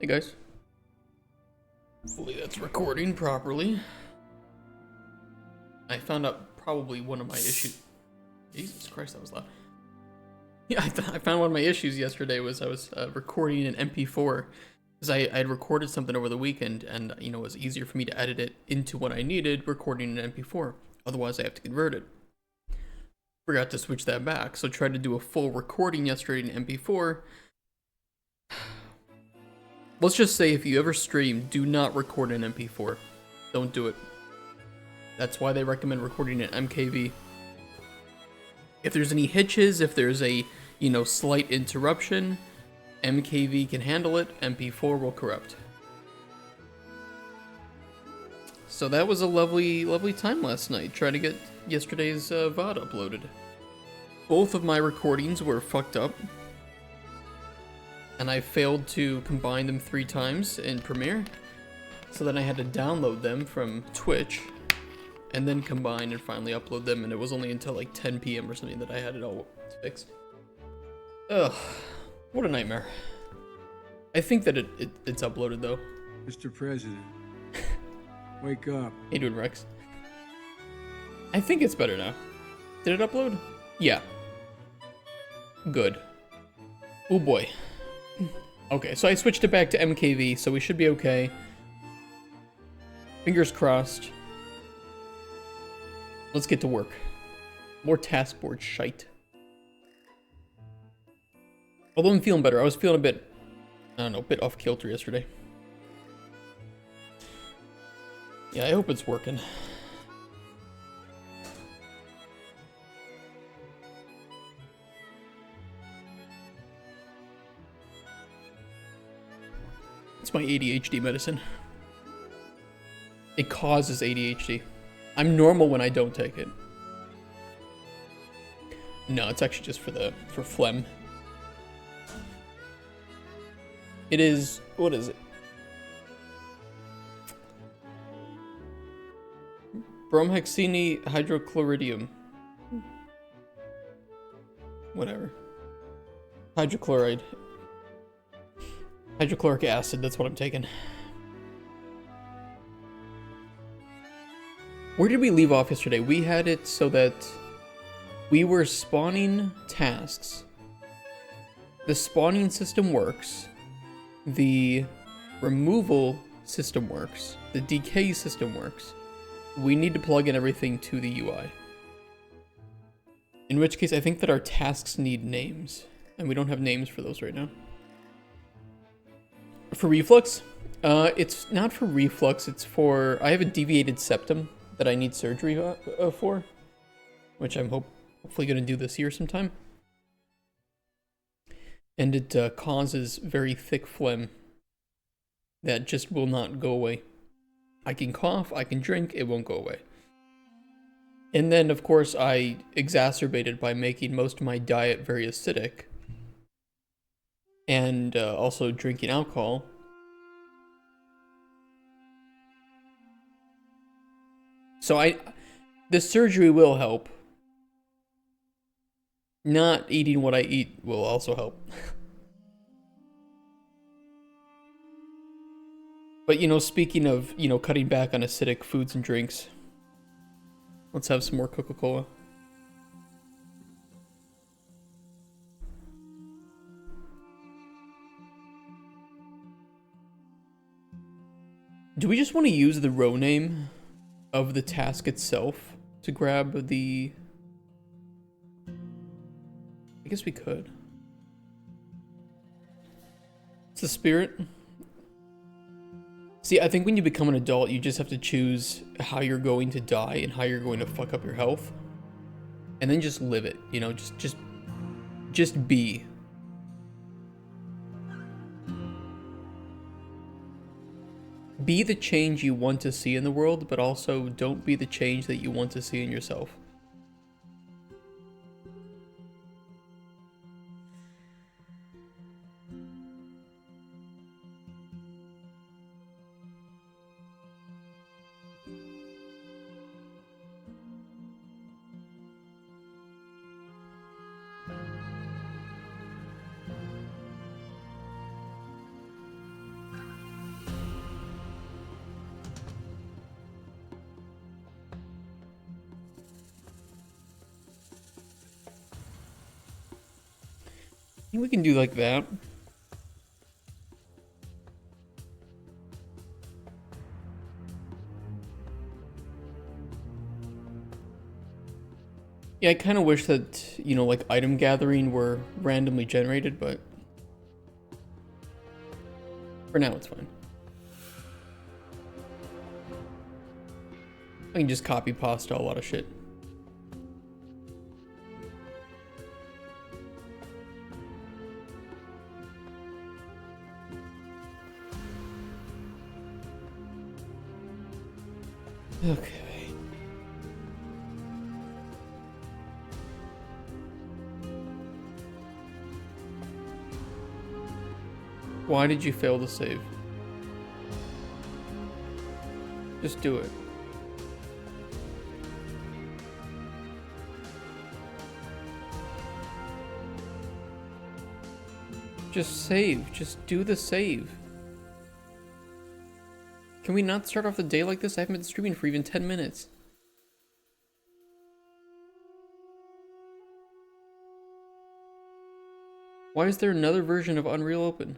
Hey guys. Hopefully that's recording properly. I found out probably one of my issues. Jesus Christ, that was loud. Yeah, I found one of my issues yesterday was I was recording an MP4 because I had recorded something over the weekend and it was easier for me to edit it into what I needed recording an MP4. Otherwise, I have to convert it. Forgot to switch that back, so tried to do a full recording yesterday in MP4. Let's just say if you ever stream, do not record an MP4. Don't do it. That's why they recommend recording an MKV. If there's any hitches, if there's a, slight interruption, MKV can handle it, MP4 will corrupt. So that was a lovely, lovely time last night, trying to get yesterday's VOD uploaded. Both of my recordings were fucked up, and I failed to combine them 3 times in Premiere, so then I had to download them from Twitch, and then combine and finally upload them, and it was only until like 10 p.m. or something that I had it all fixed. Ugh, what a nightmare. I think that it's uploaded though. Mr. President, wake up. Hey dude, Rex. I think it's better now. Did it upload? Yeah. Good. Oh boy. Okay, so I switched it back to MKV, so we should be okay. Fingers crossed. Let's get to work. More task board shite. Although I'm feeling better. I was feeling a bit, a bit off kilter yesterday. Yeah, I hope it's working. It's my ADHD medicine. It causes ADHD. I'm normal when I don't take it. No, it's actually just for phlegm. It is, what is it? Bromhexine hydrochloridium. Whatever. Hydrochloride. Hydrochloric acid, that's what I'm taking. Where did we leave off yesterday? We had it so that we were spawning tasks. The spawning system works. The removal system works. The decay system works. We need to plug in everything to the UI. In which case, I think that our tasks need names. And we don't have names for those right now. For reflux? It's not for reflux, it's for... I have a deviated septum that I need surgery for, which I'm hopefully going to do this year sometime. And it causes very thick phlegm that just will not go away. I can cough, I can drink, it won't go away. And then, of course, I exacerbated by making most of my diet very acidic. And also drinking alcohol. So the surgery will help. Not eating what I eat will also help. But, speaking of, cutting back on acidic foods and drinks, let's have some more Coca-Cola. Do we just want to use the row name of the task itself to grab the... I guess we could. It's the spirit. See, I think when you become an adult, you just have to choose how you're going to die and how you're going to fuck up your health. And then just live it, just be. Be the change you want to see in the world, but also don't be the change that you want to see in yourself. think we can do like that. Yeah, I kind of wish that, you know, like item gathering were randomly generated, but for now it's fine. I can just copy pasta a lot of shit. Okay. Why did you fail to save? Just do it. Just save. Just do the save. Can we not start off the day like this? I haven't been streaming for even 10 minutes. Why is there another version of Unreal open?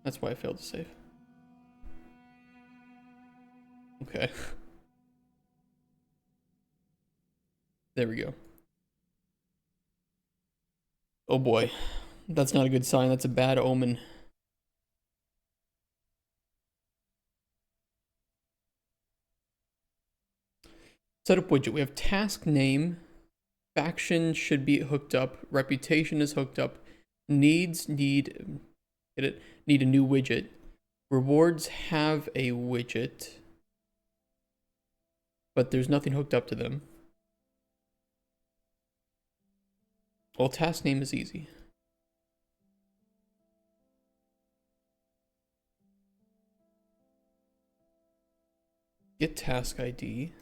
That's why I failed to save. Okay. There we go. Oh boy. That's not a good sign. That's a bad omen. Setup widget. We have task name. Faction should be hooked up. Reputation is hooked up. Needs need get it? Need a new widget. Rewards have a widget, but there's nothing hooked up to them. Well, task name is easy. Get task ID.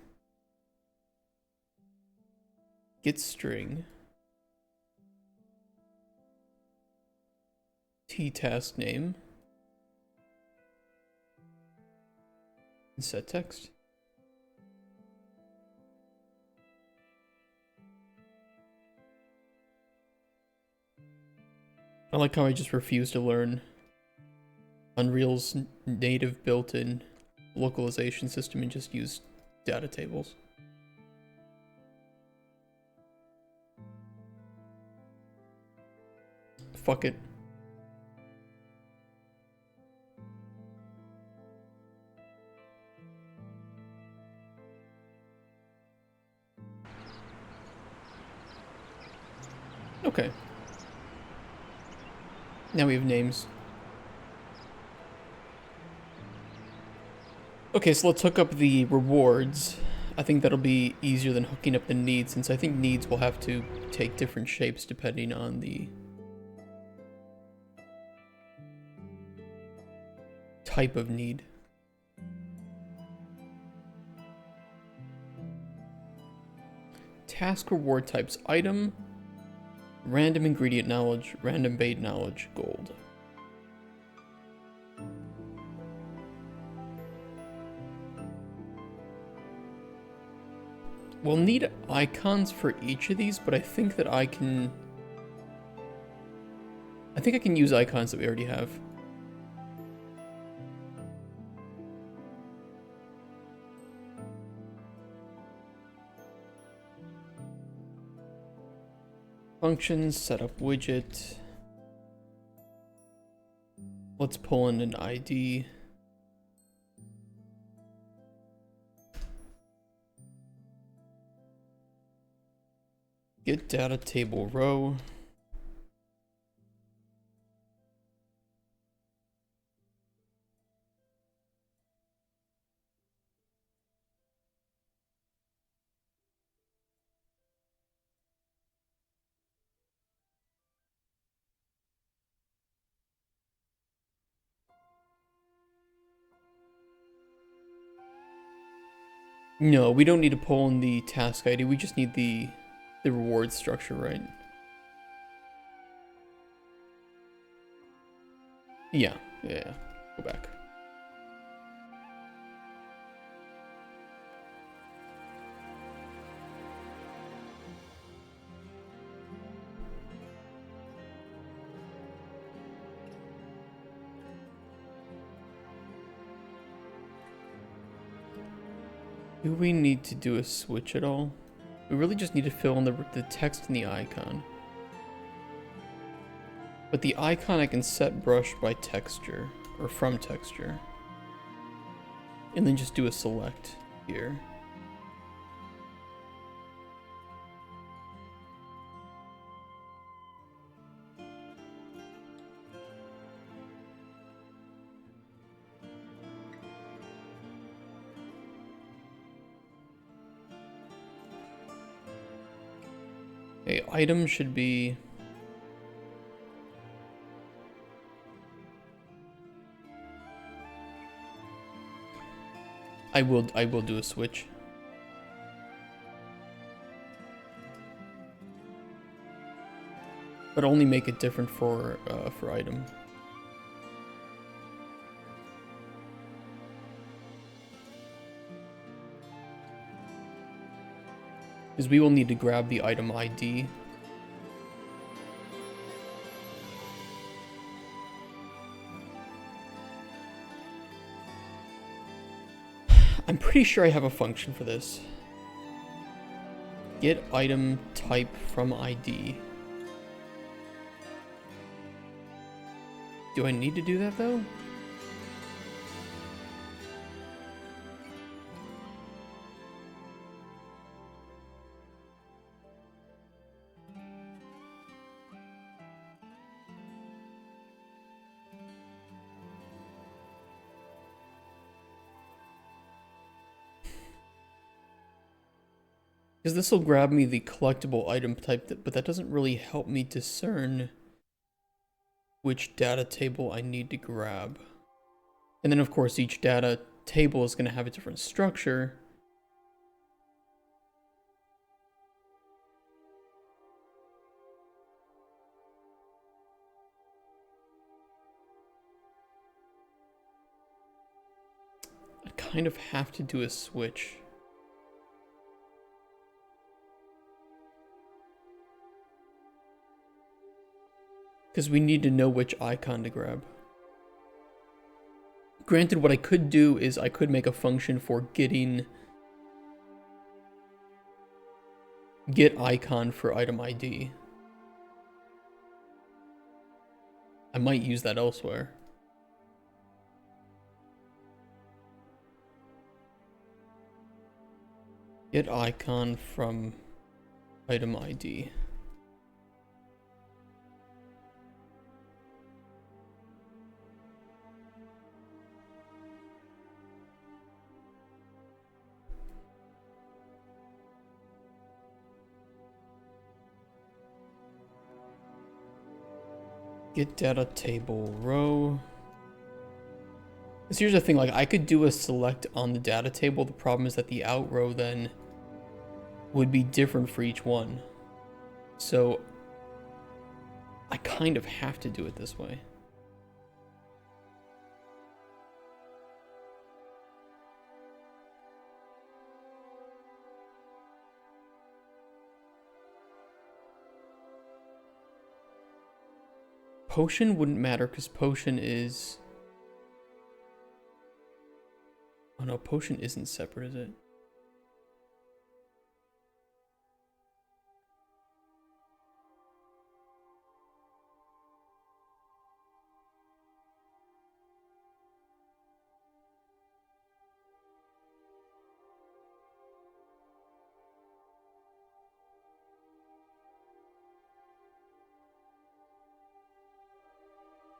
Get string. T task name. And set text. I like how I just refuse to learn Unreal's native built-in localization system and just use data tables. Fuck it. Okay. Now we have names. Okay, so let's hook up the rewards. I think that'll be easier than hooking up the needs, since I think needs will have to take different shapes depending on the type of need. Task reward types: item, random ingredient knowledge, random bait knowledge, gold. We'll need icons for each of these, but I think that I can use icons that we already have. Functions, setup widget. Let's pull in an ID. Get data table row. No, we don't need to pull in the task ID. We just need the reward structure, right? Yeah. Go back. Do we need to do a switch at all? We really just need to fill in the text and the icon. But the icon I can set brush by texture, or from texture. And then just do a select here. Okay, item should be... I will do a switch. But only make it different for item. Because we will need to grab the item ID. I'm pretty sure I have a function for this. Get item type from ID. Do I need to do that though? Because this will grab me the collectible item type, but that doesn't really help me discern which data table I need to grab. And then of course each data table is going to have a different structure. I kind of have to do a switch. Because we need to know which icon to grab. Granted, what I could do is I could make a function for get icon for item ID. I might use that elsewhere. Get icon from item ID. Get data table row. So here's the thing, like I could do a select on the data table. The problem is that the out row then would be different for each one. So I kind of have to do it this way. Potion wouldn't matter because potion is... Oh no, potion isn't separate, is it?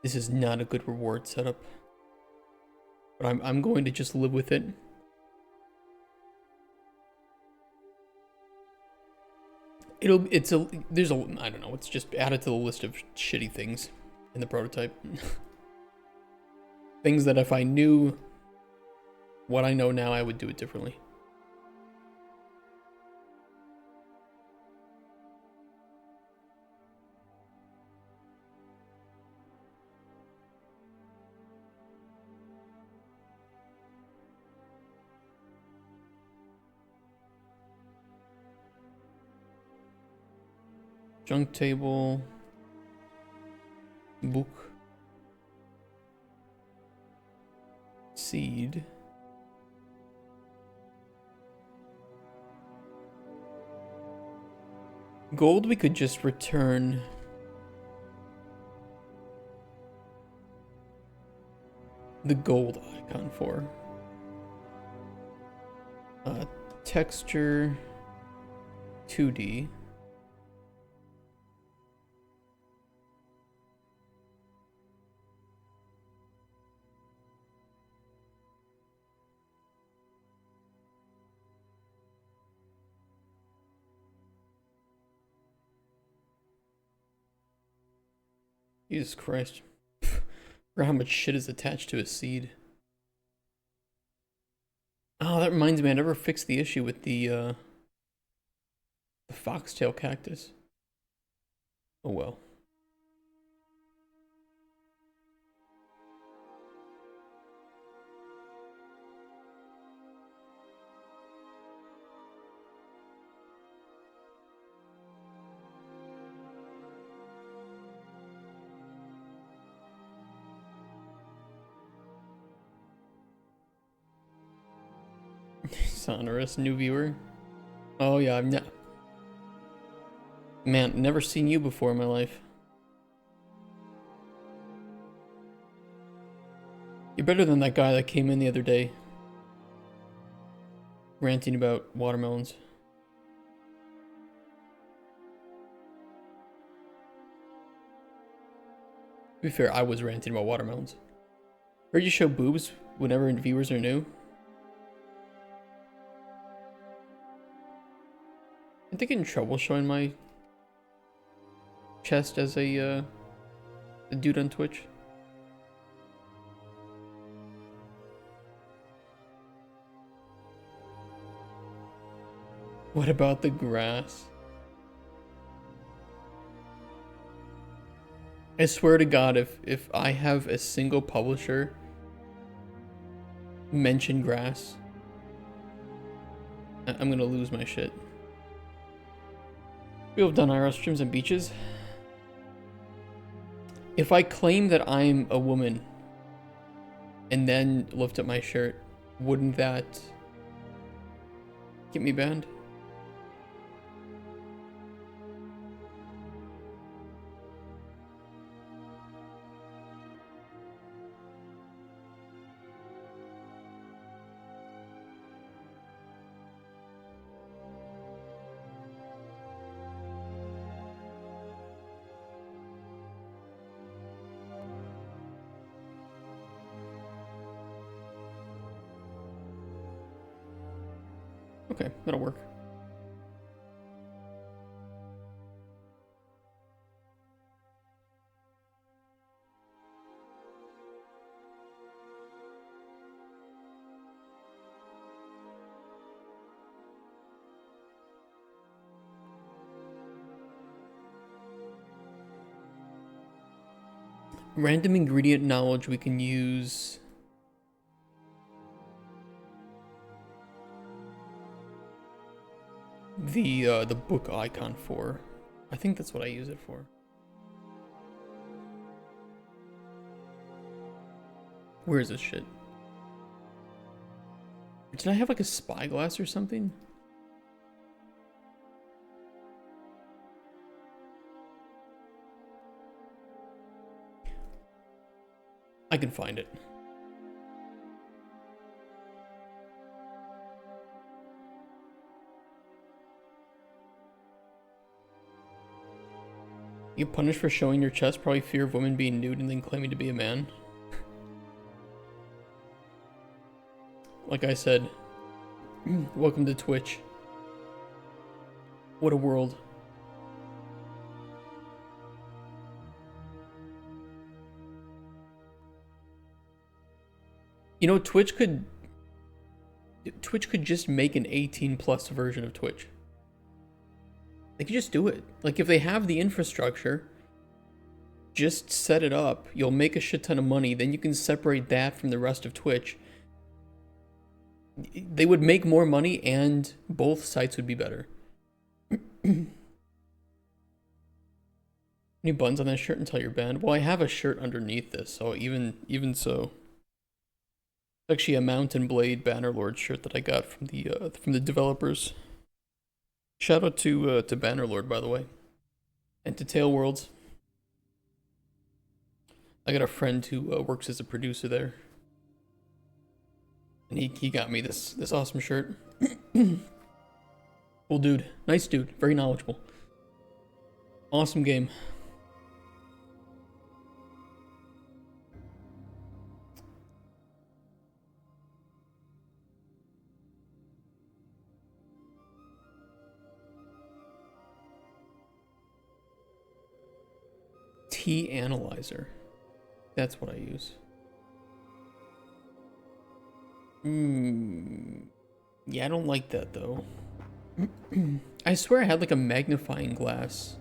This is not a good reward setup. But I'm going to just live with it. There's a, I don't know, it's just added to the list of shitty things in the prototype. Things that if I knew what I know now, I would do it differently. Junk table, book, seed, Gold we could just return. The gold icon for. Texture 2D. Jesus Christ. For how much shit is attached to a seed. Oh, that reminds me, I never fixed the issue with the foxtail cactus. Oh well. Sonorous new viewer. Oh yeah, I've never seen you before in my life. You're better than that guy that came in the other day ranting about watermelons. To be fair, I was ranting about watermelons. Heard you show boobs whenever viewers are new. I think I get in trouble showing my chest as a dude on Twitch. What about the grass? I swear to God, if I have a single publisher mention grass, I'm gonna lose my shit. We have done IRL streams on beaches. If I claim that I'm a woman and then lift up my shirt, wouldn't that get me banned? Okay, that'll work. Random ingredient knowledge we can use. The book icon for. I think that's what I use it for. Where is this shit? Did I have like a spyglass or something? I can find it. You get punished for showing your chest, probably fear of women being nude and then claiming to be a man. Like I said, welcome to Twitch. What a world. You know, Twitch could just make an 18+ version of Twitch. They could just do it. Like, if they have the infrastructure, just set it up. You'll make a shit ton of money. Then you can separate that from the rest of Twitch. They would make more money and both sites would be better. Any buttons on that shirt until you're banned? Well, I have a shirt underneath this, so even so. It's actually a Mountain Blade Bannerlord shirt that I got from the developers. Shout out to Bannerlord, by the way, and to Tail Worlds. I got a friend who works as a producer there, and he got me this awesome shirt. Cool dude, nice dude, very knowledgeable. Awesome game. T analyzer. That's what I use. Yeah, I don't like that though. I swear I had like a magnifying glass.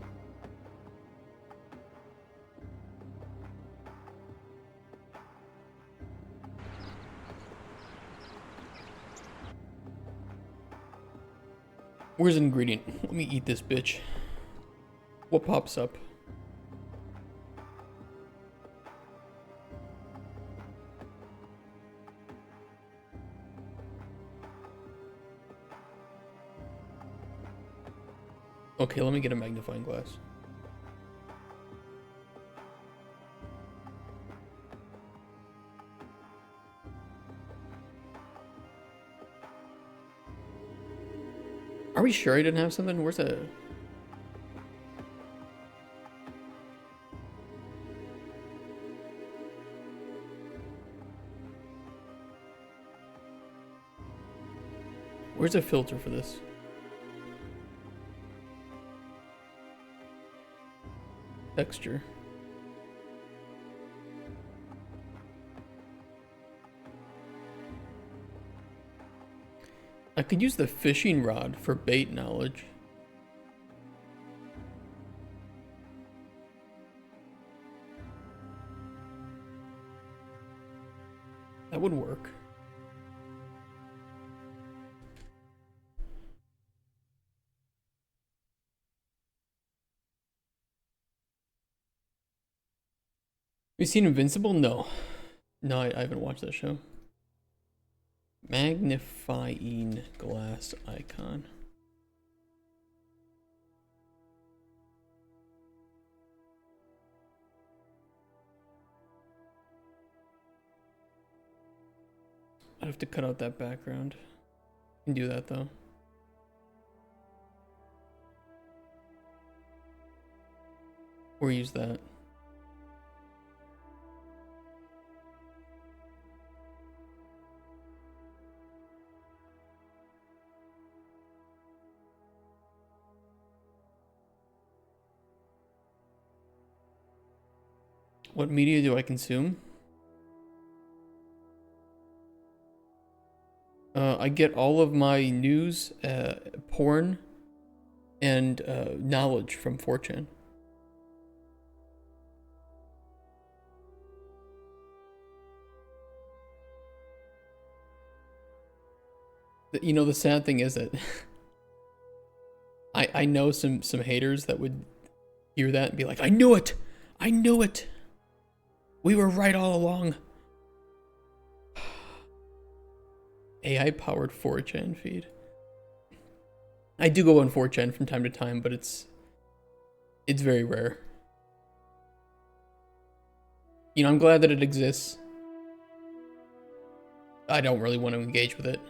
Where's the ingredient? Let me eat this bitch. What pops up? Okay, let me get a magnifying glass. Are we sure I didn't have something? Where's that? Where's a filter for this? Texture. I could use the fishing rod for bait knowledge. That would work. You seen Invincible? No. No, I haven't watched that show. Magnifying glass icon. I'd have to cut out that background. Can do that though. Or use that. What media do I consume? I get all of my news, porn, and knowledge from 4chan. You know, the sad thing is that I know some haters that would hear that and be like, I knew it! I knew it! We were right all along. AI powered 4chan feed. I do go on 4chan from time to time, but it's very rare. You know, I'm glad that it exists. I don't really want to engage with it.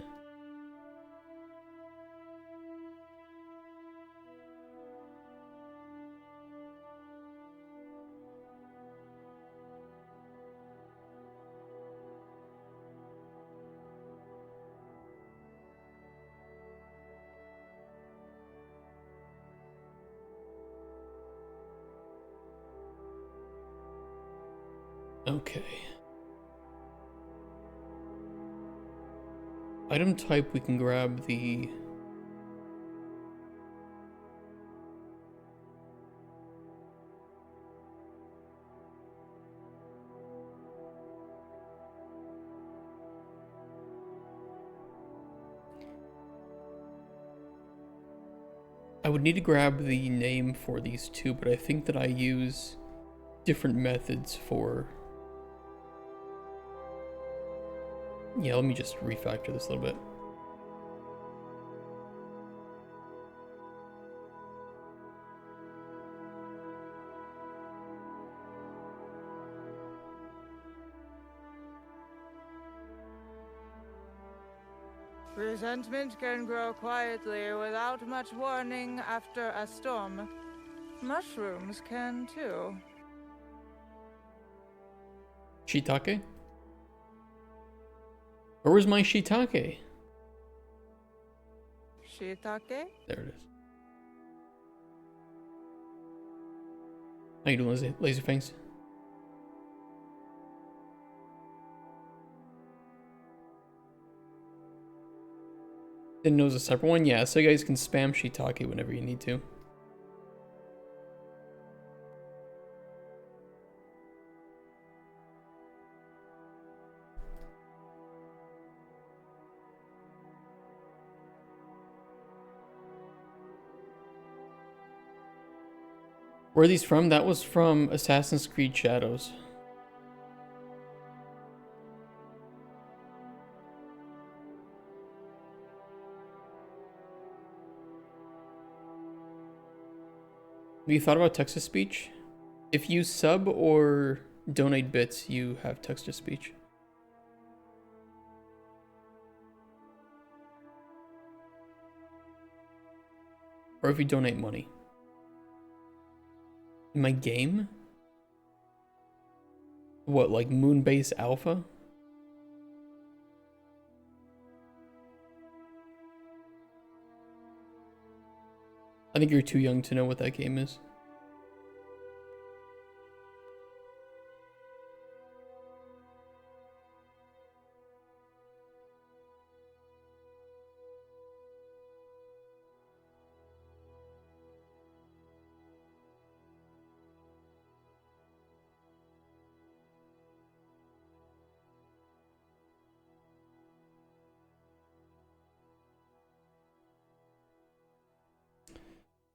Okay. Item type, we can grab the... I would need to grab the name for these two, but I think that I use different methods for... Yeah, let me just refactor this a little bit. Resentment can grow quietly without much warning after a storm. Mushrooms can too. Shiitake? Where was my shiitake? Shiitake? There it is. How you doing, Lazy Fangs? Didn't know it was a separate one? Yeah, so you guys can spam shiitake whenever you need to. Where are these from? That was from Assassin's Creed Shadows. Have you thought about text-to-speech? If you sub or donate bits, you have text-to-speech. Or if you donate money. In my game? What, like Moonbase Alpha? I think you're too young to know what that game is.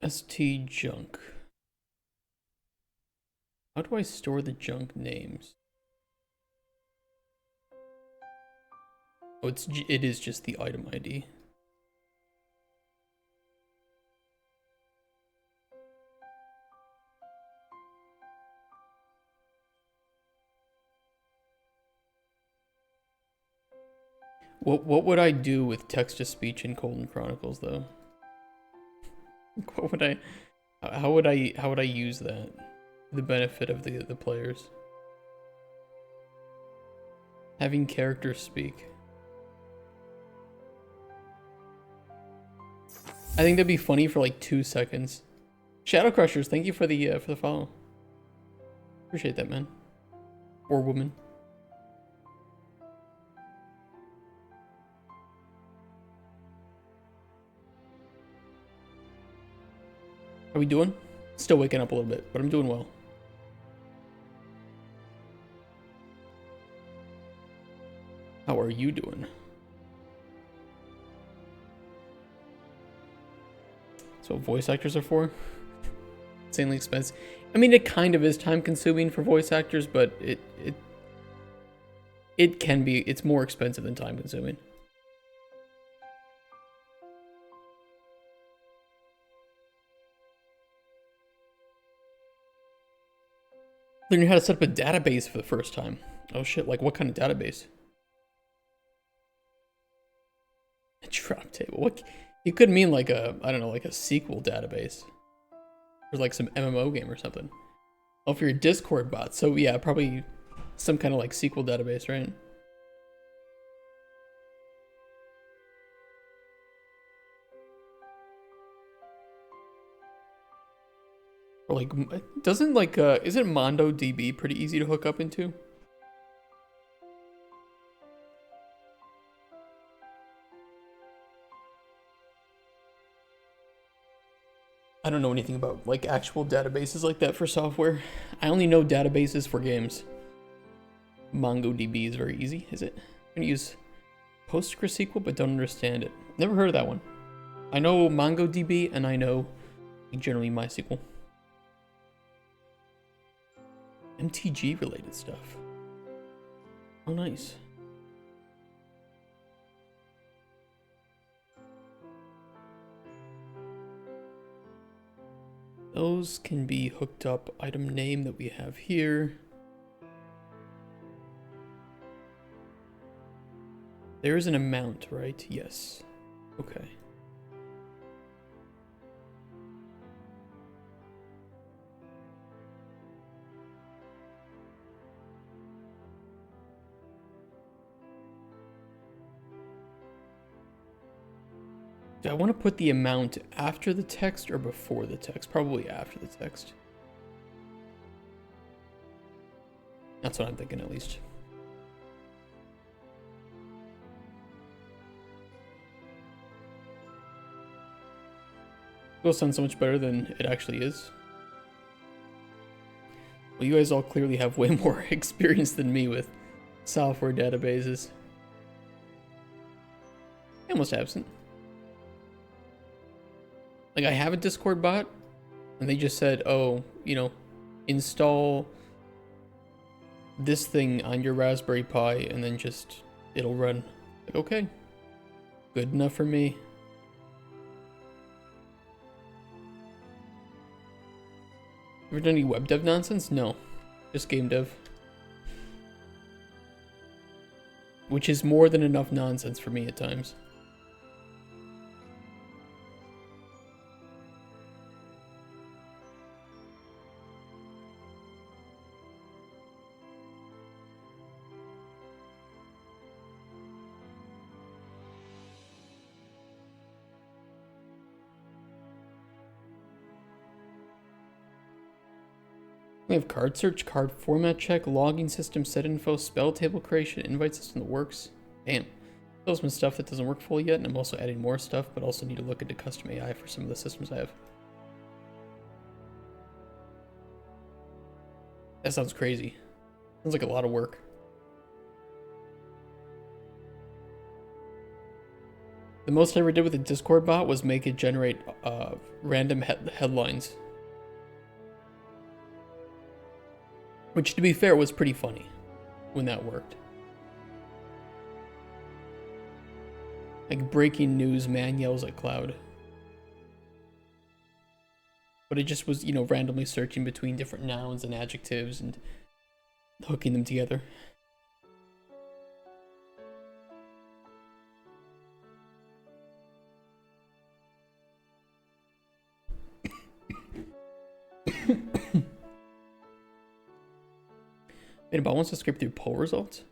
ST junk. How do I store the junk names? Oh, it is just the item ID. What would I do with text to speech in Cauldron Chronicles though? What would I how would I use that? The benefit of the players. Having characters speak. I think that'd be funny for like 2 seconds. Shadow Crushers, thank you for the follow. Appreciate that, man. Or woman. How we doing? Still waking up a little bit, but I'm doing well. How are you doing? That's what voice actors are for. Insanely expensive. I mean, it kind of is time consuming for voice actors, but it can be. It's more expensive than time consuming. Learning how to set up a database for the first time. Oh shit! Like what kind of database? A drop table. What? You could mean like a, I don't know, like a SQL database. Or like some MMO game or something. Oh, for your Discord bot. So yeah, probably some kind of like SQL database, right? Or like, doesn't like, isn't MongoDB pretty easy to hook up into? I don't know anything about like actual databases like that for software. I only know databases for games. MongoDB is very easy, is it? I'm gonna use PostgreSQL, but don't understand it. Never heard of that one. I know MongoDB and I know generally MySQL. MTG related stuff. Oh, nice. Those can be hooked up. Item name that we have here. There is an amount, right? Yes. Okay. Do I want to put the amount after the text or before the text? Probably after the text. That's what I'm thinking, at least. It will sound so much better than it actually is. Well, you guys all clearly have way more experience than me with software databases. Almost absent. Like, I have a Discord bot, and they just said, oh, you know, install this thing on your Raspberry Pi, and then just, it'll run. Like, okay. Good enough for me. Ever done any web dev nonsense? No. Just game dev. Which is more than enough nonsense for me at times. We have card search, card format check, logging system, set info, spell table creation, invite system that works. Damn. There's some stuff that doesn't work fully yet, and I'm also adding more stuff, but also need to look into custom AI for some of the systems I have. That sounds crazy. Sounds like a lot of work. The most I ever did with a Discord bot was make it generate random headlines. Which, to be fair, was pretty funny when that worked. Like, breaking news, man yells at cloud. But it just was, you know, randomly searching between different nouns and adjectives and hooking them together. Wait, about wants to skip through poll results?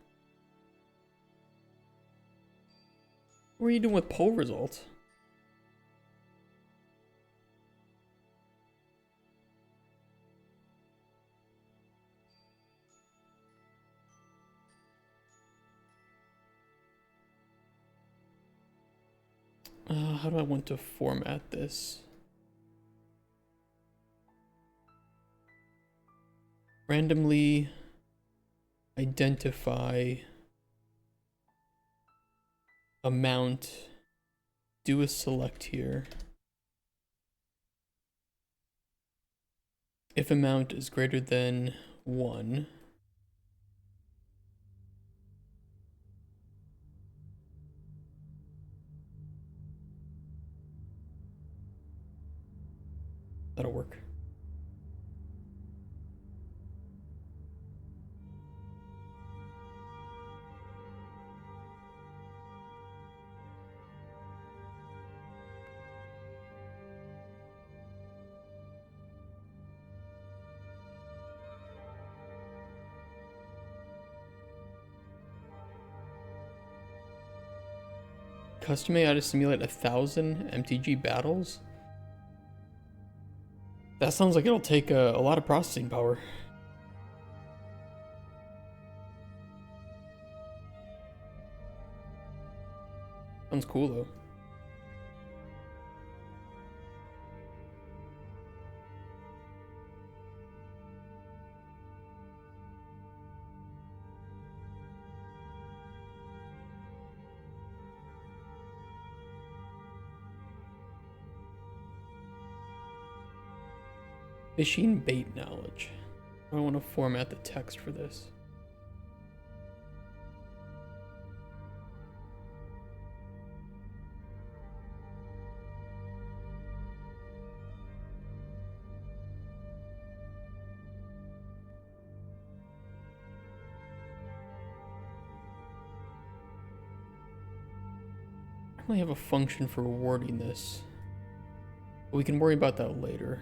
What are you doing with poll results? How do I want to format this? Randomly identify amount, do a select here. If amount is greater than 1, that'll work. Custom AI to simulate 1,000 MTG battles? That sounds like it'll take a lot of processing power. Sounds cool though. Fishing bait knowledge. I want to format the text for this. really have a function for rewarding this. But we can worry about that later.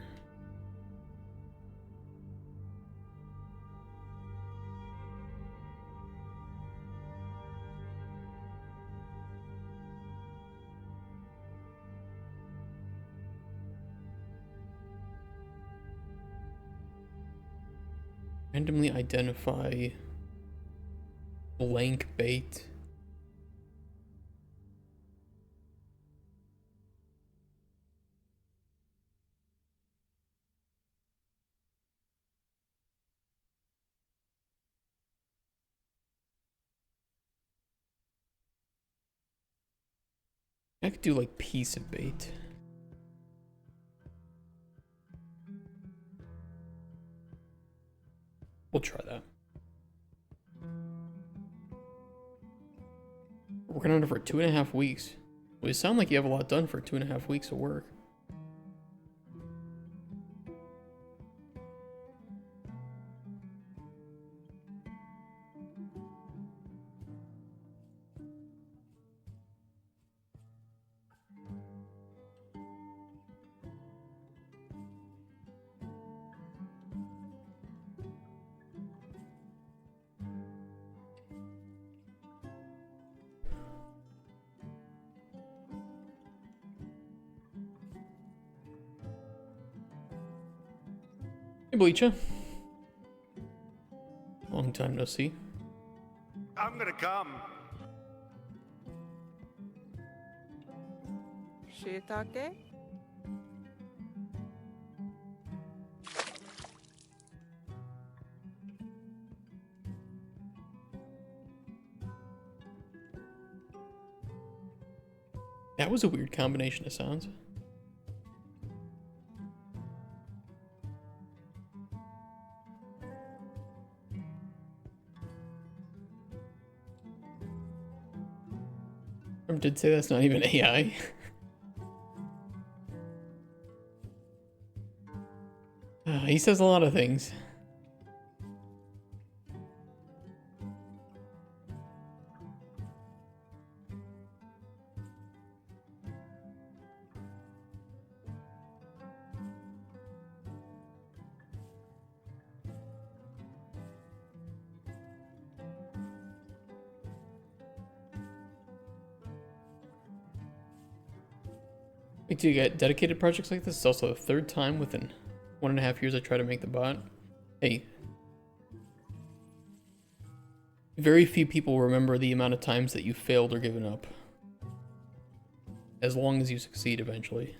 Randomly identify blank bait. I could do like piece of bait. We'll try that. We're working on it for 2.5 weeks. Well, you sound like you have a lot done for 2.5 weeks of work. Hey, Bleacha. Long time no see. I'm gonna come. Shiitake? That was a weird combination of sounds. I did say that's not even AI. He says a lot of things. Do you get dedicated projects like this? It's also the third time within 1.5 years I try to make the bot. Hey. Very few people remember the amount of times that you failed or given up. As long as you succeed eventually.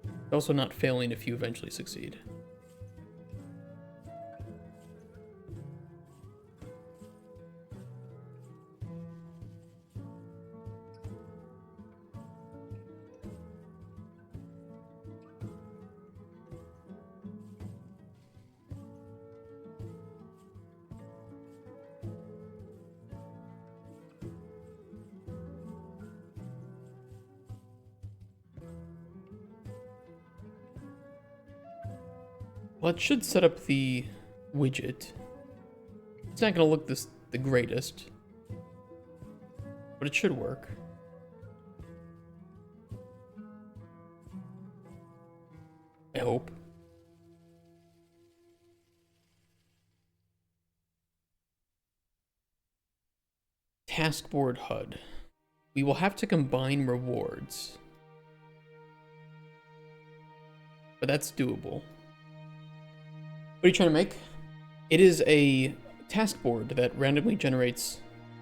It's also not failing if you eventually succeed. Well, it should set up the widget. It's not going to look the greatest, but it should work. I hope. Taskboard HUD. We will have to combine rewards, but that's doable. What are you trying to make? It is a task board that randomly generates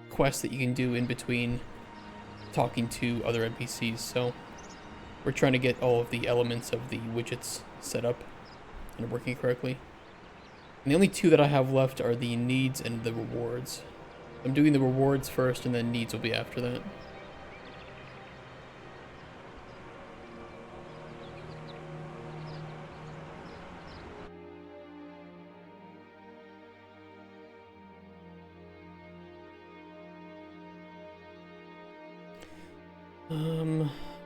quests that you can do in between talking to other NPCs. So we're trying to get all of the elements of the widgets set up and working correctly. And the only two that I have left are the needs and the rewards. I'm doing the rewards first and then needs will be after that.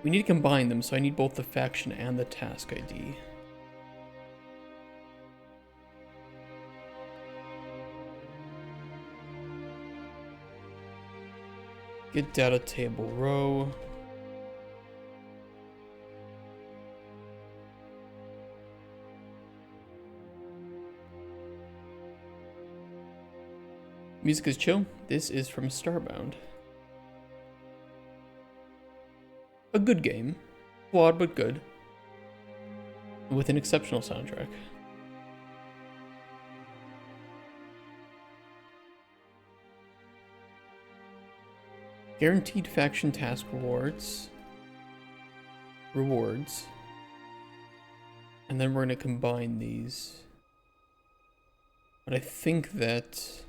We need to combine them, so I need both the faction and the task ID. Get data table row. Music is chill. This is from Starbound. A good game. Flawed but good. With an exceptional soundtrack. Guaranteed faction task rewards. And then we're going to combine these. But I think that...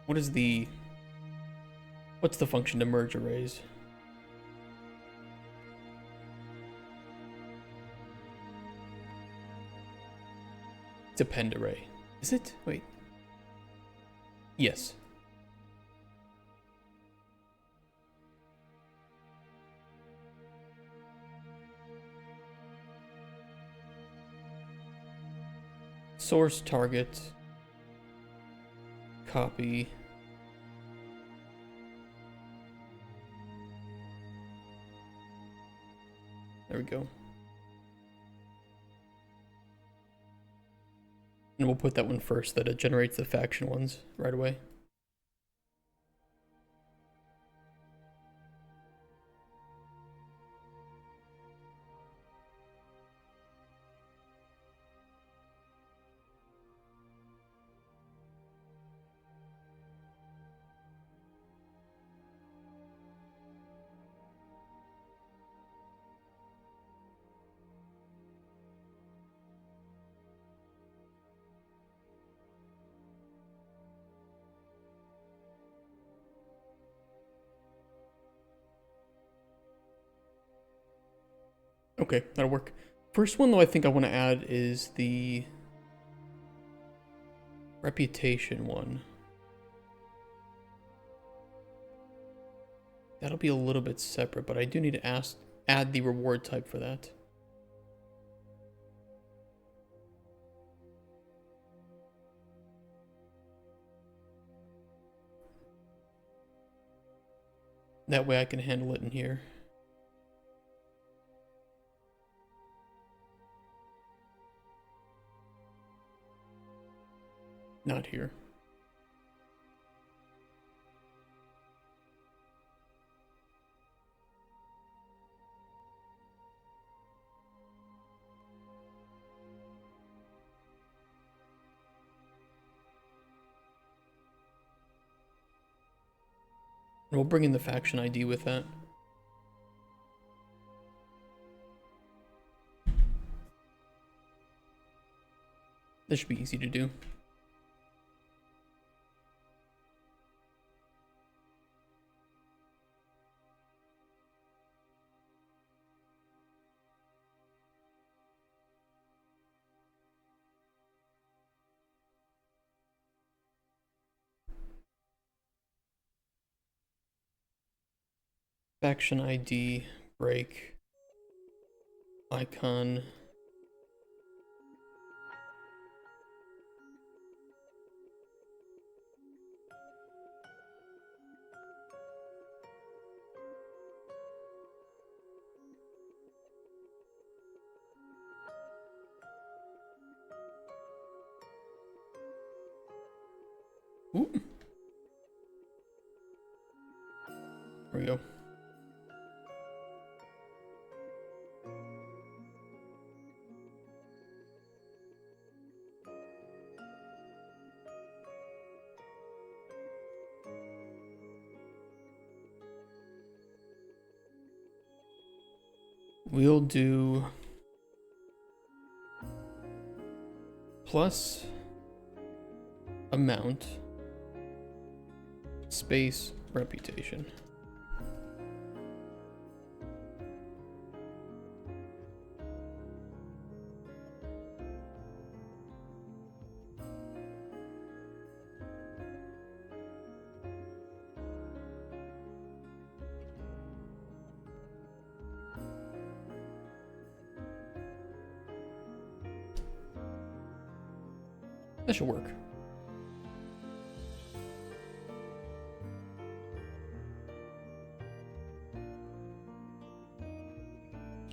What's the function to merge arrays? It's append array. Is it? Wait. Yes. Source target. Copy. There we go. And we'll put that one first, that it generates the faction ones right away. Okay, that'll work. First one, though, I think I want to add is the reputation one. That'll be a little bit separate, but I do need to add the reward type for that. That way I can handle it in here. Not here. And we'll bring in the faction ID with that. This should be easy to do. Faction ID, break, icon. Ooh. There we go. We'll do plus amount space reputation. That should work.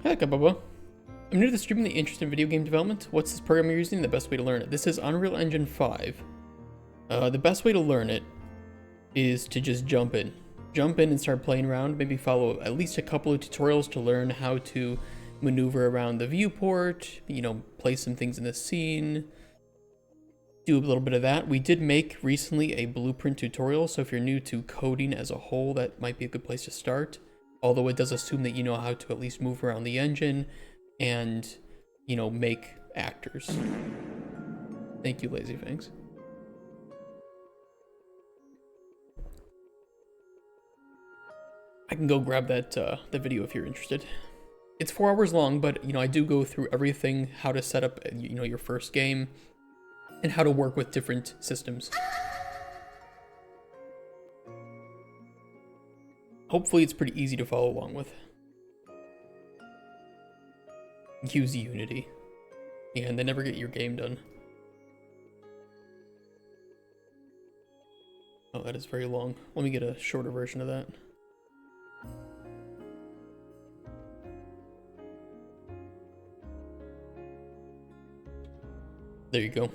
Hi, Bubba. I'm new to the stream in the interest in video game development. What's this program you're using? The best way to learn it? This is Unreal Engine 5. The best way to learn it is to just jump in. Jump in and start playing around. Maybe follow at least a couple of tutorials to learn how to maneuver around the viewport, you know, place some things in the scene, do a little bit of that. We did make recently a blueprint tutorial, so if you're new to coding as a whole, that might be a good place to start. Although it does assume that you know how to at least move around the engine and, you know, make actors. Thank you, Lazy Fangs. I can go grab that the video if you're interested. It's 4 hours long, but you know, I do go through everything, how to set up, you know, your first game and how to work with different systems. Hopefully it's pretty easy to follow along with. Use Unity. And they never get your game done. Oh, that is very long. Let me get a shorter version of that. There you go.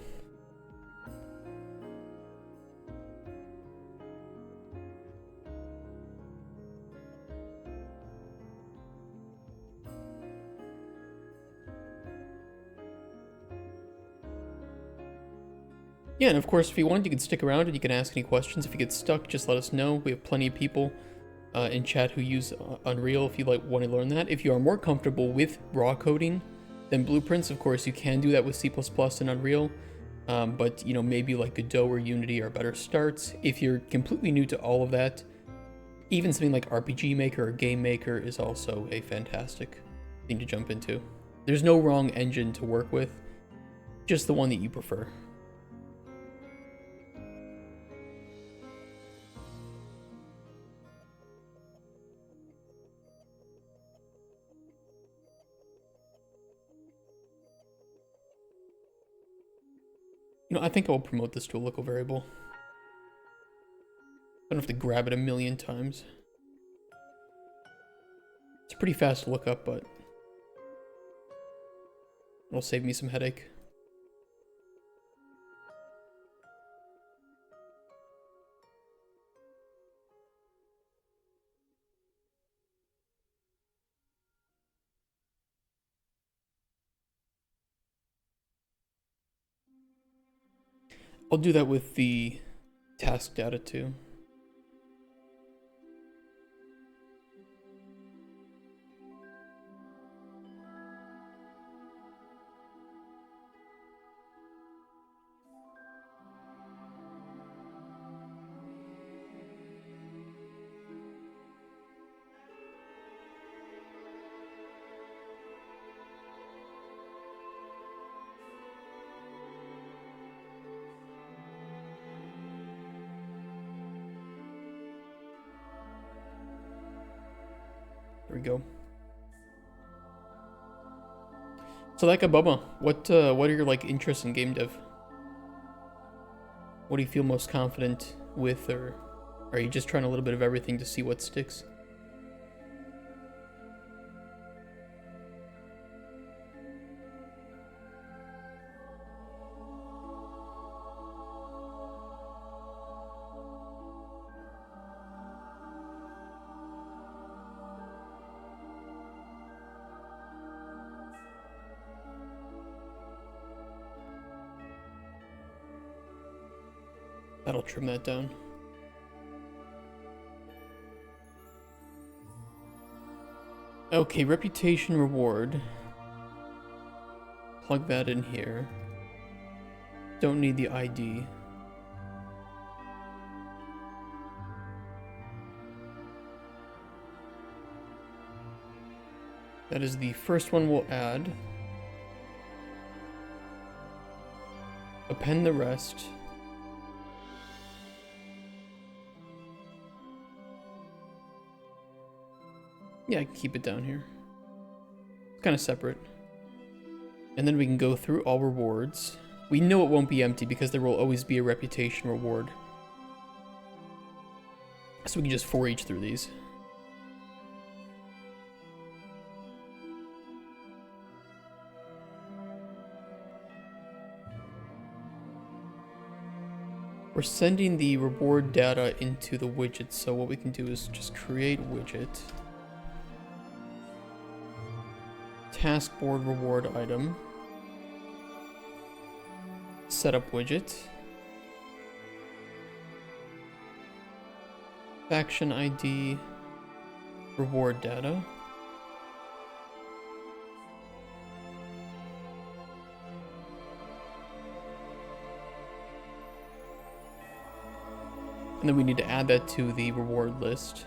Yeah, and of course, if you want, you can stick around and you can ask any questions. If you get stuck, just let us know. We have plenty of people in chat who use Unreal if you want to learn that. If you are more comfortable with raw coding than blueprints, of course, you can do that with C++ and Unreal. But, you know, maybe like Godot or Unity are better starts. If you're completely new to all of that, even something like RPG Maker or Game Maker is also a fantastic thing to jump into. There's no wrong engine to work with, just the one that you prefer. You know, I think I'll promote this to a local variable. I don't have to grab it a million times. It's pretty fast to look up, but it'll save me some headache. I'll do that with the task data too. There we go. So like Bubba, what are your like interests in game dev? What do you feel most confident with, or are you just trying a little bit of everything to see what sticks? That'll trim that down. Okay, reputation reward. Plug that in here. Don't need the ID. That is the first one we'll add. Append the rest. Yeah, I can keep it down here. It's kind of separate. And then we can go through all rewards. We know it won't be empty because there will always be a reputation reward. So we can just for each through these. We're sending the reward data into the widget, so what we can do is just create widget. Task board reward item. Setup widget. Faction ID. Reward data. And then we need to add that to the reward list.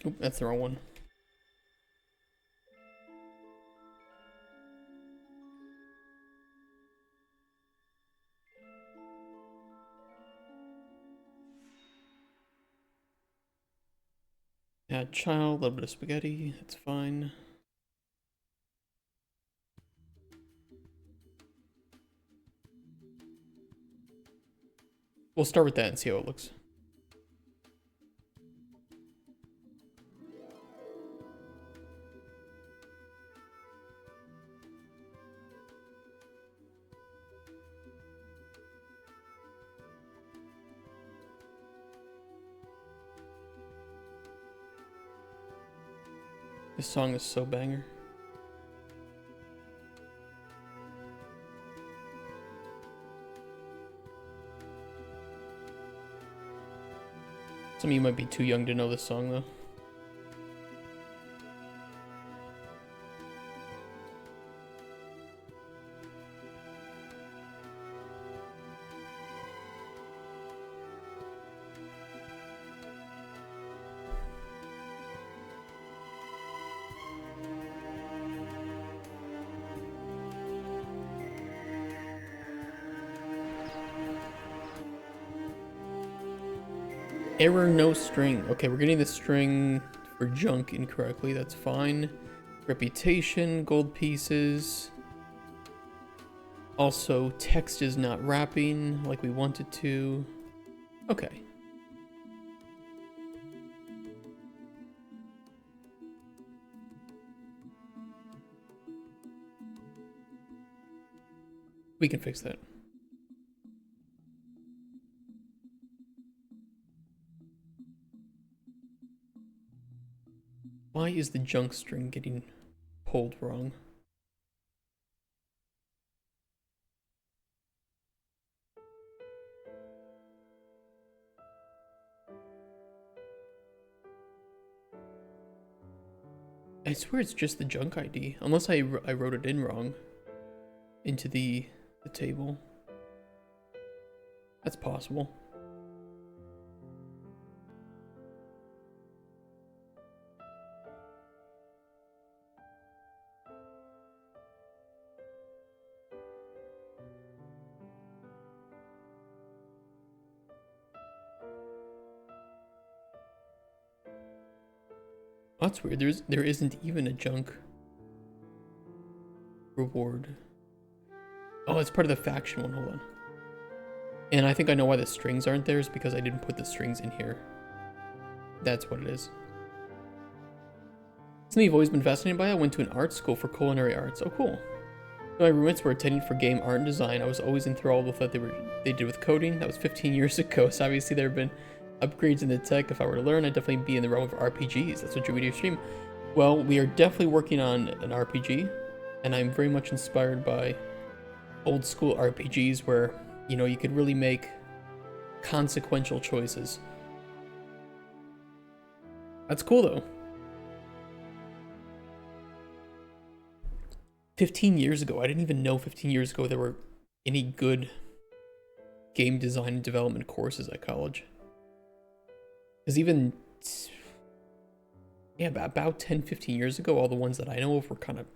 Oop, that's the wrong one. Add child, a little bit of spaghetti, that's fine. We'll start with that and see how it looks. This song is so banger. Some of you might be too young to know this song though. Error no string. Okay, we're getting the string for junk incorrectly. That's fine. Reputation, gold pieces. Also, text is not wrapping like we want it to. Okay. We can fix that. Why is the junk string getting pulled wrong? I swear it's just the junk ID, unless I wrote it in wrong into the table. That's possible. That's weird. There isn't even a junk reward. Oh, it's part of the faction one. Hold on. And I think I know why the strings aren't there is because I didn't put the strings in here. That's what it is. Something you've always been fascinated by. I went to an art school for culinary arts. Oh, cool. My roommates were attending for game art and design. I was always enthralled with what they did with coding. That was 15 years ago, so obviously there have been upgrades in the tech. If I were to learn, I'd definitely be in the realm of RPGs. That's what drew me to your stream. Well, we are definitely working on an RPG, and I'm very much inspired by old school RPGs where, you know, you could really make consequential choices. That's cool though. 15 years ago, I didn't even know 15 years ago there were any good game design and development courses at college. Because even, yeah, about 10, 15 years ago, all the ones that I know of were kind of,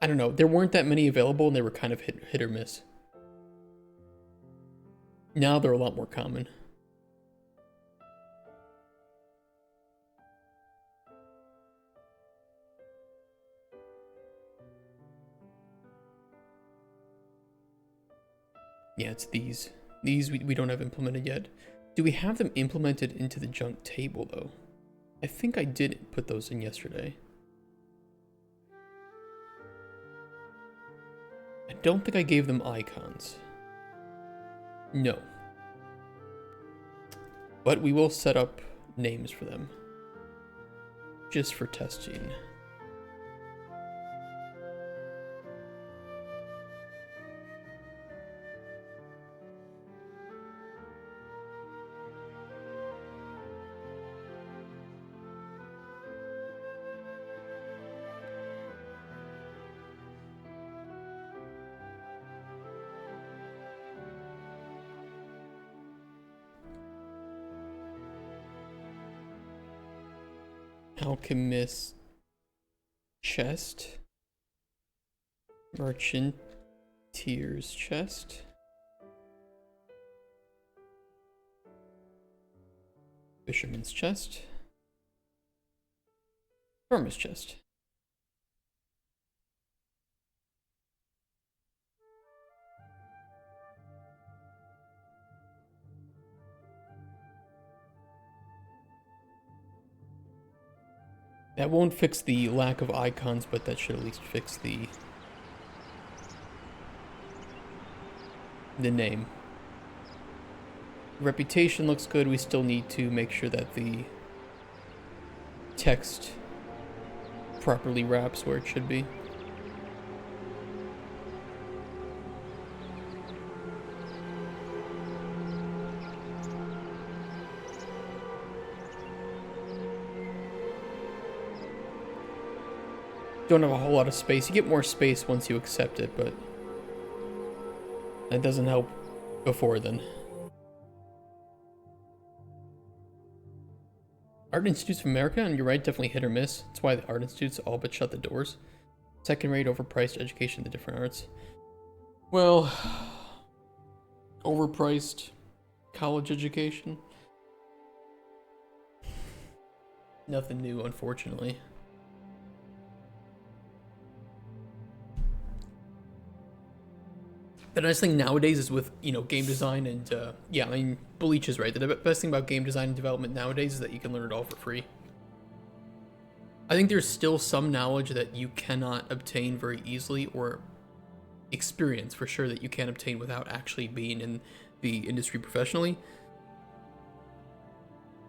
I don't know, there weren't that many available and they were kind of hit or miss. Now they're a lot more common. Yeah, it's these. These we don't have implemented yet. Do we have them implemented into the junk table, though? I think I did put those in yesterday. I don't think I gave them icons. No. But we will set up names for them. Just for testing. Alchemist chest. Merchantier's chest. Fisherman's chest. Farmer's chest. That won't fix the lack of icons, but that should at least fix the name. Reputation looks good. We still need to make sure that the text properly wraps where it should be. Don't have a whole lot of space. You get more space once you accept it, but that doesn't help before then. Art Institutes of America, and you're right, definitely hit or miss. That's why the Art Institutes all but shut the doors. Second-rate, overpriced education in the different arts. Well, overpriced college education. Nothing new, unfortunately. The nice thing nowadays is with, you know, game design and, yeah, I mean, Bleach is right. The best thing about game design and development nowadays is that you can learn it all for free. I think there's still some knowledge that you cannot obtain very easily, or experience for sure that you can't obtain without actually being in the industry professionally.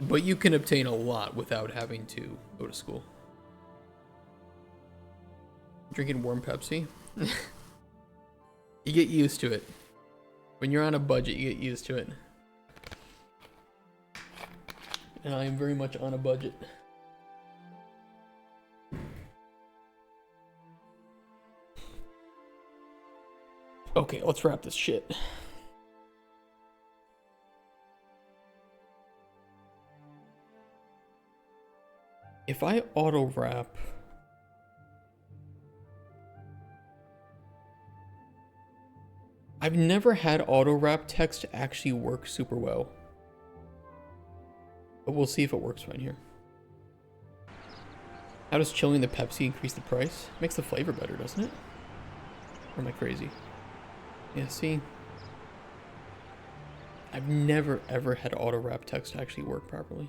But you can obtain a lot without having to go to school. Drinking warm Pepsi. You get used to it. When you're on a budget, you get used to it. And I am very much on a budget. Okay, let's wrap this shit. If I auto wrap, I've never had auto wrap text actually work super well. But we'll see if it works fine here. How does chilling the Pepsi increase the price? Makes the flavor better, doesn't it? Or am I crazy? Yeah, see? I've never ever had auto wrap text actually work properly.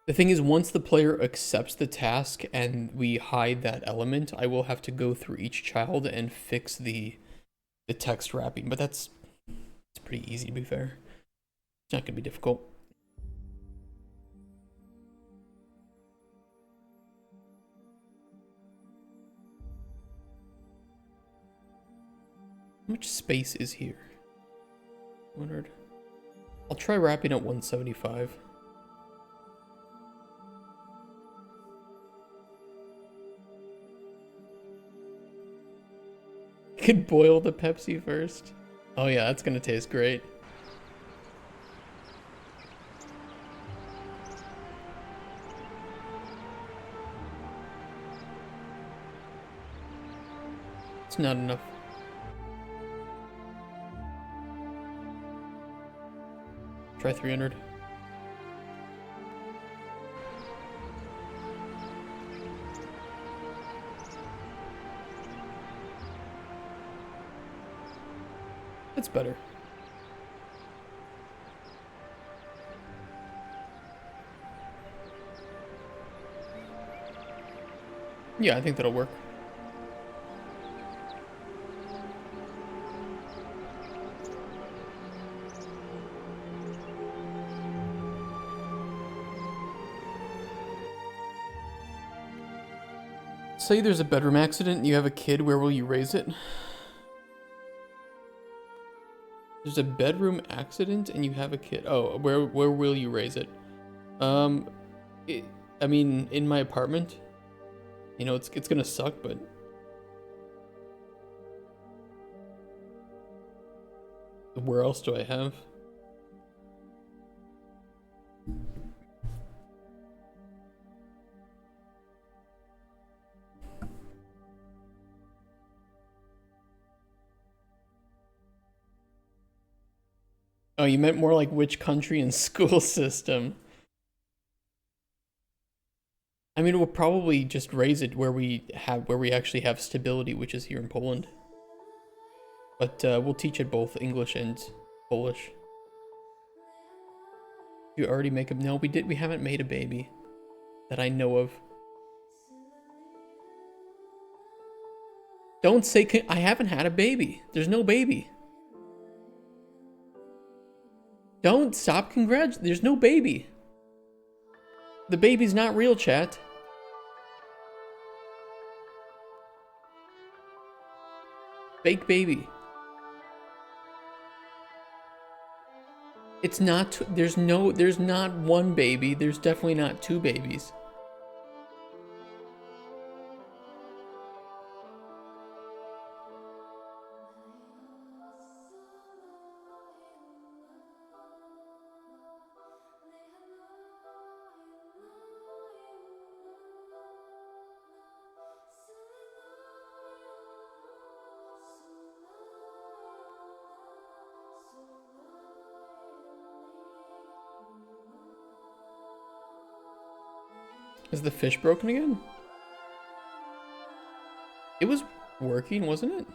The thing is, once the player accepts the task and we hide that element, I will have to go through each child and fix the text wrapping. But it's pretty easy, to be fair. It's not going to be difficult. How much space is here? 100. I'll try wrapping at 175. Could boil the Pepsi first. Oh yeah, that's gonna taste great. not enough. Try 300. That's better. Yeah, I think that'll work. Say there's a bedroom accident and you have a kid, where will you raise it? There's a bedroom accident and you have a kid. Oh, where will you raise it? I mean, in my apartment. You know, it's gonna suck, but where else do I have? Oh, you meant more like which country and school system. I mean, we'll probably just raise it where we actually have stability, which is here in Poland. But we'll teach it both English and Polish. You already make a... No, we haven't made a baby that I know of. Don't say I haven't had a baby. There's no baby. Don't stop There's no baby. The baby's not real, chat. Fake baby. It's not, there's not one baby. There's definitely not two babies. Is the fish broken again? It was working, wasn't it?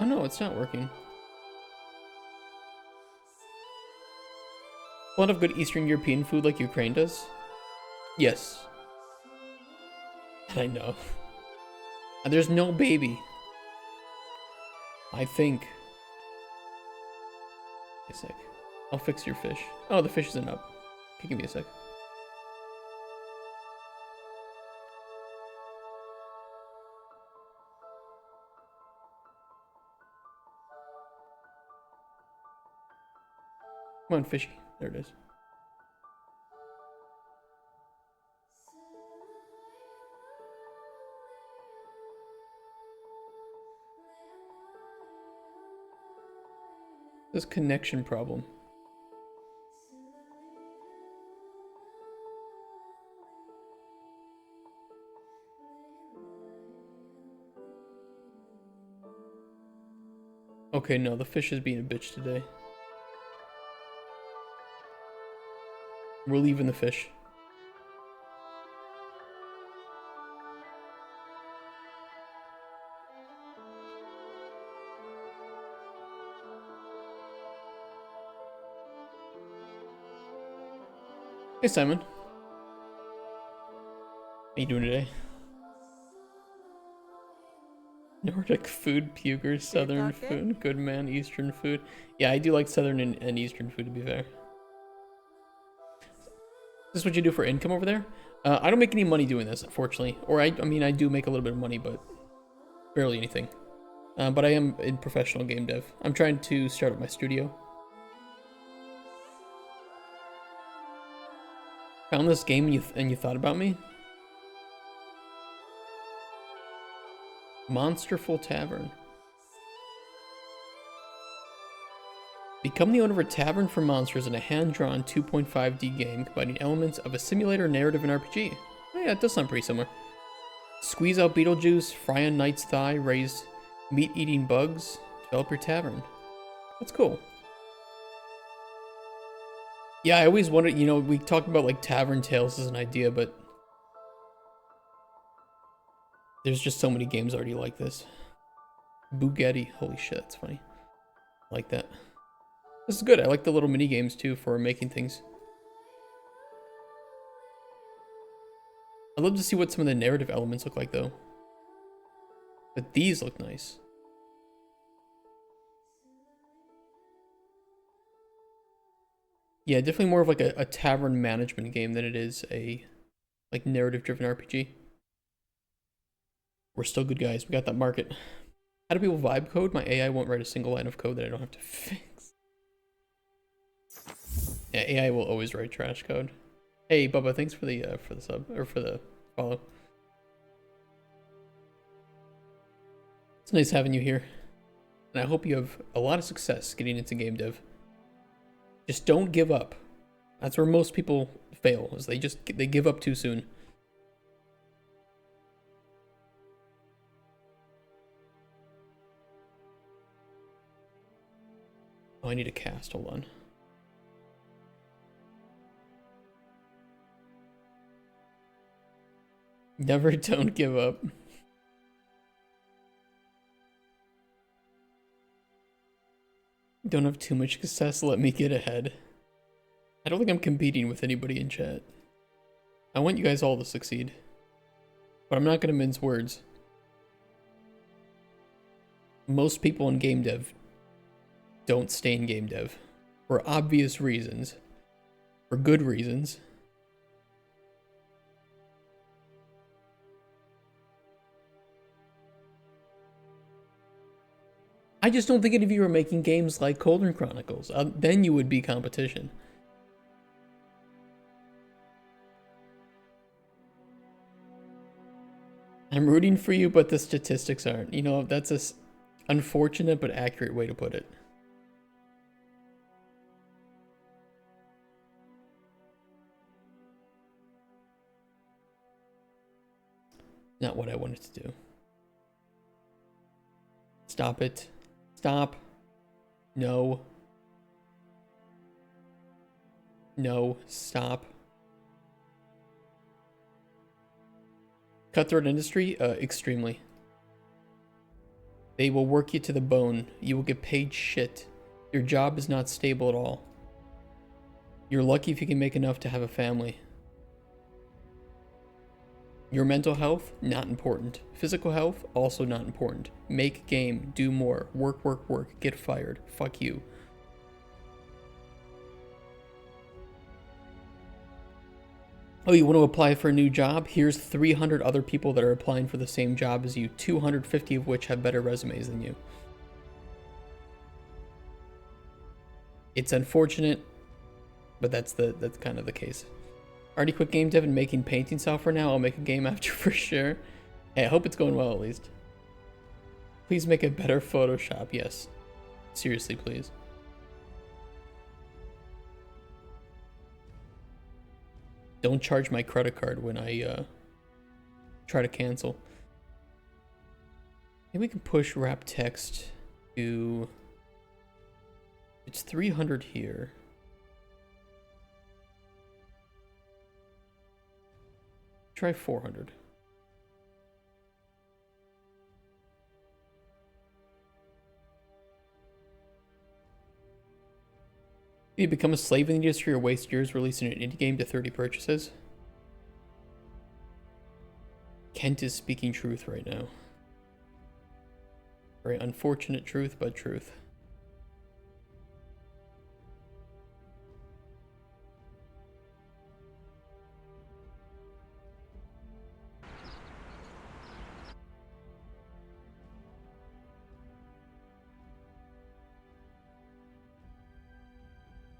Oh no, it's not working. A lot of good Eastern European food like Ukraine does? Yes. I know. And there's no baby. I think. Wait a sec. I'll fix your fish. Oh, the fish isn't up. Okay, give me a sec. Come on, fishy. There it is. This connection problem. Okay, no, the fish is being a bitch today. We're leaving the fish. Hey, Simon. How you doing today? Nordic food, puker, southern food, good man, eastern food. Yeah, I do like southern and eastern food, to be fair. Is this what you do for income over there? I don't make any money doing this, unfortunately. Or I mean, I do make a little bit of money, but barely anything. But I am in professional game dev. I'm trying to start up my studio. Found this game and you thought about me? Monsterful Tavern. Become the owner of a tavern for monsters in a hand-drawn 2.5D game combining elements of a simulator, narrative, and RPG. Oh yeah, it does sound pretty similar. Squeeze out Beetlejuice, fry a knight's thigh, raise meat-eating bugs, develop your tavern. That's cool. Yeah, I always wondered, you know, we talked about like Tavern Tales as an idea, but there's just so many games already like this. Bugatti, holy shit, that's funny. I like that. This is good. I like the little mini games too for making things. I'd love to see what some of the narrative elements look like though. But these look nice. Yeah, definitely more of like a tavern management game than it is a like narrative driven RPG. We're still good guys. We got that market. How do people vibe code? My AI won't write a single line of code that I don't have to fix. Yeah, AI will always write trash code. Hey, Bubba, thanks for the sub or for the follow. It's nice having you here, and I hope you have a lot of success getting into game dev. Just don't give up. That's where most people fail, is they give up too soon. Oh, I need a cast, hold on. Never don't give up. Don't have too much success, let me get ahead. I don't think I'm competing with anybody in chat. I want you guys all to succeed. But I'm not gonna mince words. Most people in game dev don't stay in game dev. For obvious reasons. For good reasons. I just don't think any of you are making games like Cauldron Chronicles. Then you would be competition. I'm rooting for you, but the statistics aren't. You know, that's a unfortunate but accurate way to put it. Not what I wanted to do. Stop it. Stop. No. No. Stop. Cutthroat industry? Extremely. They will work you to the bone. You will get paid shit. Your job is not stable at all. You're lucky if you can make enough to have a family. Your mental health, not important. Physical health, also not important. Make game, do more, work, work, work, get fired. Fuck you. Oh, you want to apply for a new job? Here's 300 other people that are applying for the same job as you, 250 of which have better resumes than you. It's unfortunate, but that's kind of the case. Already quit game dev and making painting software now. I'll make a game after for sure. Hey, I hope it's going well at least. Please make a better Photoshop. Yes. Seriously, please. Don't charge my credit card when I try to cancel. Maybe we can push wrap text to... It's 300 here. Try 400. You become a slave in the industry or waste years releasing an indie game to 30 purchases? Kent is speaking truth right now. Very unfortunate truth, but truth.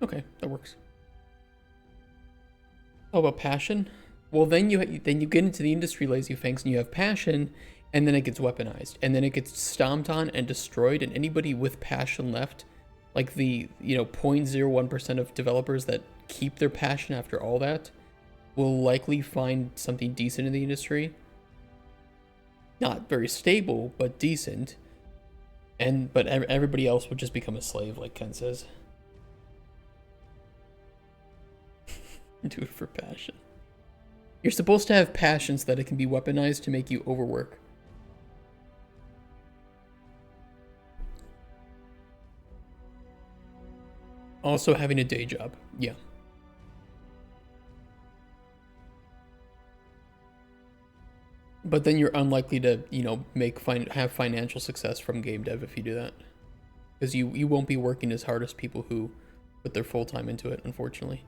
Okay, that works. How about passion? Well, then you get into the industry, Lazy Fangs, and you have passion, and then it gets weaponized, and then it gets stomped on and destroyed, and anybody with passion left, like the 0.01% of developers that keep their passion after all that, will likely find something decent in the industry. not very stable, but decent. But everybody else would just become a slave, like Ken says. Do it for passion. You're supposed to have passions that it can be weaponized to make you overwork. Also having a day job, yeah. But then you're unlikely to, you know, have financial success from game dev if you do that. Because you won't be working as hard as people who put their full time into it, unfortunately.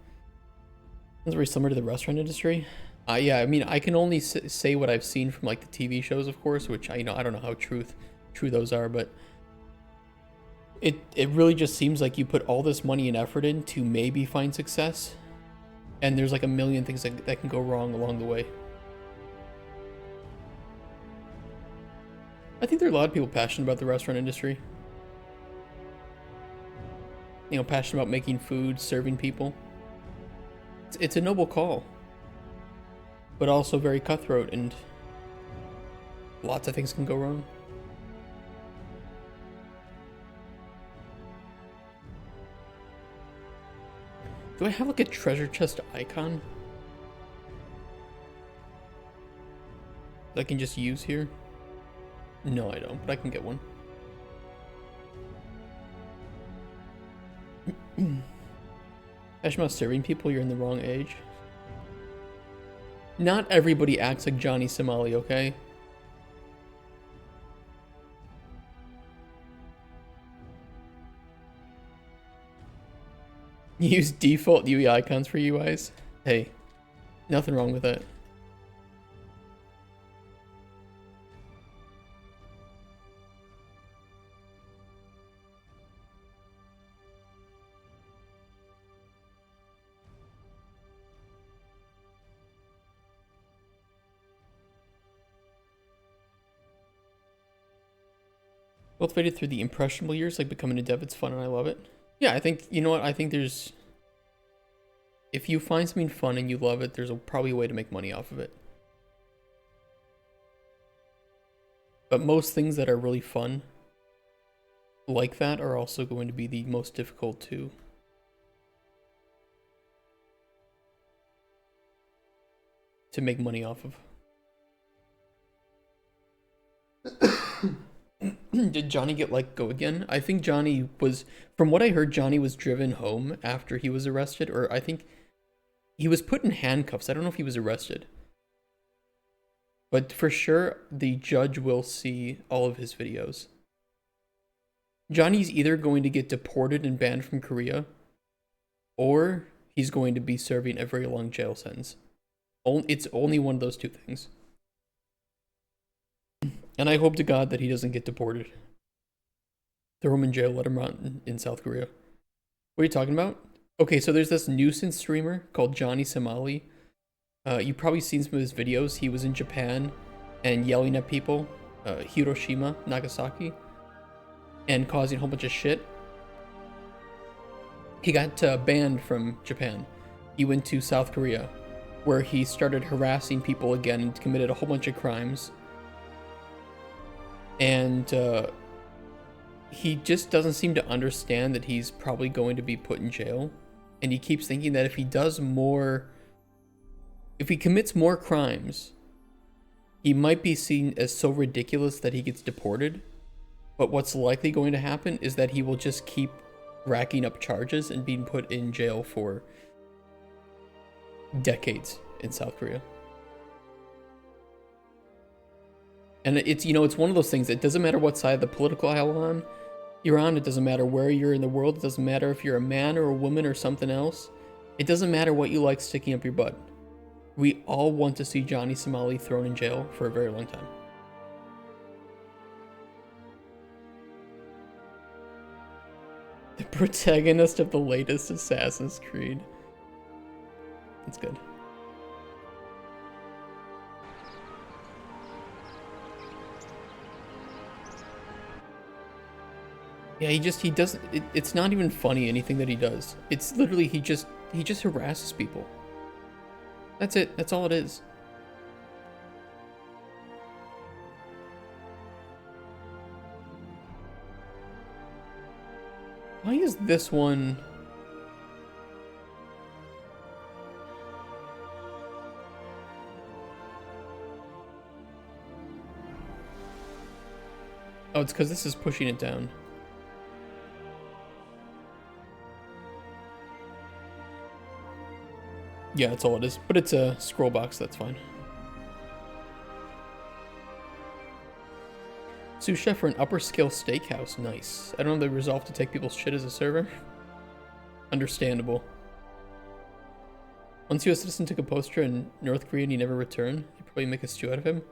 That's very similar to the restaurant industry. Yeah, I mean, I can only say what I've seen from like the TV shows, of course, which I don't know how true those are, but it really just seems like you put all this money and effort in to maybe find success, and there's like a million things that can go wrong along the way. I think there are a lot of people passionate about the restaurant industry. You know, passionate about making food, serving people. It's a noble call, but also very cutthroat, and lots of things can go wrong. Do I have like a treasure chest icon that I can just use here? No, I don't, but I can get one. Passionate about serving people, you're in the wrong age. Not everybody acts like Johnny Somali, okay? Use default UI icons for UIs. Hey, nothing wrong with that. Cultivated through the impressionable years, like becoming a dev, it's fun and I love it. Yeah, I think, you know what, I think there's... If you find something fun and you love it, there's probably a way to make money off of it. But most things that are really fun, like that, are also going to be the most difficult to make money off of. Did Johnny get let go again? I think Johnny was, from what I heard, Johnny was driven home after he was arrested, or I think he was put in handcuffs. I don't know if he was arrested. But for sure, the judge will see all of his videos. Johnny's either going to get deported and banned from Korea, or he's going to be serving a very long jail sentence. It's only one of those two things. And I hope to God that he doesn't get deported. Throw him in jail, let him rot in South Korea. What are you talking about? Okay, so there's this nuisance streamer called Johnny Somali. You've probably seen some of his videos. He was in Japan and yelling at people, Hiroshima, Nagasaki, and causing a whole bunch of shit. He got banned from Japan. He went to South Korea, where he started harassing people again and committed a whole bunch of crimes. And he just doesn't seem to understand that he's probably going to be put in jail. And he keeps thinking that if he commits more crimes, he might be seen as so ridiculous that he gets deported. But what's likely going to happen is that he will just keep racking up charges and being put in jail for decades in South Korea. And it's, you know, it's one of those things. It doesn't matter what side of the political aisle you're on. It doesn't matter where you're in the world. It doesn't matter if you're a man or a woman or something else. It doesn't matter what you like sticking up your butt. We all want to see Johnny Somali thrown in jail for a very long time. The protagonist of the latest Assassin's Creed. That's good. Yeah, he doesn't, it's not even funny, anything that he does. It's literally, he just harasses people. That's it, that's all it is. Why is this one... Oh, it's because this is pushing it down. Yeah, that's all it is. But it's a scroll box, that's fine. Sous chef for an upper scale steakhouse. Nice. I don't know the resolve to take people's shit as a server. Understandable. Once U.S. citizen took a poster in North Korea and he never returned, they probably make a stew out of him.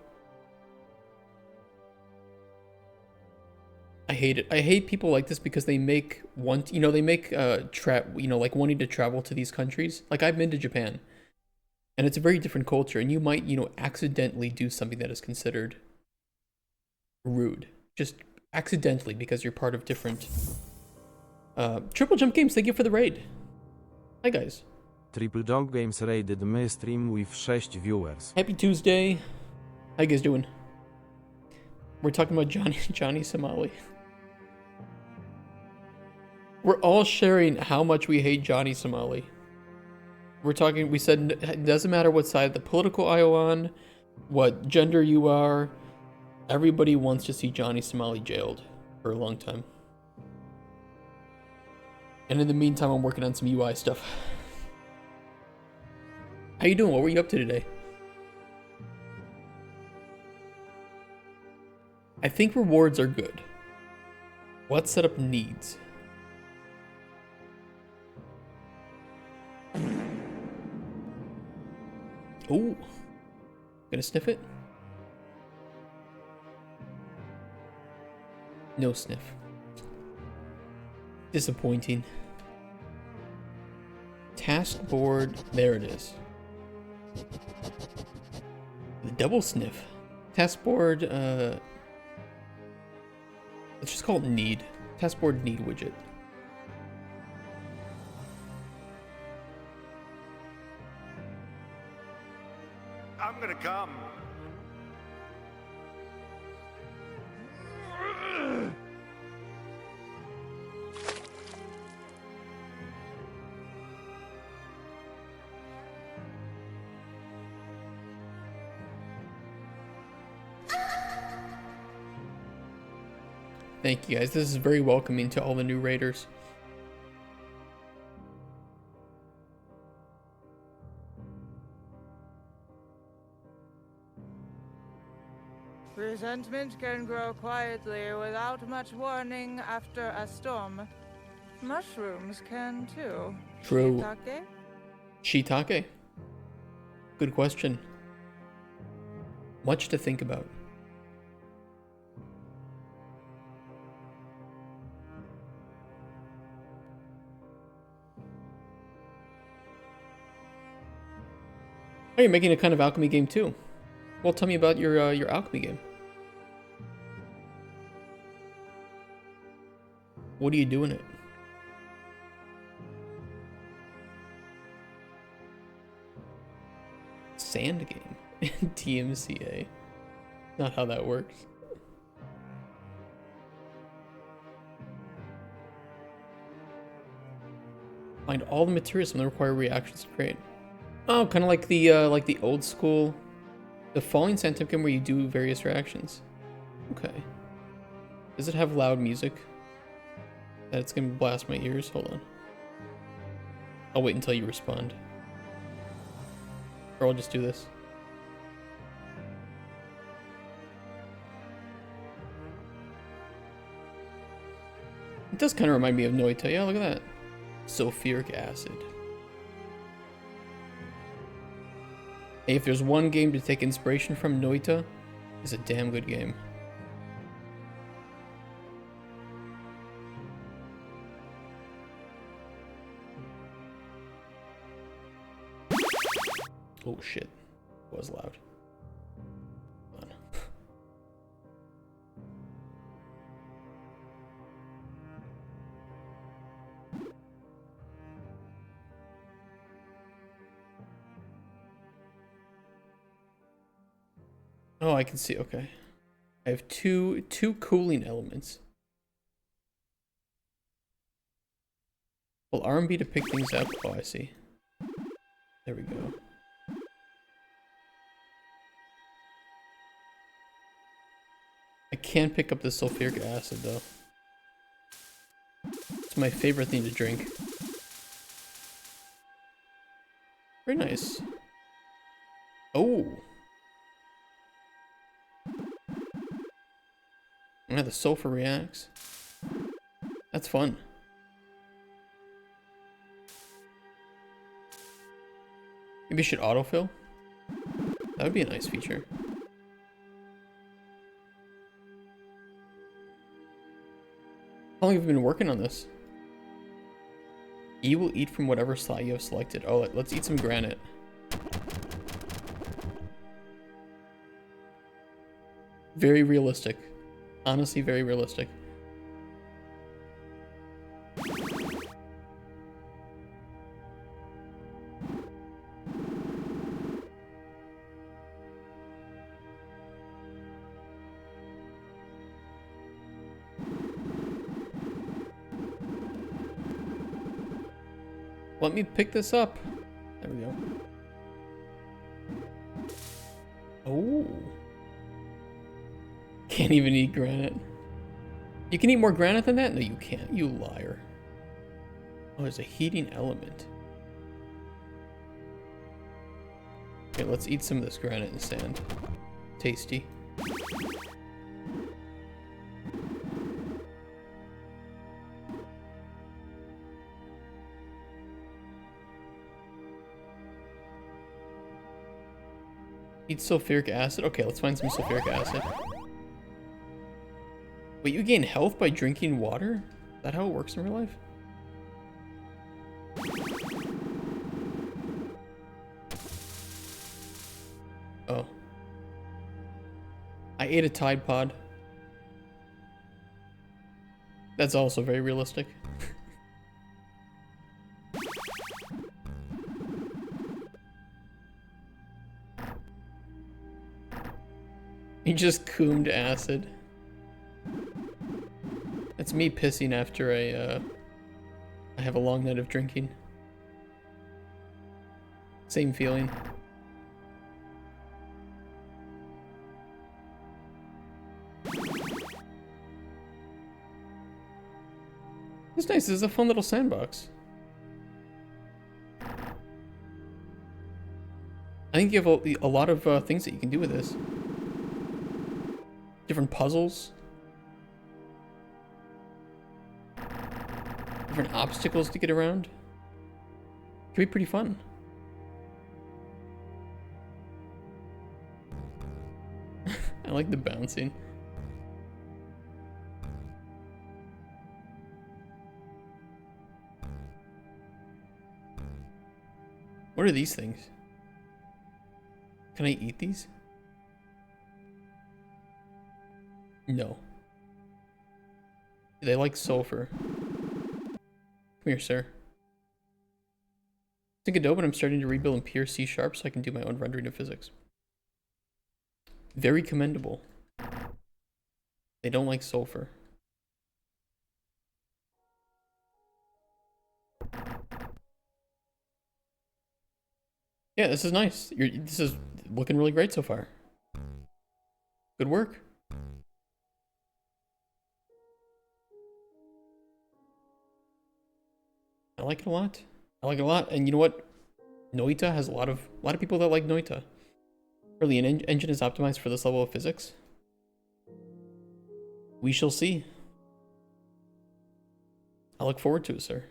I hate it. I hate people like this because they make they make like wanting to travel to these countries. Like I've been to Japan and it's a very different culture and you might, accidentally do something that is considered rude. Just accidentally because you're part of different Triple Jump Games, thank you for the raid. Hi guys. Triple Jump Games raided my stream with 6 viewers. Happy Tuesday. How you guys doing? We're talking about Johnny Somali. We're all sharing how much we hate Johnny Somali. We said it doesn't matter what side of the political aisle on, what gender you are, everybody wants to see Johnny Somali jailed for a long time. And in the meantime, I'm working on some UI stuff. How you doing? What were you up to today? I think rewards are good. What setup needs? Oh, gonna sniff it? No sniff. Disappointing. Task board, there it is. The double sniff. Task board, let's just call it need. Task board need widget. I'm gonna come. Thank you guys. This is very welcoming to all the new raiders. Resentment can grow quietly without much warning after a storm. Mushrooms can too. True. Shiitake? Shiitake? Good question. Much to think about. Oh, you're making a kind of alchemy game too. Well, tell me about your alchemy game. What are you doing it? Sand game. TMCA. Not how that works. Find all the materials and require reactions to create. Oh, kind of like the old school, the falling sand tip game where you do various reactions. Okay. Does it have loud music? That's gonna blast my ears. Hold on. I'll wait until you respond. Or I'll just do this. It does kind of remind me of Noita. Yeah, look at that. Sulfuric acid. Hey, if there's one game to take inspiration from, Noita is a damn good game. Oh shit, it was loud. Hold on. Oh, I can see, okay. I have two cooling elements. Well, R&B to pick things up. Oh, I see. There we go. I can't pick up the sulfuric acid, though. It's my favorite thing to drink. Very nice. Oh! Yeah, the sulfur reacts. That's fun. Maybe I should autofill? That would be a nice feature. How long have you been working on this? You will eat from whatever slot you have selected. Oh, let's eat some granite. Very realistic. Honestly, very realistic. Let me pick this up. There we go. Oh. Can't even eat granite. You can eat more granite than that? No, you can't. You liar. Oh, there's a heating element. Okay, let's eat some of this granite and sand. Tasty. Eat sulfuric acid? Okay, let's find some sulfuric acid. Wait, you gain health by drinking water? Is that how it works in real life? Oh. I ate a Tide Pod. That's also very realistic. You just coomed acid. That's me pissing after I have a long night of drinking. Same feeling. It's nice. This is a fun little sandbox. I think you have a lot of things that you can do with this. Different puzzles. Different obstacles to get around. It can be pretty fun. I like the bouncing. What are these things? Can I eat these? No. They like sulfur. Come here, sir. Think of dope, but I'm starting to rebuild in pure C# so I can do my own rendering of physics. Very commendable. They don't like sulfur. Yeah, this is nice. This is looking really great so far. Good work. I like it a lot. I like it a lot. And you know what? Noita has a lot of people that like Noita. Really, an engine is optimized for this level of physics. We shall see. I look forward to it, sir.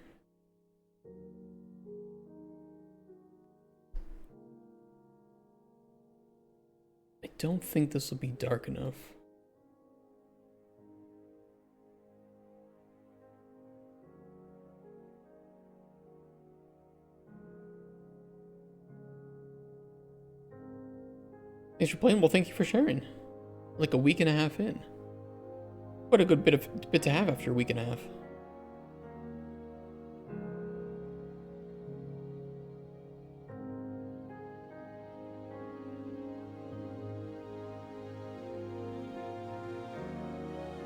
I don't think this will be dark enough. Thanks for playing. Well, thank you for sharing. Like a week and a half in. What a good bit to have after a week and a half.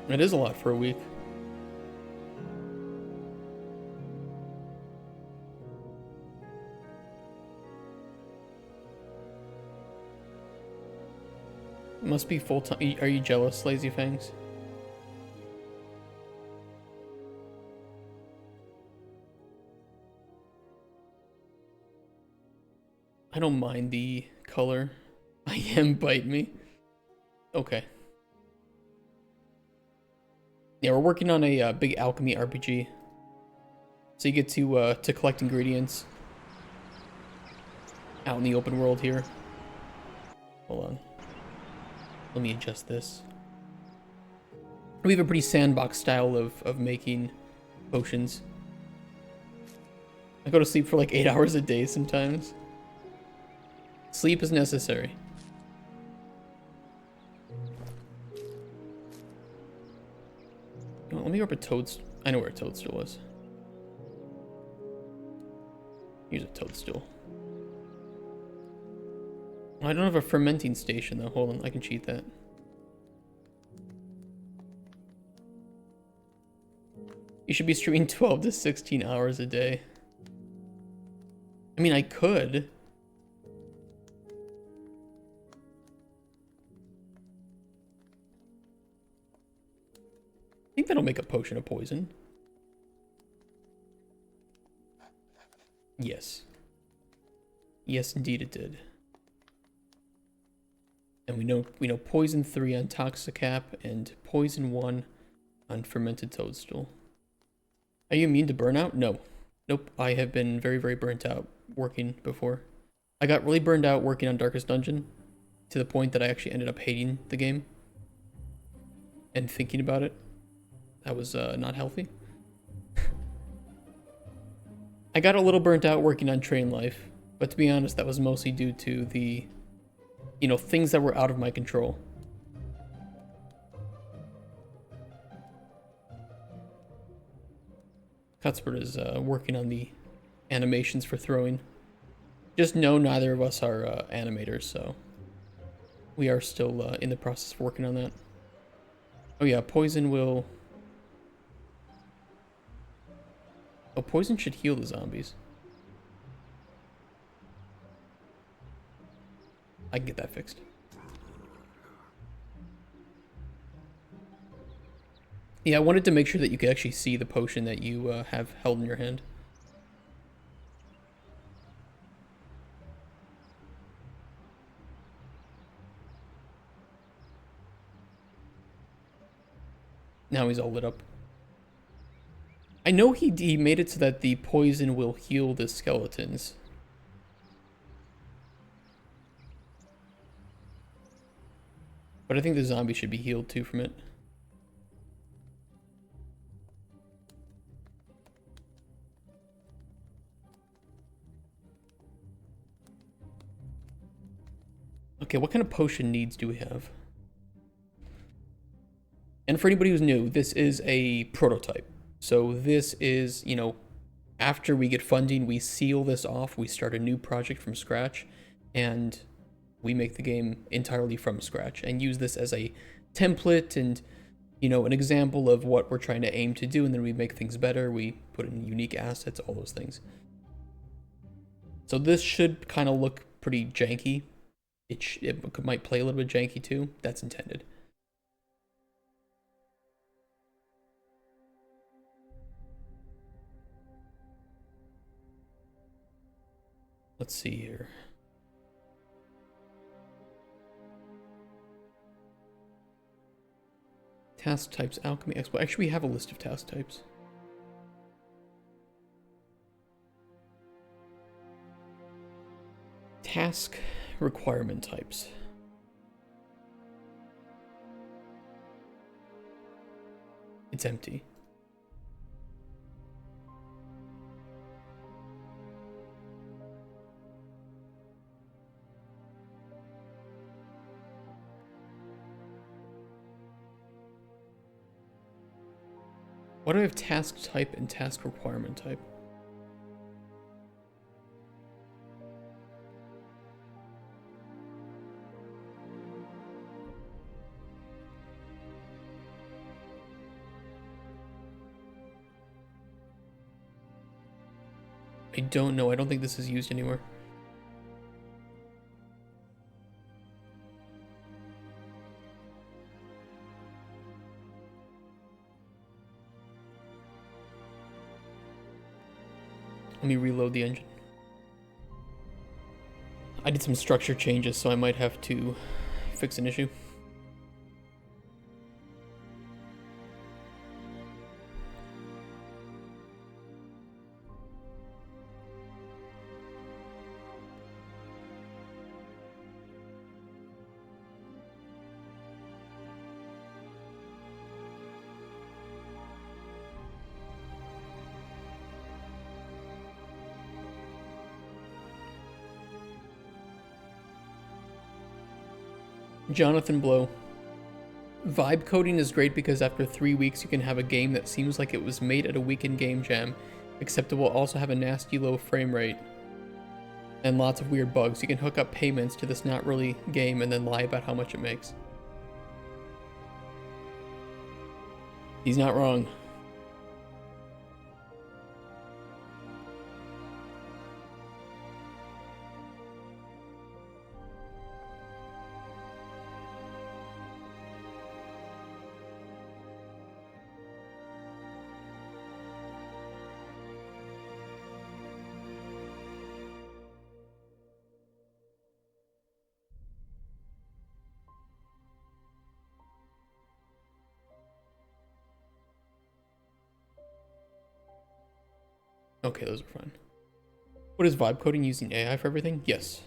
It is a lot for a week. Must be full time. Are you jealous, Lazy Fangs? I don't mind the color. I am bite me. Okay. Yeah, we're working on a big alchemy RPG. So you get to collect ingredients out in the open world here. Hold on. Let me adjust this. We have a pretty sandbox style of making potions. I go to sleep for like 8 hours a day sometimes. Sleep is necessary. Oh, let me go up a toadstool. I know where a toadstool is. Use a toadstool. I don't have a fermenting station though. Hold on, I can cheat that. You should be streaming 12 to 16 hours a day. I mean, I could. I think that'll make a potion of poison. Yes. Yes, indeed it did. And we know poison 3 on Toxicap and poison 1 on fermented toadstool. Are you immune to burnout? No. Nope. I have been very, very burnt out working before. I got really burned out working on Darkest Dungeon to the point that I actually ended up hating the game and thinking about it. That was not healthy. I got a little burnt out working on Train Life, but to be honest, that was mostly due to the, things that were out of my control. Cuthbert is working on the animations for throwing. Just know neither of us are animators, so we are still in the process of working on that. Oh yeah, poison will... Oh, poison should heal the zombies. I can get that fixed. Yeah, I wanted to make sure that you could actually see the potion that you have held in your hand. Now he's all lit up. I know he made it so that the poison will heal the skeletons. But I think the zombie should be healed too from it. Okay, what kind of potion needs do we have? And for anybody who's new, this is a prototype. So this is, after we get funding, we seal this off, we start a new project from scratch, and we make the game entirely from scratch and use this as a template and, an example of what we're trying to aim to do, and then we make things better, we put in unique assets, all those things. So this should kind of look pretty janky. It might play a little bit janky too. That's intended. Let's see here. Task types, alchemy, expo. Actually, we have a list of task types. Task requirement types. It's empty. Why do I have task type and task requirement type? I don't know. I don't think this is used anywhere. Let me reload the engine. I did some structure changes, so I might have to fix an issue. Jonathan Blow. Vibe coding is great because after 3 weeks you can have a game that seems like it was made at a weekend game jam, except it will also have a nasty low frame rate and lots of weird bugs. You can hook up payments to this not really game and then lie about how much it makes. He's not wrong. Okay, those are fine. What is vibe coding, using AI for everything? Yes.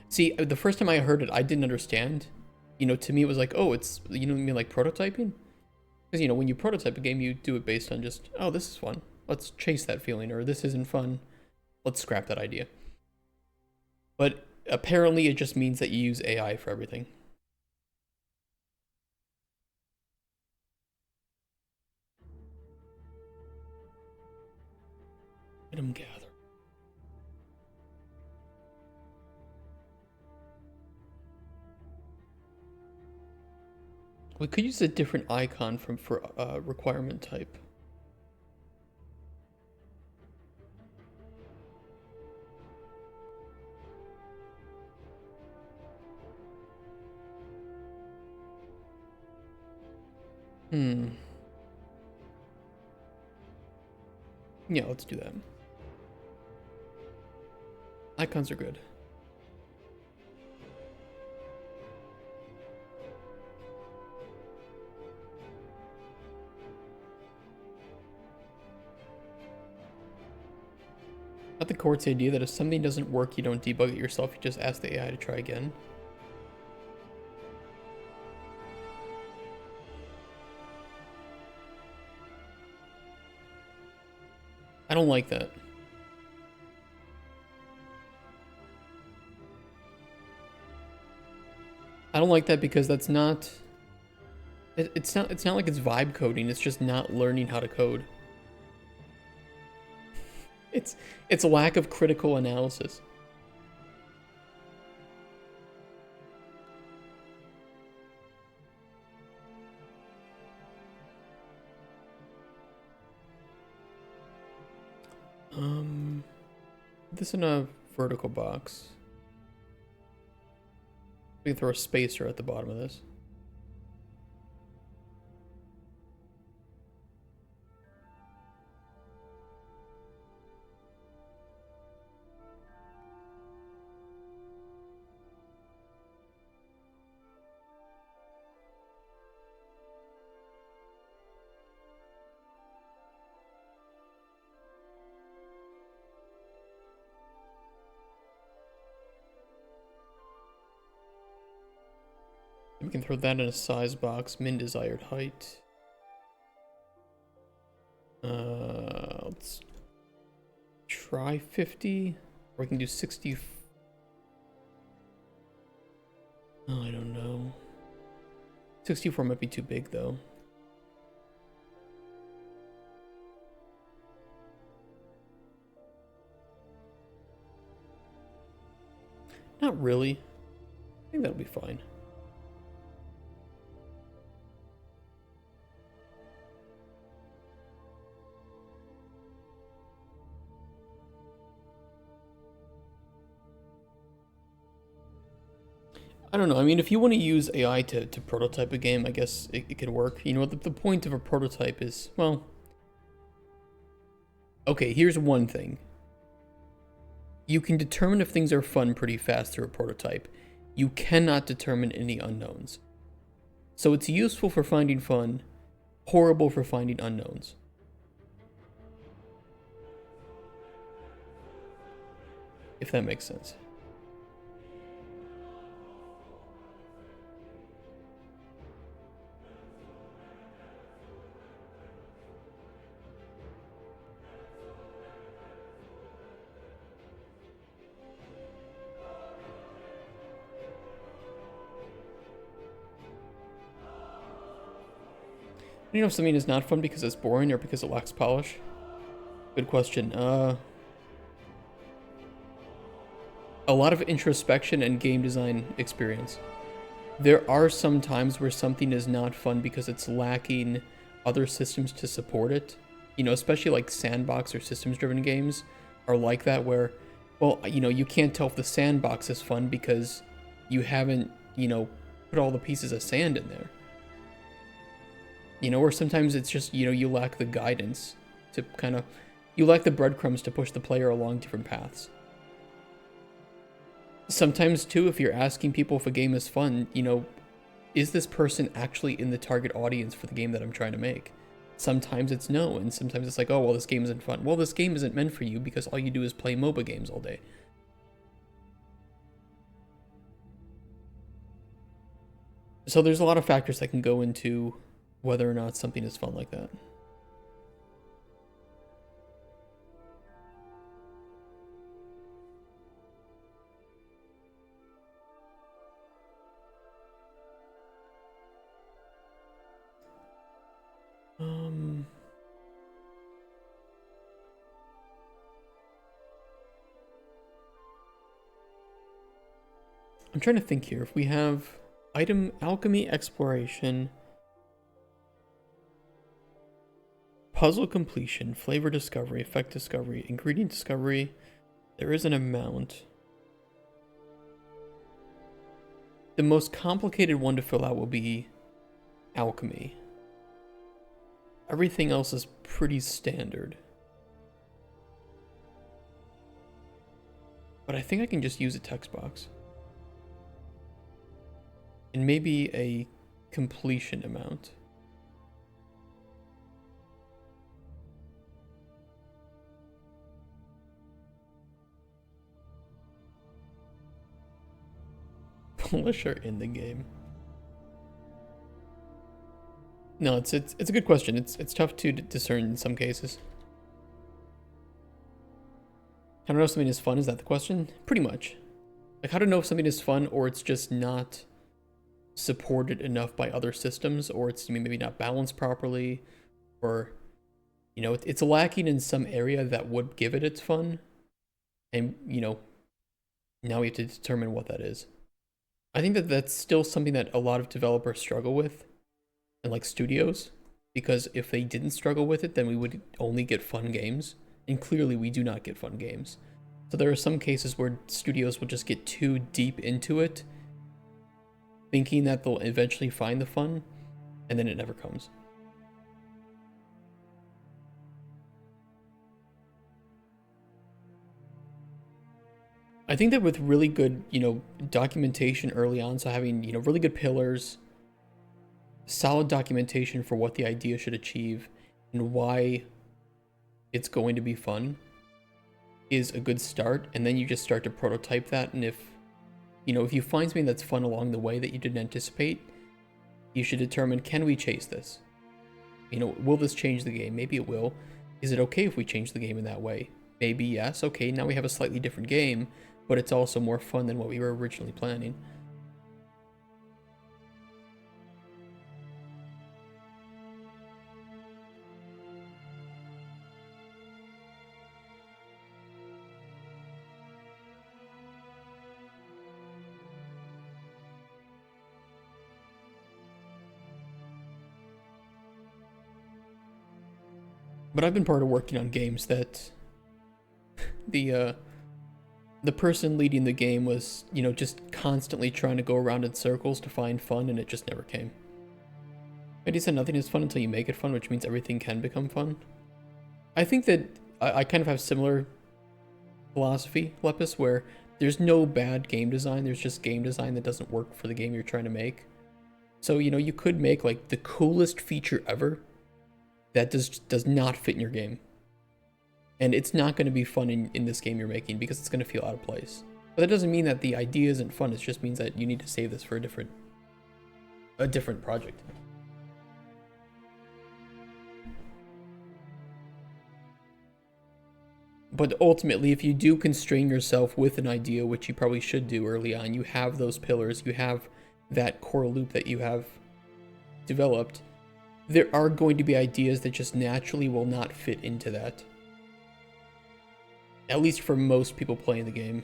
See, the first time I heard it, I didn't understand. You know, to me it was like, oh, it's, you know what I mean, like prototyping? Because, you know, when you prototype a game, you do it based on just, oh, this is fun. Let's chase that feeling, or this isn't fun. Let's scrap that idea. But apparently it just means that you use AI for everything. Item gather. We could use a different icon for requirement type. Yeah, let's do that. Icons are good. Not the court's idea that if something doesn't work, you don't debug it yourself, you just ask the AI to try again. I don't like that. I don't like that because that's not... It's not like it's vibe coding, it's just not learning how to code. It's a lack of critical analysis. This in a vertical box. We can throw a spacer at the bottom of this. We can throw that in a size box, min desired height. Let's try 50, or we can do 60. Oh, I don't know. 64 might be too big though. Not really. I think that'll be fine. I don't know. I mean, if you want to use AI to prototype a game, I guess it could work. You know, the point of a prototype is, well... Okay, here's one thing. you can determine if things are fun pretty fast through a prototype. You cannot determine any unknowns. So it's useful for finding fun, horrible for finding unknowns. If that makes sense. You know if something is not fun because it's boring or because it lacks polish? Good question. A lot of introspection and game design experience. There are some times where something is not fun because it's lacking other systems to support it. You know, especially like sandbox or systems-driven games are like that where, well, you know, you can't tell if the sandbox is fun because you haven't, you know, put all the pieces of sand in there. You know, or sometimes it's just, you know, you lack the guidance to kind of, you lack the breadcrumbs to push the player along different paths. Sometimes, too, if you're asking people if a game is fun, you know, is this person actually in the target audience for the game that I'm trying to make? Sometimes it's no, and sometimes it's like, oh, well, this game isn't fun. Well, this game isn't meant for you because all you do is play MOBA games all day. So there's a lot of factors that can go into whether or not something is fun like that. I'm trying to think here. If we have item alchemy exploration, puzzle completion, flavor discovery, effect discovery, ingredient discovery, there is an amount. The most complicated one to fill out will be alchemy. Everything else is pretty standard. But I think I can just use a text box. And maybe a completion amount. Publisher in the game. No, it's a good question. It's tough to discern in some cases. How to know if something is fun, is that the question? Pretty much. Like how to know if something is fun or it's just not supported enough by other systems, or it's maybe not balanced properly, or you know it's lacking in some area that would give it its fun, and you know now we have to determine what that is. I think that that's still something that a lot of developers struggle with, and like studios, because if they didn't struggle with it, then we would only get fun games, and clearly we do not get fun games. So there are some cases where studios will just get too deep into it, thinking that they'll eventually find the fun, and then it never comes. I think that with really good, you know, documentation early on, so having, you know, really good pillars, solid documentation for what the idea should achieve and why it's going to be fun is a good start, and then you just start to prototype that, and if you know, if you find something that's fun along the way that you didn't anticipate, you should determine, can we chase this? You know, will this change the game? Maybe it will. Is it okay if we change the game in that way? Maybe yes. Okay, now we have a slightly different game, but it's also more fun than what we were originally planning. But I've been part of working on games that the person leading the game was, you know, just constantly trying to go around in circles to find fun, and it just never came. And he said nothing is fun until you make it fun, which means everything can become fun. I think that I kind of have similar philosophy, Lepus, where there's no bad game design, there's just game design that doesn't work for the game you're trying to make. So, you know, you could make like the coolest feature ever that does not fit in your game. And it's not going to be fun in this game you're making because it's going to feel out of place. But that doesn't mean that the idea isn't fun, it just means that you need to save this for a different project. But ultimately, if you do constrain yourself with an idea, which you probably should do early on, you have those pillars, you have that core loop that you have developed, there are going to be ideas that just naturally will not fit into that. At least for most people playing the game.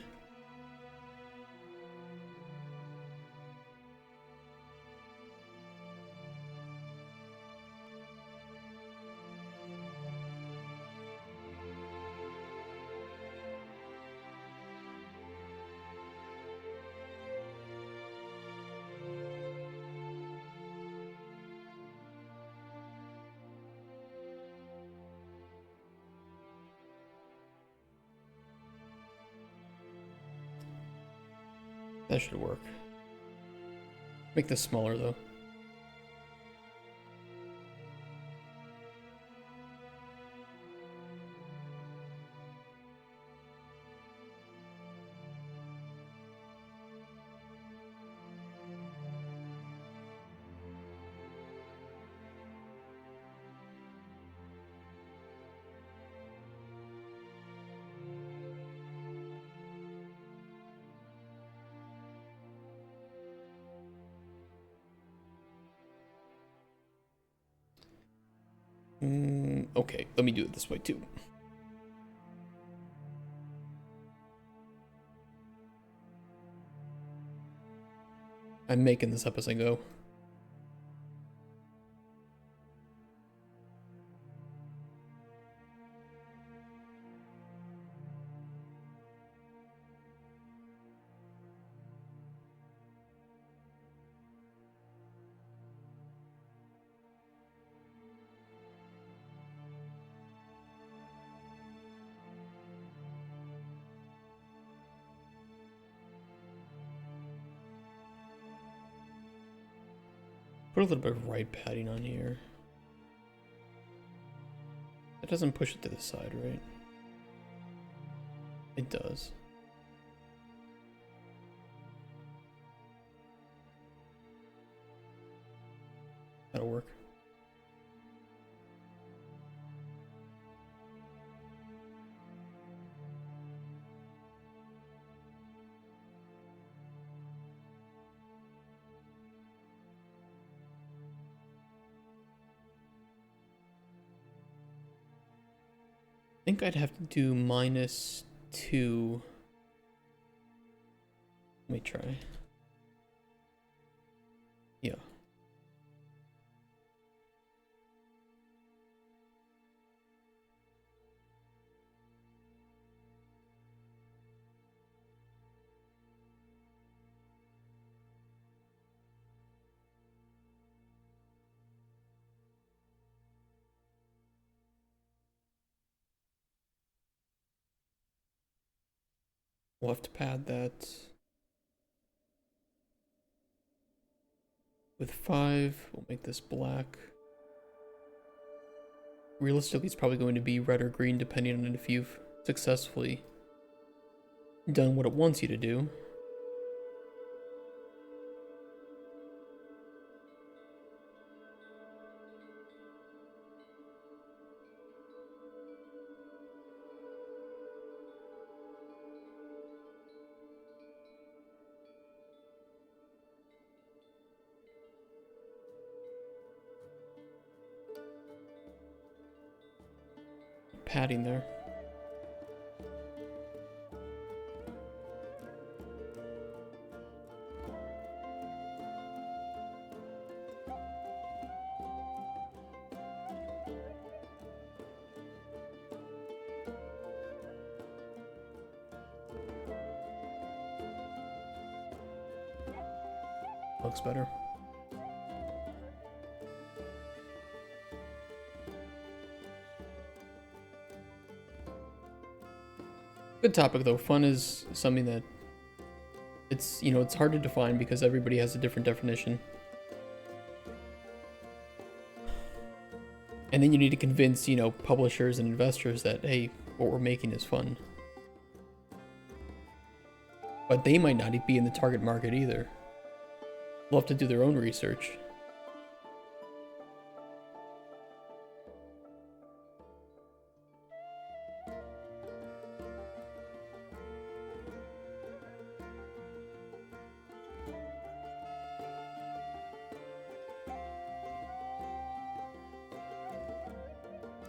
That should work. Make this smaller though. Okay, let me do it this way too. I'm making this up as I go. Put a little bit of right padding on here. That doesn't push it to the side, right? It does. That'll work. I think I'd have to do -2. Let me try. Yeah. We'll have to pad that with 5. We'll make this black. Realistically, it's probably going to be red or green depending on if you've successfully done what it wants you to do. Padding there. Looks better. Good topic though. Fun is something that it's, you know, it's hard to define because everybody has a different definition. And then you need to convince, you know, publishers and investors that, hey, what we're making is fun. But they might not be in the target market either. They'll have to do their own research.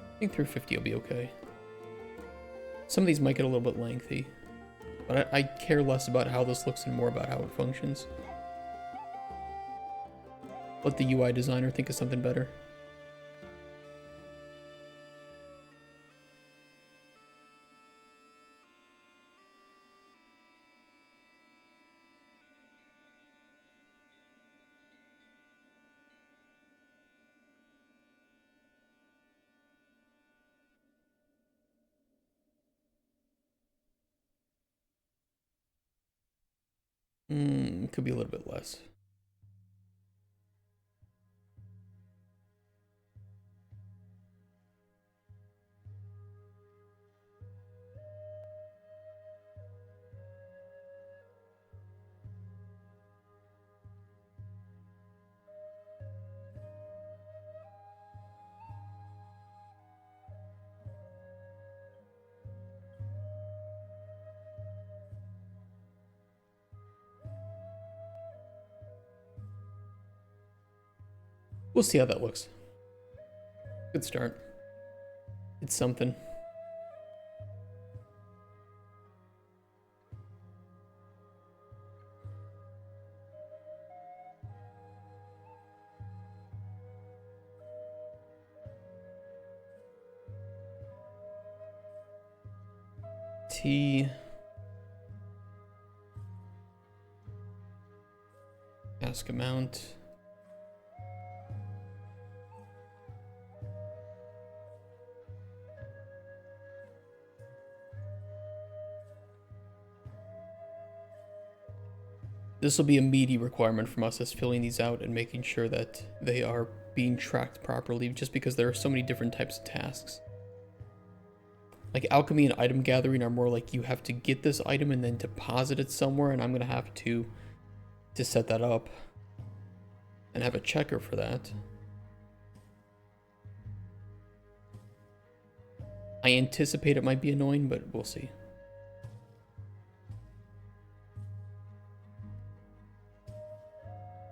I think 350 will be okay. Some of these might get a little bit lengthy, but I care less about how this looks and more about how it functions. Let the UI designer think of something better. Could be a little bit less. We'll see how that looks. Good start. It's something. T. Ask amount. This will be a meaty requirement from us as filling these out and making sure that they are being tracked properly, just because there are so many different types of tasks. Like alchemy and item gathering are more like you have to get this item and then deposit it somewhere, and I'm gonna have to set that up and have a checker for that. I anticipate it might be annoying, but we'll see.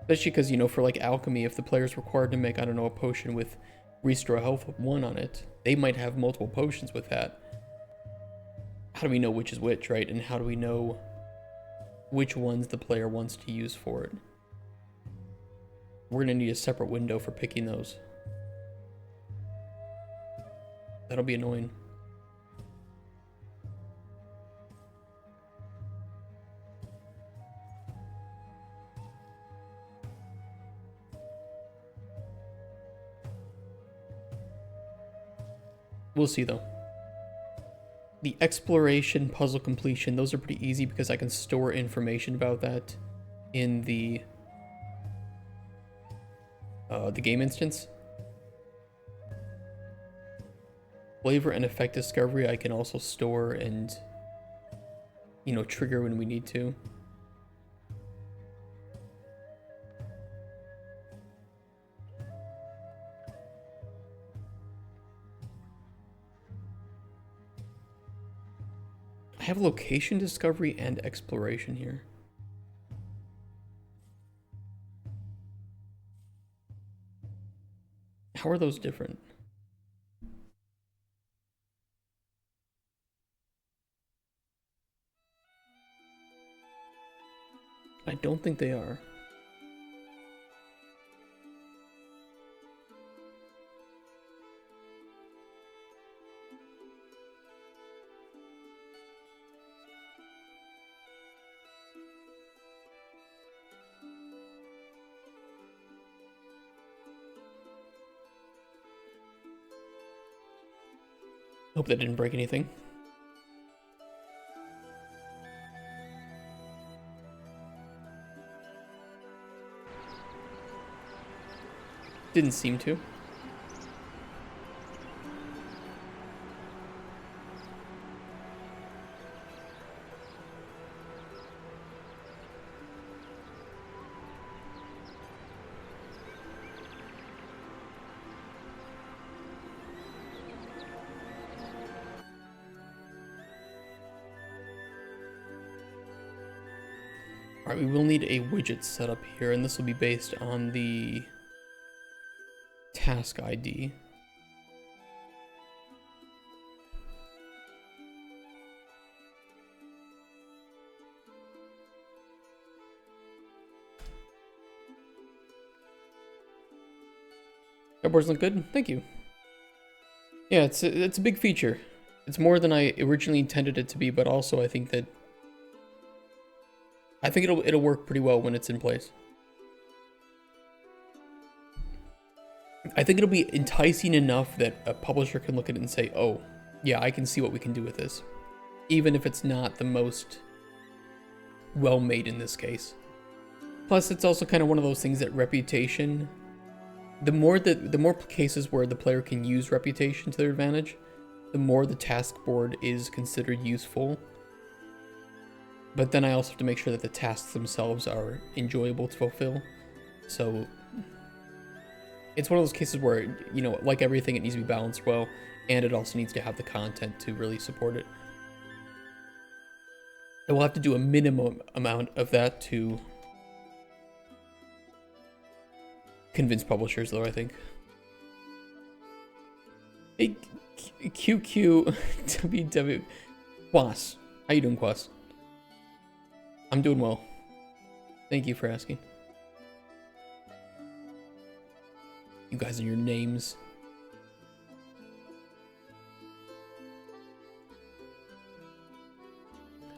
Especially because, you know, for like alchemy, if the player's required to make, I don't know, a potion with restore health of 1 on it, they might have multiple potions with that. How do we know which is which, right? And how do we know which ones the player wants to use for it? We're gonna need a separate window for picking those. That'll be annoying. We'll see though. The exploration, puzzle completion, those are pretty easy because I can store information about that in the game instance. Flavor and effect discovery I can also store and, you know, trigger when we need to. I have location discovery and exploration here. How are those different? I don't think they are. Hope that didn't break anything. Didn't seem to. Alright, we will need a widget set up here, and this will be based on the task ID. That board's look good? Thank you. Yeah, it's a big feature. It's more than I originally intended it to be, but also I think it'll work pretty well when it's in place. I think it'll be enticing enough that a publisher can look at it and say, oh, yeah, I can see what we can do with this. Even if it's not the most well-made in this case. Plus, it's also kind of one of those things that reputation, the more cases where the player can use reputation to their advantage, the more the task board is considered useful. But then I also have to make sure that the tasks themselves are enjoyable to fulfill. So it's one of those cases where, you know, like everything, it needs to be balanced well, and it also needs to have the content to really support it. And we'll have to do a minimum amount of that to convince publishers, though, I think. Hey, QQWW. Quas. How you doing, Quas? I'm doing well. Thank you for asking. You guys and your names.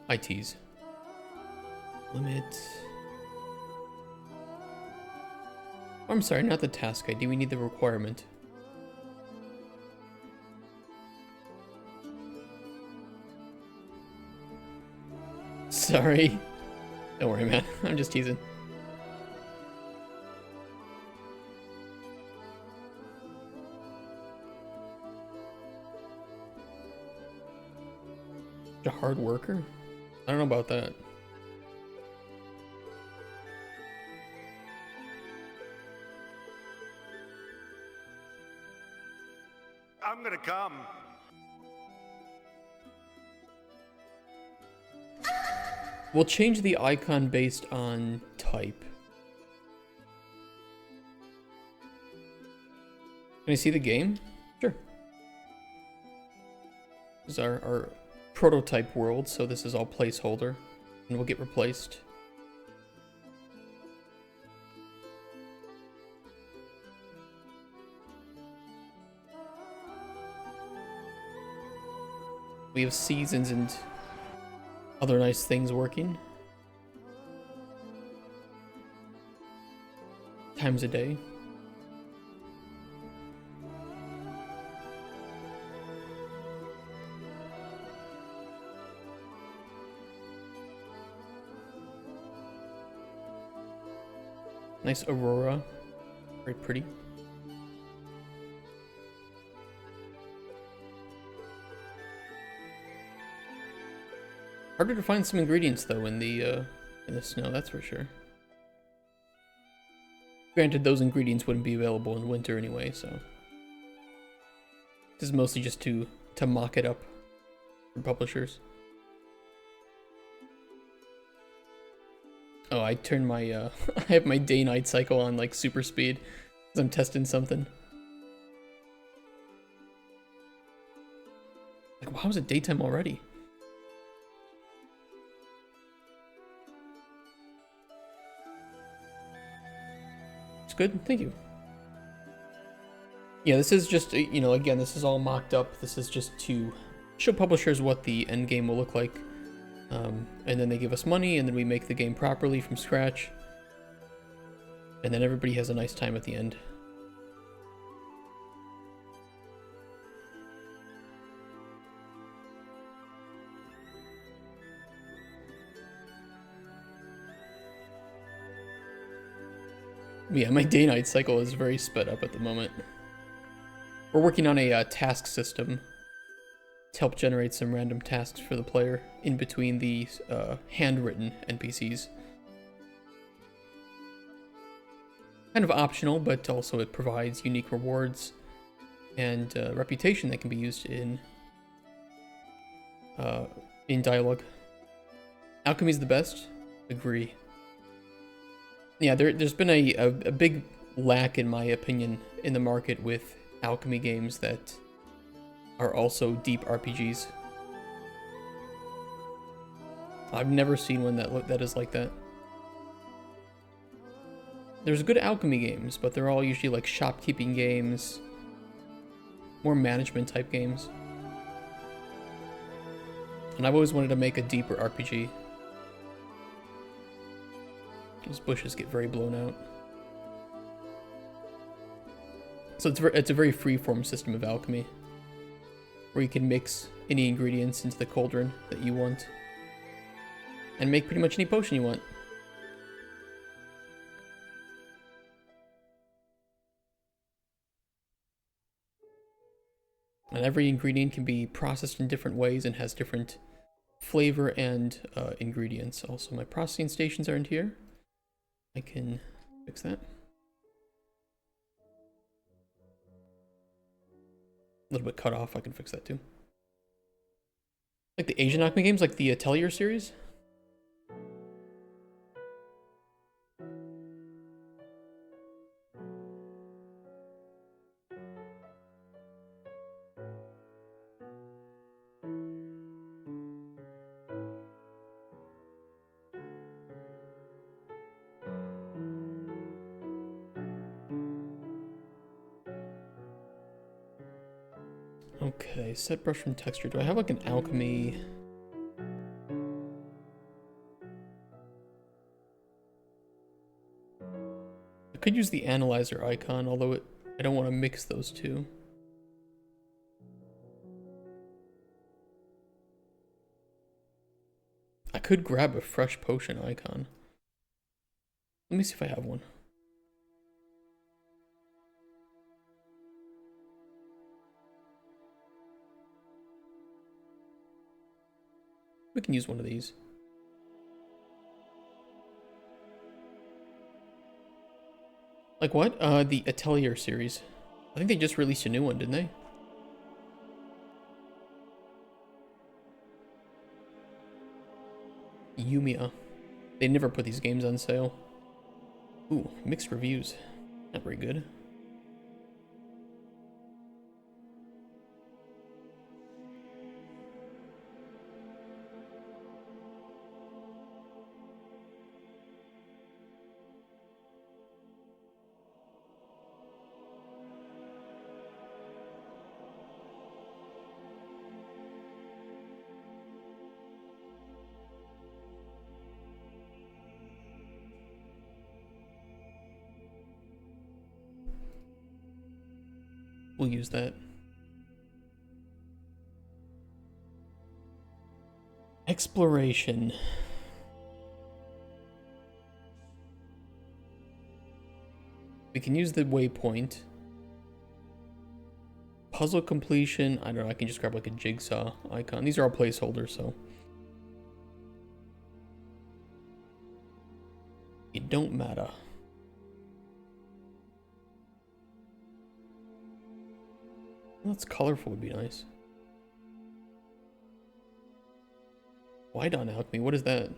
ITs. Limit. Oh, I'm sorry, not the task ID. We need the requirement. Sorry. Don't worry, man. I'm just teasing. A hard worker? I don't know about that. I'm gonna come. We'll change the icon based on type. Can I see the game? Sure. This is our prototype world, so this is all placeholder, and will get replaced. We have seasons and other nice things working. Times a day. Nice aurora. Very pretty. Harder to find some ingredients though in the snow, that's for sure. Granted, those ingredients wouldn't be available in winter anyway, so this is mostly just to mock it up for publishers. Oh, I turned my I have my day-night cycle on like super speed because I'm testing something. Like, wow, is it daytime already? Good, thank you. Yeah, this is just, you know, again, this is all mocked up. This is just to show publishers what the end game will look like. And then they give us money, and then we make the game properly from scratch. And then everybody has a nice time at the end. Yeah, my day-night cycle is very sped up at the moment. We're working on a task system to help generate some random tasks for the player in between the handwritten NPCs. Kind of optional, but also it provides unique rewards and reputation that can be used in dialogue. Alchemy's the best. Agree. Yeah, there's been a big lack, in my opinion, in the market with alchemy games that are also deep RPGs. I've never seen one that is like that. There's good alchemy games, but they're all usually like shopkeeping games, more management type games. And I've always wanted to make a deeper RPG. Those bushes get very blown out. So it's a very free-form system of alchemy, where you can mix any ingredients into the cauldron that you want, and make pretty much any potion you want. And every ingredient can be processed in different ways and has different flavor and ingredients. Also, my processing stations aren't here. I can fix that. A little bit cut off, I can fix that too. Like the Asian alchemy games, like the Atelier series. Okay, set brush from texture. Do I have like an alchemy? I could use the analyzer icon, although I don't want to mix those two. I could grab a fresh potion icon. Let me see if I have one. We can use one of these. Like what? The Atelier series. I think they just released a new one, didn't they? Yumiya. They never put these games on sale. Ooh, mixed reviews. Not very good. We'll use that. Exploration. We can use the waypoint. Puzzle completion. I don't know, I can just grab like a jigsaw icon. These are all placeholders, so. It don't matter. That's colorful would be nice. White on alchemy, what is that?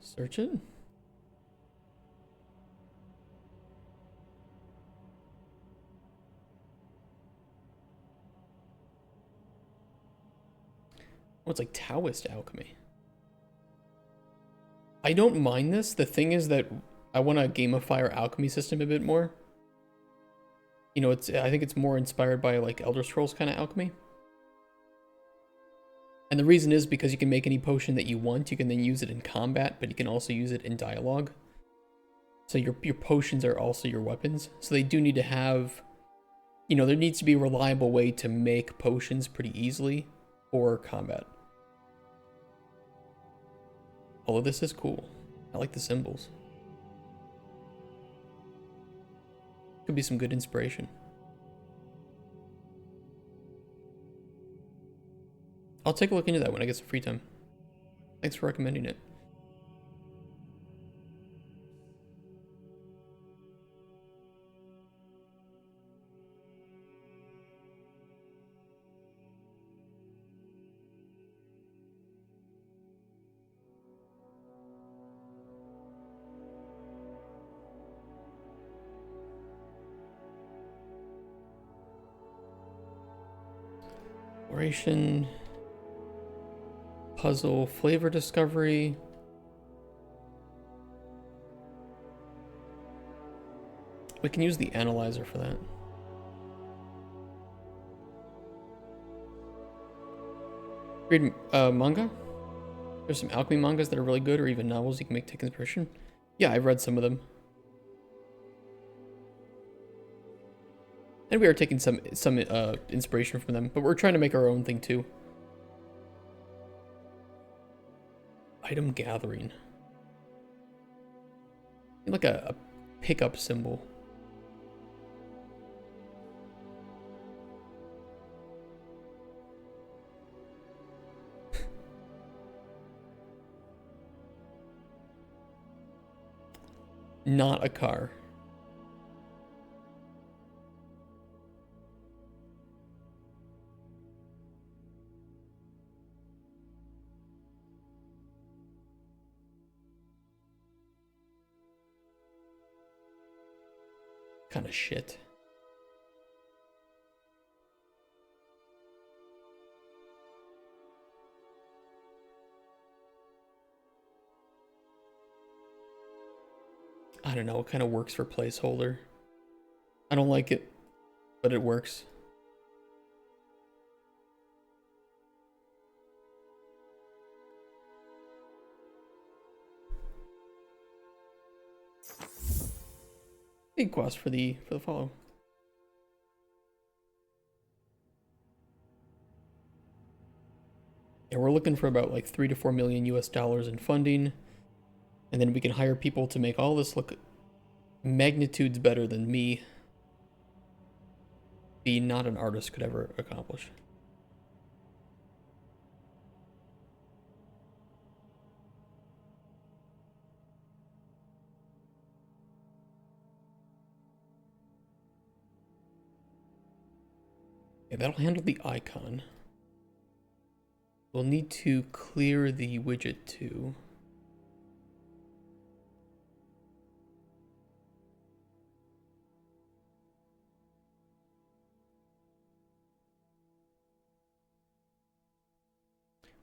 Search it. Oh, it's like Taoist alchemy. I don't mind this. The thing is that I want to gamify our alchemy system a bit more. You know, I think it's more inspired by like Elder Scrolls kind of alchemy. And the reason is because you can make any potion that you want. You can then use it in combat, but you can also use it in dialogue. So your potions are also your weapons. So they do need to have, you know, there needs to be a reliable way to make potions pretty easily for combat. All of this is cool. I like the symbols. Could be some good inspiration. I'll take a look into that when I get some free time. Thanks for recommending it. Exploration, puzzle, flavor discovery. We can use the analyzer for that. Read manga? There's some alchemy mangas that are really good, or even novels you can take inspiration. Yeah, I've read some of them. And we are taking some inspiration from them, but we're trying to make our own thing too. Item gathering. Like a pickup symbol. Not a car. Kind of shit. I don't know, it kind of works for placeholder. I don't like it, but it works. Big quest for the follow. Yeah, we're looking for about like 3 to 4 million US dollars in funding, and then we can hire people to make all this look magnitudes better than me, being not an artist, could ever accomplish. Yeah, that'll handle the icon. We'll need to clear the widget too.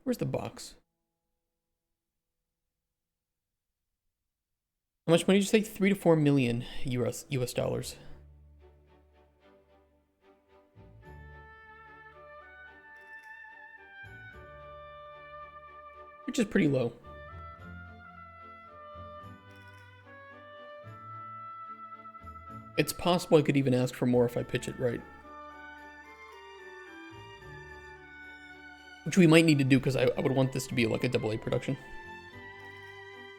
Where's the box? How much money did you say? 3 to 4 million US dollars. Which is pretty low. It's possible I could even ask for more if I pitch it right. Which we might need to do because I would want this to be like a AA production.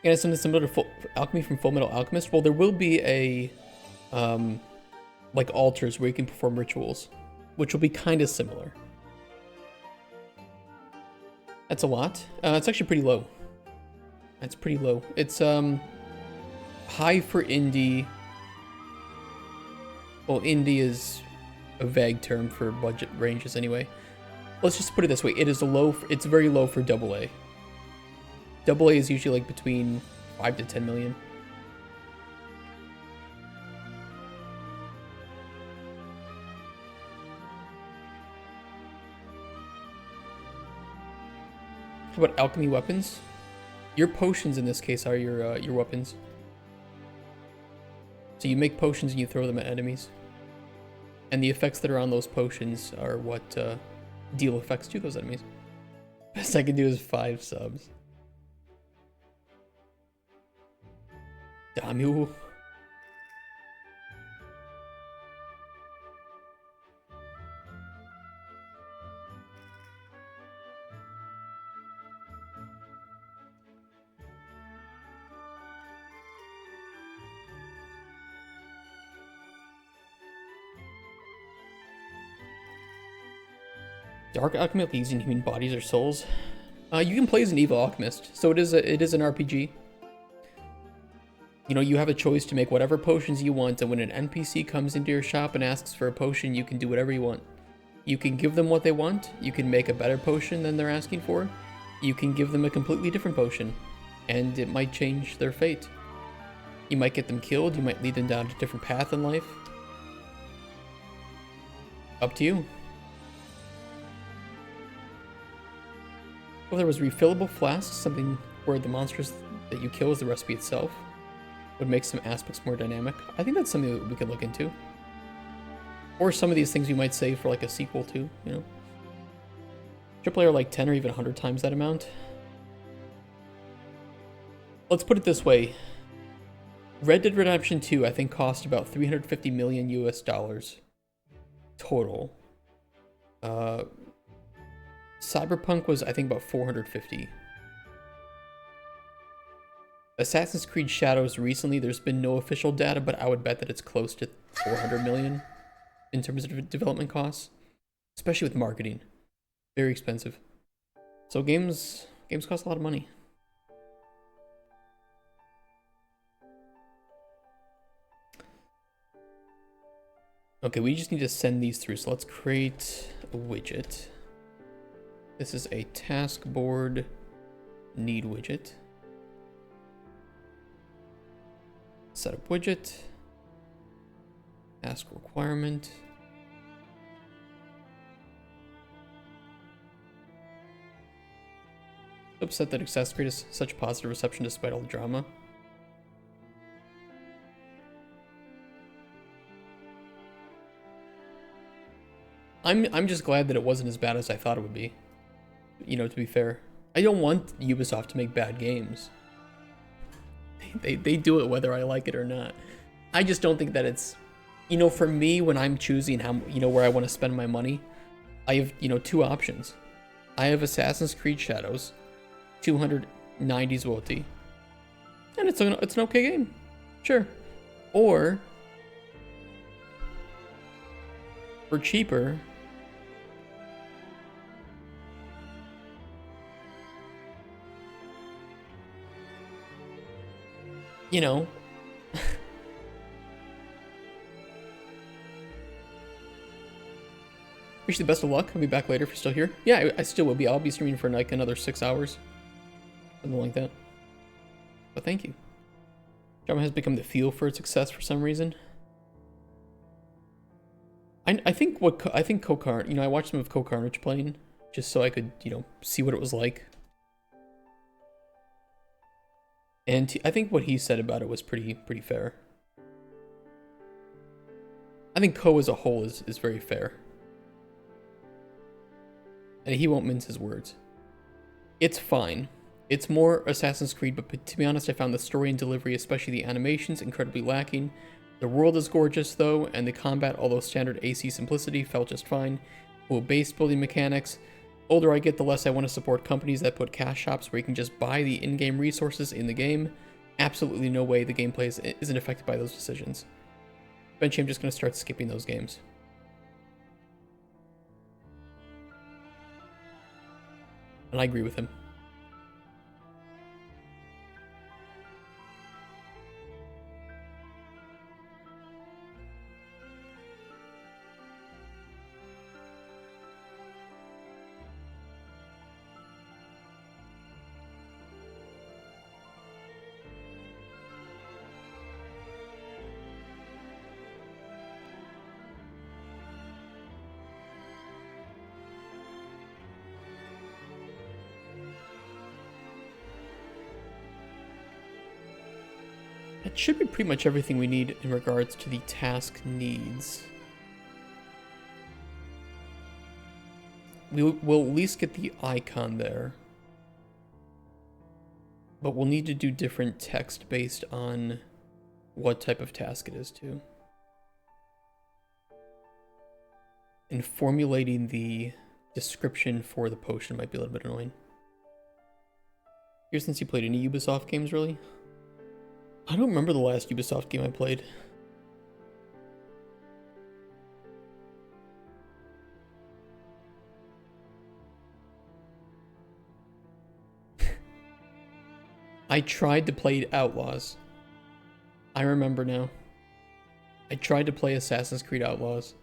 And it's something similar to Alchemy from Full Metal Alchemist. Well, there will be a like altars where you can perform rituals, which will be kind of similar. That's a lot. It's actually pretty low. That's pretty low. It's high for indie. Well, indie is a vague term for budget ranges anyway. Let's just put it this way. It is it's very low for AA. AA is usually like between 5 to 10 million. How about alchemy weapons? Your potions in this case are your weapons. So you make potions and you throw them at enemies. And the effects that are on those potions are what deal effects to those enemies. Best I can do is 5 subs. Damn you. Dark Alchemy using human bodies or souls. You can play as an evil alchemist, so it is an RPG. You know, you have a choice to make whatever potions you want, and when an NPC comes into your shop and asks for a potion, you can do whatever you want. You can give them what they want, you can make a better potion than they're asking for, you can give them a completely different potion, and it might change their fate. You might get them killed, you might lead them down a different path in life. Up to you. Well, there was refillable flasks, something where the monsters that you kill is the recipe itself. Would make some aspects more dynamic. I think that's something that we could look into. Or some of these things you might save for like a sequel to, you know. Triple A like 10 or even 100 times that amount. Let's put it this way. Red Dead Redemption 2 I think cost about 350 million US dollars total. Cyberpunk was I think about 450. Assassin's Creed Shadows recently, there's been no official data, but I would bet that it's close to 400 million in terms of development costs, especially with marketing. Very expensive. So games cost a lot of money. Okay, we just need to send these through, so let's create a widget. This is a task board need widget. Setup widget. Task requirement. Upset that Access Creed has such positive reception despite all the drama. I'm just glad that it wasn't as bad as I thought it would be. You know, to be fair. I don't want Ubisoft to make bad games. They do it whether I like it or not. I just don't think that it's, you know, for me when I'm choosing how, you know, where I want to spend my money, I have, you know, two options. I have Assassin's Creed Shadows, 290 zloty, and it's an okay game, sure. Or for cheaper, you know, wish you the best of luck. I'll be back later if you're still here. Yeah, I still will be. I'll be streaming for like another 6 hours. Something like that. But thank you. Drama has become the fuel for its success for some reason. I think Kokarn, you know, I watched some of Kokarnage playing just so I could, you know, see what it was like. And I think what he said about it was pretty fair. I think Ko as a whole is very fair. And he won't mince his words. It's fine. It's more Assassin's Creed, but to be honest, I found the story and delivery, especially the animations, incredibly lacking. The world is gorgeous though, and the combat, although standard AC simplicity, felt just fine. Cool base building mechanics. Older I get, the less I want to support companies that put cash shops where you can just buy the in-game resources in the game. Absolutely no way the gameplay isn't affected by those decisions. Eventually I'm just going to start skipping those games. And I agree with him. That should be pretty much everything we need in regards to the task needs. We'll at least get the icon there. But we'll need to do different text based on what type of task it is too. And formulating the description for the potion might be a little bit annoying. Here, since you played any Ubisoft games, really? I don't remember the last Ubisoft game I played. I tried to play Outlaws. I remember now. I tried to play Assassin's Creed Outlaws.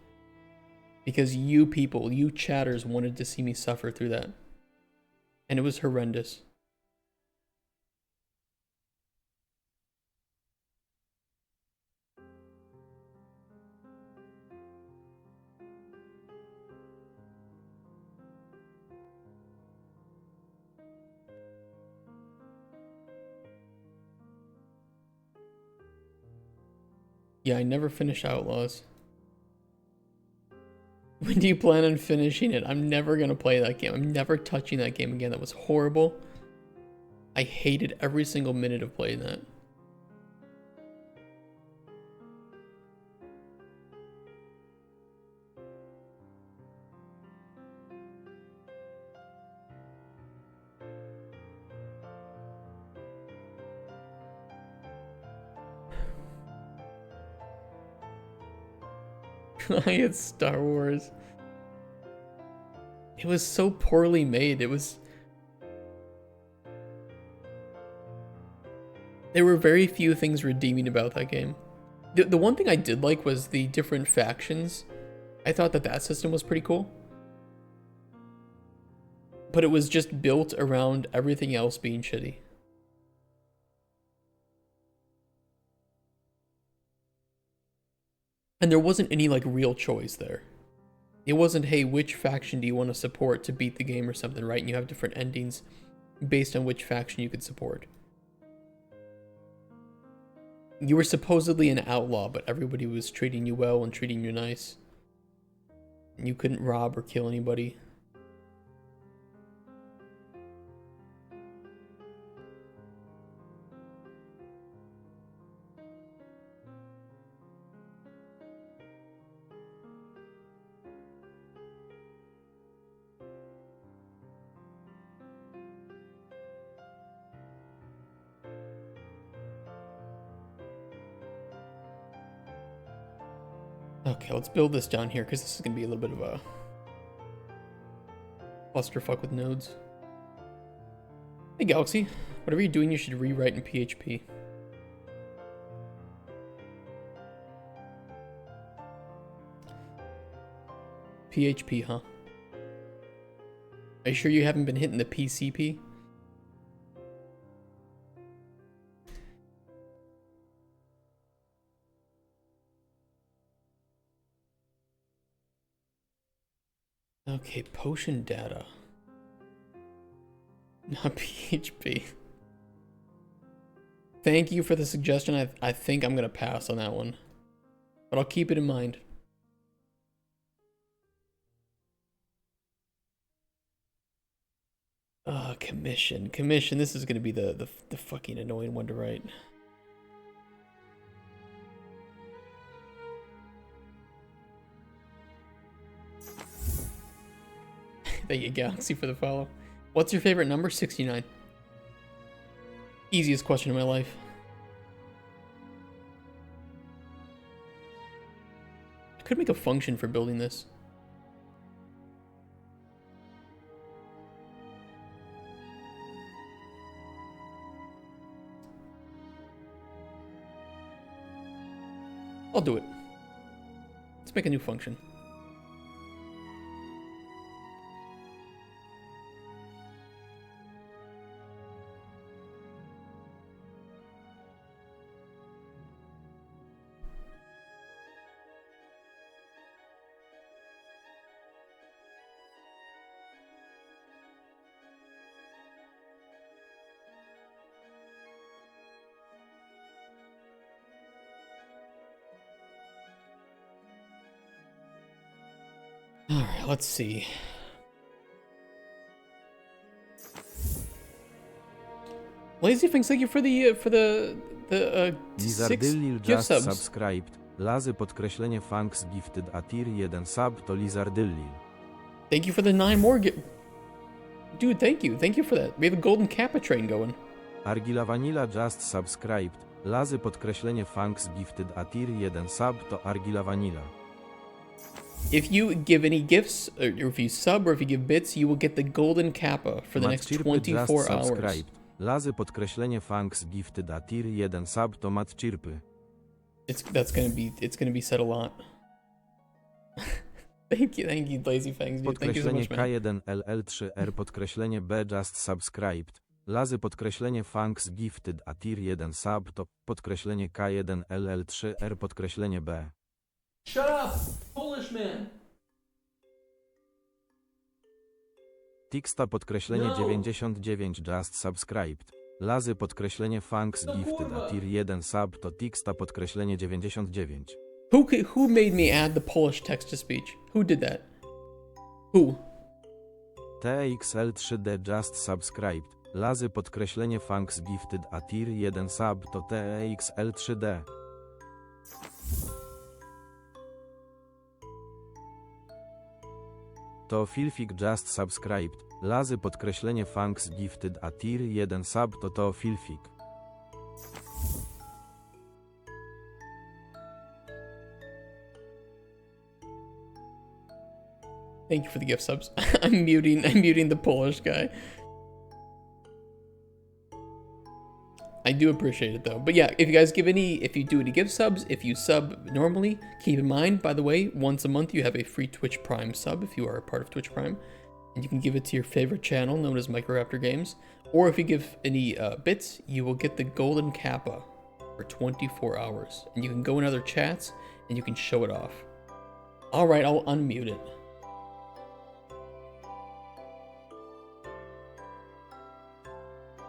Because you people, you chatters wanted to see me suffer through that. And it was horrendous. Yeah, I never finished Outlaws. When do you plan on finishing it? I'm never gonna play that game. I'm never touching that game again. That was horrible. I hated every single minute of playing that. It's Star Wars. It was so poorly made. It was... There were very few things redeeming about that game. The one thing I did like was the different factions. I thought that system was pretty cool. But it was just built around everything else being shitty. And there wasn't any, like, real choice there. It wasn't, hey, which faction do you want to support to beat the game or something, right? And you have different endings based on which faction you could support. You were supposedly an outlaw, but everybody was treating you well and treating you nice. And you couldn't rob or kill anybody. Okay, let's build this down here, because this is going to be a little bit of a clusterfuck with nodes. Hey, Galaxy. Whatever you're doing, you should rewrite in PHP. PHP, huh? Are you sure you haven't been hitting the PCP? Okay, potion data. Not PHP. Thank you for the suggestion. I think I'm gonna pass on that one. But I'll keep it in mind. Commission. Commission. This is gonna be the fucking annoying one to write. Thank you, Galaxy, for the follow. What's your favorite number? 69. Easiest question in my life. I could make a function for building this. I'll do it. Let's make a new function. Alright, let's see. Lazyfinks, thank you for the six Lizardylil gift just subs. subscribed. Lazy podkreślenie thanks gifted a tier 1 sub to Lizardylil. Thank you for the 9 more Dude, thank you. Thank you for that. We have a golden kappa train going. Argila Vanilla just subscribed. Lazy podkreślenie thanks gifted a tier 1 sub to Argila Vanilla. If you give any gifts, or if you sub, or if you give bits, you will get the golden kappa for the next 24 hours. Lazy podkreślenie Funks Gifted a tier 1 sub to mat chirpy. It's gonna be said a lot. Thank you, Lazy Fangs, dude. Thank you so Podkreślenie much, man. K1LL3R podkreślenie B just subscribed. Lazy podkreślenie Funks Gifted a tier 1 sub to podkreślenie K1LL3R podkreślenie B. Shut up, Polish man. Tixta podkreślenie No. 99 just subscribed. Lazy podkreślenie Funks No Gifted kurwa. a tier 1 sub to Tixta podkreślenie 99. Who made me add the Polish text to speech? Who did that? Who? TXL3D just subscribed. Lazy podkreślenie Funks Gifted a tier 1 sub to TXL3D. To Filfik just subscribed. Lazy podkreślenie Funks Gifted a tier 1 sub to Filfik. Thank you for the gift subs. I'm muting the Polish guy. I do appreciate it though. But yeah, if you do any gift subs, if you sub normally, keep in mind, by the way, once a month you have a free Twitch Prime sub if you are a part of Twitch Prime. And you can give it to your favorite channel known as Microraptor Games. Or if you give any bits, you will get the Golden Kappa for 24 hours. And you can go in other chats and you can show it off. Alright, I'll unmute it.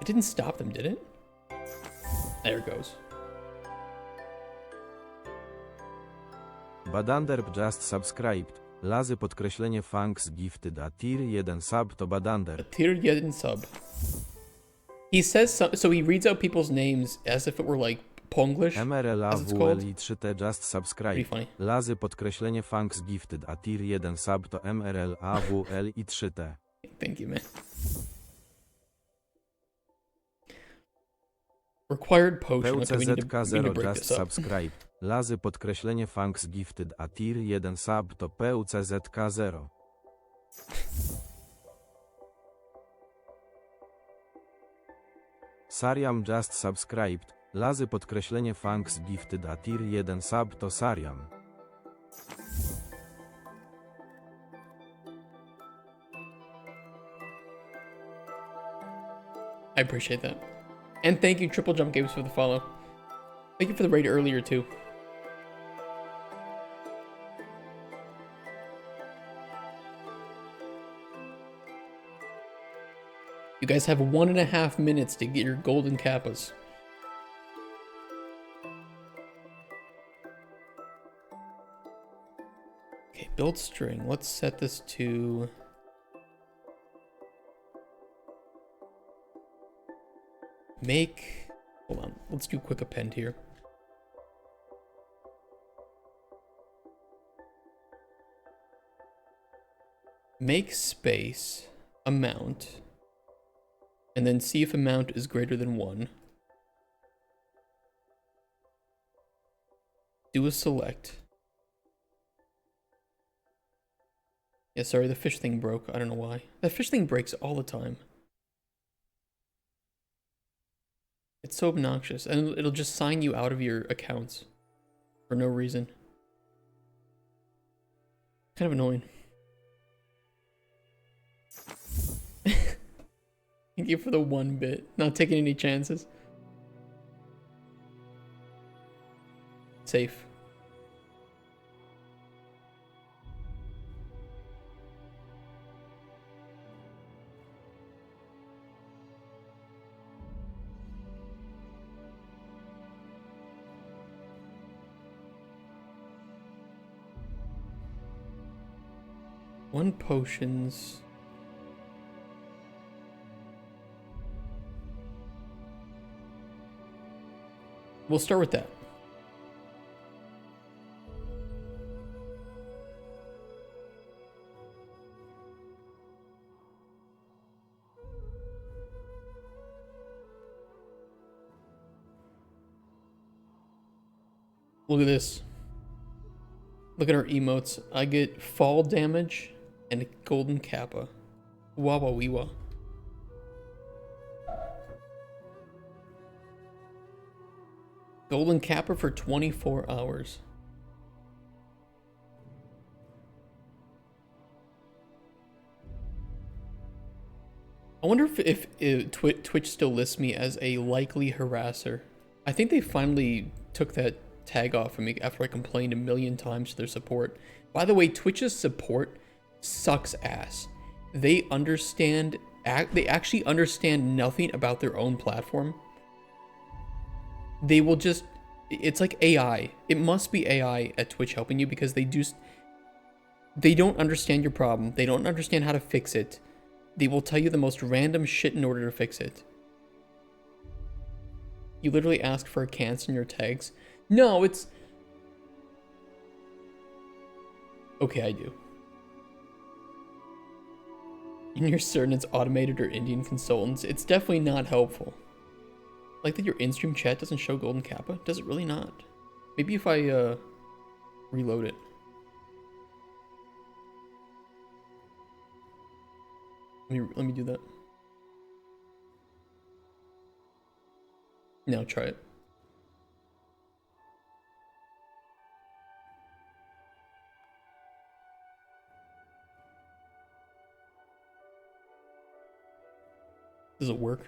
It didn't stop them, did it? There it goes. Badanderp just subscribed. Lazy podkreślenie Funks Gifted a tier 1 sub to Badander. A tier 1 sub. He says so he reads out people's names as if it were like Ponglish, as it's called. MRLAWL3T just Pretty subscribe. funny. Lazy podkreślenie Funks Gifted a tier 1 sub to MRLAWL3T. Thank you, man. Required potion. Okay, we need to PUCZK0 break just this up. subscribe. Lazy podkreślenie Funks Gifted a tier 1 sub to PUCZK0. Sariam just subscribed. Lazy podkreślenie Funks Gifted a tier 1 sub to Sariam. I appreciate that. And thank you, Triple Jump Games, for the follow. Thank you for the raid earlier, too. You guys have 1.5 minutes to get your golden kappas. Okay, build string. Let's set this to... Make... Hold on. Let's do quick append here. Make space amount. And then see if amount is greater than 1. Do a select. Yeah, sorry, the fish thing broke. I don't know why. That fish thing breaks all the time. It's so obnoxious, and it'll just sign you out of your accounts for no reason. Kind of annoying. Thank you for the 1 bit. Not taking any chances. Safe. One potions. We'll start with that. Look at this. Look at our emotes. I get fall damage and a golden kappa. Wawa weewa. Golden Kappa for 24 hours. I wonder if Twitch still lists me as a likely harasser. I think they finally took that tag off of me after I complained a million times to their support. By the way, Twitch's support sucks ass. They actually understand nothing about their own platform. They will just, it's like AI. It must be AI at Twitch helping you because they don't understand your problem. They don't understand how to fix it. They will tell you the most random shit in order to fix it. You literally ask for a cancel in your tags. No, it's... Okay, I do. And you're certain it's automated or Indian consultants. It's definitely not helpful. Like that your in-stream chat doesn't show Golden Kappa? Does it really not? Maybe if I, reload it. Let me do that. Now try it. Does it work?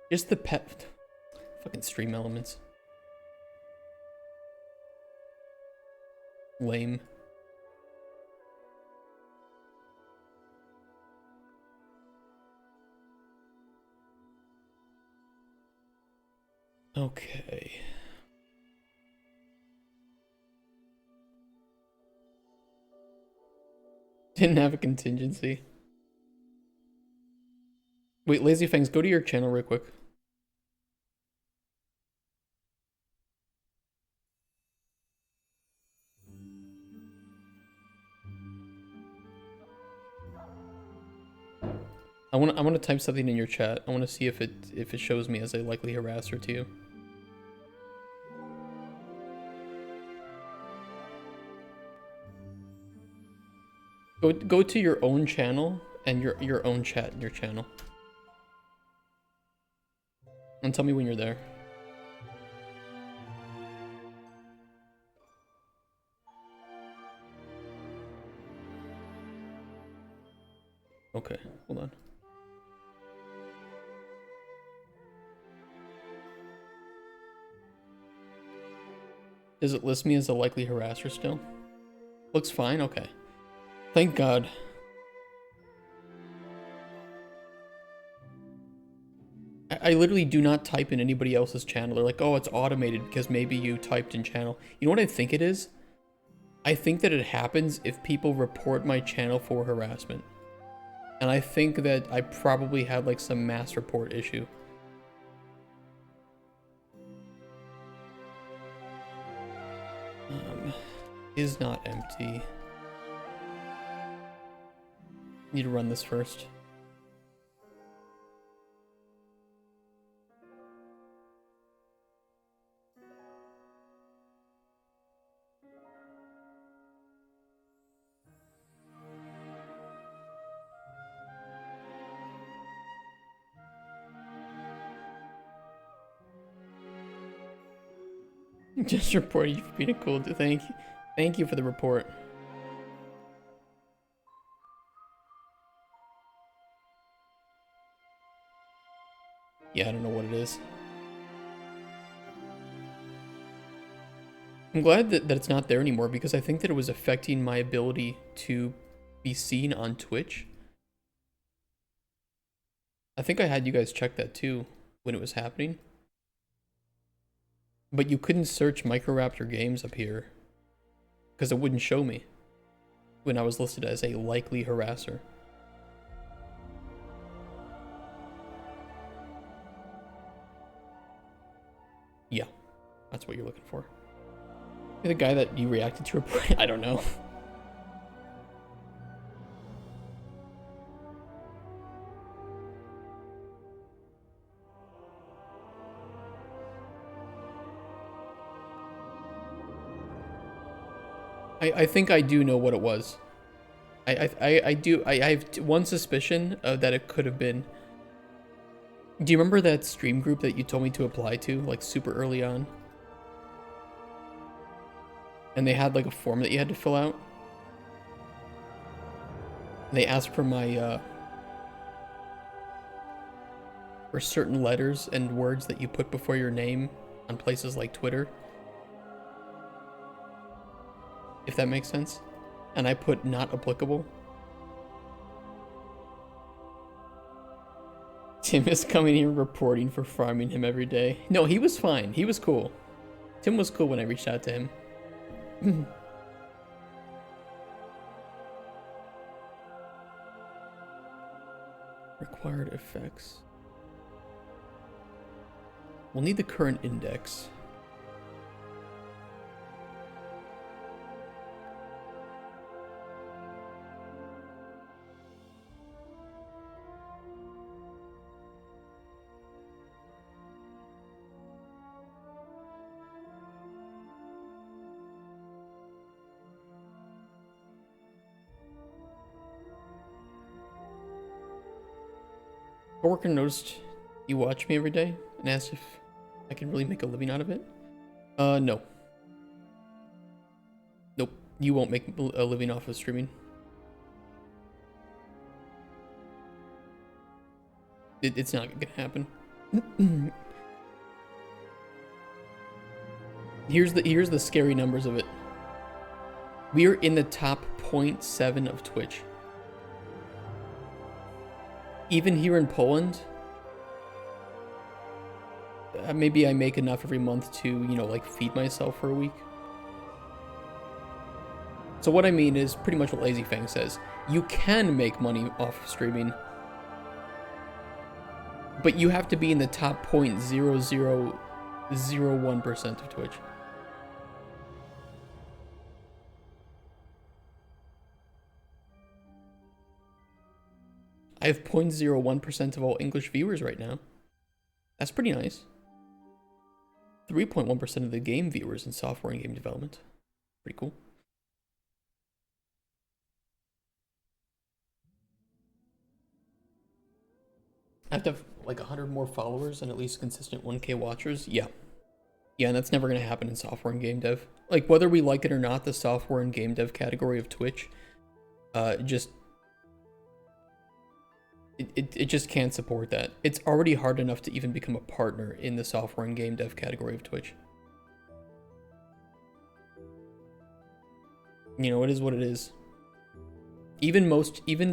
Just the pet. Fucking stream elements. Lame. Okay. Didn't have a contingency. Wait, Lazy Fangs, go to your channel real quick. I want to type something in your chat. I want to see if it shows me as a likely harasser to you. Go to your own channel and your own chat in your channel. And tell me when you're there. Okay, hold on. Does it list me as a likely harasser still? Looks fine, okay. Thank God. I literally do not type in anybody else's channel. They're like, oh, it's automated because maybe you typed in channel. You know what I think it is? I think that it happens if people report my channel for harassment. And I think that I probably had like some mass report issue. Is not empty. Need to run this first. Just reporting you for being a cool dude. Thank you for the report. Yeah, I don't know what it is. I'm glad that it's not there anymore because I think that it was affecting my ability to be seen on Twitch. I think I had you guys check that too when it was happening. But you couldn't search Microraptor games up here because it wouldn't show me when I was listed as a likely harasser. Yeah, that's what you're looking for. You're the guy that you reacted to report. I don't know. I think I do know what it was. I have one suspicion that it could have been Do you remember that stream group that you told me to apply to, like, super early on? And they had, like, a form that you had to fill out? They asked for my, for certain letters and words that you put before your name on places like Twitter. If that makes sense. And I put not applicable. Tim is coming here reporting for farming him every day. No, he was fine. He was cool. Tim was cool when I reached out to him. Required effects. We'll need the current index. Coworker noticed you watch me every day and asked if I can really make a living out of it. No. Nope. You won't make a living off of streaming. It's not gonna happen. Here's the scary numbers of it. We are in the top 0.7 of Twitch. Even here in Poland, maybe I make enough every month to, you know, like feed myself for a week. So what I mean is pretty much what Lazy Fang says. You can make money off of streaming, but you have to be in the top 0.0001% of Twitch. I have 0.01% of all English viewers right now. That's pretty nice. 3.1% of the game viewers in software and game development. Pretty cool. I have to have like 100 more followers and at least consistent 1K watchers. Yeah. Yeah, and that's never going to happen in software and game dev. Like, whether we like it or not, the software and game dev category of Twitch just... It just can't support that. It's already hard enough to even become a partner in the software and game dev category of Twitch. You know, it is what it is. Even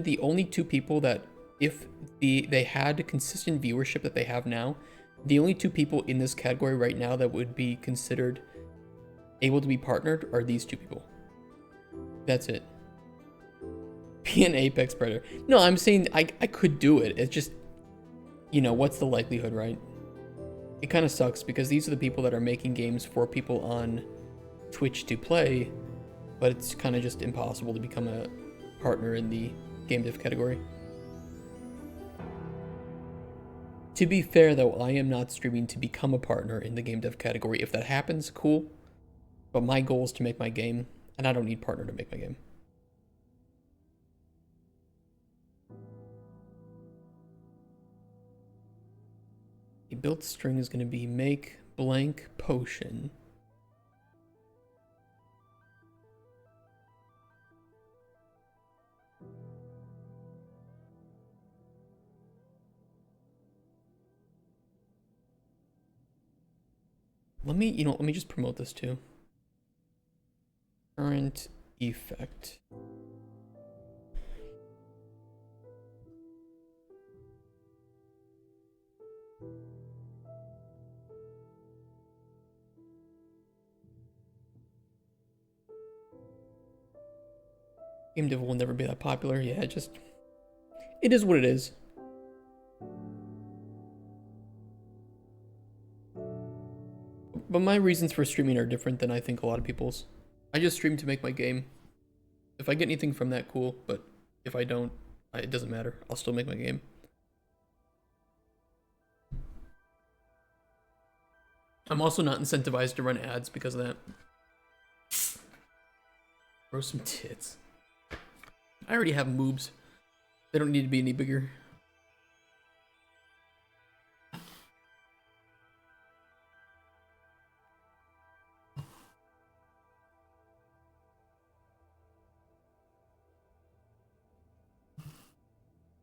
the only two people that, if they had consistent viewership that they have now, the only two people in this category right now that would be considered able to be partnered are these two people. That's it. Be an Apex Predator. No, I'm saying I could do it. It's just, you know, what's the likelihood, right? It kind of sucks because these are the people that are making games for people on Twitch to play, but it's kind of just impossible to become a partner in the game dev category. To be fair, though, I am not streaming to become a partner in the game dev category. If that happens, cool. But my goal is to make my game, and I don't need partner to make my game. A built string is going to be make blank potion. Let me just promote this too. Current effect. Game dev will never be that popular. Yeah, it is what it is. But my reasons for streaming are different than I think a lot of people's. I just stream to make my game. If I get anything from that, cool. But if I don't, it doesn't matter. I'll still make my game. I'm also not incentivized to run ads because of that. Grow some tits. I already have moobs. They don't need to be any bigger.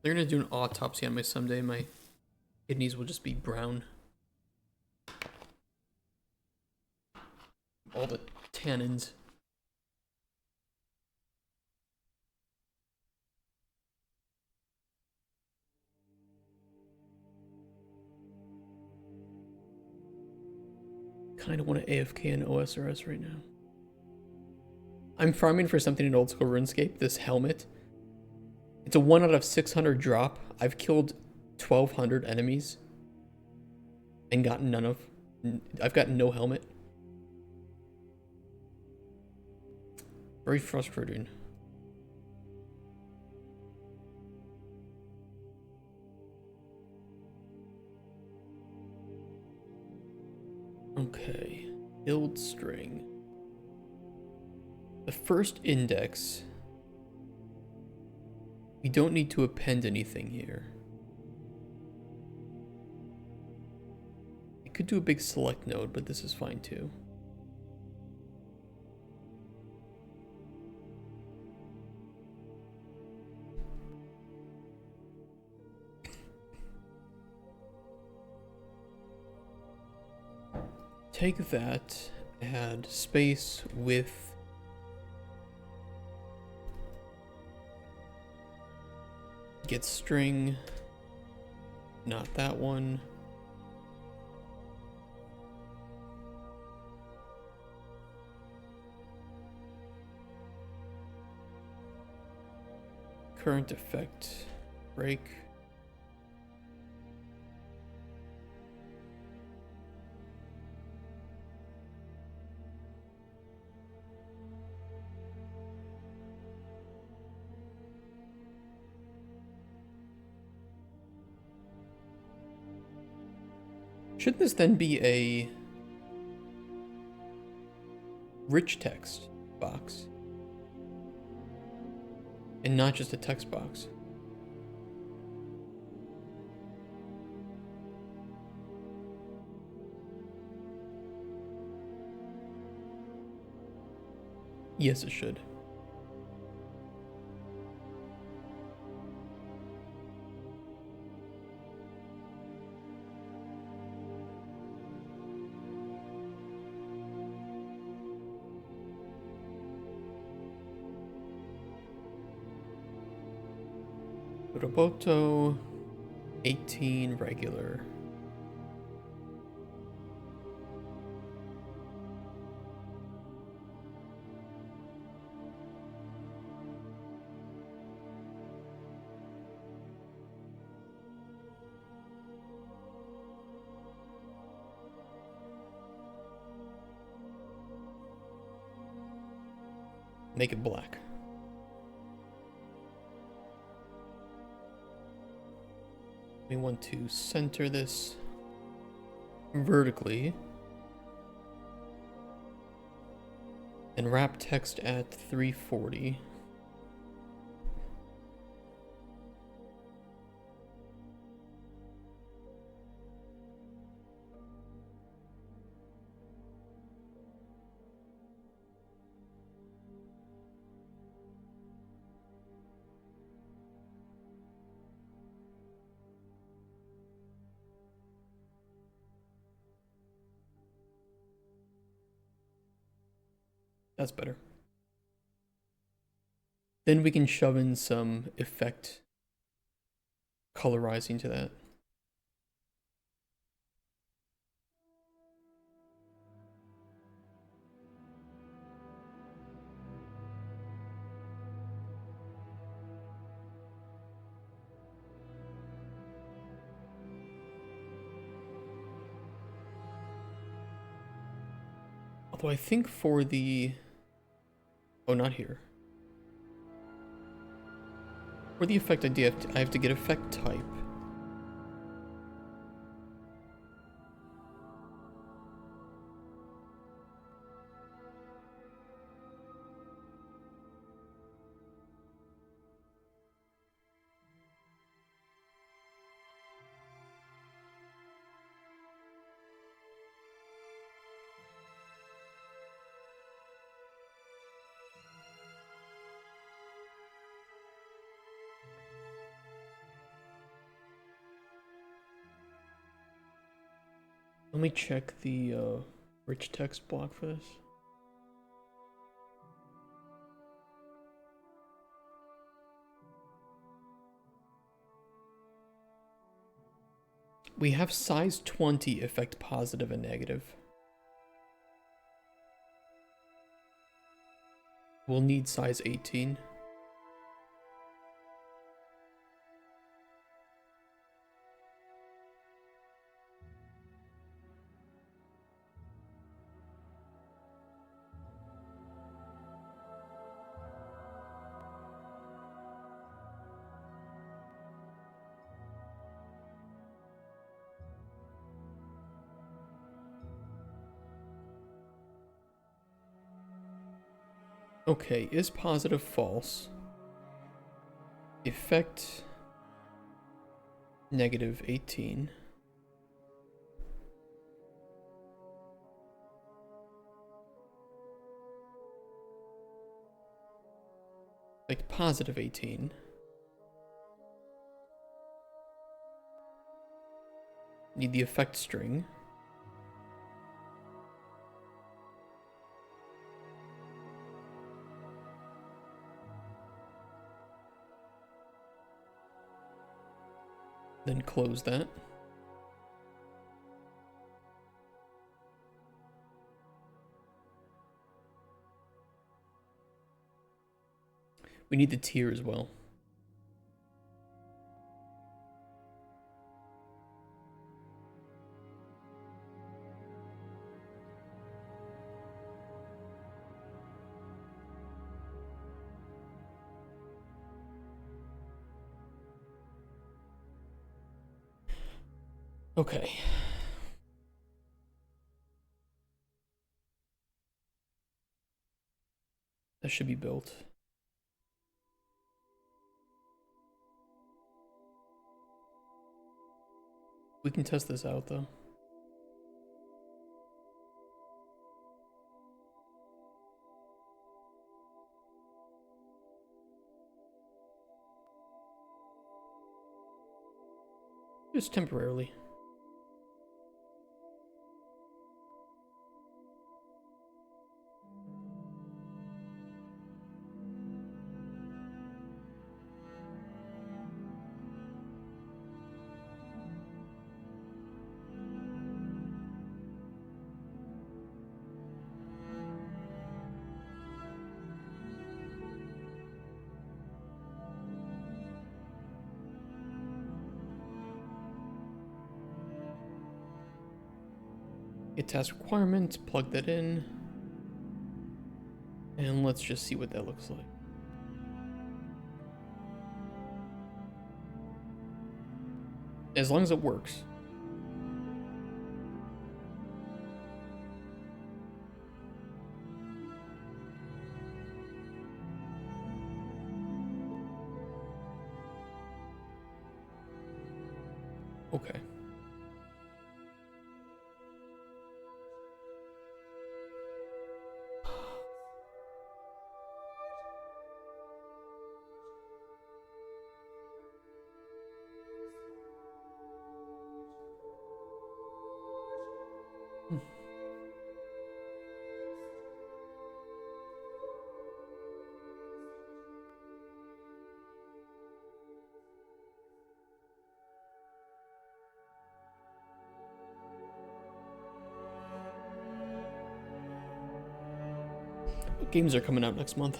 They're gonna do an autopsy on me someday. My kidneys will just be brown. All the tannins. Kinda want to AFK in OSRS right now. I'm farming for something in old school RuneScape, this helmet. It's a 1 out of 600 drop. I've killed 1,200 enemies and gotten none of. I've gotten no helmet. Very frustrating. Okay, build string. The first index, we don't need to append anything here. We could do a big select node, but this is fine too. Take that, add space, width. Get string, not that one. Current effect, break. Shouldn't this then be a rich text box and not just a text box? Yes, it should. Roboto 18 regular. Make it black. We want to center this vertically and wrap text at 340. That's better. Then we can shove in some effect colorizing to that. Although I think for the... Oh, not here. For the effect idea, I have to get effect type. Let me check the rich text block for this. We have size 20 effect positive and negative. We'll need size 18. Okay, is positive false? Effect negative 18. Like positive 18. Need the effect string. Then close that. We need the tier as well. Okay. That should be built. We can test this out though. Just temporarily. Get task requirements, plug that in, and let's just see what that looks like. As long as it works. Okay. What games are coming out next month?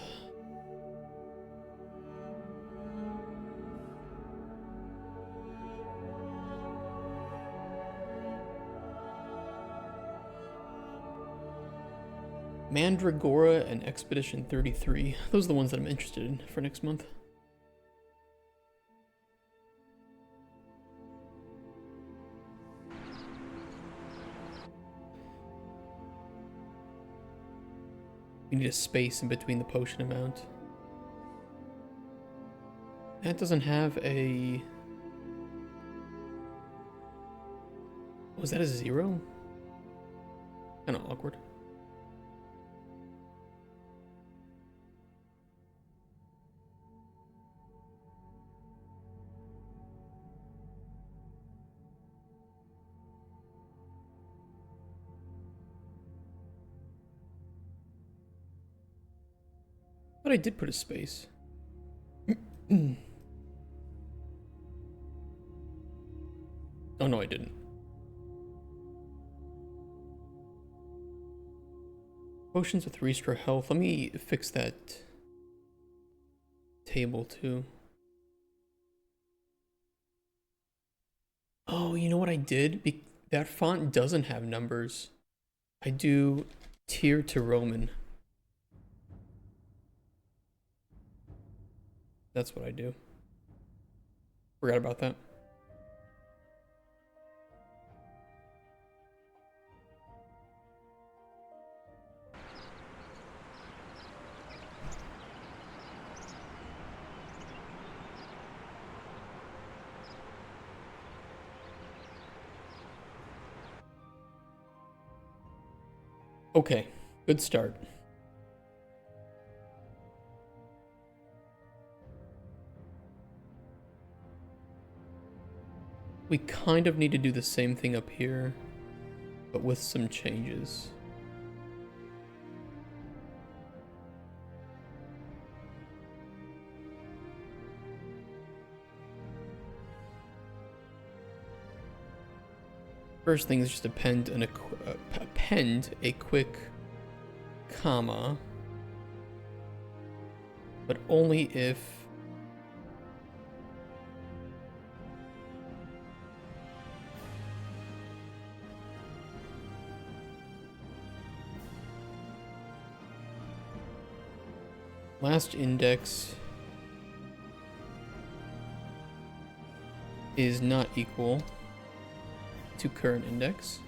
Mandragora and Expedition 33. Those are the ones that I'm interested in for next month. We need a space in between the potion amount. That doesn't have a... Was that a 0? Kinda awkward. thought I did put a space. Oh no, I didn't. Potions with restore health. Let me fix that table too. Oh, you know what I did? That font doesn't have numbers. I do tier to Roman. That's what I do. Forgot about that. Okay, good start. We kind of need to do the same thing up here, but with some changes. First thing is just append a quick comma, but only if last index is not equal to current index.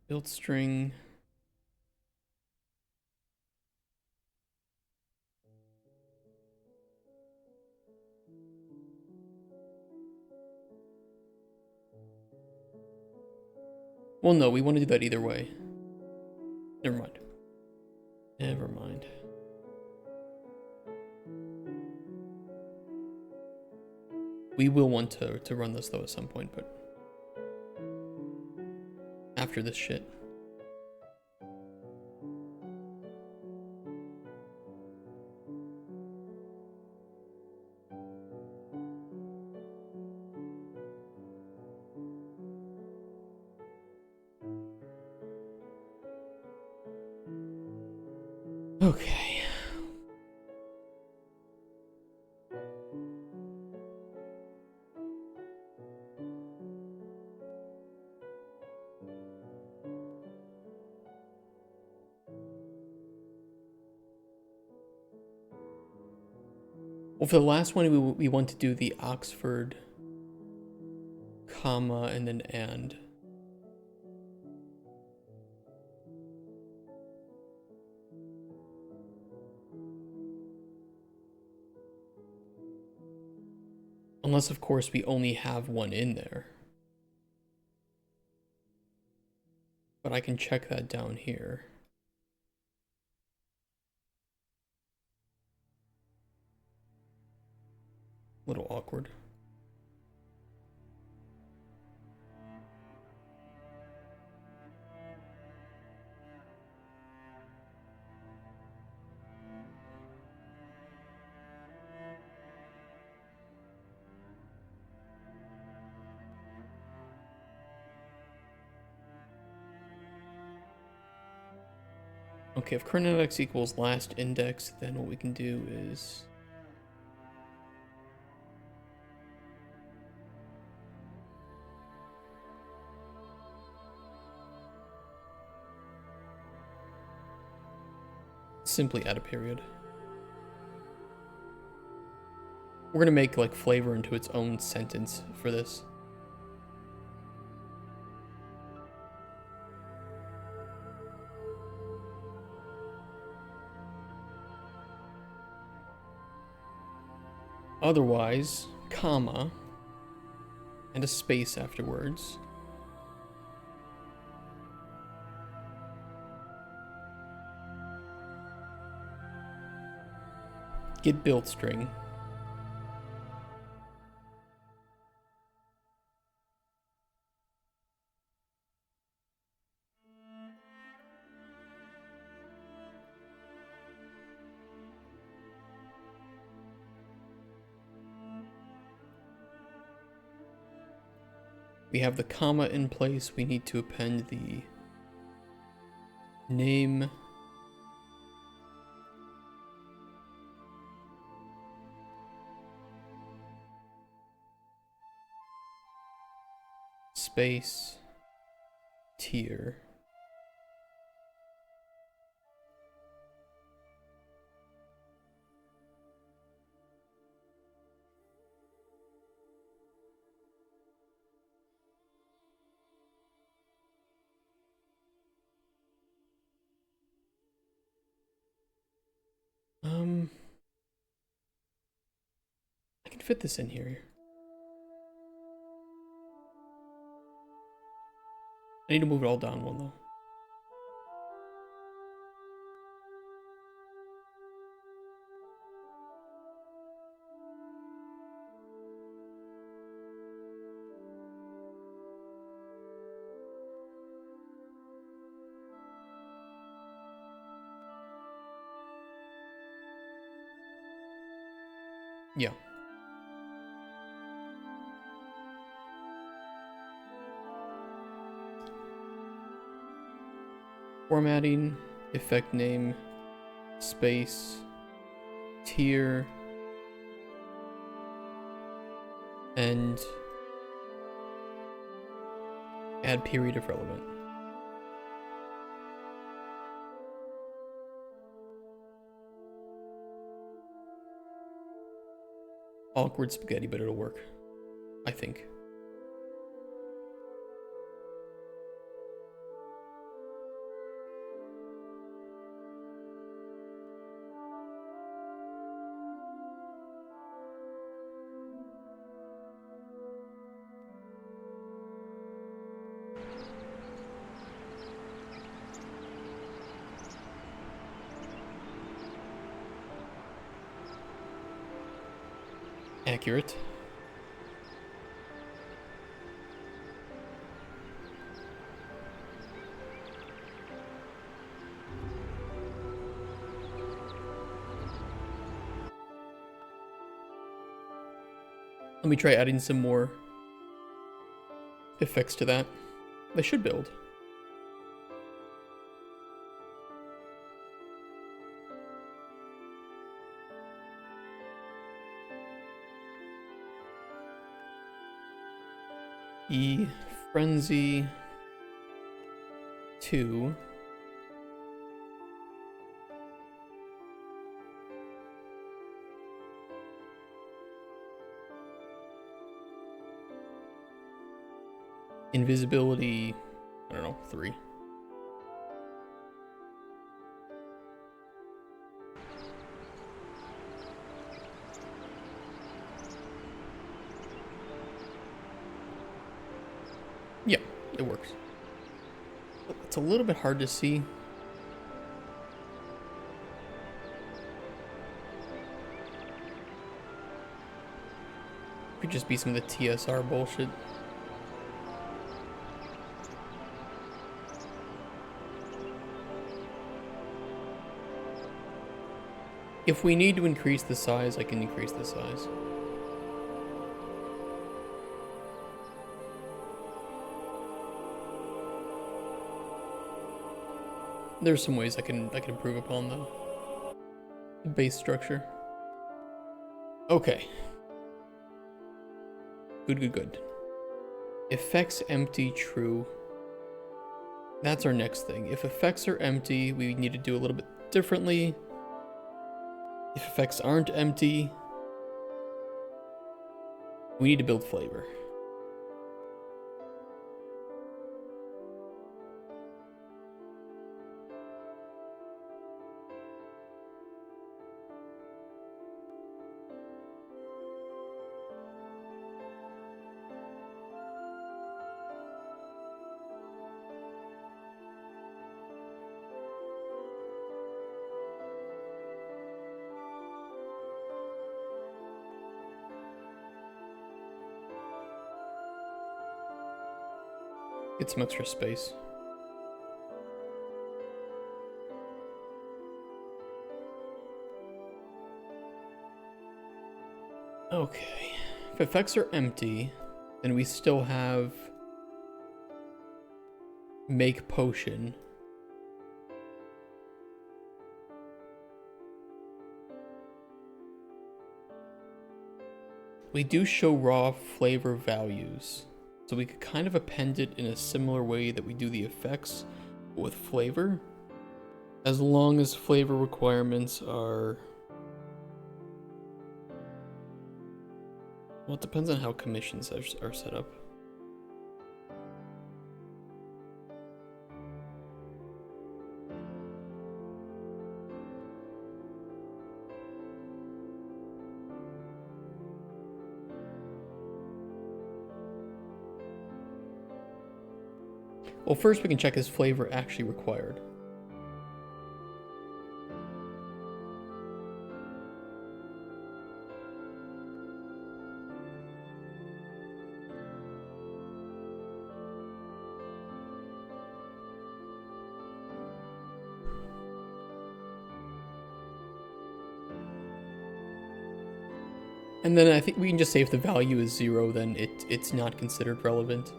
Build string. Well, no, we want to do that either way. Never mind. Never mind. We will want to run this though at some point, but after this shit. Okay. Well, for the last one, we want to do the Oxford, comma, and then and. Unless, of course, we only have one in there. But I can check that down here. Little awkward. Okay, if current index equals last index, then what we can do is simply add a period. We're gonna make like flavor into its own sentence for this. Otherwise, comma, and a space afterwards. Get build string. We have the comma in place. We need to append the name. Space. Tier. I can fit this in here. I need to move it all down one though. Yeah. Formatting, effect name, space, tier, and add period if relevant. Awkward spaghetti, but it'll work, I think. Accurate. Let me try adding some more effects to that. They should build. Frenzy 2. Invisibility, I don't know, 3. Yeah, it works. It's a little bit hard to see. Could just be some of the TSR bullshit. If we need to increase the size, I can increase the size. There's some ways I can improve upon the base structure. Okay. Good. Effects empty, true. That's our next thing. If effects are empty, we need to do a little bit differently. If effects aren't empty, we need to build flavor. Get some extra space. Okay. If effects are empty, then we still have make potion. We do show raw flavor values, so we could kind of append it in a similar way that we do the effects, but with flavor, as long as flavor requirements are... Well, it depends on how commissions are set up. Well, first we can check is flavor actually required. And then I think we can just say if the value is 0, then it's not considered relevant.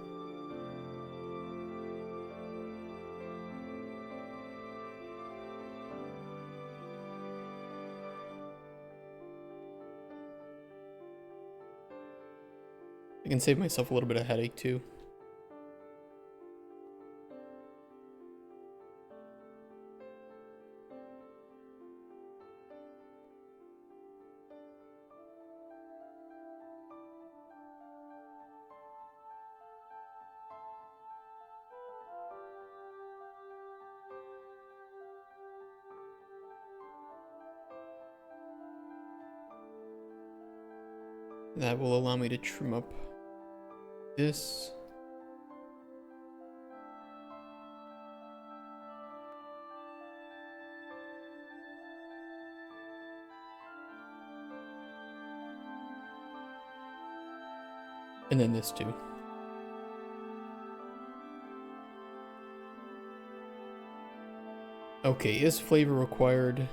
I can save myself a little bit of headache too. That will allow me to trim up this. And then this too. Okay, is flavor required?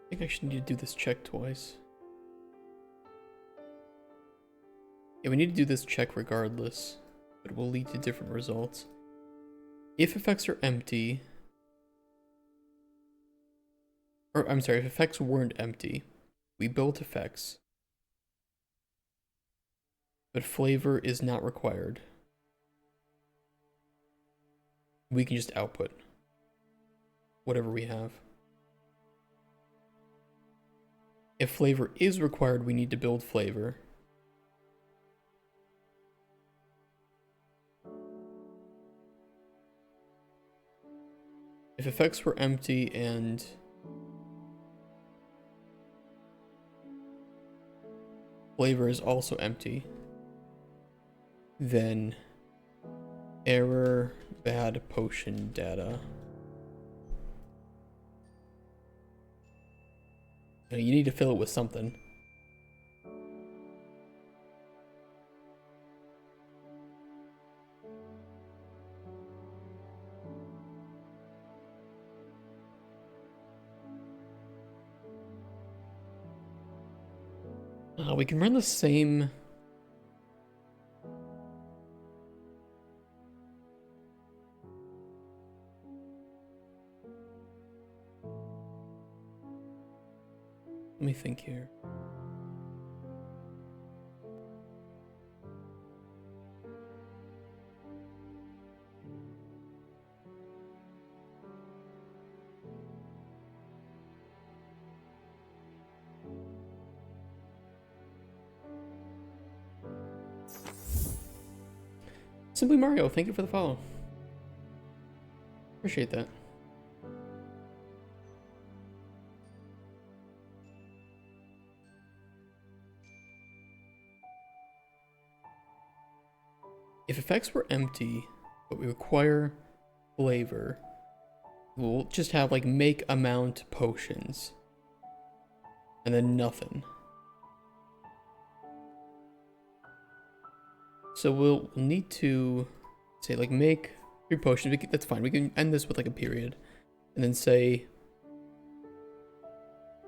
I think I should need to do this check twice. Yeah, we need to do this check regardless, but it will lead to different results. If effects are empty, or I'm sorry, if effects weren't empty, we built effects, but flavor is not required. We can just output whatever we have. If flavor is required, we need to build flavor. If effects were empty and flavor is also empty, then error bad potion data. You need to fill it with something. We can run the same. Let me think here. Simply Mario, thank you for the follow. Appreciate that. If effects were empty, but we require flavor, we'll just have like make amount potions. And then nothing. So we'll need to say like make 3 potions. That's fine. We can end this with like a period. And then say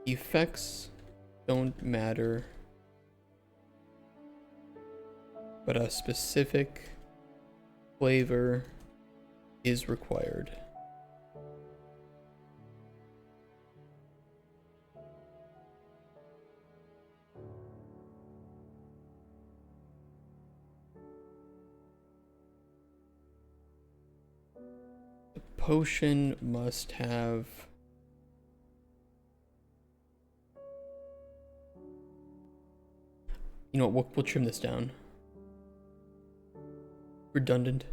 effects don't matter, but a specific flavor is required. The potion must have you know what, we'll trim this down. Redundant.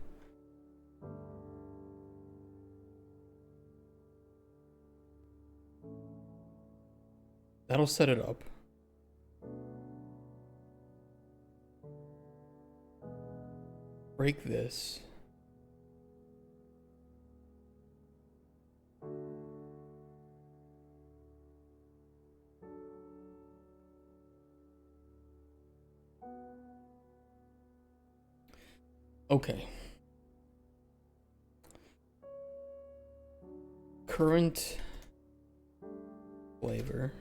That'll set it up. Break this. Okay. Current flavor.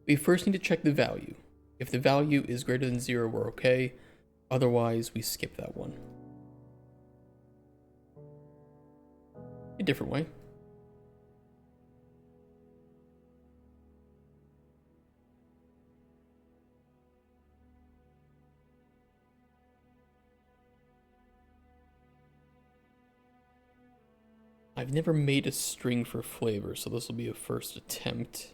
We first need to check the value. If the value is greater than 0, we're okay. Otherwise, we skip that one. A different way. I've never made a string for flavor, so this will be a first attempt.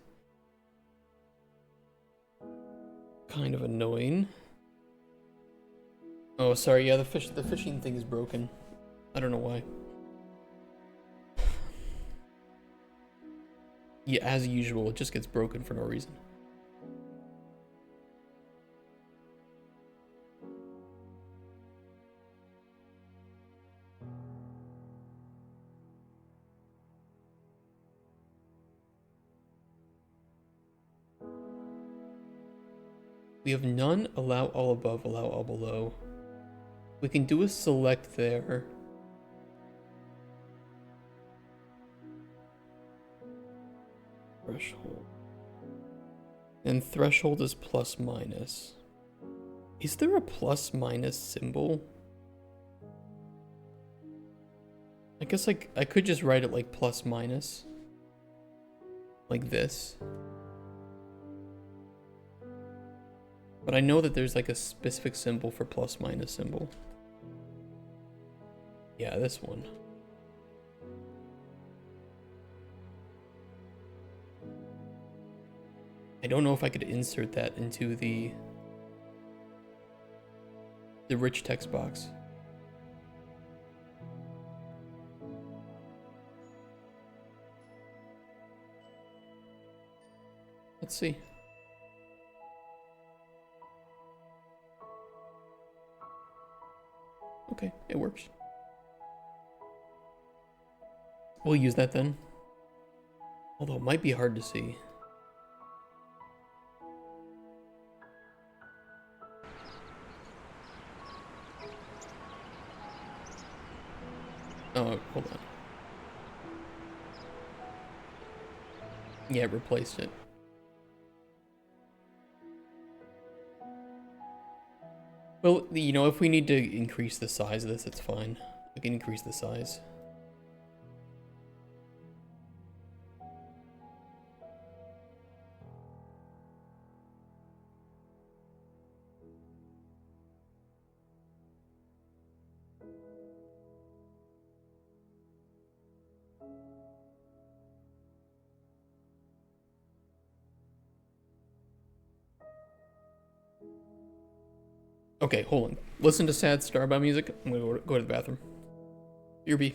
Kind of annoying. Oh, sorry, yeah, the fishing thing is broken. I don't know why. Yeah, as usual, it just gets broken for no reason. We have none, allow all above, allow all below. We can do a select there. Threshold. And threshold is plus minus. Is there a plus minus symbol? I guess like I could just write it like plus minus. Like this. But I know that there's like a specific symbol for plus minus symbol. Yeah, this one. I don't know if I could insert that into the rich text box. Let's see. Okay, it works. We'll use that then. Although it might be hard to see. Oh, hold on. Yeah, it replaced it. Well, you know, if we need to increase the size of this, it's fine. I can increase the size. Okay, hold on. Listen to sad Starbound music. I'm gonna go to the bathroom. B.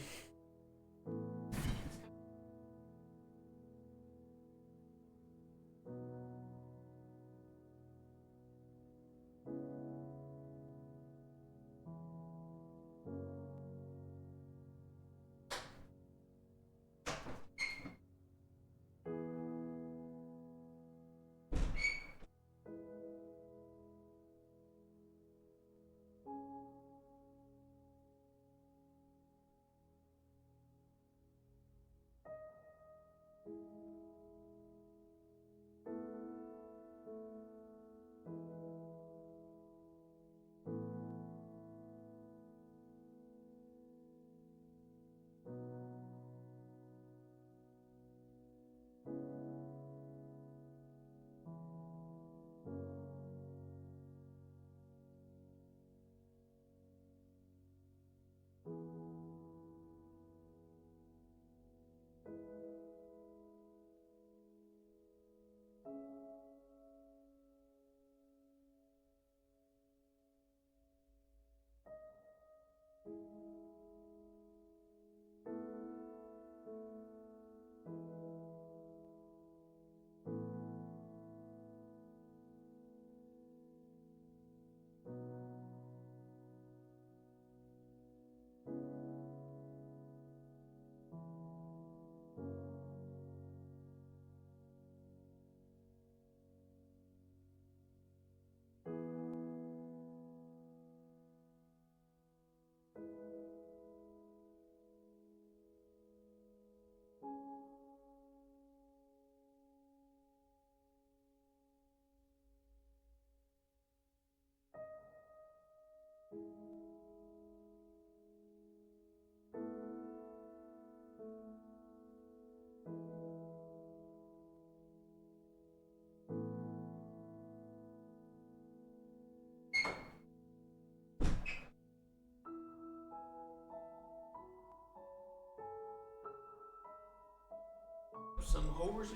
Some whores.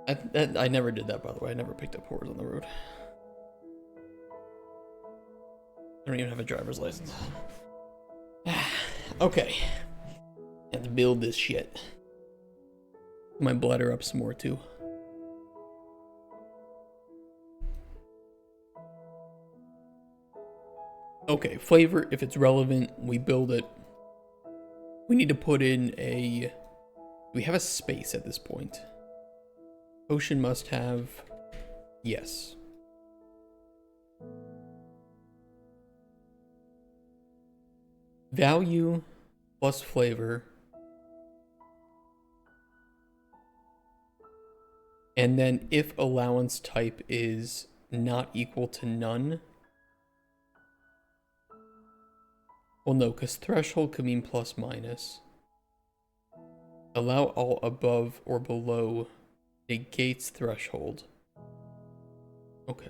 I never did that, by the way. I never picked up whores on the road. I don't even have a driver's license. Okay. Have to build this shit. My bladder up some more too. Okay, flavor, if it's relevant, we build it. We need to put in a... Do we have a space at this point? Potion must have... Yes. Value plus flavor. And then if allowance type is not equal to none. Well, no, because threshold could mean plus minus. Allow all above or below negates threshold. Okay.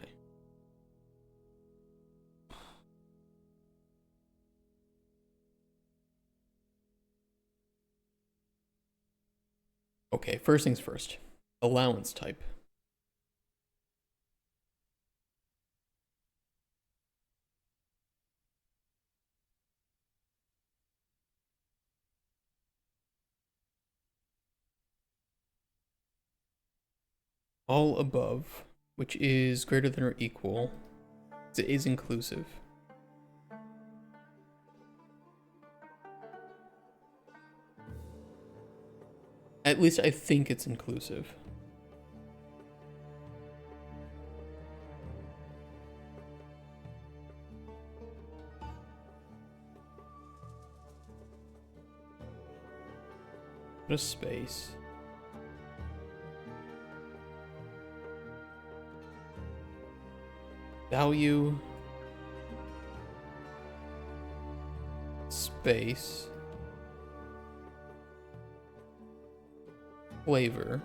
Okay, first things first. Allowance type. All above, which is greater than or equal. It is inclusive. At least I think it's inclusive. Put a space. Value. Space. Flavor.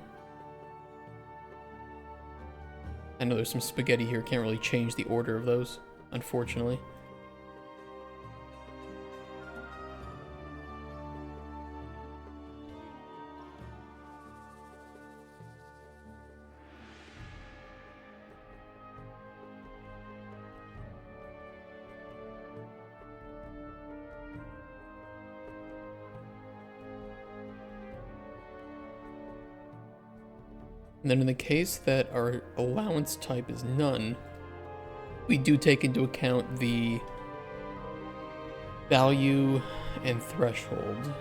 I know there's some spaghetti here, can't really change the order of those, unfortunately. And then in the case that our allowance type is none, we do take into account the value and threshold.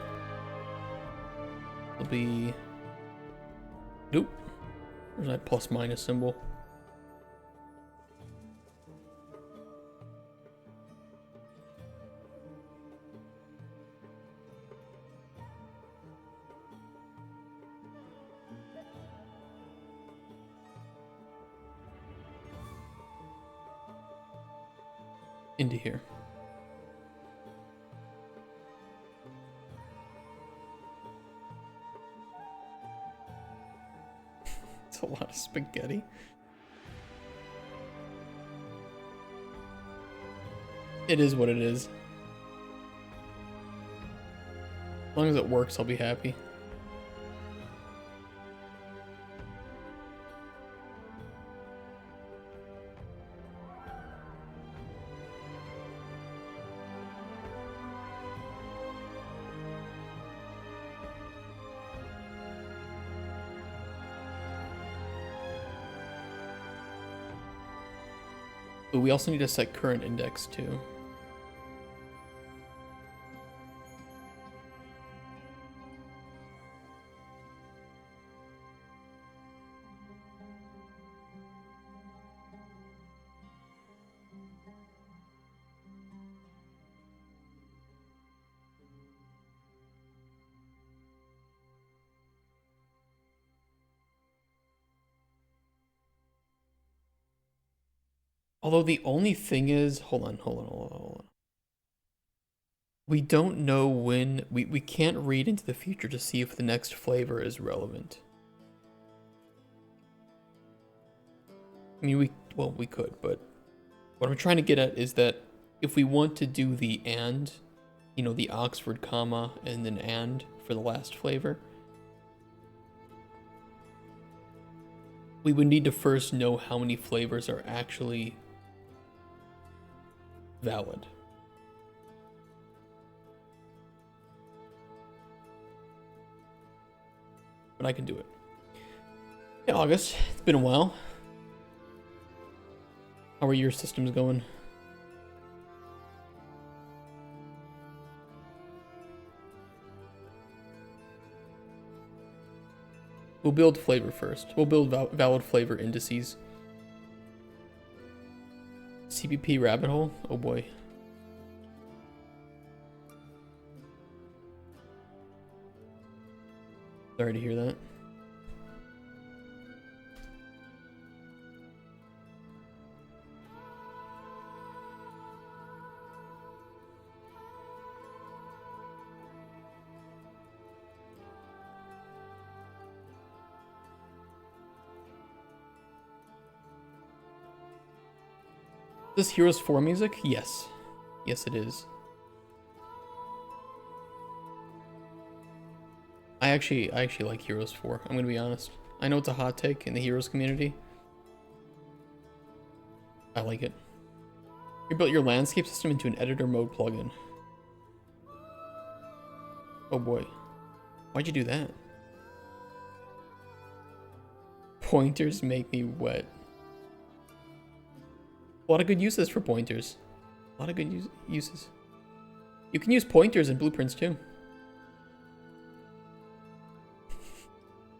It'll be... Nope. Where's that plus minus symbol? Into here. It's a lot of spaghetti. It is what it is. As long as it works, I'll be happy. But we also need to set current index too. Although the only thing is, hold on. We don't know when, we can't read into the future to see if the next flavor is relevant. I mean, we could, but what I'm trying to get at is that if we want to do the and, you know, the Oxford comma and then and for the last flavor, we would need to first know how many flavors are actually valid. But I can do it. Hey, August. It's been a while. How are your systems going? We'll build flavor first. We'll build valid flavor indices. CPP rabbit hole? Oh boy. Sorry to hear that. Is this Heroes 4 music? Yes. Yes, it is. I actually like Heroes 4. I'm gonna be honest. I know it's a hot take in the Heroes community. I like it. You built your landscape system into an editor mode plugin. Oh boy. Why'd you do that? Pointers make me wet. A lot of good uses for pointers. A lot of good uses. You can use pointers in blueprints too.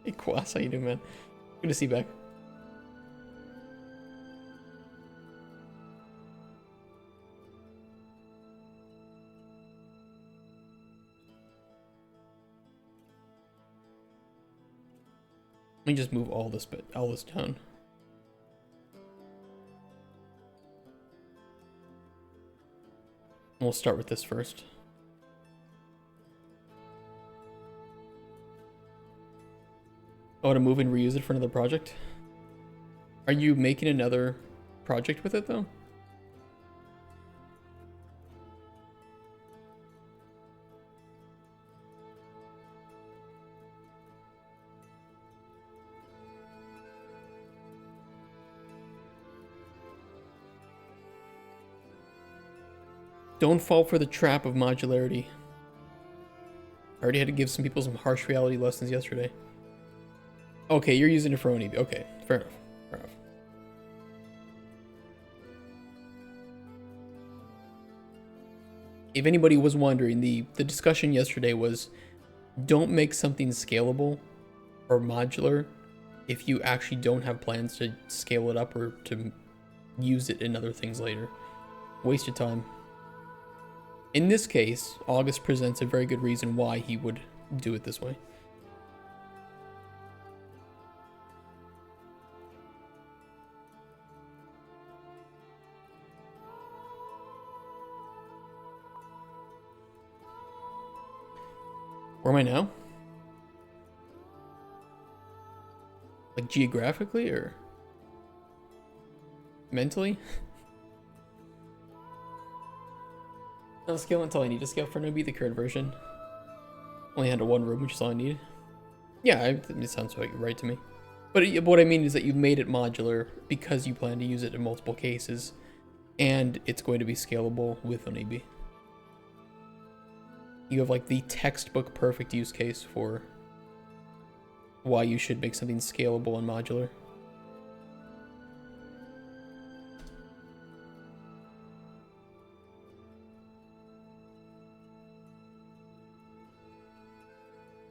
Hey Quas, how you doing, man? Good to see you back. Let me just move all this down. We'll start with this first. Oh, to move and reuse it for another project? Are you making another project with it though? Don't fall for the trap of modularity. I already had to give some people some harsh reality lessons yesterday. Okay, you're using it for ONEB. Okay, fair enough. Fair enough. If anybody was wondering, the discussion yesterday was don't make something scalable or modular if you actually don't have plans to scale it up or to use it in other things later. Waste of time. In this case, August presents a very good reason why he would do it this way. Where am I now? Like geographically or mentally? No scale until I need to scale for newbie, the current version. Only had a one room, which is all I need. Yeah, it sounds right to me. But what I mean is that you've made it modular because you plan to use it in multiple cases, and it's going to be scalable with ONEB. You have like the textbook perfect use case for why you should make something scalable and modular.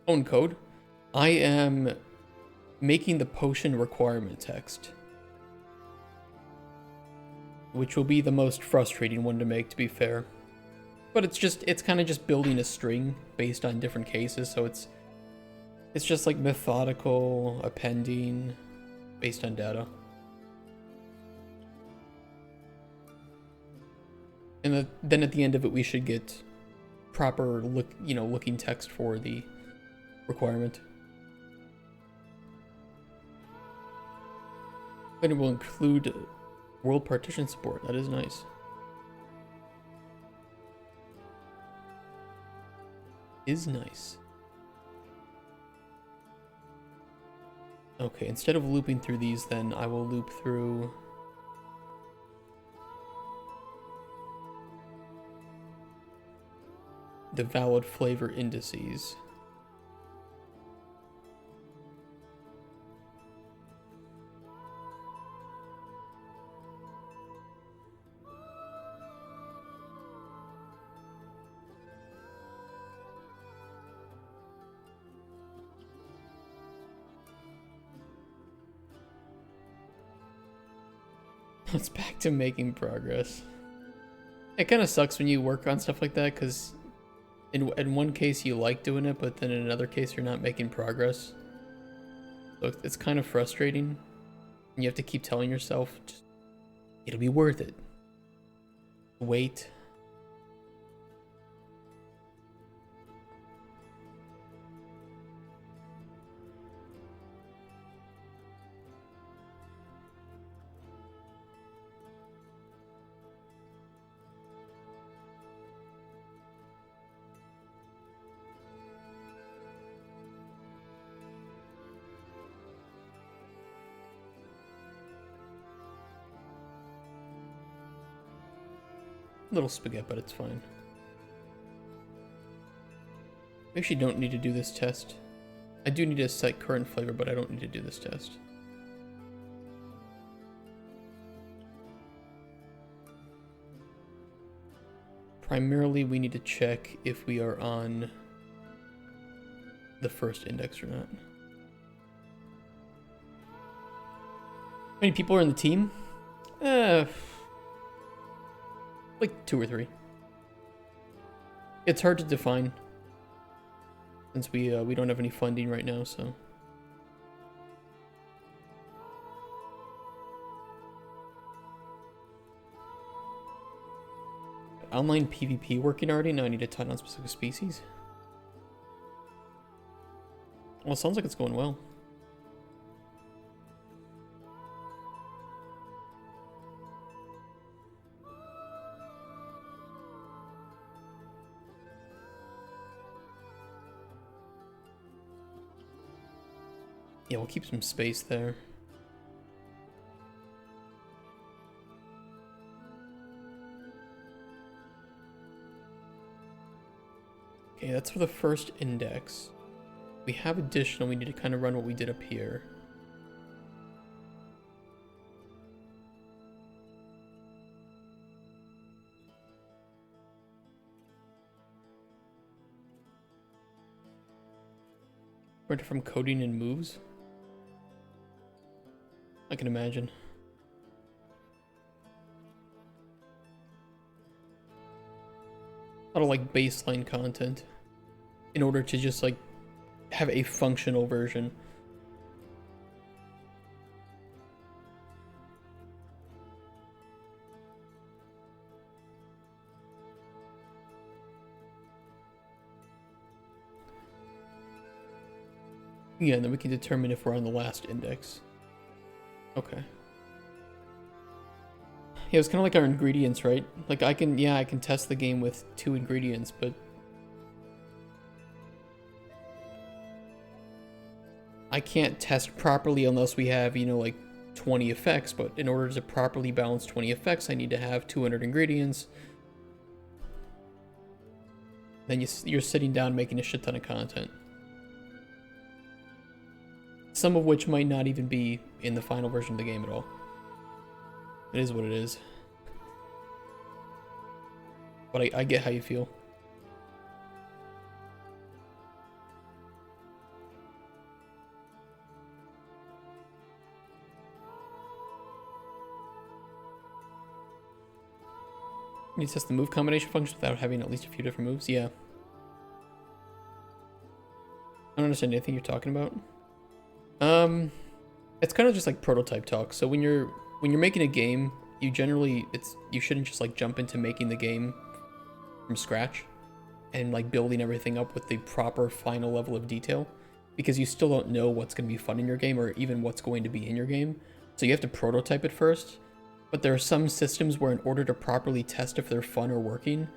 Own code. I am making the potion requirement text, which will be the most frustrating one to make, to be fair. But it's kind of just building a string based on different cases, so it's just like methodical appending based on data. And then at the end of it, we should get proper looking text for the requirement. And it will include world partition support. That is nice. Is nice. Okay, instead of looping through these, then I will loop through the valid flavor indices. It's back to making progress. It kind of sucks when you work on stuff like that, because in one case you like doing it, but then in another case you're not making progress. So it's kind of frustrating. And you have to keep telling yourself, just, it'll be worth it. Wait. Little spaghetti, but it's fine. We actually don't need to do this test. I do need to set current flavor, but I don't need to do this test. Primarily, we need to check if we are on the first index or not. How many people are in the team? Like 2 or 3. It's hard to define since we don't have any funding right now, so. Online PvP working already? Now I need to title on specific species. Well, it sounds like it's going well. Yeah, we'll keep some space there. Okay, that's for the first index. We have additional, we need to kind of run what we did up here. Rent from coding and moves? I can imagine. A lot of like baseline content in order to just like have a functional version. Yeah, and then we can determine if we're on the last index. Okay. Yeah, it's kind of like our ingredients, right? Like I can test the game with 2 ingredients, but I can't test properly unless we have, you know, like 20 effects, but in order to properly balance 20 effects, I need to have 200 ingredients. Then you're sitting down making a shit ton of content. Some of which might not even be in the final version of the game at all. It is what it is. But I get how you feel. You test the move combination functions without having at least a few different moves? Yeah. I don't understand anything you're talking about. It's kind of just like prototype talk. So when you're making a game, you shouldn't just like jump into making the game from scratch and like building everything up with the proper final level of detail, because you still don't know what's going to be fun in your game or even what's going to be in your game. So you have to prototype it first. But there are some systems where in order to properly test if they're fun or working,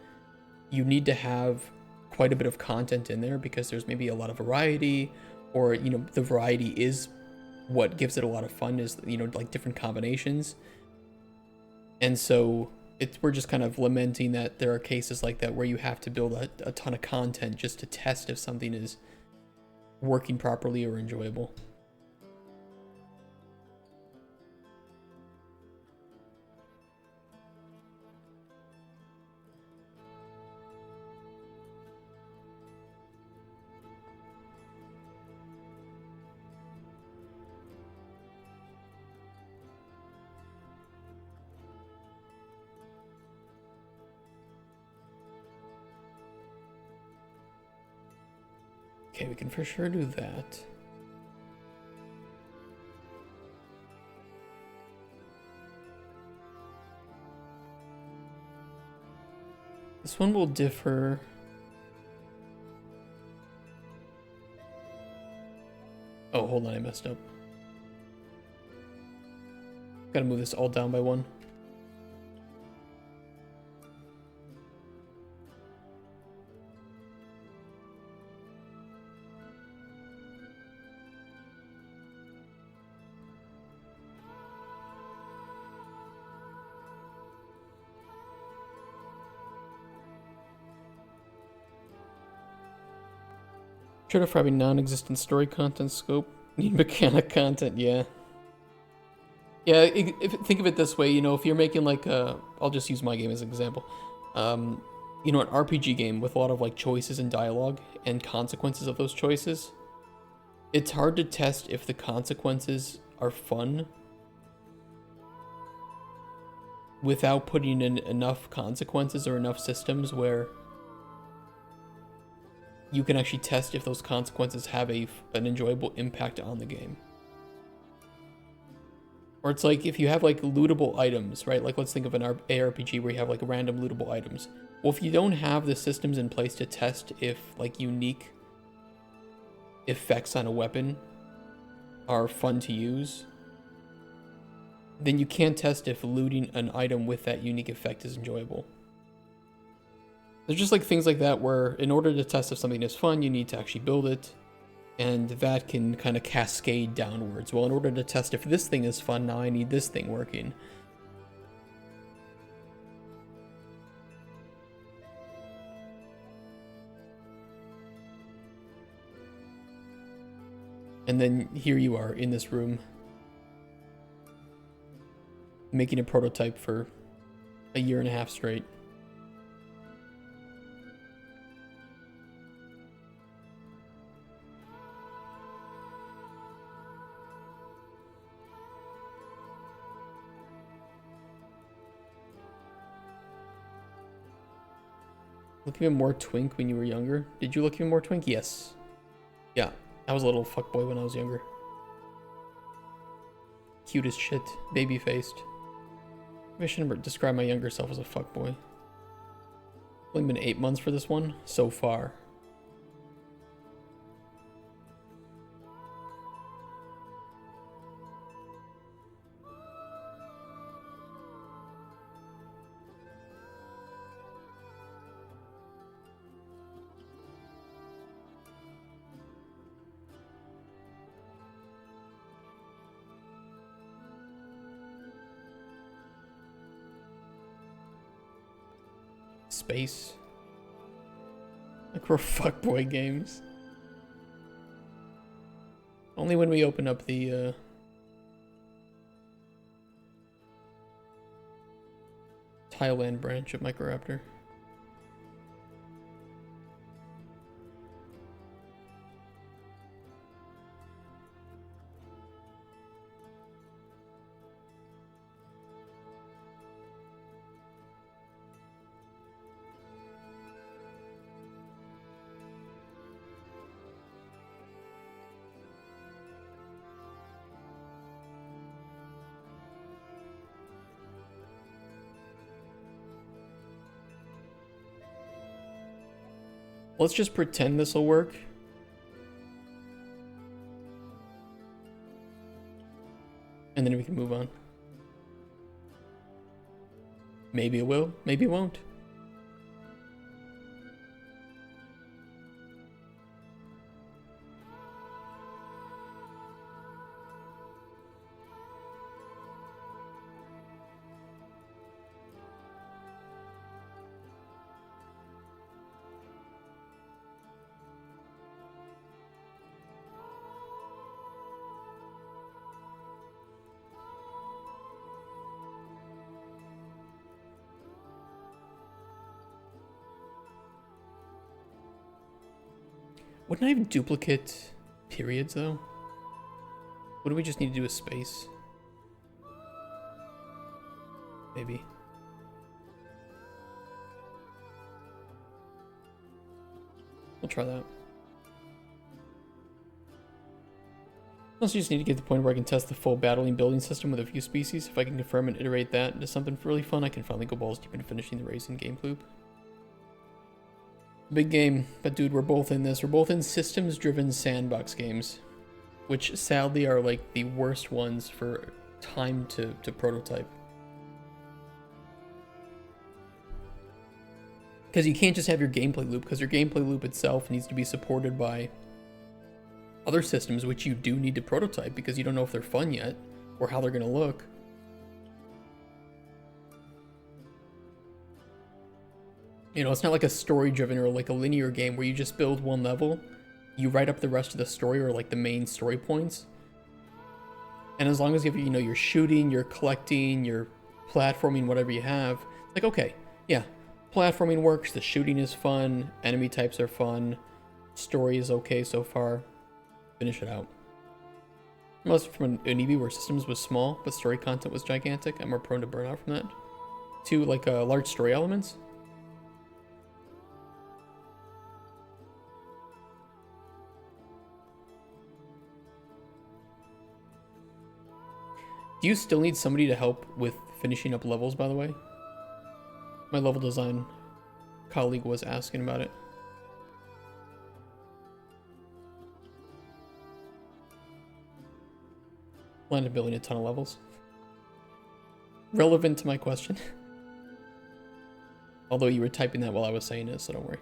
you need to have quite a bit of content in there because there's maybe a lot of variety, or, you know, the variety is what gives it a lot of fun, is, you know, like different combinations. And so we're just kind of lamenting that there are cases like that where you have to build a ton of content just to test if something is working properly or enjoyable. Okay, we can for sure do that. This one will differ. Oh, hold on, I messed up. Gotta move this all down by 1. Sure to having non-existent story content scope. Need mechanic content, yeah. Yeah, think of it this way, you know, if you're making like I'll just use my game as an example. You know, an RPG game with a lot of like choices and dialogue and consequences of those choices, it's hard to test if the consequences are fun without putting in enough consequences or enough systems where you can actually test if those consequences have an enjoyable impact on the game. Or it's like if you have like lootable items, right? Like let's think of an ARPG where you have like random lootable items. Well, if you don't have the systems in place to test if like unique effects on a weapon are fun to use, then you can't test if looting an item with that unique effect is enjoyable. There's just like things like that where in order to test if something is fun, you need to actually build it, and that can kind of cascade downwards. Well, in order to test if this thing is fun, now I need this thing working. And then here you are in this room, making a prototype for a year and a half straight. Look even more twink when you were younger? Did you look even more twink? Yes. Yeah, I was a little fuckboy when I was younger. Cute as shit, baby-faced. Maybe I shouldn't describe my younger self as a fuckboy. Only been 8 months for this one, so far. Space. Like we're fuckboy games. Only when we open up the Thailand branch of Microraptor. Let's just pretend this will work. And then we can move on. Maybe it will, maybe it won't. Wouldn't I have duplicate periods, though? What do we just need to do with space? Maybe. We'll try that. Also, just need to get to the point where I can test the full battling building system with a few species. If I can confirm and iterate that into something really fun, I can finally go balls deep into finishing the racing game loop. Big game, but dude, we're both in this. We're both in systems-driven sandbox games, which sadly are like the worst ones for time to prototype. Because you can't just have your gameplay loop, because your gameplay loop itself needs to be supported by other systems, which you do need to prototype, because you don't know if they're fun yet, or how they're going to look. You know, it's not like a story-driven or like a linear game where you just build one level, you write up the rest of the story or like the main story points. And as long as you have, you know, you're shooting, you're collecting, you're platforming, whatever you have, it's like, okay, yeah, platforming works, the shooting is fun, enemy types are fun, story is okay so far, finish it out. Unless from an EV where systems was small, but story content was gigantic, I'm more prone to burnout from that. Two, like large story elements. Do you still need somebody to help with finishing up levels, by the way? My level design colleague was asking about it. Plan on building a ton of levels. Relevant to my question. Although you were typing that while I was saying it, so don't worry.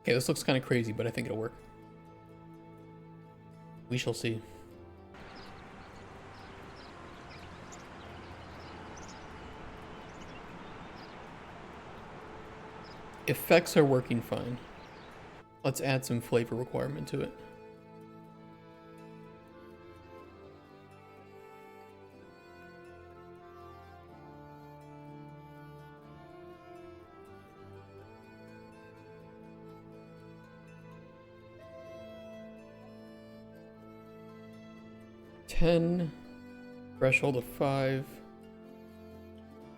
Okay, this looks kind of crazy, but I think it'll work. We shall see. effects are working fine. Let's add some flavor requirement to it. $10, threshold of 5,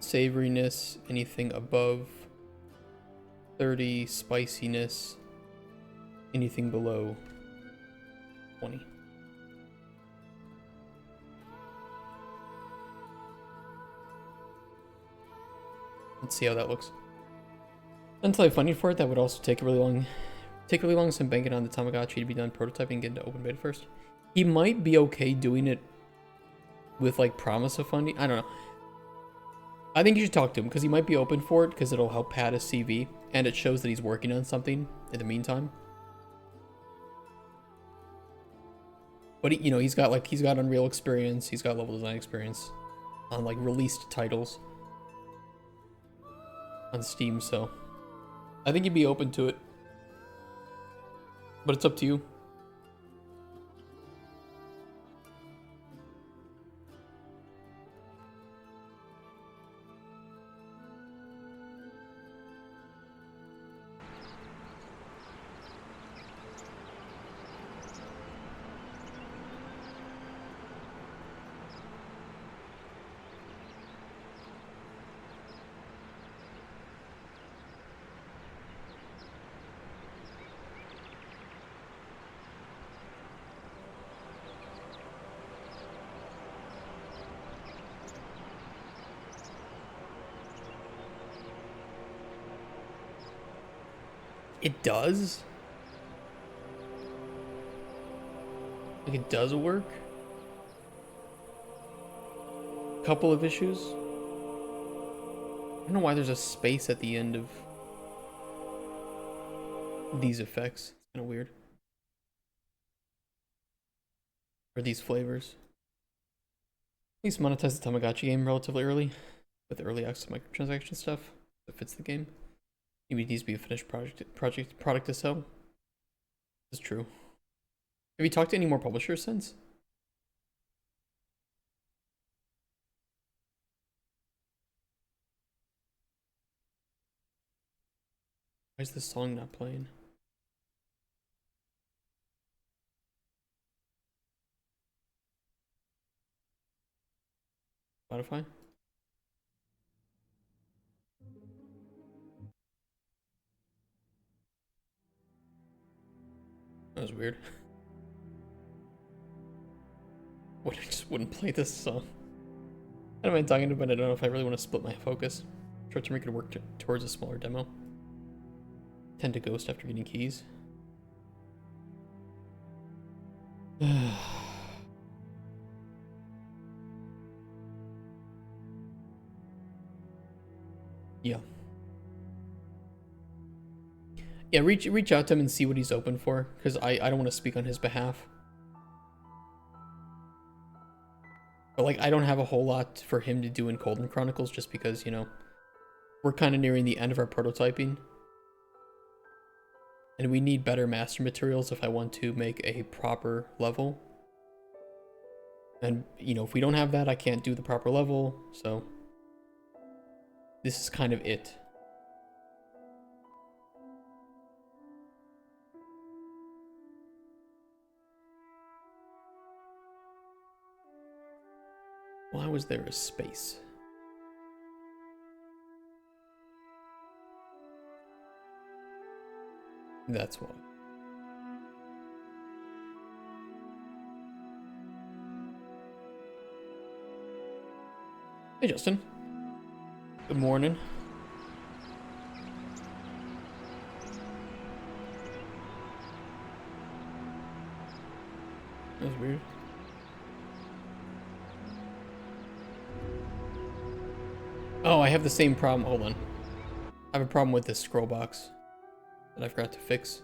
savoriness, anything above 30, spiciness, anything below 20. Let's see how that looks. Until I funding for it, that would also take really long, so I'm banking on the Tamagotchi to be done prototyping and get into open beta first. He might be okay doing it with like promise of funding. I don't know. I think you should talk to him because he might be open for it because it'll help pad his CV and it shows that he's working on something in the meantime. But he, you know, he's got Unreal experience, he's got level design experience on like released titles on Steam, so I think he'd be open to it. But it's up to you. It does? Like it does work? Couple of issues? I don't know why there's a space at the end of these effects. It's kind of weird. Or these flavors. At least monetize the Tamagotchi game relatively early with early access microtransaction stuff that fits the game. Maybe it needs to be a finished product to sell. This is true. Have you talked to any more publishers since? Why is this song not playing? Spotify? That was weird. What, I just wouldn't play this song. I don't mind talking about it, I don't know if I really want to split my focus. Try to make it work towards a smaller demo. Tend to ghost after getting keys. Yeah. Yeah, reach out to him and see what he's open for, because I don't want to speak on his behalf. But like, I don't have a whole lot for him to do in Cauldron Chronicles, just because, you know, we're kind of nearing the end of our prototyping. And we need better master materials if I want to make a proper level. And, you know, if we don't have that, I can't do the proper level, so this is kind of it. Why was there a space? That's why. Hey, Justin. Good morning. That was weird. Oh, I have the same problem. Hold on. I have a problem with this scroll box that I forgot to fix.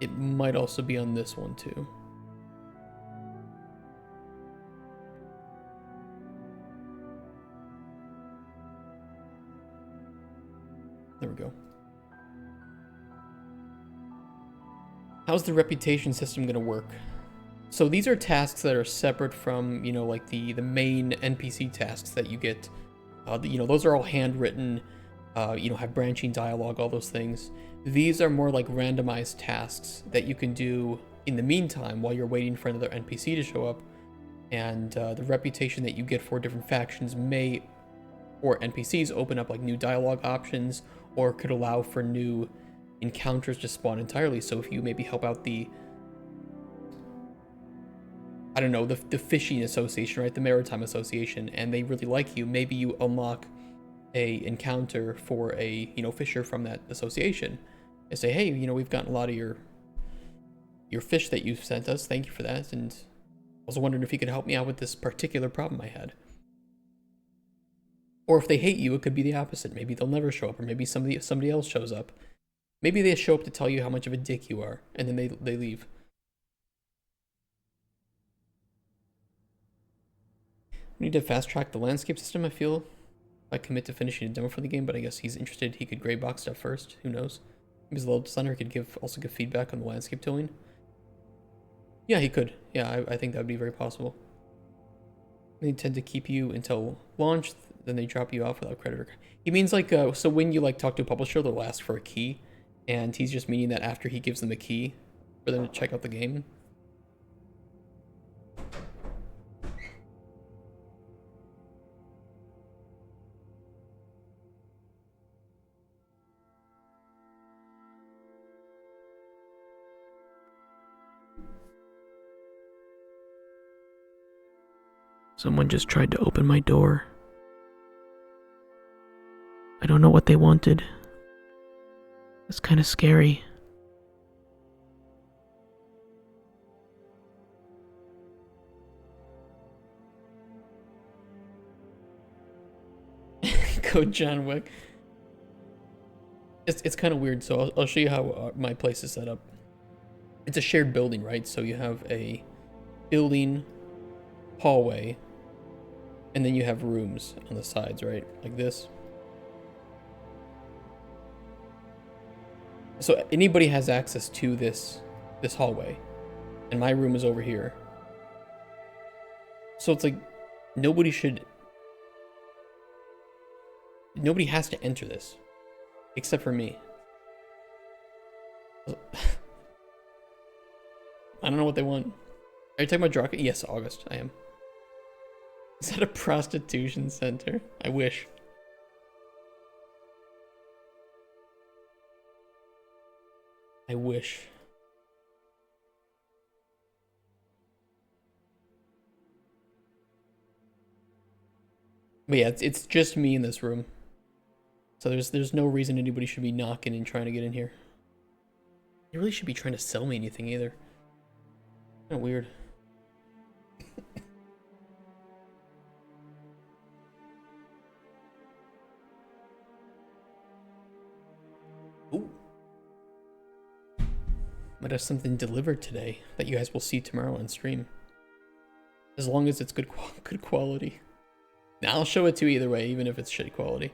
It might also be on this one too. There we go. How's the reputation system going to work? So these are tasks that are separate from, you know, like the main NPC tasks that you get. You know, those are all handwritten, you know, have branching dialogue, all those things. These are more like randomized tasks that you can do in the meantime while you're waiting for another NPC to show up. And the reputation that you get for different factions may, or NPCs, open up like new dialogue options, or could allow for new encounters to spawn entirely. So if you maybe help out the, I don't know, the fishing association, right, the maritime association, and they really like you, maybe you unlock a encounter for a, you know, fisher from that association and say, hey, you know, we've gotten a lot of your fish that you've sent us, thank you for that, and I was wondering if you could help me out with this particular problem I had. Or if they hate you, it could be the opposite. Maybe they'll never show up, or maybe somebody else shows up. Maybe they show up to tell you how much of a dick you are, and then they leave. We need to fast track the landscape system, I feel. I commit to finishing a demo for the game, but I guess he's interested. He could gray box stuff first. Who knows? Maybe his level designer could also give feedback on the landscape tooling. Yeah, he could. Yeah, I think that would be very possible. They tend to keep you until launch, then they drop you off without credit. He means like, so when you like talk to a publisher, they'll ask for a key, and he's just meaning that after he gives them a key for them to check out the game. Someone just tried to open my door. I don't know what they wanted. It's kind of scary. Go John Wick. It's kind of weird, so I'll show you how my place is set up. It's a shared building, right? So you have a building, hallway, and then you have rooms on the sides, right? Like this. So anybody has access to this hallway, and my room is over here. So it's like nobody has to enter this except for me. I don't know what they want. Are you talking about Draka? Yes, August, I am. Is that a prostitution center? I wish. I wish. But yeah, it's just me in this room. So there's no reason anybody should be knocking and trying to get in here. They really should be trying to sell me anything either. Kind of weird. Ooh. Might have something delivered today that you guys will see tomorrow on stream. As long as it's good quality. Now I'll show it to you either way, even if it's shitty quality.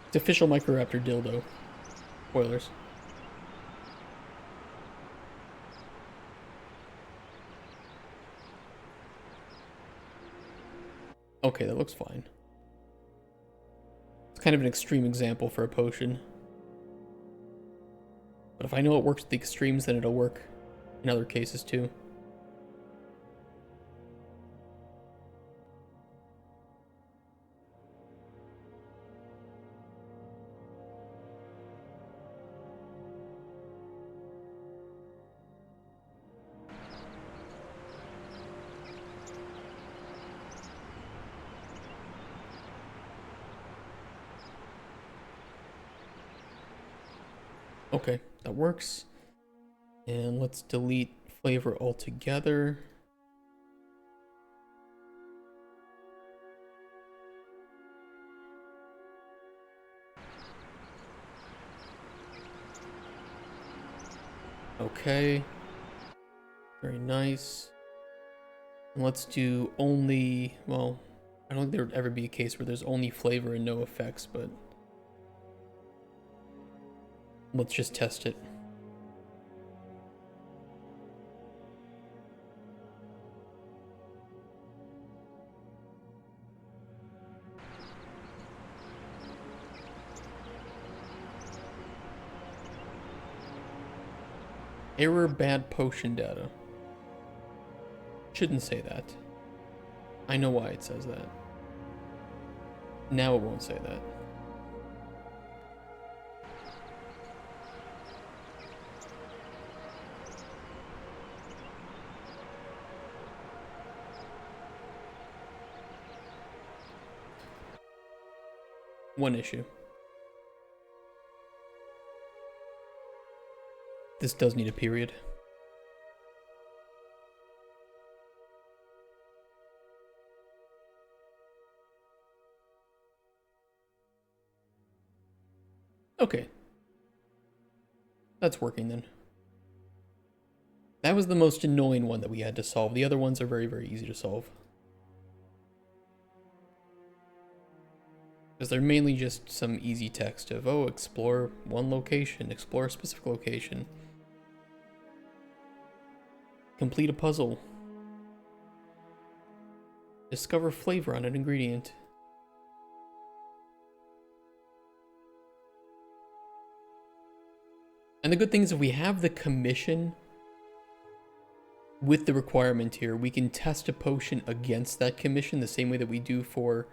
It's official Microraptor dildo. Spoilers. Okay, that looks fine. It's kind of an extreme example for a potion. But if I know it works at the extremes, then it'll work in other cases too. Okay, that works. And let's delete flavor altogether. Okay. Very nice. And let's do only, well, I don't think there would ever be a case where there's only flavor and no effects, but let's just test it. Error bad potion data. Shouldn't say that. I know why it says that. Now it won't say that. One issue. This does need a period. Okay. That's working then. That was the most annoying one that we had to solve. The other ones are very, very easy to solve. Because they're mainly just some easy text of, oh, explore one location, explore a specific location. Complete a puzzle. Discover flavor on an ingredient. And the good thing is if we have the commission with the requirement here, we can test a potion against that commission the same way that we do for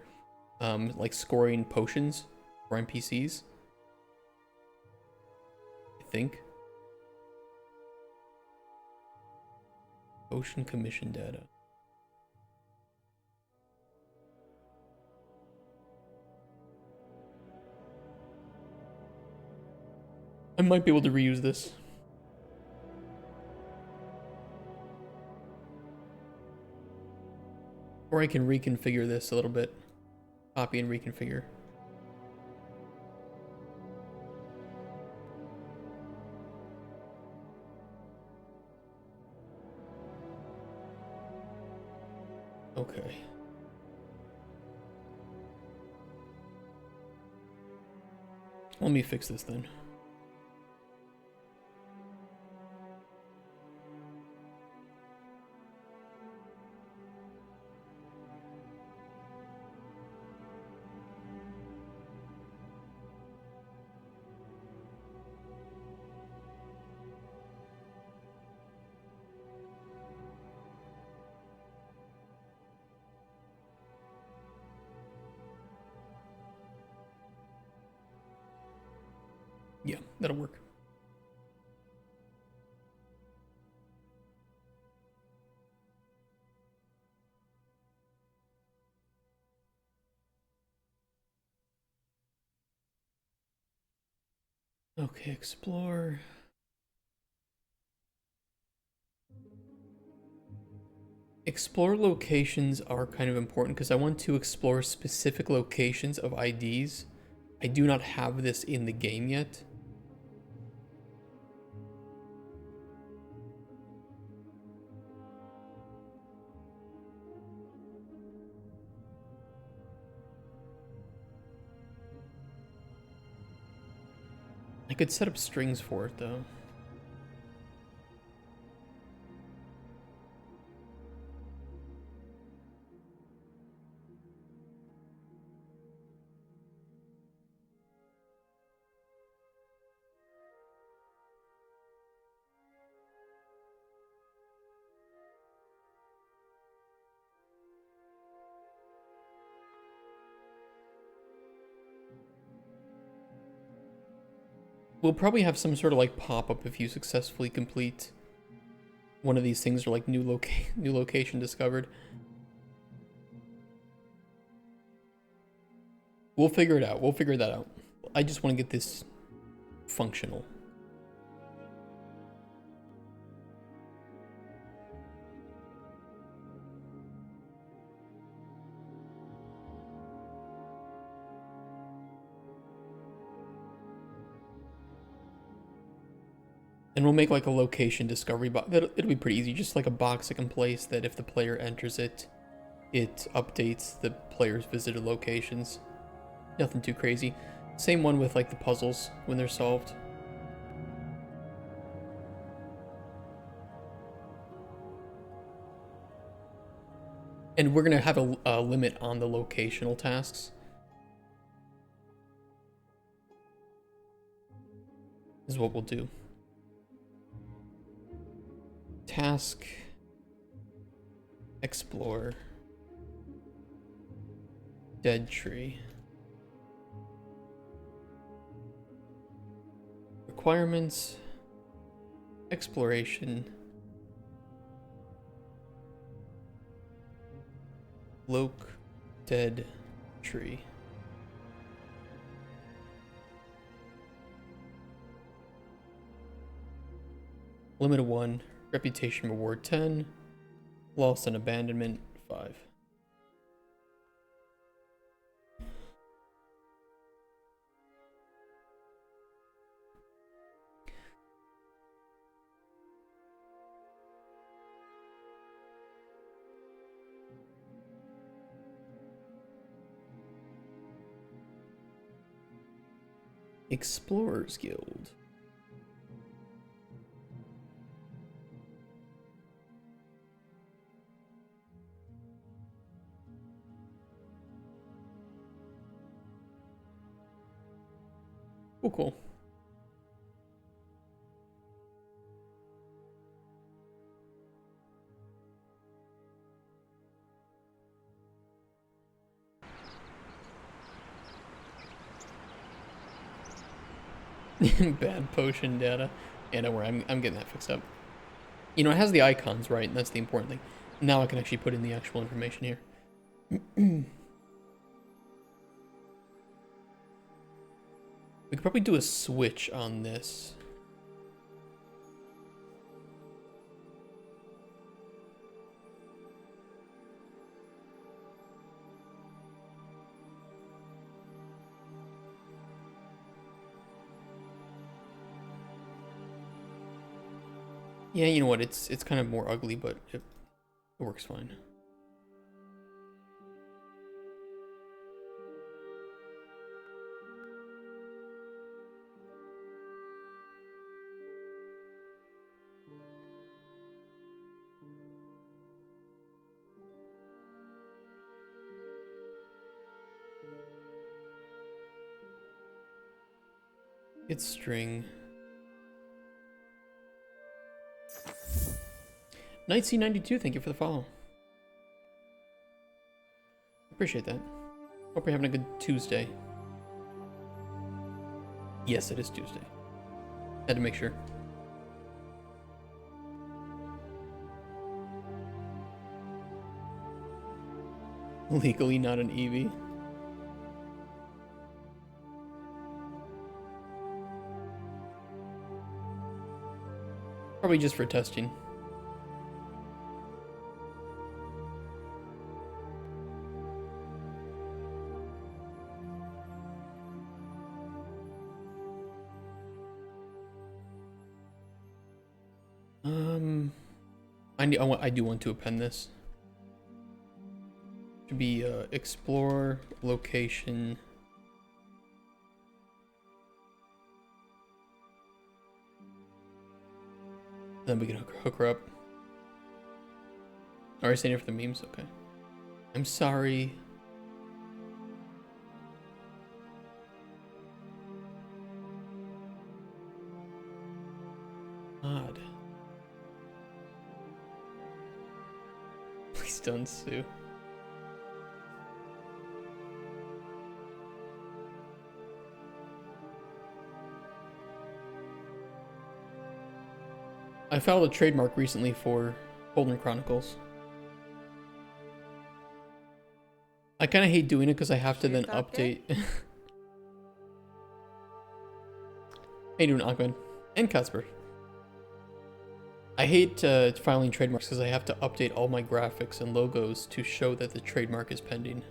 like scoring potions for NPCs. I think. Potion commission data. I might be able to reuse this. Or I can reconfigure this a little bit. Copy and reconfigure. Okay. Let me fix this then. Yeah, that'll work. Okay, explore. Explore locations are kind of important because I want to explore specific locations of IDs. I do not have this in the game yet. I could set up strings for it though. We'll probably have some sort of like pop-up if you successfully complete one of these things, or like new location discovered. We'll figure it out. We'll figure that out. I just want to get this functional. And we'll make like a location discovery box. It'll be pretty easy, just like a box I can place that if the player enters it, it updates the player's visited locations. Nothing too crazy. Same one with like the puzzles when they're solved. And we're gonna have a limit on the locational tasks. This is what we'll do. Task, explore, dead tree. Requirements, exploration, loc, dead tree. Limit of 1, reputation reward 10, loss and abandonment 5. Explorers Guild. Oh, cool. Bad potion data. Yeah, don't worry, I'm getting that fixed up. You know, it has the icons, right? And that's the important thing. Now I can actually put in the actual information here. We could probably do a switch on this. Yeah, you know what? It's kind of more ugly, but it works fine. It's string. KnightC92, thank you for the follow. Appreciate that. Hope you're having a good Tuesday. Yes, it is Tuesday. Had to make sure. Legally not an Eevee. Probably just for testing. I do want to append this. Should be explore location. Then we can hook her up. Alright, staying here for the memes. Okay. I'm sorry. Odd. Please don't sue. I filed a trademark recently for Cauldron Chronicles. I kind of hate doing it because I have to then update. How you doing, Ahmed? And Casper. I hate filing trademarks because I have to update all my graphics and logos to show that the trademark is pending.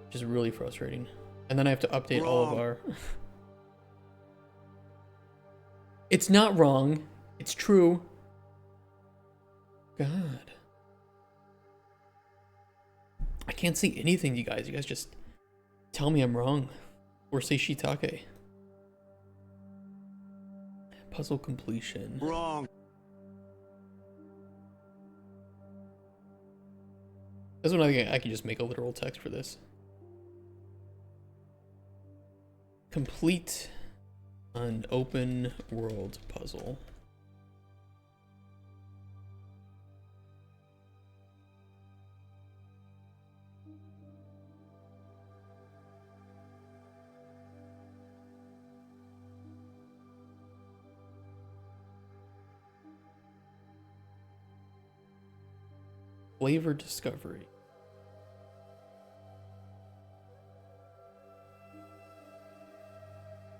Which is really frustrating. And then I have to update all of our... It's not wrong. It's true. God. I can't see anything, you guys. You guys just tell me I'm wrong. Or say shiitake. Puzzle completion. Wrong. That's one I think I can just make a literal text for this. Complete an open world puzzle. Flavor discovery.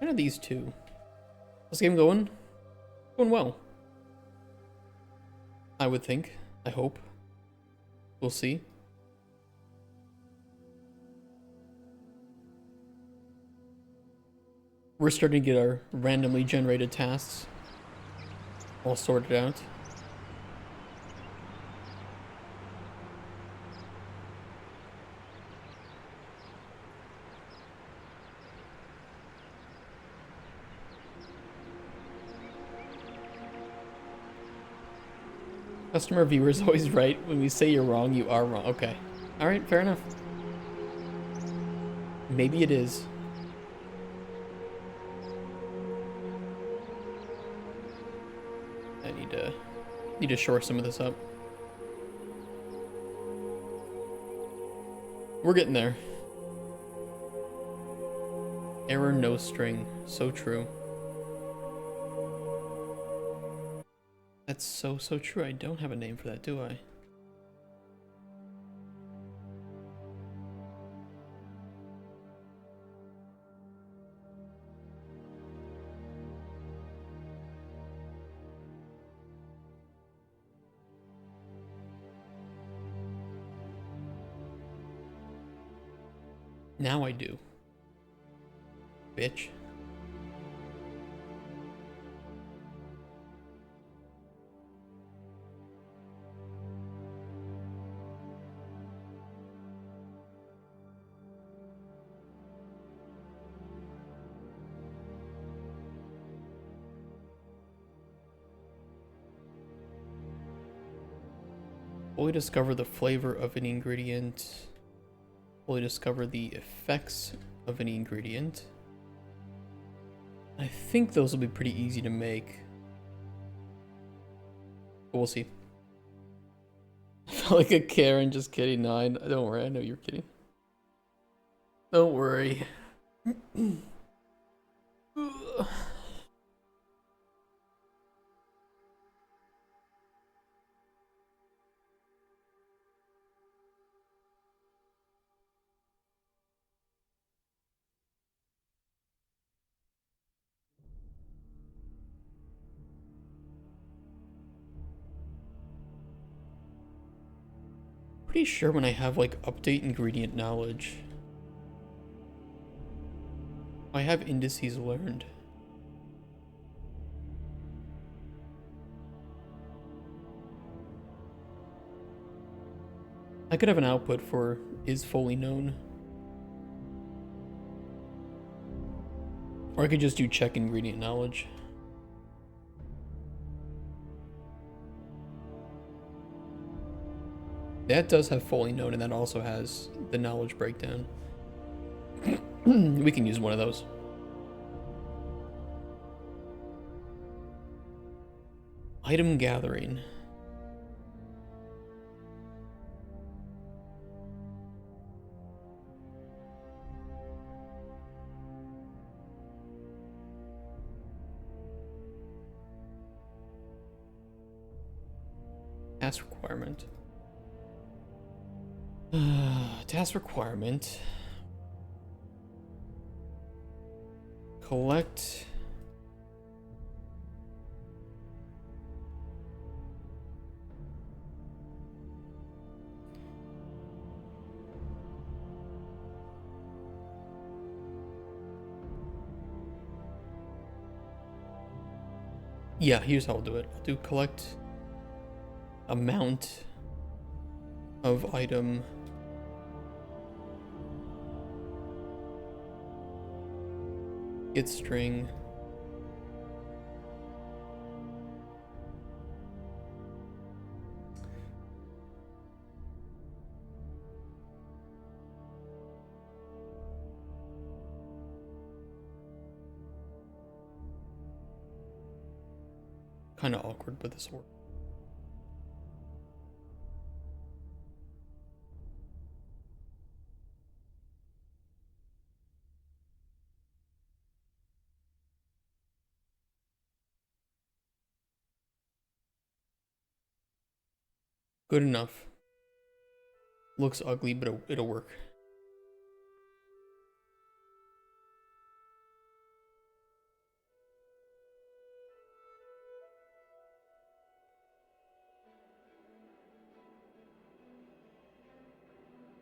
How are these two? This game going? Going well. I would think. I hope. We'll see. We're starting to get our randomly generated tasks all sorted out. Customer viewer is always right. When we say you're wrong, you are wrong. Okay. Alright, fair enough. Maybe it is. I need to shore some of this up. We're getting there. Error no string. So true. That's so true. I don't have a name for that, do I? Now I do. Bitch. Fully discover the flavor of an ingredient. Fully discover the effects of an ingredient. I think those will be pretty easy to make. But we'll see. I felt like a Karen, just kidding. No, don't worry, I know you're kidding. Don't worry. Pretty sure when I have like update ingredient knowledge, I have indices learned. I could have an output for is fully known. Or I could just do check ingredient knowledge. That does have fully known, and that also has the knowledge breakdown. We can use one of those. Item gathering. Task requirement. Task requirement. Collect. Yeah, here's how I'll do it. I'll do collect amount of item. Get string. Kind of awkward, but this works. Good enough. Looks ugly, but it'll work.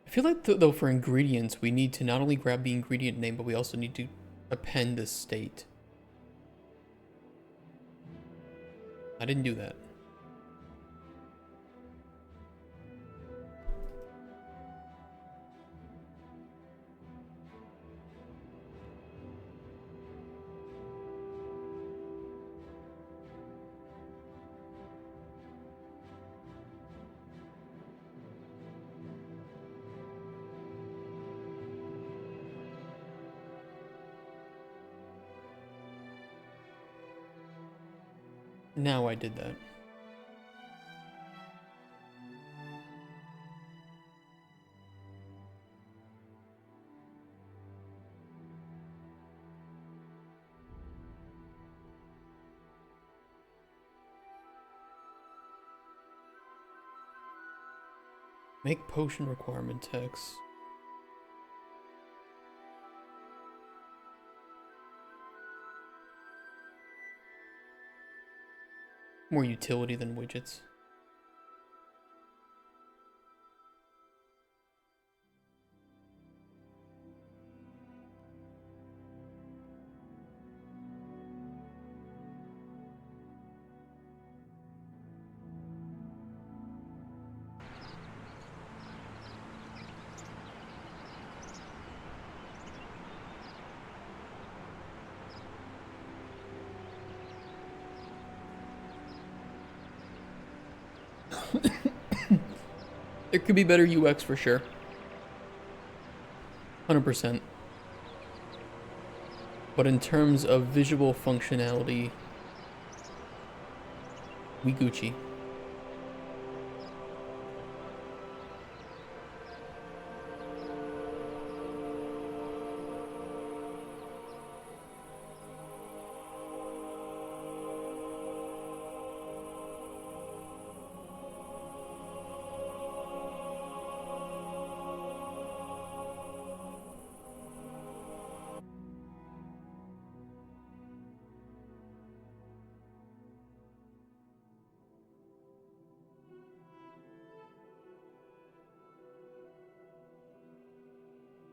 I feel like though for ingredients, we need to not only grab the ingredient name, but we also need to append the state. I didn't do that. Now I did that. Make potion requirement text. More utility than widgets. There could be better UX for sure. 100%. But in terms of visual functionality, we Gucci.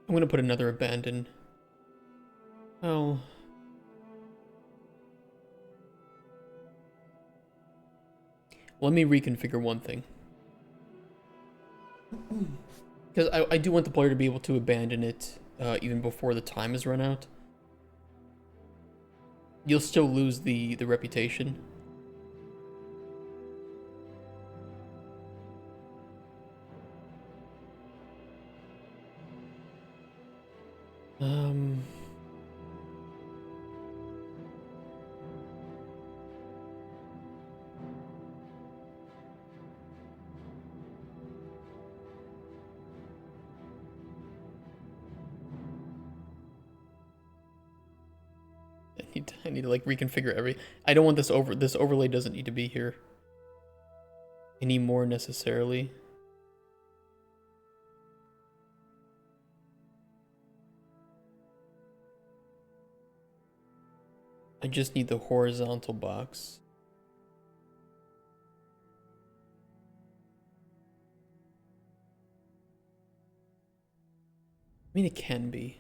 I'm gonna put another abandon. Oh. Let me reconfigure one thing. Because I do want the player to be able to abandon it even before the time is run out. You'll still lose the reputation. I need to like reconfigure I don't want this overlay doesn't need to be here anymore necessarily. I just need the horizontal box. I mean, it can be.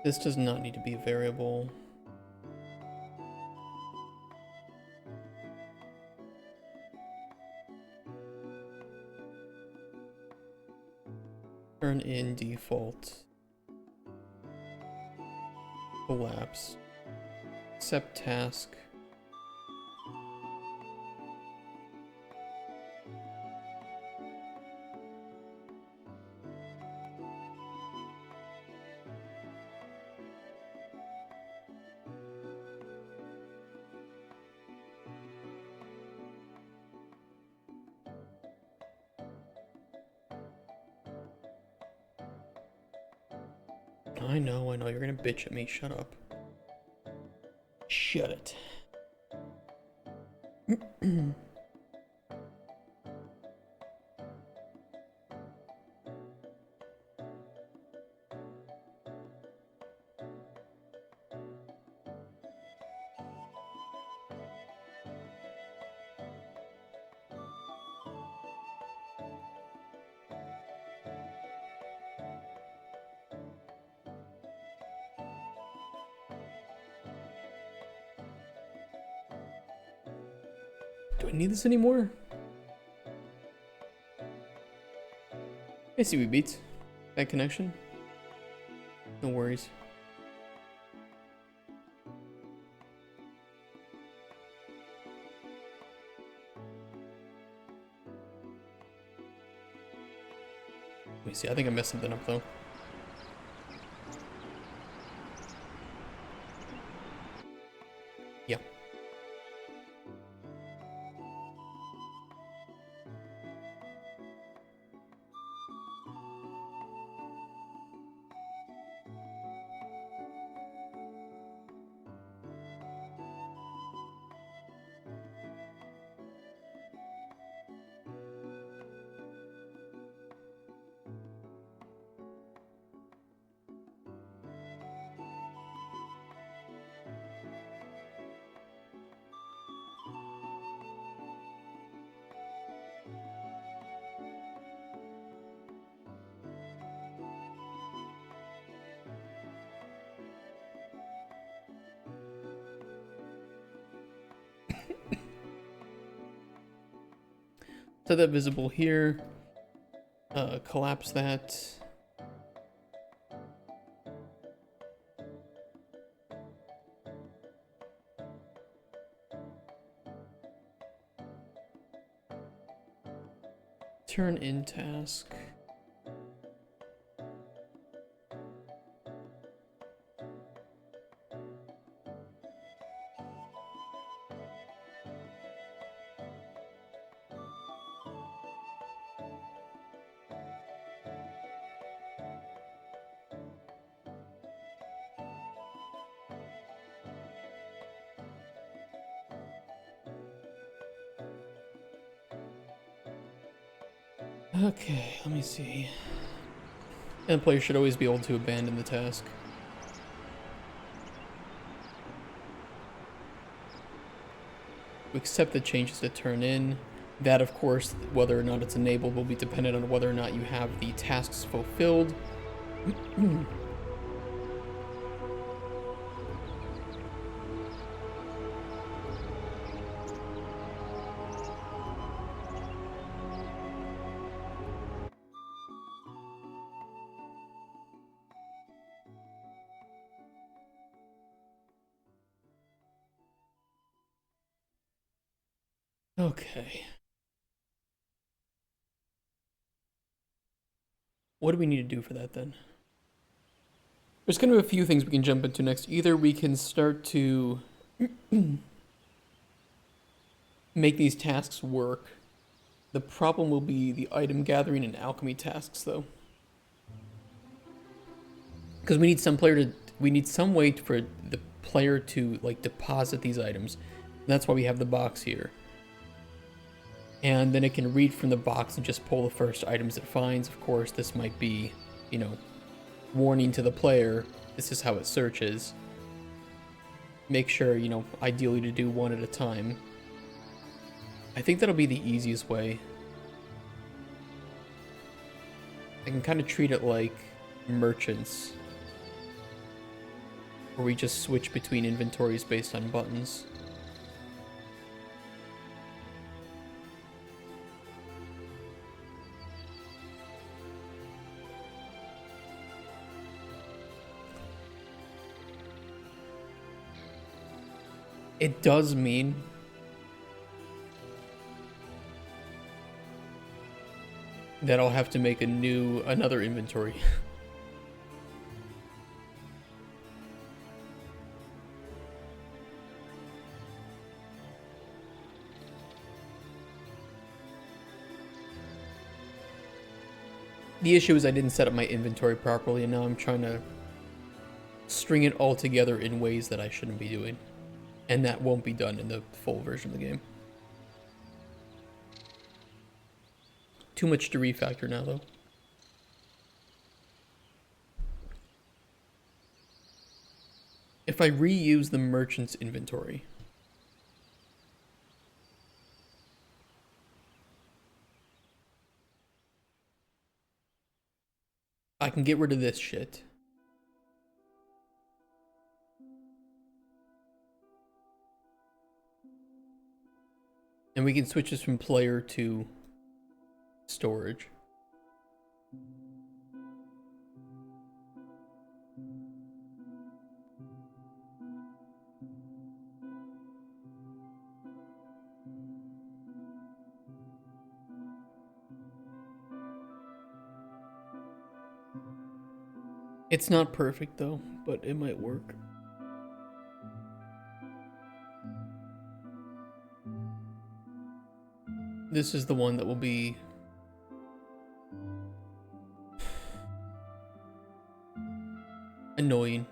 This does not need to be a variable. Turn in default. Collapse. Accept task. I know, you're gonna bitch at me, shut up. Shut it. Do I need this anymore? I see we beat. Bad connection. No worries. Let me see, I think I messed something up though. Yeah. Set that visible here. Collapse that. Turn in task. Okay, let me see. And the player should always be able to abandon the task. Accept the changes to turn in. That, of course, whether or not it's enabled will be dependent on whether or not you have the tasks fulfilled. Okay. What do we need to do for that then? There's kind of a few things we can jump into next. Either we can start to make these tasks work. The problem will be the item gathering and alchemy tasks though. Because we need some way for the player to like deposit these items. That's why we have the box here. And then it can read from the box and just pull the first items it finds. Of course, this might be, you know, warning to the player, this is how it searches. Make sure, you know, ideally to do one at a time. I think that'll be the easiest way. I can kind of treat it like merchants. where we just switch between inventories based on buttons. It does mean that I'll have to make another inventory. The issue is I didn't set up my inventory properly, and now I'm trying to string it all together in ways that I shouldn't be doing. And that won't be done in the full version of the game. Too much to refactor now, though. If I reuse the merchant's inventory, I can get rid of this shit. And we can switch this from player to storage. It's not perfect though, but it might work. This is the one that will be annoying.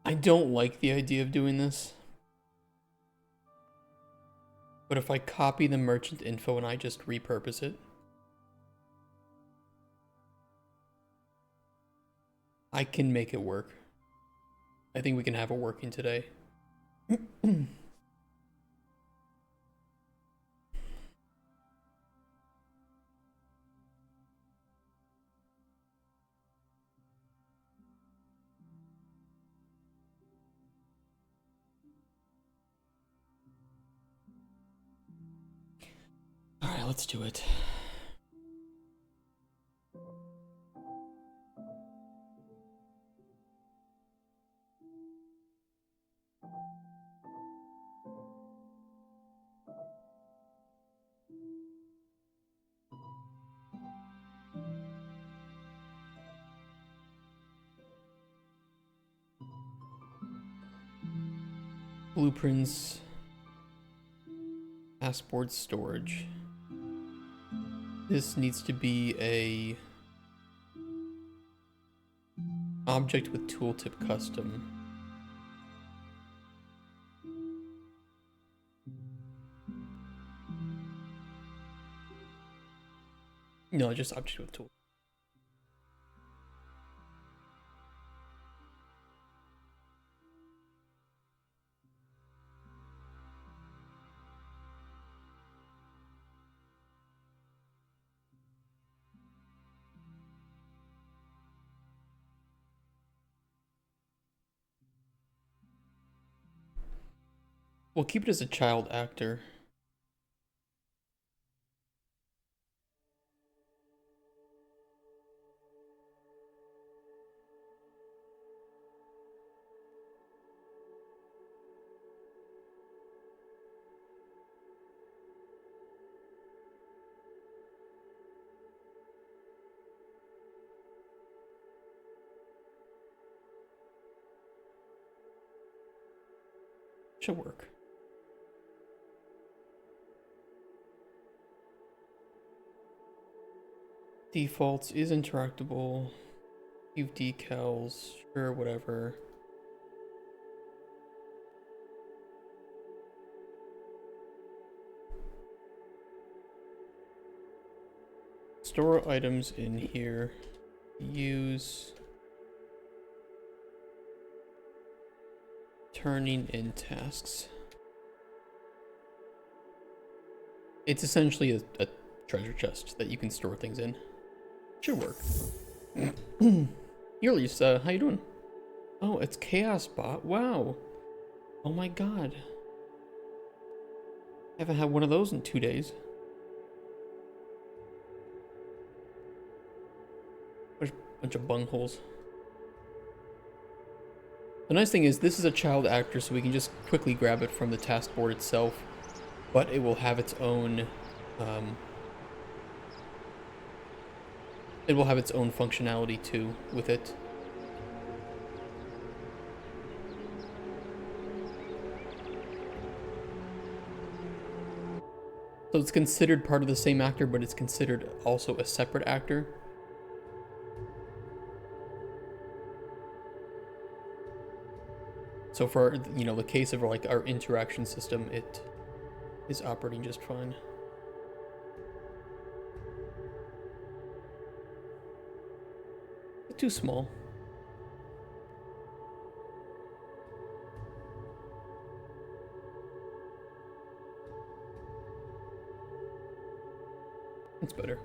I don't like the idea of doing this. But if I copy the merchant info and I just repurpose it, I can make it work. I think we can have it working today. Alright, let's do it. Blueprints, passport storage. This needs to be a object with tooltip custom. No, just object with tool. We'll keep it as a child actor. Should work. Defaults is interactable. Leave decals, sure, whatever. Store items in here. Use turning in tasks. It's essentially a treasure chest that you can store things in. Should work. You're Lisa, how you doing? Oh, it's Chaos Bot. Wow. Oh my god. I haven't had one of those in 2 days. Bunch of bungholes. The nice thing is this is a child actor, so we can just quickly grab it from the taskboard itself, but it will have its own functionality too with it. So it's considered part of the same actor, but it's considered also a separate actor. So for, you know, the case of like our interaction system, it is operating just fine. Too small. It's better.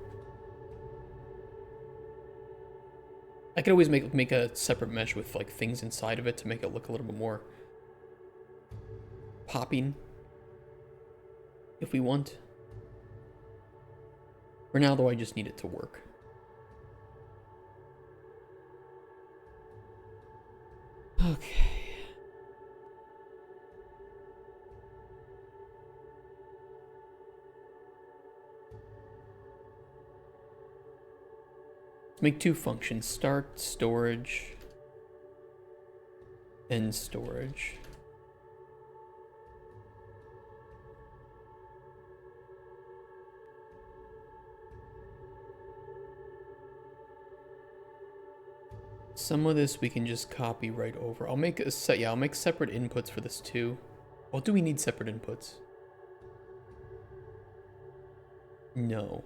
I could always make a separate mesh with like things inside of it to make it look a little bit more popping if we want. For now though, I just need it to work. Okay. Let's make 2 functions. Start storage, end storage. Some of this we can just copy right over. I'll make a set. Yeah, I'll make separate inputs for this too. Well, do we need separate inputs? No.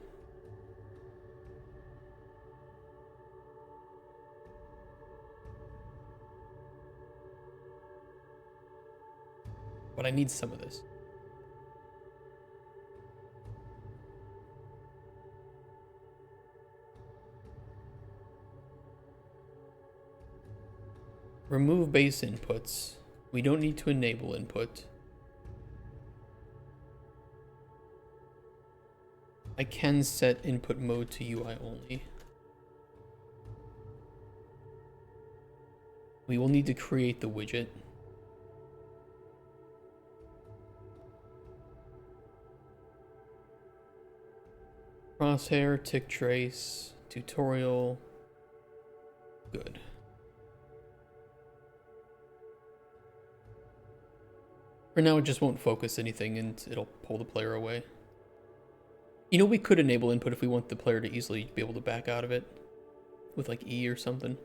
But I need some of this. Remove base inputs. We don't need to enable input. I can set input mode to UI only. We will need to create the widget. Crosshair, tick trace, tutorial. Good. For now, it just won't focus anything and it'll pull the player away. You know, we could enable input if we want the player to easily be able to back out of it with like E or something.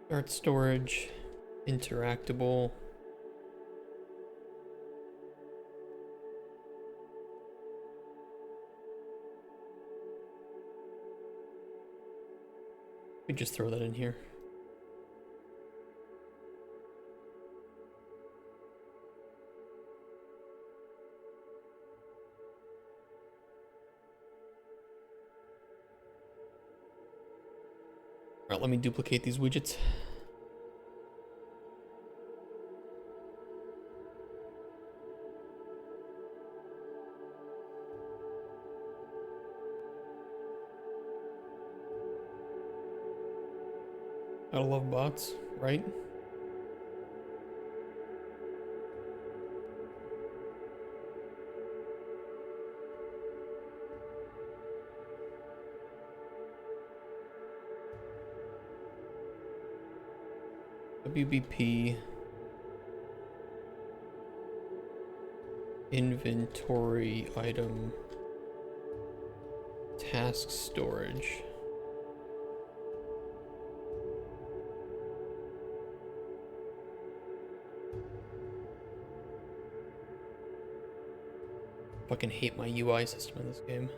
Start storage, interactable. We just throw that in here. All right, let me duplicate these widgets. Gotta love bots, right? WBP inventory item task storage. Fucking hate my UI system in this game.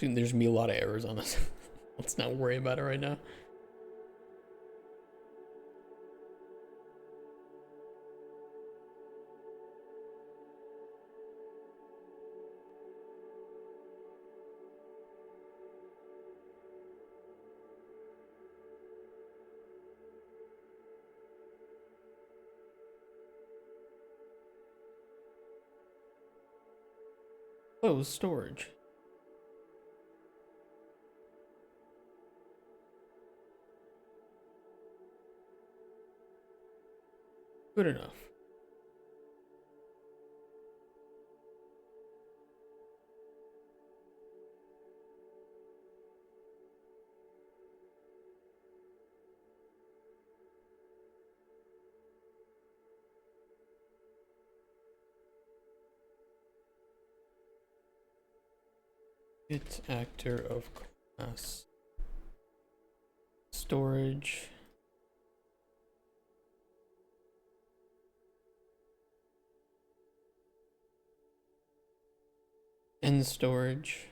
There's gonna be a lot of errors on this. Let's not worry about it right now. Close storage. Good enough. Hit actor of class. Storage. End storage.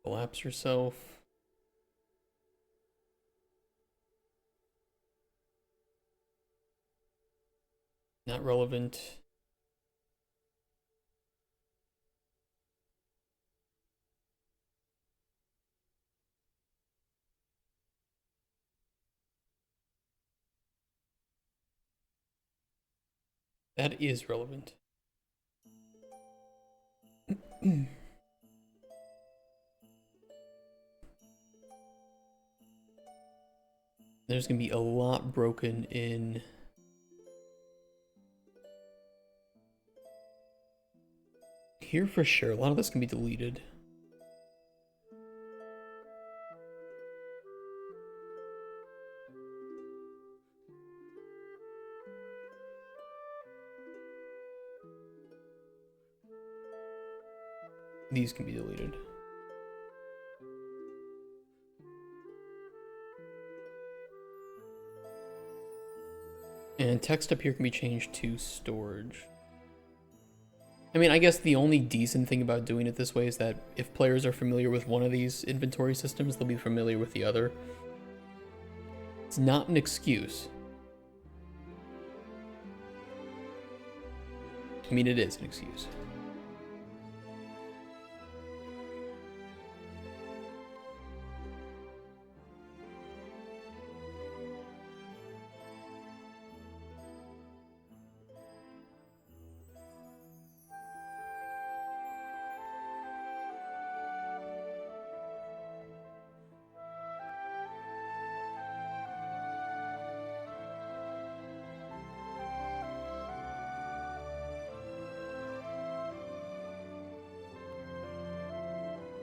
Collapse yourself. Not relevant. That is relevant. There's gonna be a lot broken in here for sure. A lot of this can be deleted. These can be deleted. And text up here can be changed to storage. I mean, I guess the only decent thing about doing it this way is that if players are familiar with one of these inventory systems, they'll be familiar with the other. It's not an excuse. I mean, it is an excuse.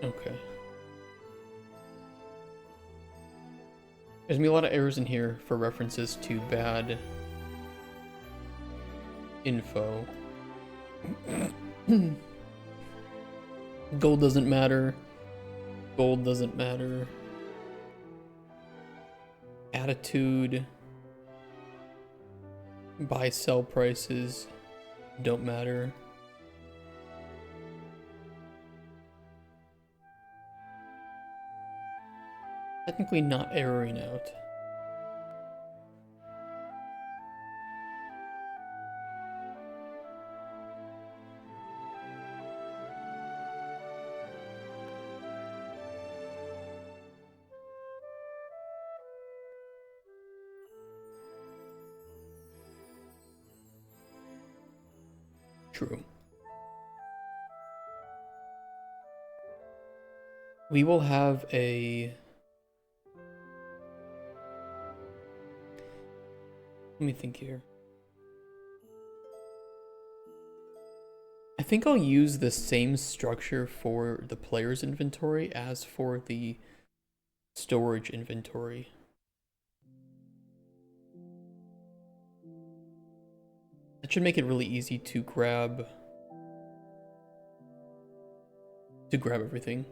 Okay. There's gonna be a lot of errors in here for references to bad info. Gold doesn't matter. Gold doesn't matter. attitude, buy sell prices don't matter. Technically not erroring out. True. We will have a... Let me think here. I think I'll use the same structure for the player's inventory as for the storage inventory. That should make it really easy to grab everything.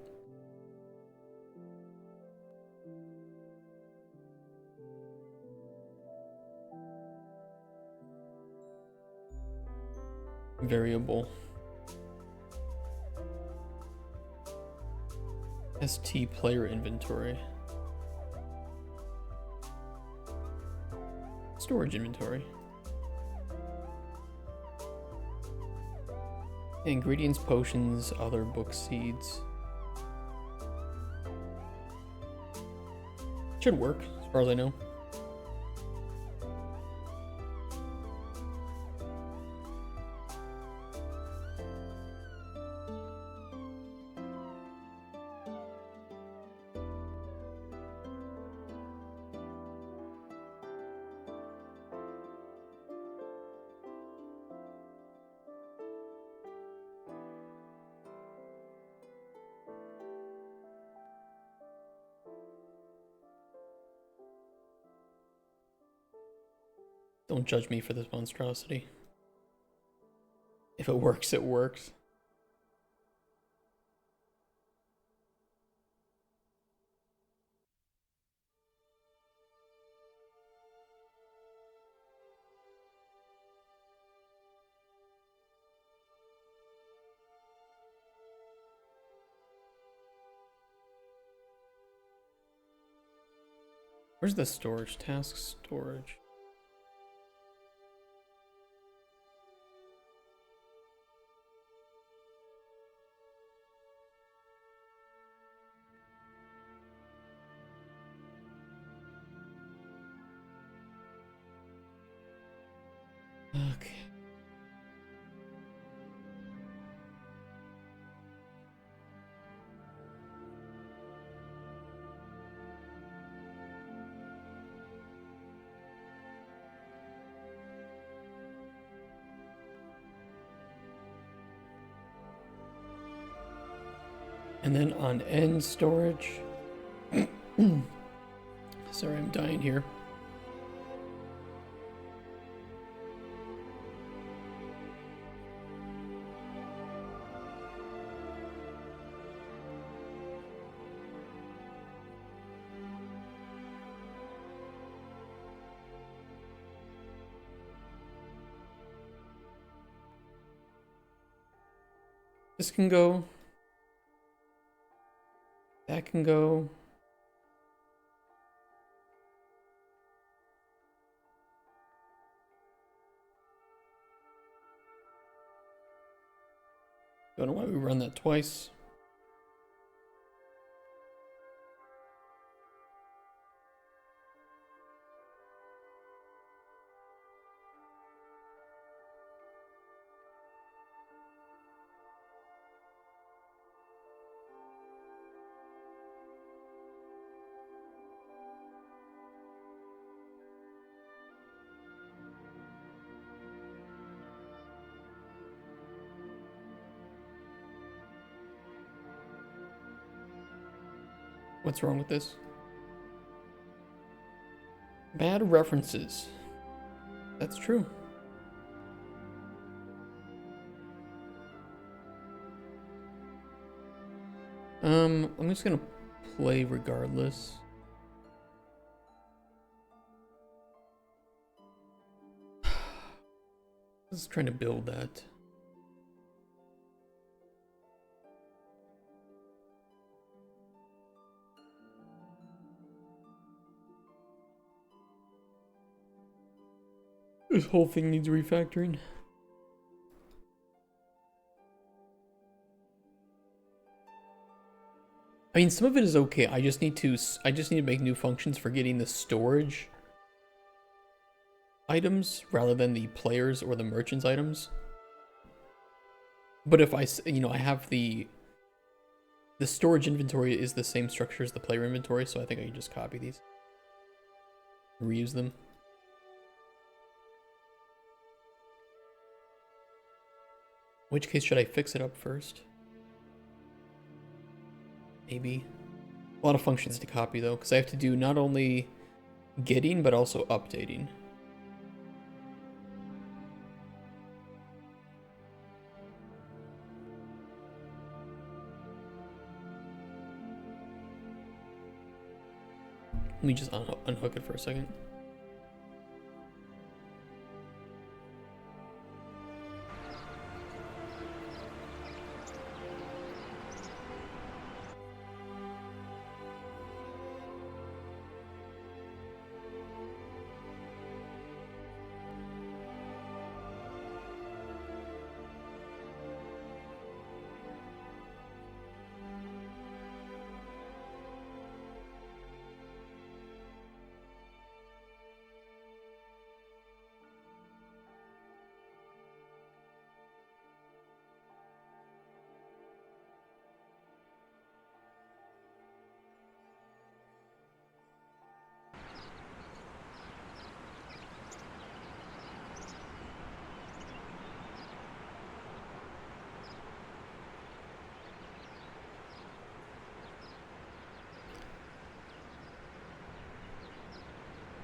Variable. ST player inventory. Storage inventory. Ingredients, potions, other book seeds. Should work, as far as I know. Don't judge me for this monstrosity. If it works, it works. Where's the storage? Task storage. Okay. And then on end storage. Sorry, I'm dying here. This can go. That can go. Don't know why we run that twice. What's wrong with this? Bad references. That's true. I'm just gonna play regardless. was trying to build that. This whole thing needs refactoring. I mean, some of it is okay. I just need to make new functions for getting the storage items rather than the players or the merchants items. But if I have the storage inventory is the same structure as the player inventory, so I think I can just copy these, reuse them. In which case, should I fix it up first? Maybe. A lot of functions to copy though, because I have to do not only getting, but also updating. Let me just unhook it for a second.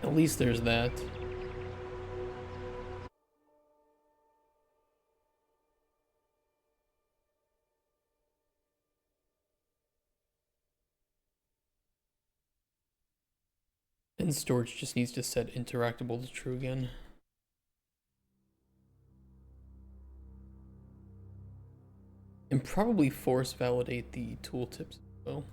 At least there's that. And storage just needs to set interactable to true again. And probably force validate the tooltips as well.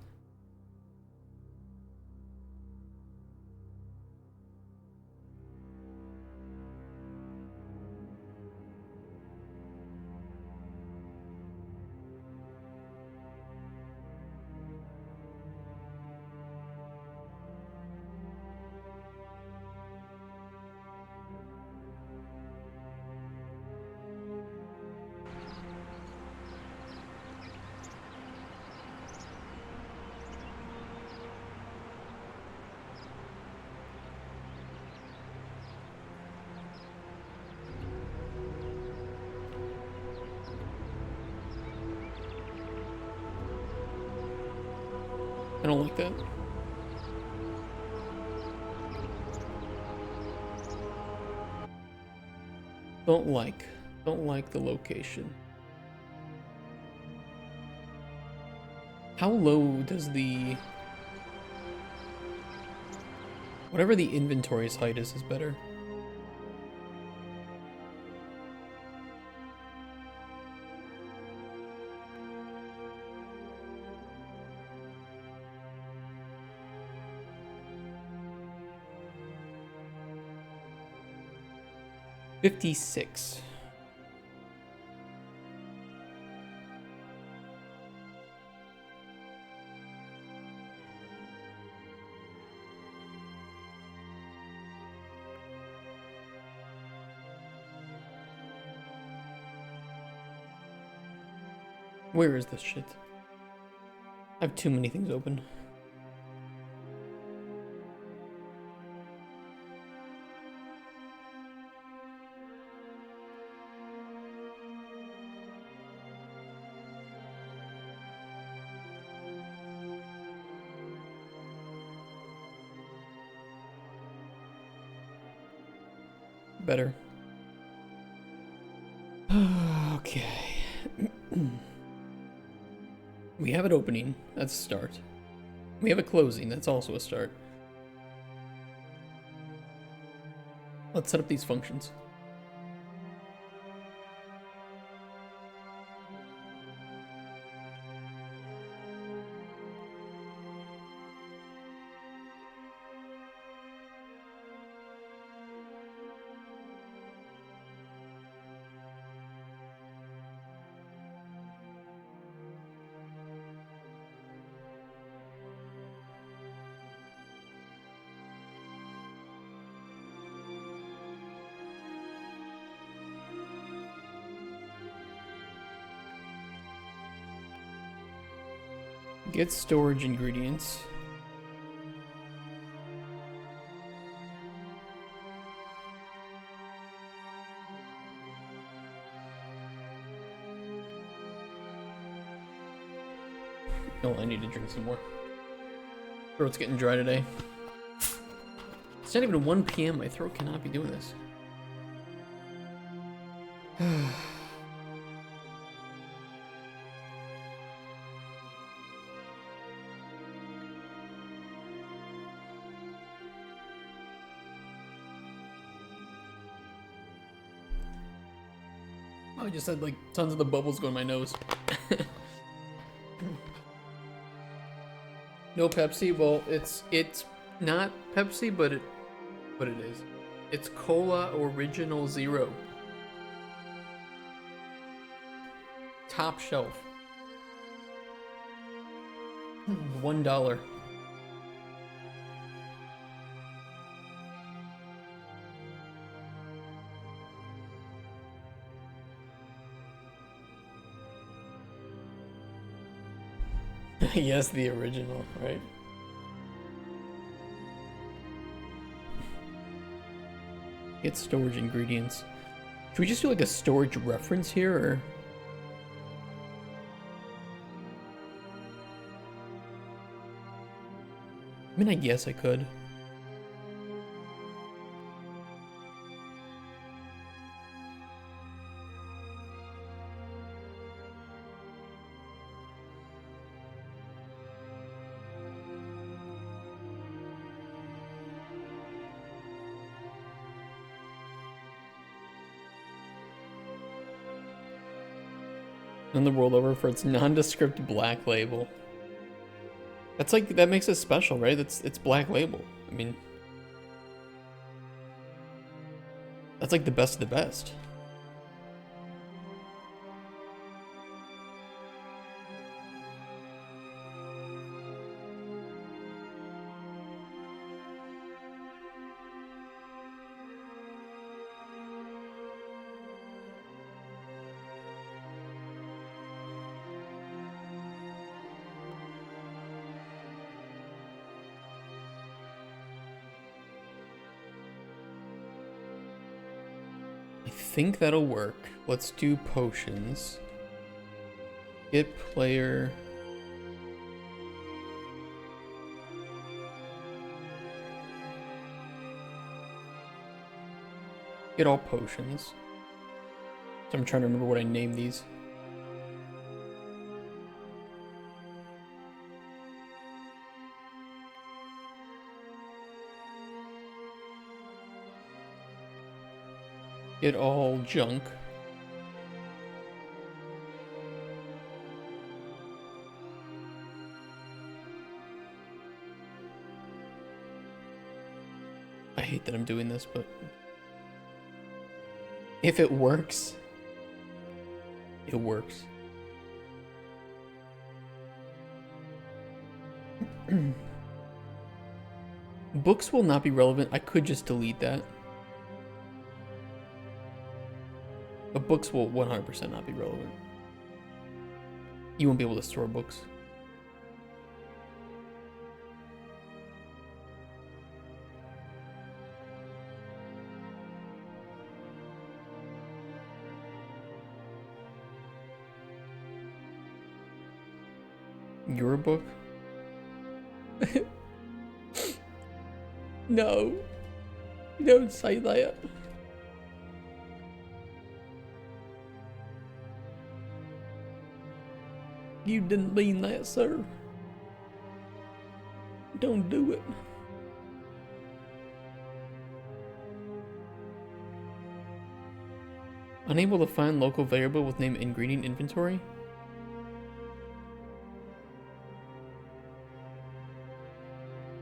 I don't like that. Don't like the location. How low does whatever the inventory's height is better. $56. Where is this shit? I have too many things open. Better. Okay. We have it opening. That's a start. We have it closing. That's also a start. Let's set up these functions. Get storage ingredients. Oh, I need to drink some more. Throat's getting dry today. It's not even 1 p.m. My throat cannot be doing this. I just had like tons of the bubbles going in my nose. No Pepsi. Well, it's not Pepsi, but it is. It's Cola Original Zero. Top shelf. $1. Yes, the original, right? Get storage ingredients. Should we just do like a storage reference here, or? I mean, I guess I could. In the world over for its nondescript black label. That's like, that makes it special, right? It's black label. I mean, that's like the best of the best. I think that'll work. Let's do potions. Get player. Get all potions. So I'm trying to remember what I named these. Get all junk. I hate that I'm doing this, but if it works, it works. Books will not be relevant. I could just delete that. But books will 100% not be relevant. You won't be able to store books. Your book? No. Don't say that. You didn't mean that, sir. Don't do it. Unable to find local variable with name ingredient inventory?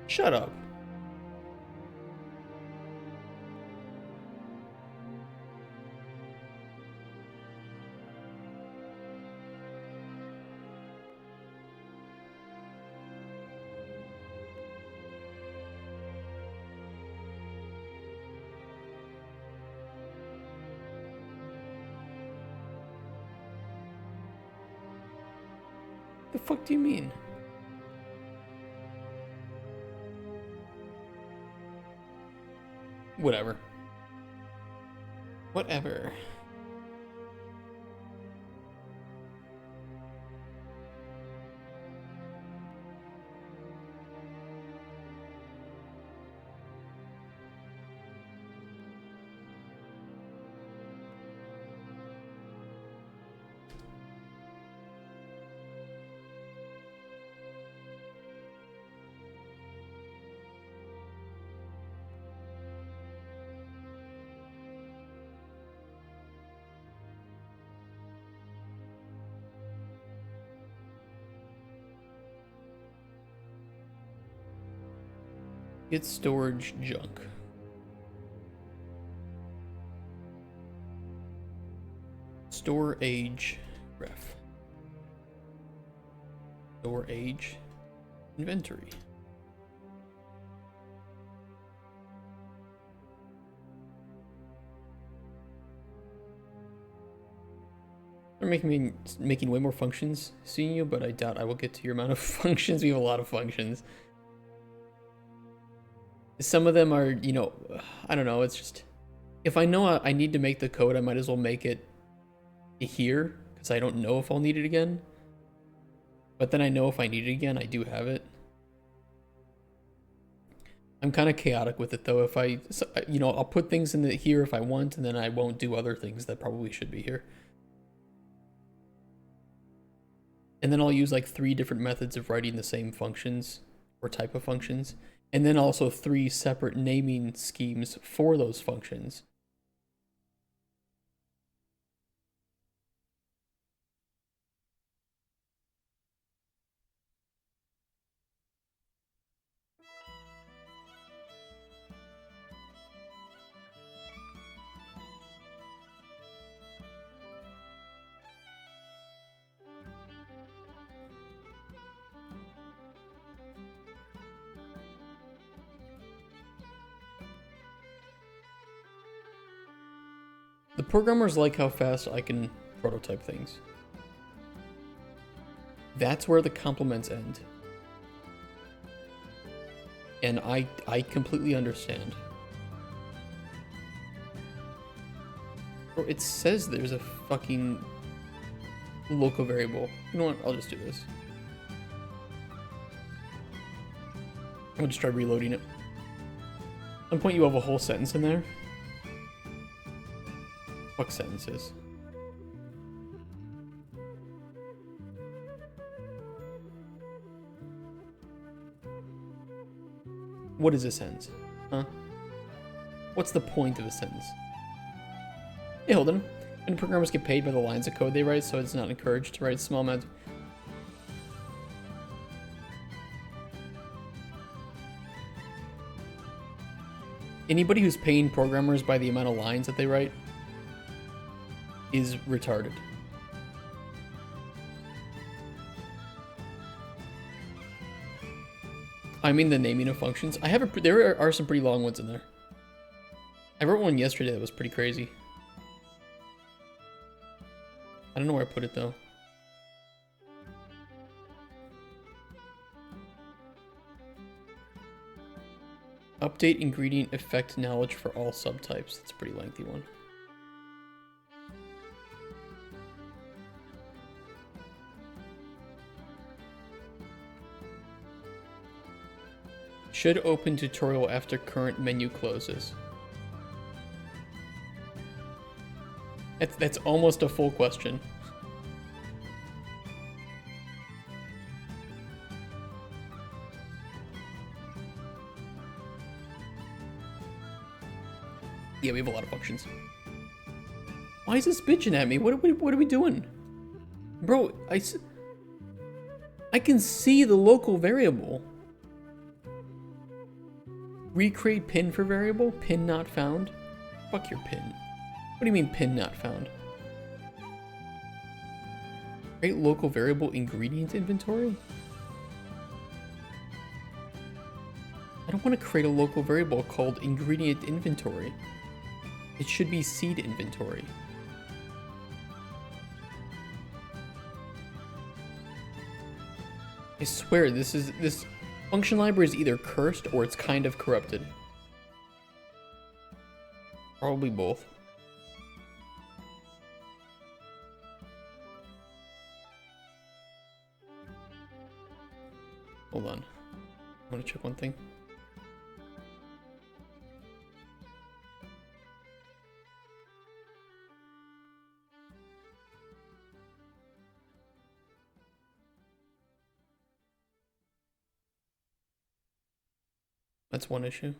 Shut up. The fuck do you mean? Whatever. Whatever. Get storage junk. Store age ref. Store age inventory. They're making way more functions, seeing you, but I doubt I will get to your amount of functions. We have a lot of functions. Some of them are, you know, I don't know, it's just, if I know I need to make the code, I might as well make it here, because I don't know if I'll need it again. But then I know if I need it again, I do have it. I'm kind of chaotic with it, though. If you know, I'll put things in here if I want, and then I won't do other things that probably should be here. And then I'll use like 3 different methods of writing the same functions, or type of functions. And then also 3 separate naming schemes for those functions. The programmers like how fast I can prototype things. That's where the compliments end. And I completely understand. Bro, it says there's a fucking local variable. You know what? I'll just do this. I'm gonna just try reloading it. At some point you have a whole sentence in there. Fuck sentences. What is a sentence? Huh? What's the point of a sentence? Hey, hold on. And programmers get paid by the lines of code they write, so it's not encouraged to write small amounts. Anybody who's paying programmers by the amount of lines that they write is retarded. I mean the naming of functions. There are some pretty long ones in there. I wrote one yesterday that was pretty crazy. I don't know where I put it though. Update ingredient effect knowledge for all subtypes. That's a pretty lengthy one. Should open tutorial after current menu closes. That's almost a full question. Yeah, we have a lot of functions. Why is this bitching at me? What are we doing? Bro, I can see the local variable. Recreate pin for variable? Pin not found? Fuck your pin. What do you mean pin not found? Create local variable ingredient inventory? I don't want to create a local variable called ingredient inventory. It should be seed inventory. I swear this function library is either cursed or it's kind of corrupted. Probably both. Hold on. I want to check one thing. That's one issue.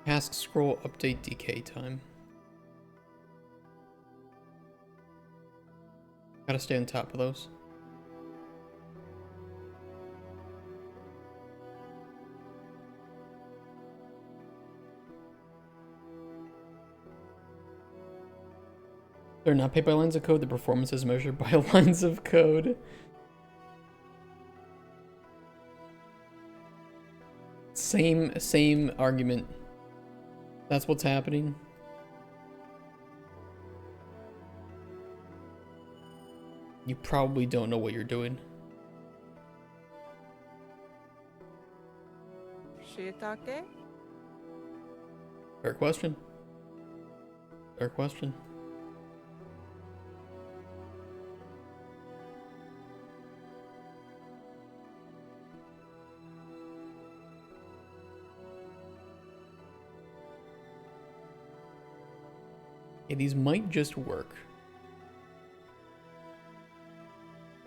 Task scroll update decay time. Gotta stay on top of those. They're not paid by lines of code. The performance is measured by lines of code. Same argument. That's what's happening. You probably don't know what you're doing. Shiitake? Fair question. Fair question. Okay, these might just work.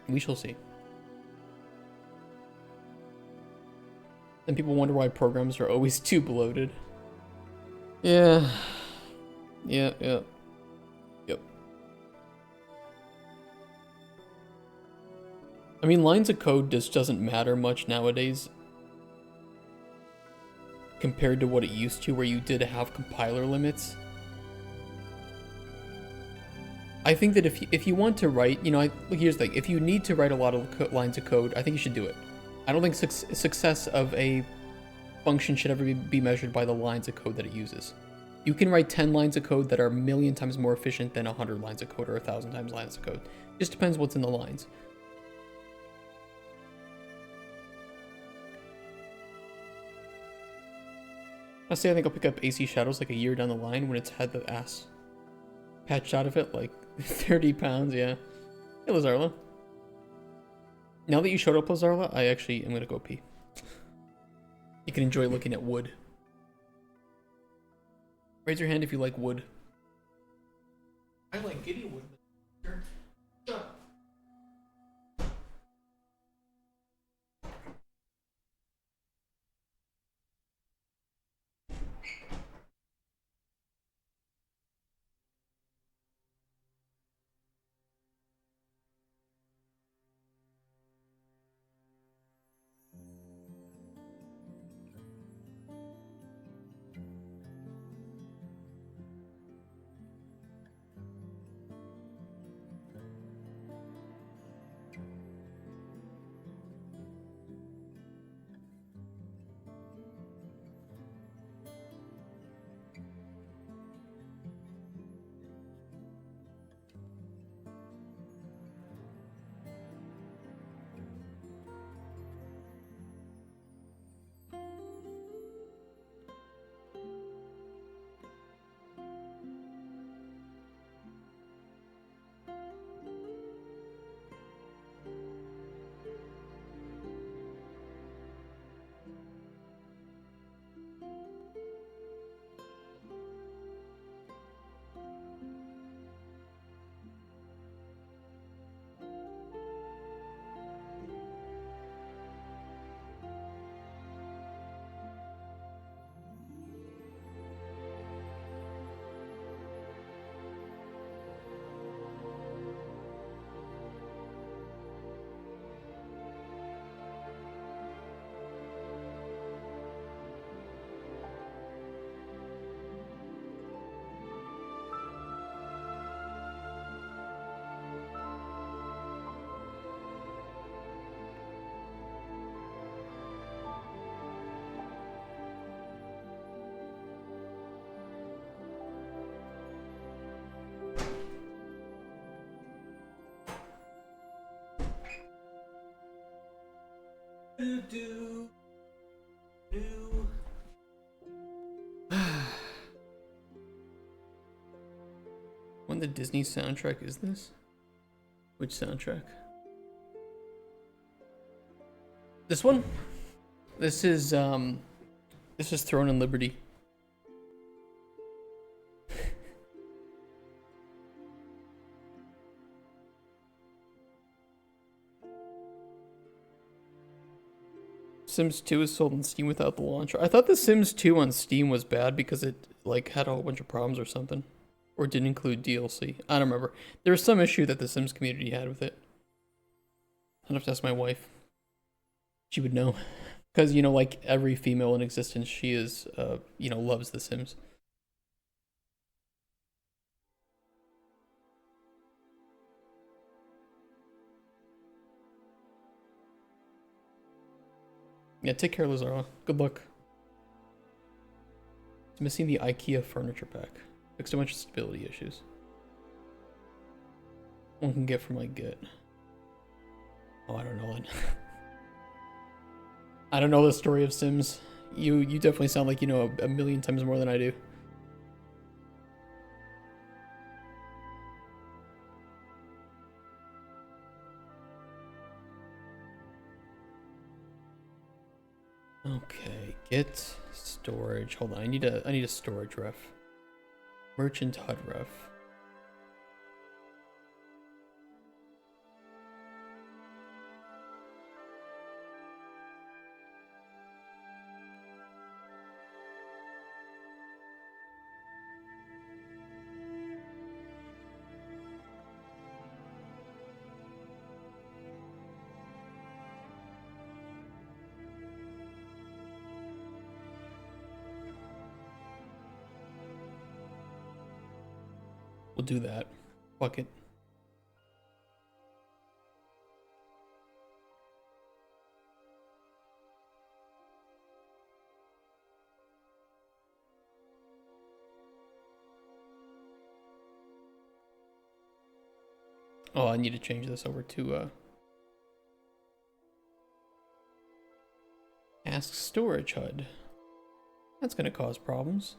We shall see. Then people wonder why programs are always too bloated. Yeah. Yep. I mean, lines of code just doesn't matter much nowadays compared to what it used to, where you did have compiler limits. I think that if you want to write, you know, here's the thing. If you need to write a lot of lines of code, I think you should do it. I don't think success of a function should ever be measured by the lines of code that it uses. You can write 10 lines of code that are a million times more efficient than 100 lines of code or 1,000 times lines of code. Just depends what's in the lines. Honestly, I think I'll pick up AC Shadows like a year down the line when it's had the ass patched out of it, like 30 pounds, yeah. Hey, Lazarla. Now that you showed up, Lazarla, I actually am gonna go pee. You can enjoy looking at wood. Raise your hand if you like wood. I like giddy wood. Shut up. On the Disney soundtrack is this? Which soundtrack? This one? This is Throne and Liberty. Sims 2 is sold on Steam without the launcher. I thought the Sims 2 on Steam was bad because it like had a whole bunch of problems or something. Or didn't include DLC. I don't remember. There was some issue that the Sims community had with it. I'd have to ask my wife. She would know. Because, you know, like every female in existence, she is, you know, loves the Sims. Yeah, take care, Lazara. Good luck. It's missing the IKEA furniture pack. Fixed a bunch of stability issues. One can get from like Git. Oh, I don't know it. I don't know the story of Sims. You definitely sound like you know a million times more than I do. Okay, Git storage. Hold on, I need a storage ref. Merchant HUD ref. We'll do that. Fuck it. Oh, I need to change this over to Ask Storage HUD. That's gonna cause problems.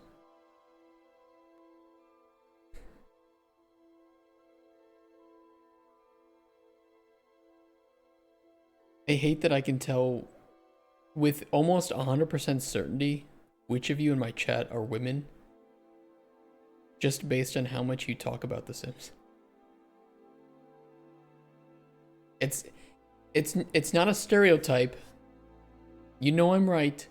I hate that I can tell with almost 100% certainty which of you in my chat are women just based on how much you talk about The Sims. It's not a stereotype. You know I'm right.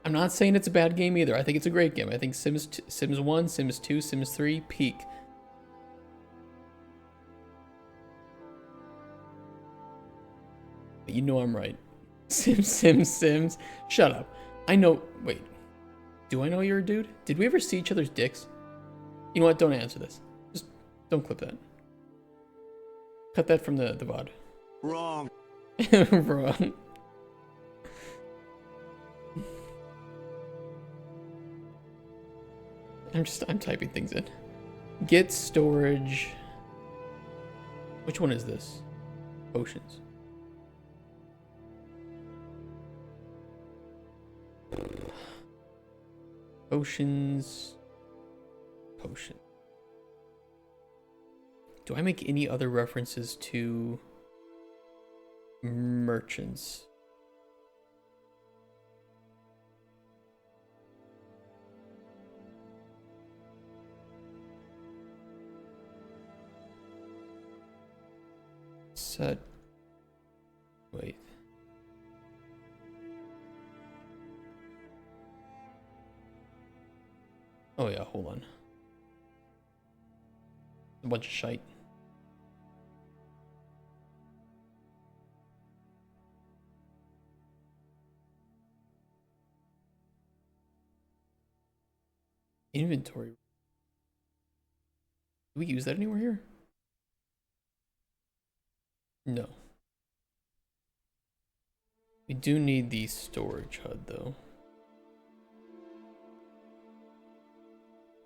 I'm not saying it's a bad game either. I think it's a great game. I think Sims 1, Sims 2, Sims 3 peak. But you know I'm right. Sims. Shut up. I know. Wait. Do I know you're a dude? Did we ever see each other's dicks? You know what? Don't answer this. Just don't clip that. Cut that from the VOD. Wrong. Wrong. I'm typing things in. Get storage. Which one is this? Potions. Potions. Potion. Do I make any other references to merchants? Set. Wait. Oh yeah, hold on. A bunch of shite. Inventory. Do we use that anywhere here? No. We do need the storage HUD though.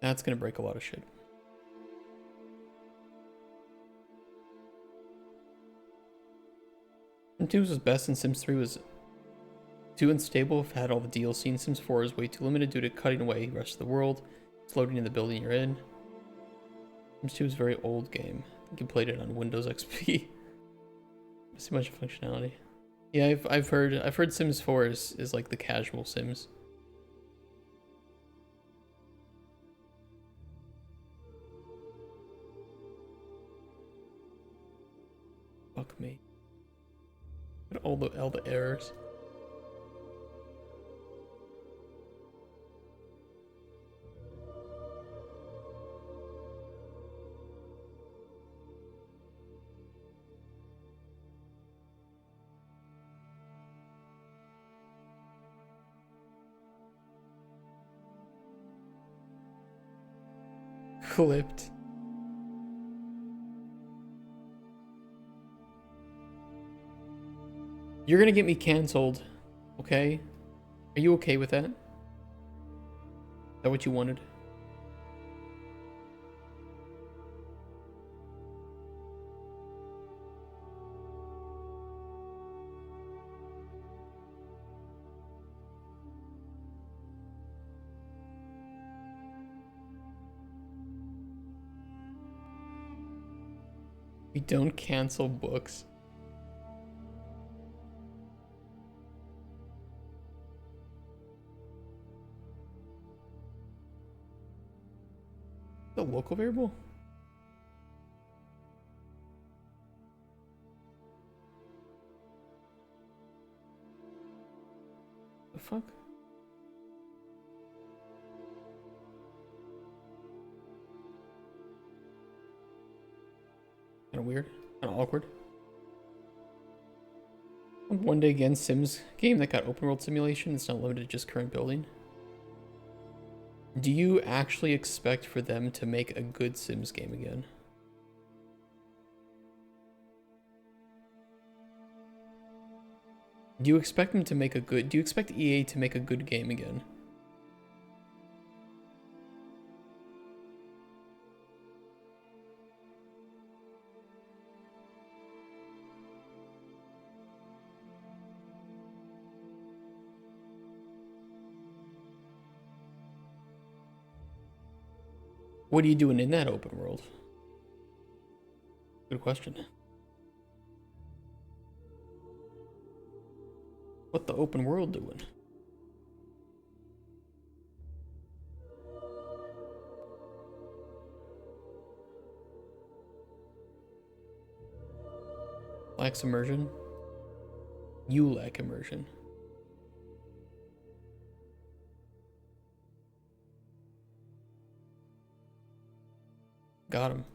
That's gonna break a lot of shit. Sims 2 was best and Sims 3 was too unstable. If had all the DLC in Sims 4 is way too limited due to cutting away the rest of the world. It's loading in the building you're in. Sims 2 is a very old game. I think you played it on Windows XP. It's too much functionality. Yeah, I've heard Sims 4 is like the casual Sims. Fuck me. Look at all the errors. Clipped. You're gonna get me canceled, okay? Are you okay with that? Is that what you wanted? We don't cancel books. The local variable? The fuck? Kinda weird. Kinda awkward. One day again, Sims game that got open world simulation. It's not limited to just current building. Do you actually expect for them to make a good Sims game again? Do you expect them to make a good... Do you expect EA to make a good game again? What are you doing in that open world? Good question. What the open world doing? Lacks immersion? You lack immersion. Got him.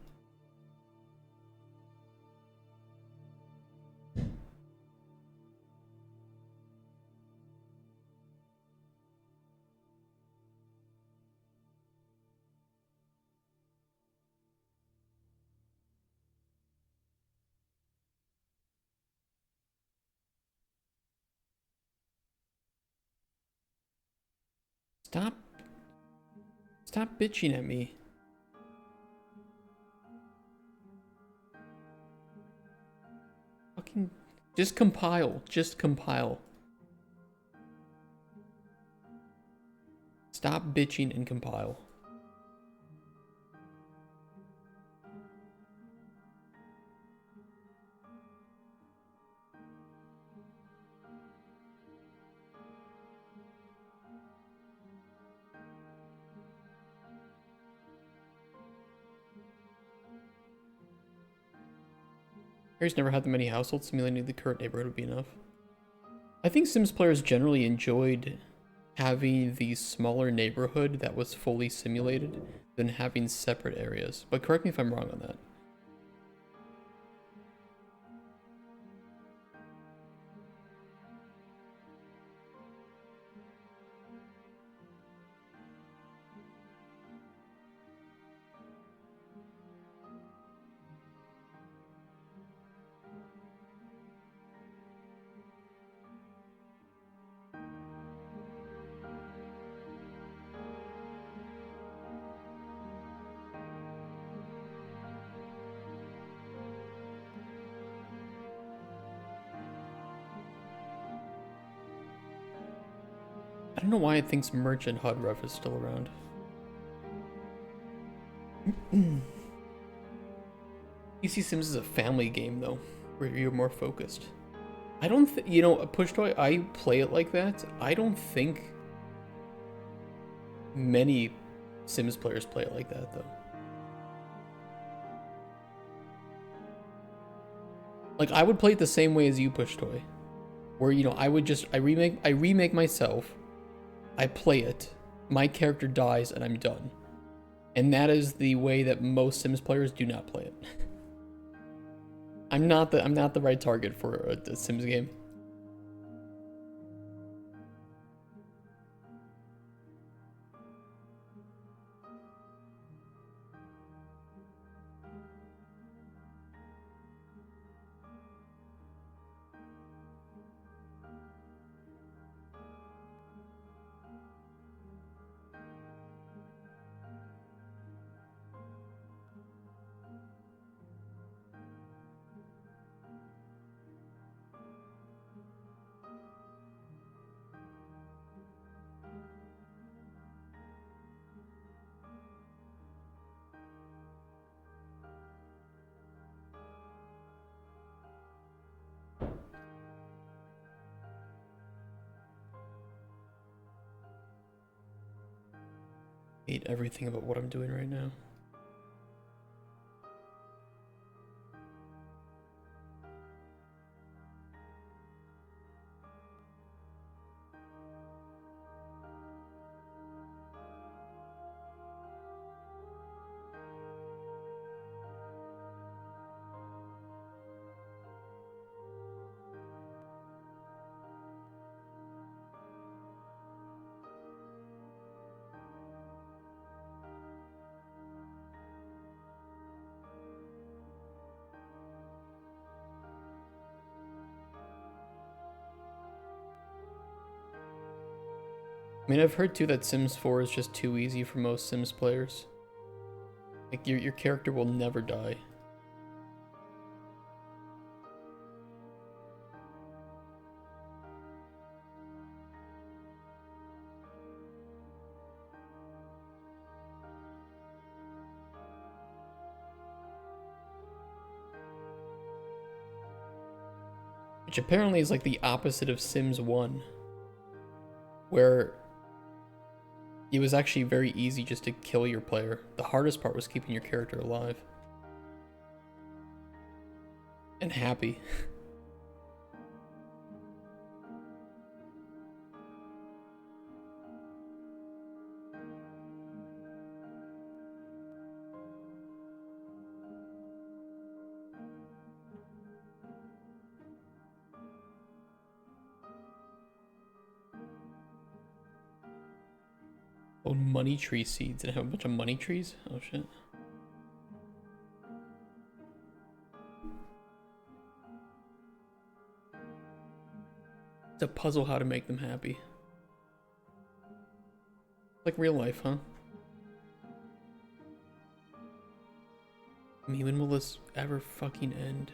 Stop bitching at me. Fucking just compile. Just compile. Stop bitching and compile. Harry's never had that many households. Simulating the current neighborhood would be enough. I think Sims players generally enjoyed having the smaller neighborhood that was fully simulated than having separate areas. But correct me if I'm wrong on that. I don't know why it thinks merchant HUD ref is still around. PC Sims is a family game though, where you're more focused. I don't think, you know, Push Toy, I play it like that. I don't think many Sims players play it like that though. Like, I would play it the same way as you, Push Toy. Where, you know, I remake myself, I play it, my character dies, and I'm done. And that is the way that most Sims players do not play it. I'm not the right target for a Sims game. Hate everything about what I'm doing right now. I mean, I've heard too that Sims 4 is just too easy for most Sims players. Like, your character will never die. Which apparently is like the opposite of Sims 1. Where it was actually very easy just to kill your player. The hardest part was keeping your character alive. And happy. Oh, money tree seeds. Did I have a bunch of money trees? Oh shit. It's a puzzle how to make them happy. Like real life, huh? I mean, when will this ever fucking end?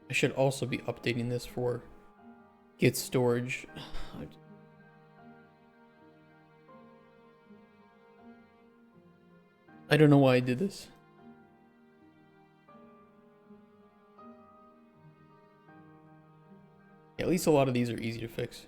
I should also be updating this for Git storage. I don't know why I did this. Yeah, at least a lot of these are easy to fix.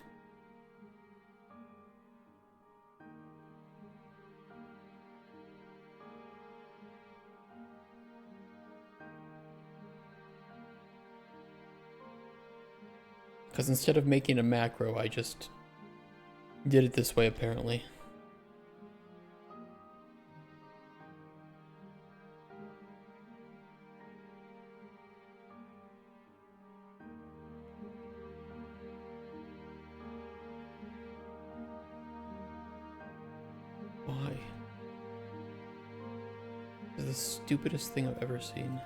Because instead of making a macro, I just did it this way, apparently. Why? This is the stupidest thing I've ever seen.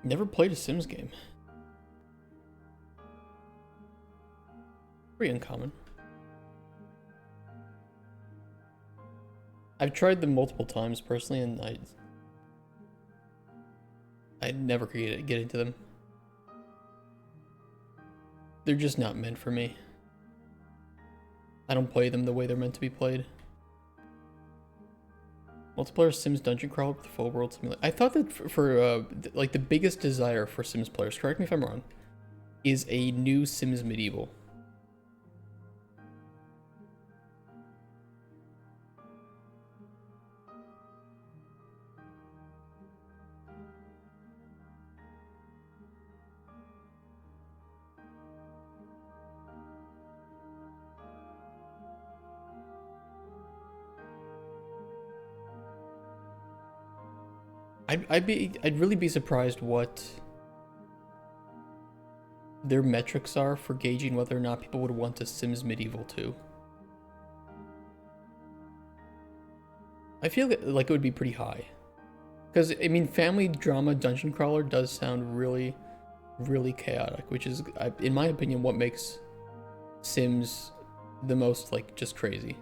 Never played a Sims game. Pretty uncommon. I've tried them multiple times personally, and I never could get into them. They're just not meant for me. I don't play them the way they're meant to be played. Multiplayer Sims Dungeon Crawler with the full world simulator. I thought that for like the biggest desire for Sims players, correct me if I'm wrong, is a new Sims Medieval. I'd really be surprised what their metrics are for gauging whether or not people would want a Sims Medieval 2. I feel like it would be pretty high. Because, I mean, family drama dungeon crawler does sound really, really chaotic, which is, in my opinion, what makes Sims the most, like, just crazy.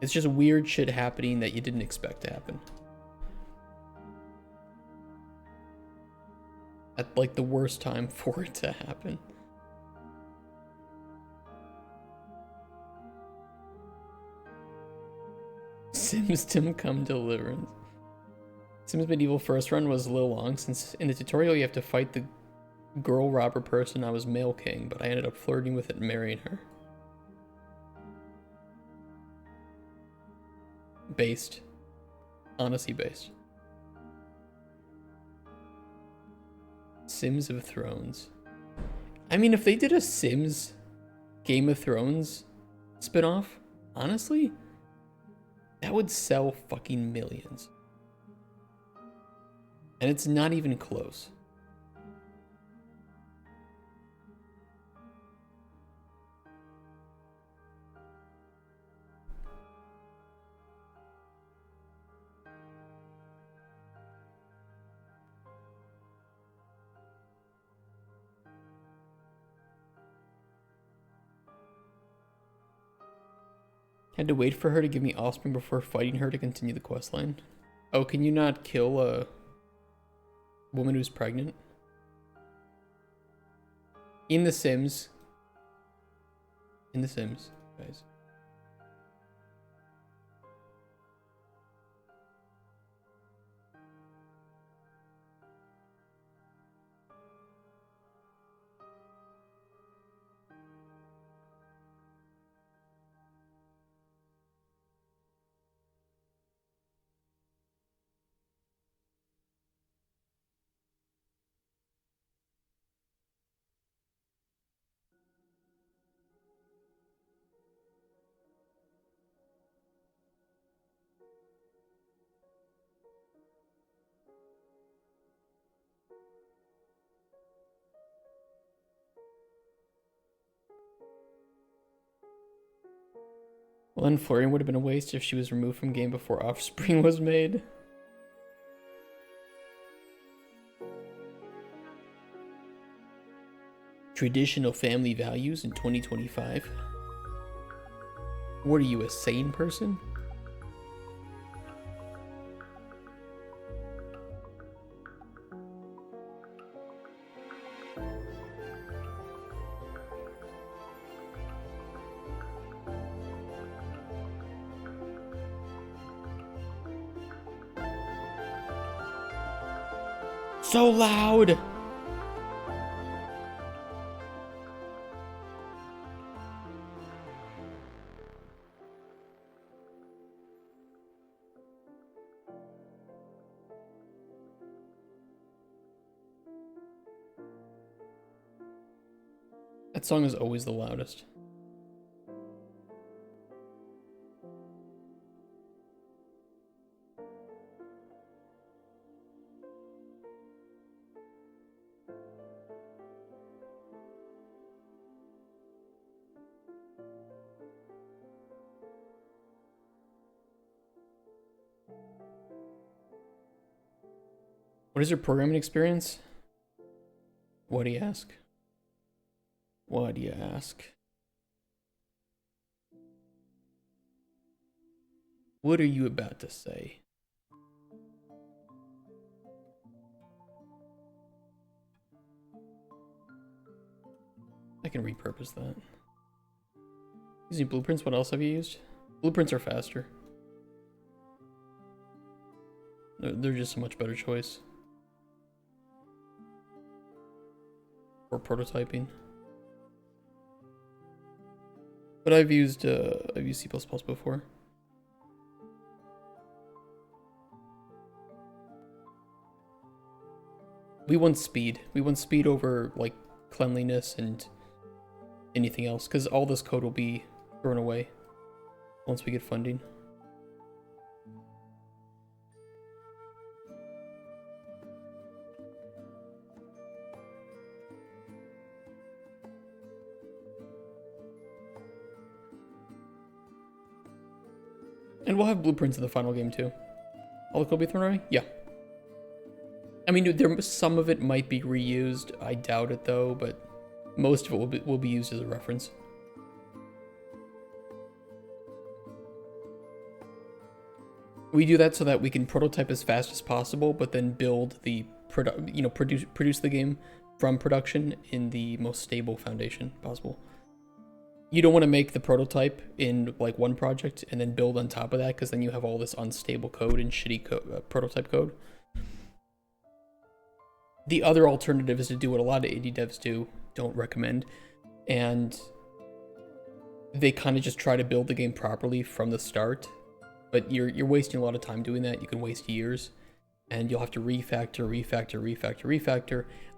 It's just weird shit happening that you didn't expect to happen. At, like, the worst time for it to happen. Sims Tim Come Deliverance. Sims Medieval first run was a little long, since in the tutorial you have to fight the girl robber person. I was male king, but I ended up flirting with it and marrying her. Based. Honesty based. Sims of Thrones. I mean, if they did a Sims Game of Thrones spinoff, honestly, that would sell fucking millions. And it's not even close. Had to wait for her to give me offspring before fighting her to continue the questline. Oh, can you not kill a woman who's pregnant? In The Sims. In The Sims, guys. Well, then flirting would have been a waste if she was removed from game before offspring was made. Traditional family values in 2025. What are you, a sane person? so loud. That song is always the loudest. What is your programming experience? What do you ask? What do you ask? What are you about to say? I can repurpose that. Using blueprints, what else have you used? Blueprints are faster. They're just a much better choice. For prototyping. But I've used C++ before. We want speed. We want speed over like cleanliness and anything else, because all this code will be thrown away once we get funding. And we'll have blueprints in the final game too. All the code will be thrown away? Yeah. I mean, some of it might be reused. I doubt it though, but most of it will be used as a reference. We do that so that we can prototype as fast as possible, but then build the produce the game from production in the most stable foundation possible. You don't want to make the prototype in like one project and then build on top of that, because then you have all this unstable code and shitty prototype code. The other alternative is to do what a lot of indie devs do, don't recommend, and they kind of just try to build the game properly from the start, but you're wasting a lot of time doing that. You can waste years, and you'll have to refactor.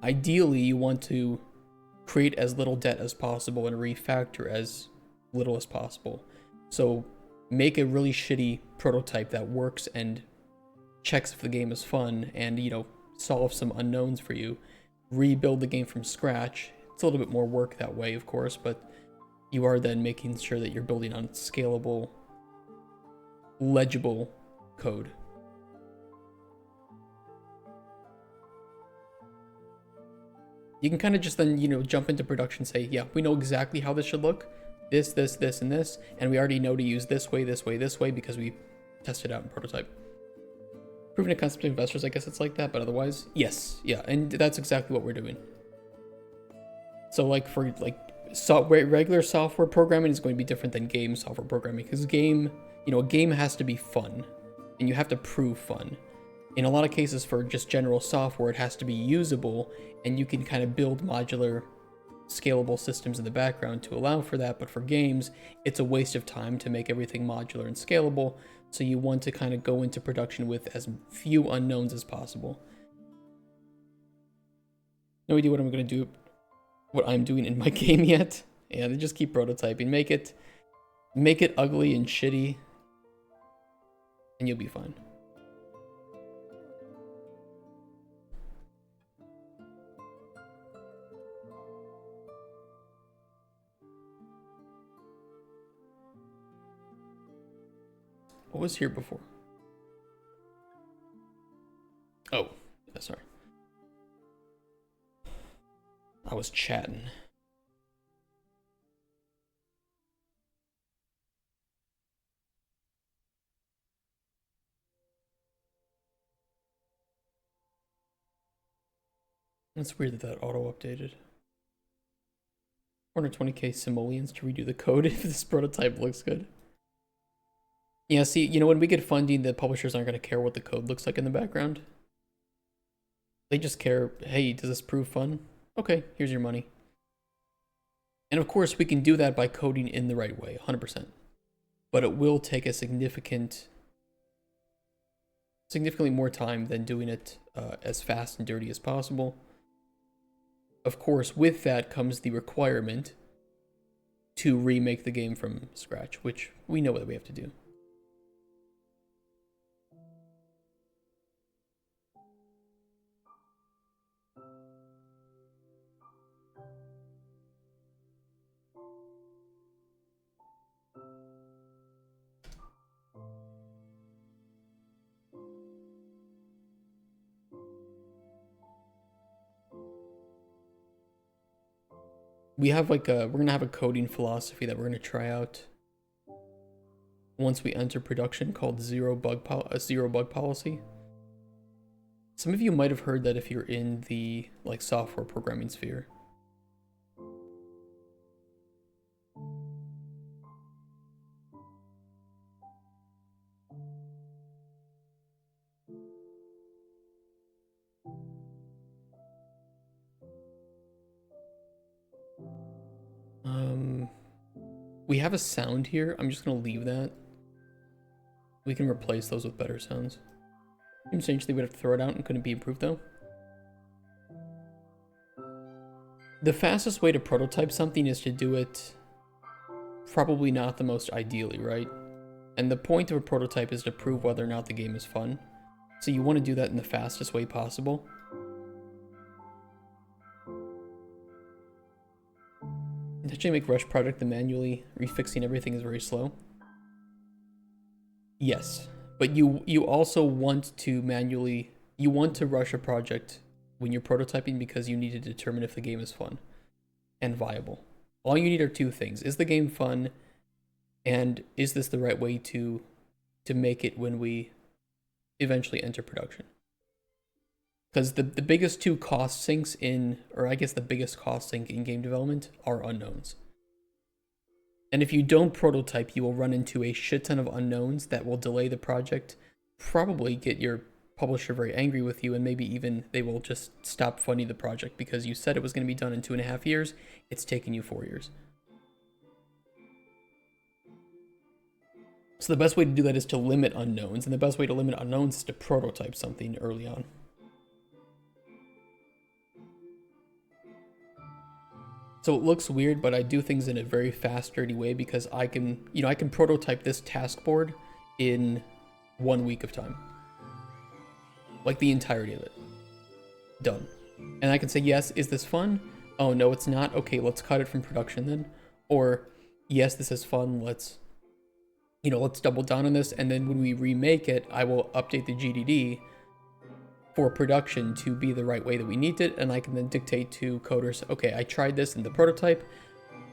Ideally, you want to create as little debt as possible and refactor as little as possible. So make a really shitty prototype that works and checks if the game is fun, and solve some unknowns for you. Rebuild the game from scratch. It's a little bit more work that way, of course, but you are then making sure that you're building on scalable, legible code. You can kind of just then, jump into production and say, yeah, we know exactly how this should look. This, and this. And we already know to use this way, because we tested out in prototype. Proven to concept to investors, I guess it's like that, but otherwise, yes. Yeah, and that's exactly what we're doing. So like for regular software programming is going to be different than game software programming, because a game has to be fun, and you have to prove fun. In a lot of cases for just general software, it has to be usable, and you can kind of build modular, scalable systems in the background to allow for that. But for games, it's a waste of time to make everything modular and scalable, so you want to kind of go into production with as few unknowns as possible. No idea what I'm going to do, what I'm doing in my game yet. Yeah, they just keep prototyping. Make it ugly and shitty, and you'll be fine. What was here before? Oh, sorry. I was chatting. It's weird that auto-updated. 420k simoleons to redo the code if this prototype looks good. Yeah, see, when we get funding, the publishers aren't going to care what the code looks like in the background. They just care, hey, does this prove fun? Okay, here's your money. And of course, we can do that by coding in the right way, 100%. But it will take a significantly more time than doing it as fast and dirty as possible. Of course, with that comes the requirement to remake the game from scratch, which we know that we have to do. We have like we're gonna have a coding philosophy that we're gonna try out once we enter production called zero bug policy. Some of you might have heard that if you're in the like software programming sphere. We have a sound here. I'm just gonna leave that. We can replace those with better sounds. Essentially, we'd have to throw it out and couldn't be improved though. The fastest way to prototype something is to do it probably not the most ideally, right? And the point of a prototype is to prove whether or not the game is fun. So you want to do that in the fastest way possible. Actually make Rush Project the manually refixing everything is very slow. Yes, but you also want to rush a project when you're prototyping because you need to determine if the game is fun and viable. All you need are two things. Is the game fun, and is this the right way to make it when we eventually enter production? Because the biggest two cost sinks in, or I guess the biggest cost sink in game development are unknowns. And if you don't prototype, you will run into a shit ton of unknowns that will delay the project, probably get your publisher very angry with you, and maybe even they will just stop funding the project because you said it was going to be done in 2.5 years. It's taken you 4 years. So the best way to do that is to limit unknowns, and the best way to limit unknowns is to prototype something early on. So it looks weird, but I do things in a very fast, dirty way because I can prototype this task board in 1 week of time. Like the entirety of it. Done. And I can say, yes, is this fun? Oh, no, it's not. Okay, let's cut it from production then. Or, yes, this is fun. Let's double down on this. And then when we remake it, I will update the GDD for production to be the right way that we need it, and I can then dictate to coders, okay, I tried this in the prototype,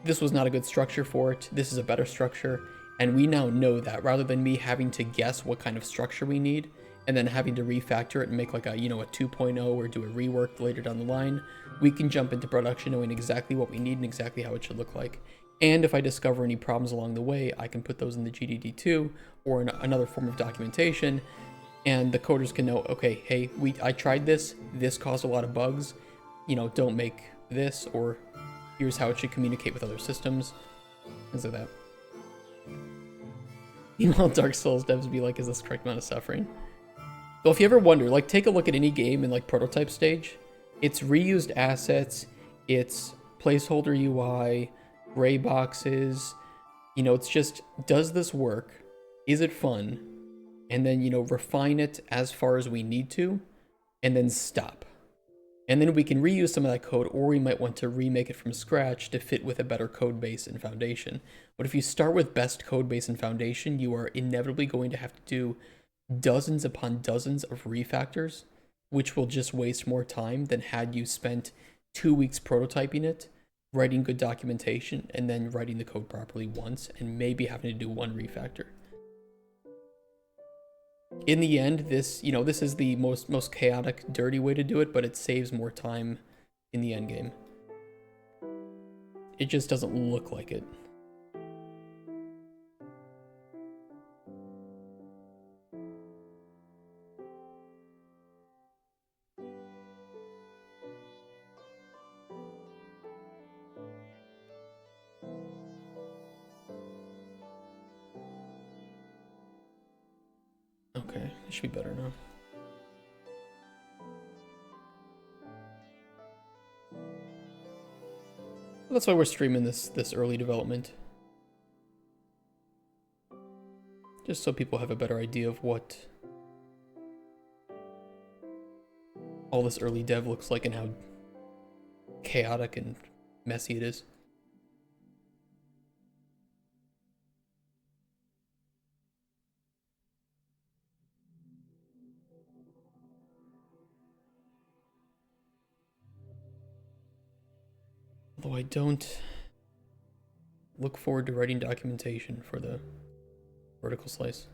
this was not a good structure for it, this is a better structure, and we now know that, rather than me having to guess what kind of structure we need, and then having to refactor it and make like a, a 2.0 or do a rework later down the line, we can jump into production knowing exactly what we need and exactly how it should look like. And if I discover any problems along the way, I can put those in the GDD2 or in another form of documentation, and the coders can know, okay, hey, I tried this caused a lot of bugs, don't make this, or here's how it should communicate with other systems, things like that. Meanwhile, Dark Souls devs be like, is this the correct amount of suffering? Well, if you ever wonder, like, take a look at any game in like prototype stage, it's reused assets, it's placeholder UI, gray boxes, it's just, does this work? Is it fun? And then, refine it as far as we need to, and then stop. And then we can reuse some of that code, or we might want to remake it from scratch to fit with a better code base and foundation. But if you start with best code base and foundation, you are inevitably going to have to do dozens upon dozens of refactors, which will just waste more time than had you spent 2 weeks prototyping it, writing good documentation, and then writing the code properly once, and maybe having to do one refactor. In the end, this is the most chaotic, dirty way to do it, but it saves more time in the end game. It just doesn't look like it. It should be better now. That's why we're streaming this early development. Just so people have a better idea of what all this early dev looks like and how chaotic and messy it is. Although I don't look forward to writing documentation for the vertical slice.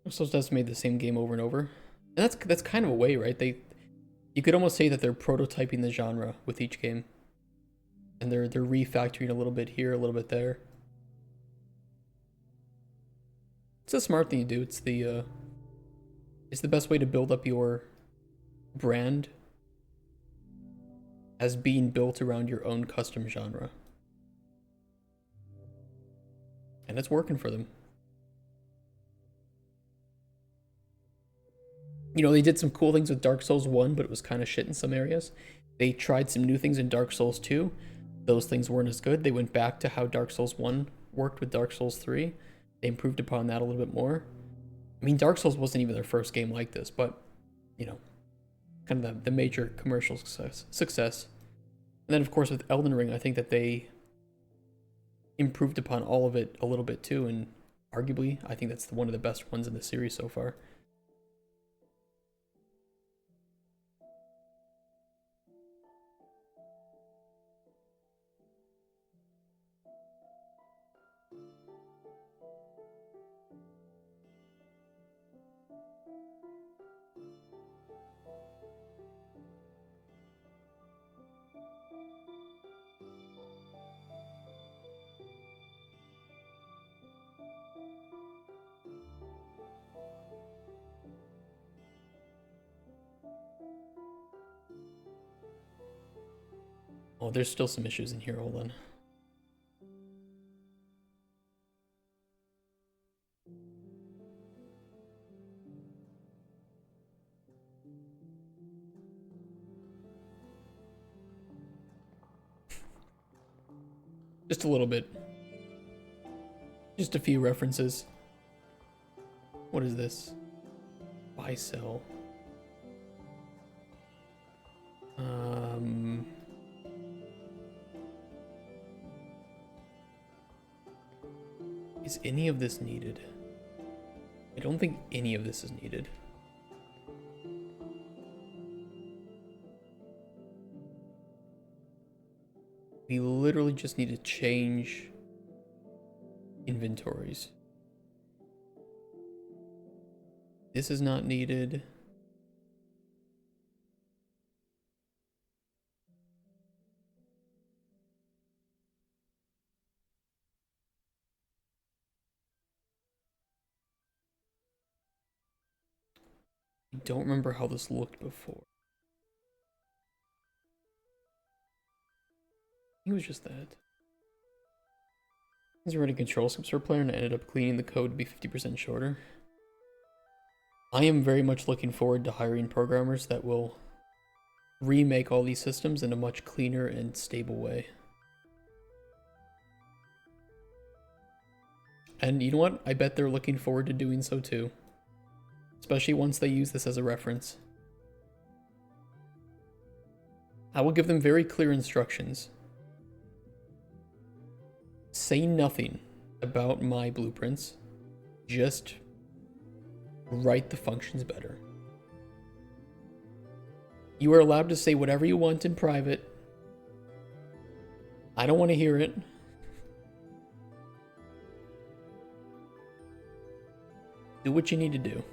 I'm supposed to estimate the same game over and over. And that's kind of a way, right? You could almost say that they're prototyping the genre with each game. And they're refactoring a little bit here, a little bit there. It's a smart thing to do. It's the best way to build up your brand as being built around your own custom genre. And it's working for them. You know, they did some cool things with Dark Souls 1, but it was kind of shit in some areas. They tried some new things in Dark Souls 2. Those things weren't as good. They went back to how Dark Souls 1 worked with Dark Souls 3. They improved upon that a little bit more. I mean, Dark Souls wasn't even their first game like this, but, you know, kind of the major commercial success. And then, of course, with Elden Ring, I think that they improved upon all of it a little bit too, and arguably, I think that's one of the best ones in the series so far. Oh, there's still some issues in here. Hold on. Just a little bit. Just a few references. What is this? Buy, sell. Is any of this needed? I don't think any of this is needed. We literally just need to change inventories. This is not needed. I don't remember how this looked before. It was just that. These are already control scripts for a player and I ended up cleaning the code to be 50% shorter. I am very much looking forward to hiring programmers that will remake all these systems in a much cleaner and stable way. And you know what? I bet they're looking forward to doing so too. Especially once they use this as a reference. I will give them very clear instructions. Say nothing about my blueprints. Just write the functions better. You are allowed to say whatever you want in private. I don't want to hear it. Do what you need to do.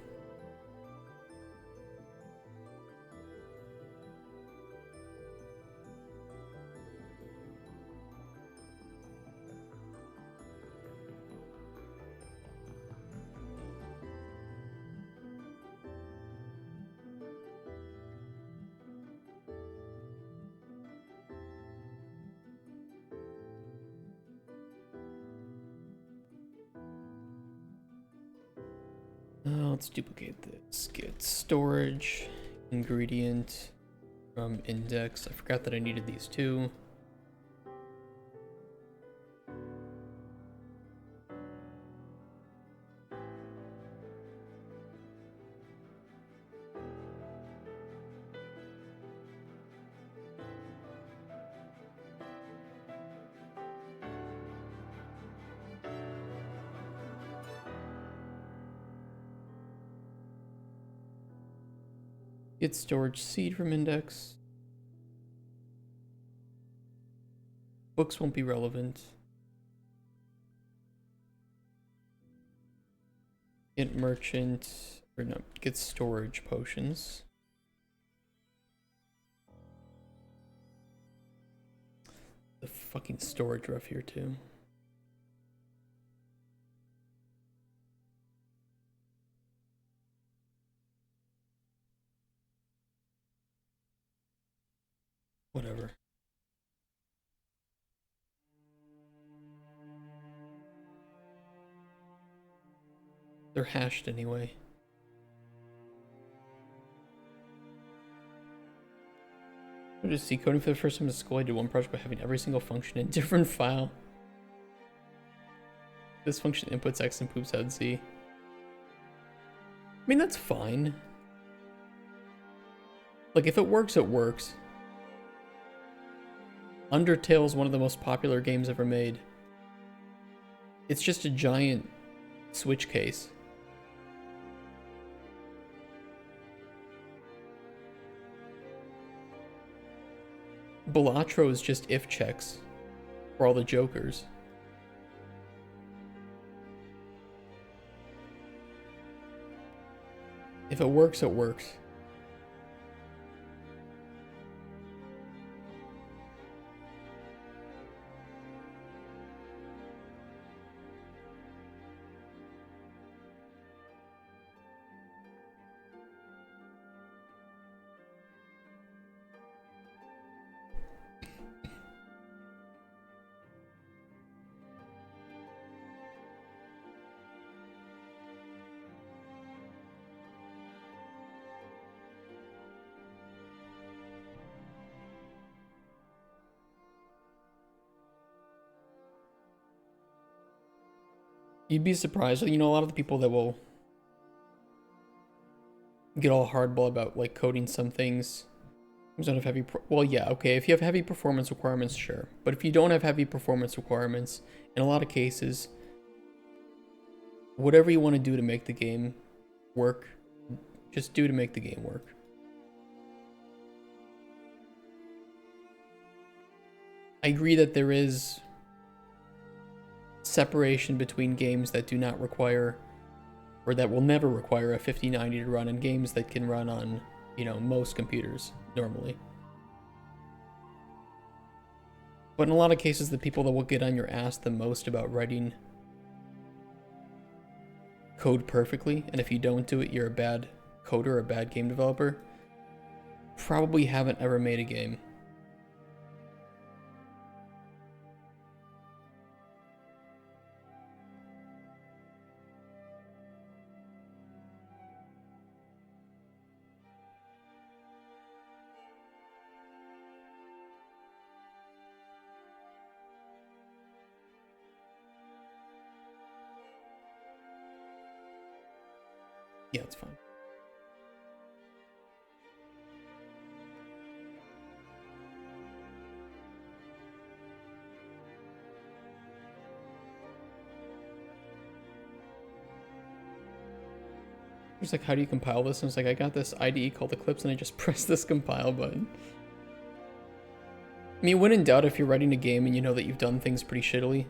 Let's duplicate this. Get storage, ingredient from index. I forgot that I needed these two. Get storage seed from index. Books won't be relevant. Get merchant, or no, get storage potions. The fucking storage ref here too. Whatever. They're hashed anyway. I just see coding for the first time in school. I did one project by having every single function in a different file. This function inputs X and poops out Z. I mean, that's fine. Like, if it works, it works. Undertale is one of the most popular games ever made. It's just a giant switch case. Balatro is just if checks for all the jokers. If it works, it works. You'd be surprised, you know, a lot of the people that will get all hardball about like coding some things. Don't have heavy well, yeah, okay, if you have heavy performance requirements, sure. But if you don't have heavy performance requirements, in a lot of cases, whatever you want to do to make the game work, just do to make the game work. I agree that there is separation between games that do not require, or that will never require a 5090 to run, and games that can run on, you know, most computers normally. But in a lot of cases, the people that will get on your ass the most about writing code perfectly, and if you don't do it, you're a bad coder or a bad game developer, probably haven't ever made a game. Yeah, it's fine. It's like, how do you compile this? And it's like, I got this IDE called Eclipse, and I just press this compile button. I mean, when in doubt, if you're writing a game and you know that you've done things pretty shittily,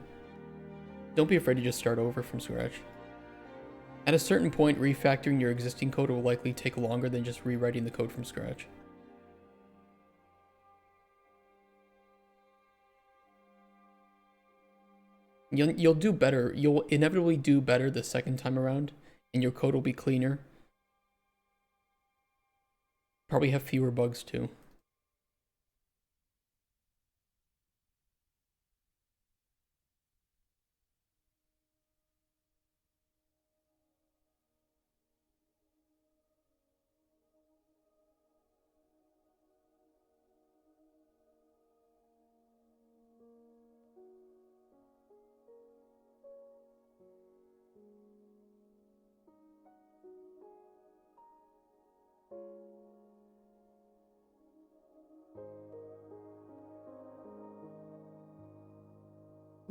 don't be afraid to just start over from scratch. At a certain point, refactoring your existing code will likely take longer than just rewriting the code from scratch. You'll do better. You'll inevitably do better the second time around, and your code will be cleaner. Probably have fewer bugs too.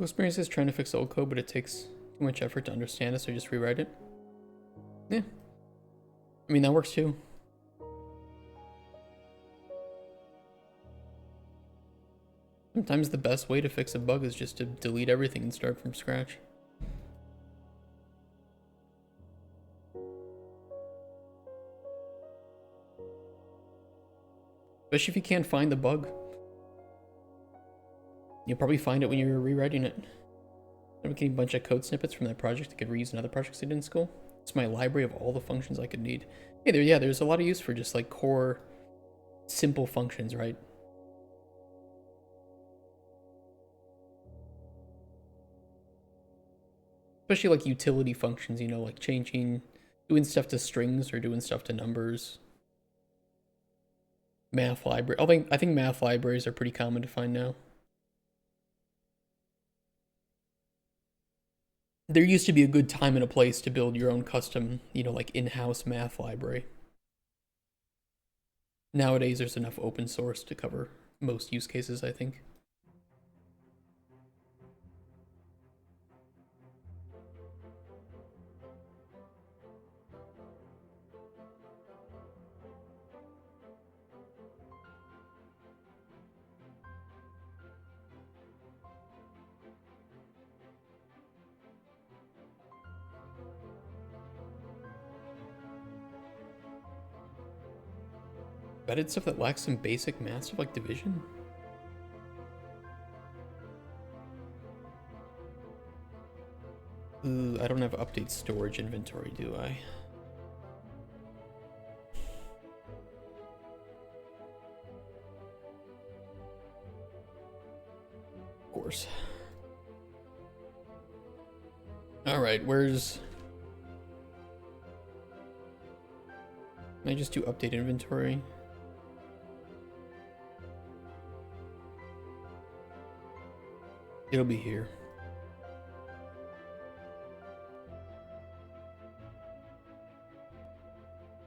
Experience is trying to fix old code, but it takes too much effort to understand it, so just rewrite it. Yeah. I mean, that works too. Sometimes the best way to fix a bug is just to delete everything and start from scratch. Especially if you can't find the bug. You'll probably find it when you're rewriting it. I'm getting a bunch of code snippets from that project that could reuse in other projects I did in school. It's my library of all the functions I could need. Hey, there's a lot of use for just like core, simple functions, right? Especially like utility functions, you know, like changing, doing stuff to strings or doing stuff to numbers. Math library. I think math libraries are pretty common to find now. There used to be a good time and a place to build your own custom, you know, like in-house math library. Nowadays, there's enough open source to cover most use cases, I think. Embedded stuff that lacks some basic math stuff like division? Ooh, I don't have update storage inventory, do I? Of course. Alright, where's... Can I just do update inventory? It'll be here.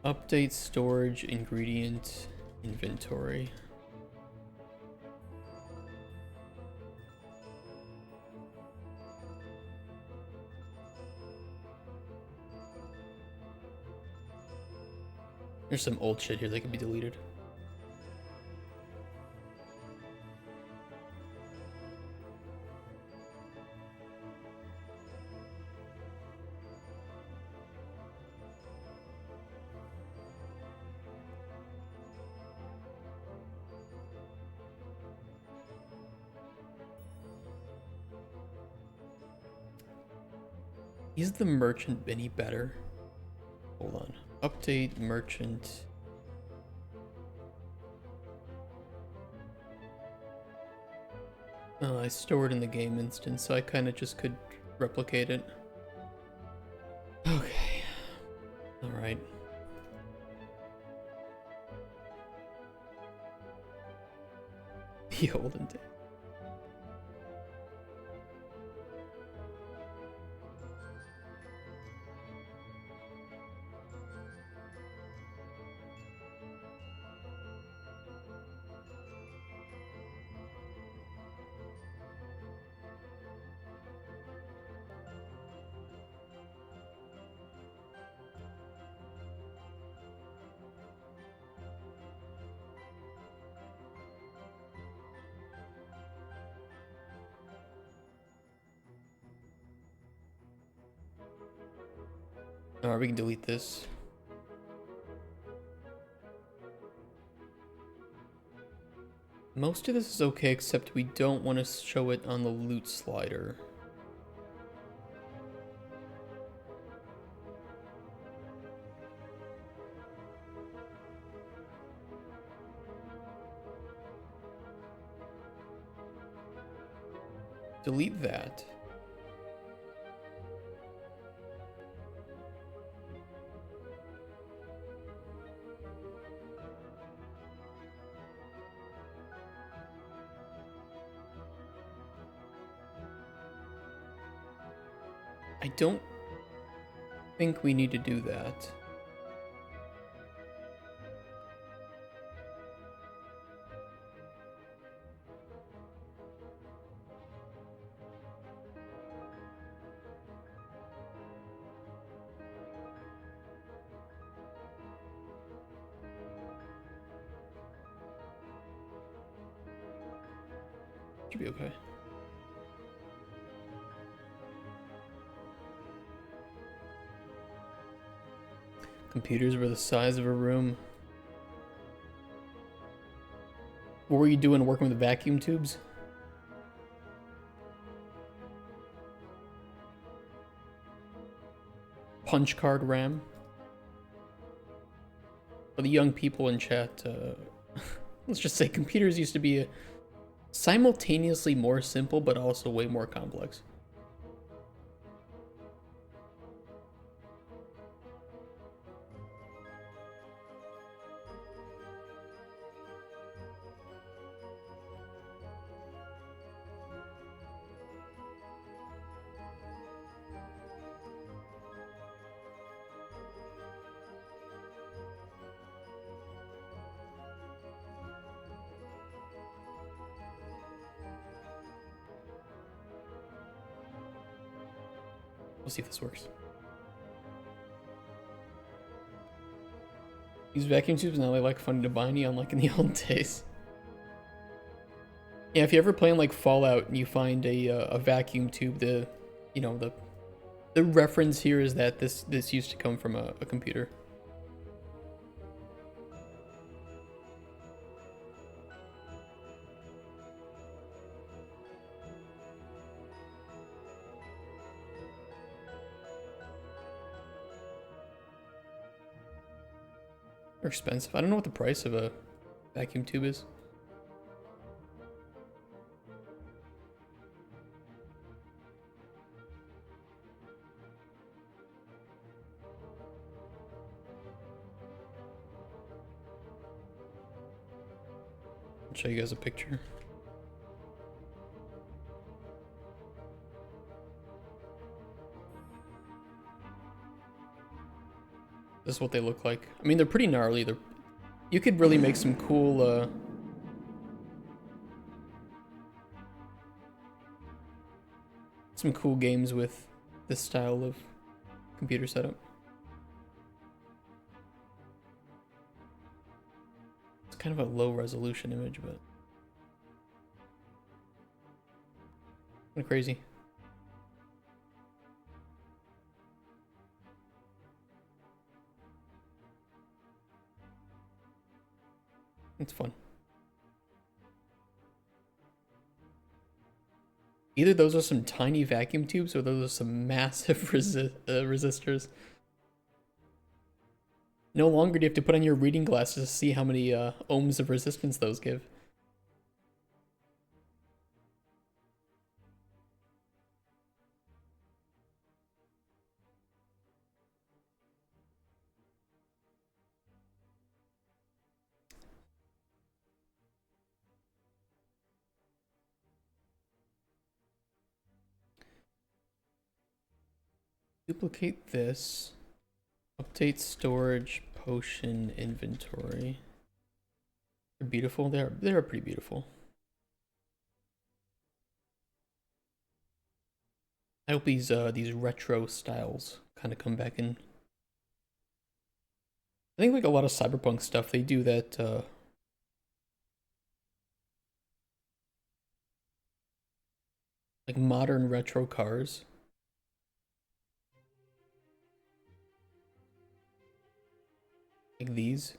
Update storage ingredient inventory. There's some old shit here that can be deleted. Is the merchant any better? Hold on. Update merchant. Oh, I stored in the game instance, so I kind of just could replicate it. Okay. Alright. The olden days. Alright, we can delete this. Most of this is okay, except we don't want to show it on the loot slider. Delete that. I don't think we need to do that. Should be okay. Computers were the size of a room. What were you doing working with vacuum tubes? Punch card RAM. For the young people in chat, let's just say computers used to be simultaneously more simple, but also way more complex. We'll see if this works. These vacuum tubes now, they like funny to buy, unlike in the old days. Yeah, if you ever play in like Fallout and you find a vacuum tube, the reference here is that this used to come from a computer. They're expensive. I don't know what the price of a vacuum tube is. I'll show you guys a picture. This is what they look like. I mean, they're pretty gnarly. You could really make some cool, games with this style of computer setup. It's kind of a low resolution image, but kind of crazy. It's fun. Either those are some tiny vacuum tubes or those are some massive resistors. No longer do you have to put on your reading glasses to see how many ohms of resistance those give. Duplicate this. Update storage potion inventory. They're beautiful. They're pretty beautiful. I hope these retro styles kind of come back in. I think like a lot of cyberpunk stuff, they do that like modern retro cars. Like these.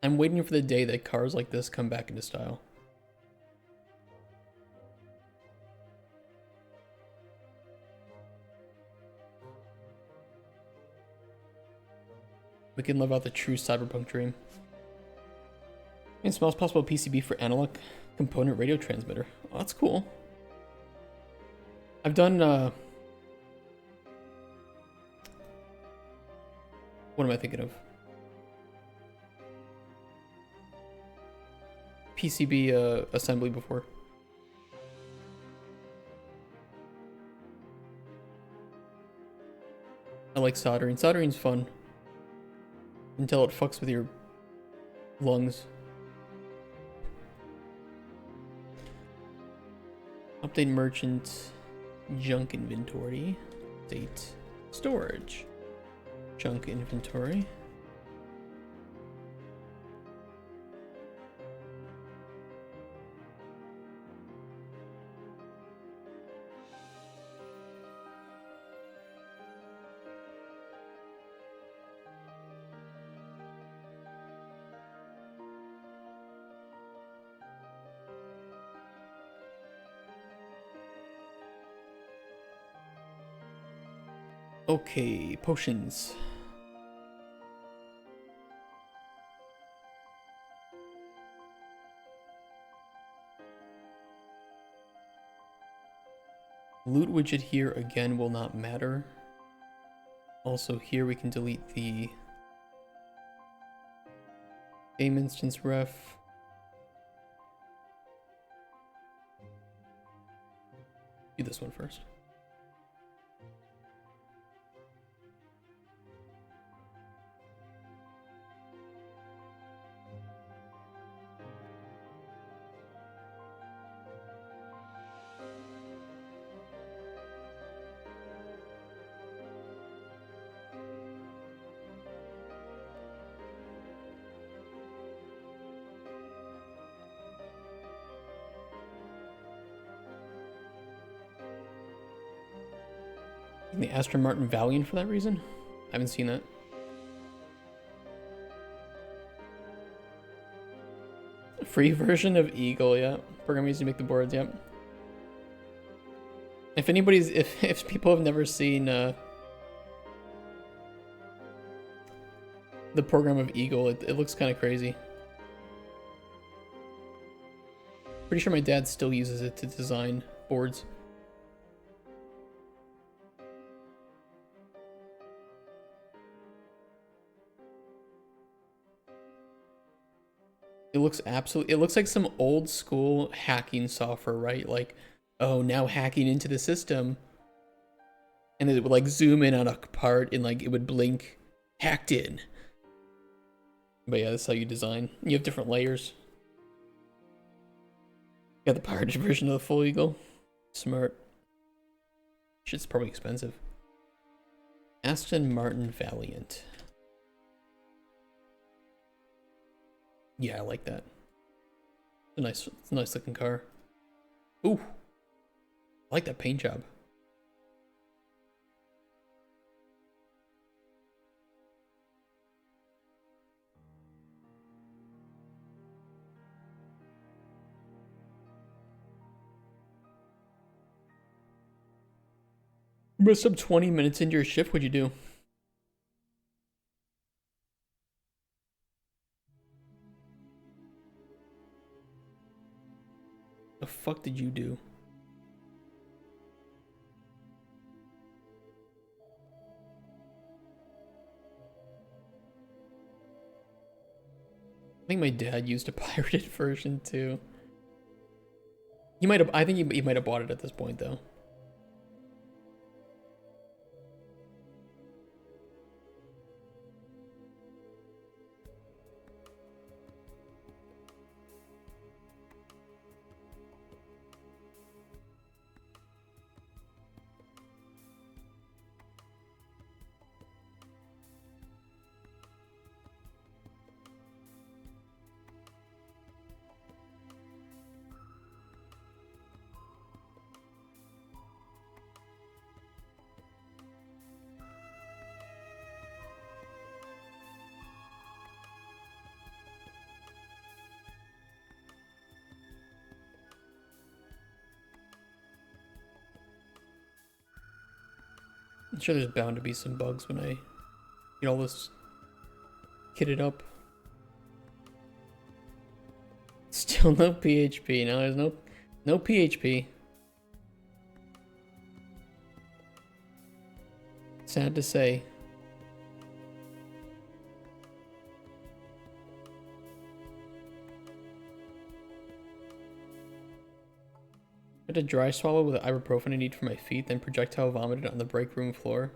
I'm waiting for the day that cars like this come back into style. We can live out the true cyberpunk dream. And smallest possible PCB for analog component radio transmitter. Oh, that's cool. I've done what am I thinking of? PCB assembly before. I like soldering. Soldering's fun. Until it fucks with your lungs. Update merchant junk inventory. Update storage. Junk inventory. Okay, potions. Loot widget here again will not matter. Also here we can delete the game instance ref. Do this one first. The Aston Martin Valiant for that reason? I haven't seen that. Free version of Eagle, yeah. Program used to make the boards, yep. If anybody's, if people have never seen the program of Eagle, it looks kind of crazy. Pretty sure my dad still uses it to design boards. It looks like some old school hacking software, right? Like, oh, now hacking into the system. And it would like zoom in on a part and like it would blink, hacked in. But yeah, that's how you design. You have different layers. Got the powered version of the full Eagle. Smart. Shit's probably expensive. Aston Martin Valiant. Yeah, I like that. It's a nice looking car. Ooh. I like that paint job. Messed up 20 minutes into your shift, what'd you do? The fuck did you do? I think my dad used a pirated version too. He might have. I think he might have bought it at this point though. I'm sure there's bound to be some bugs when I get all this kitted up. Still no PHP. No, there's no PHP. Sad to say. I had a dry swallow with ibuprofen I need for my feet, then projectile vomited on the break room floor.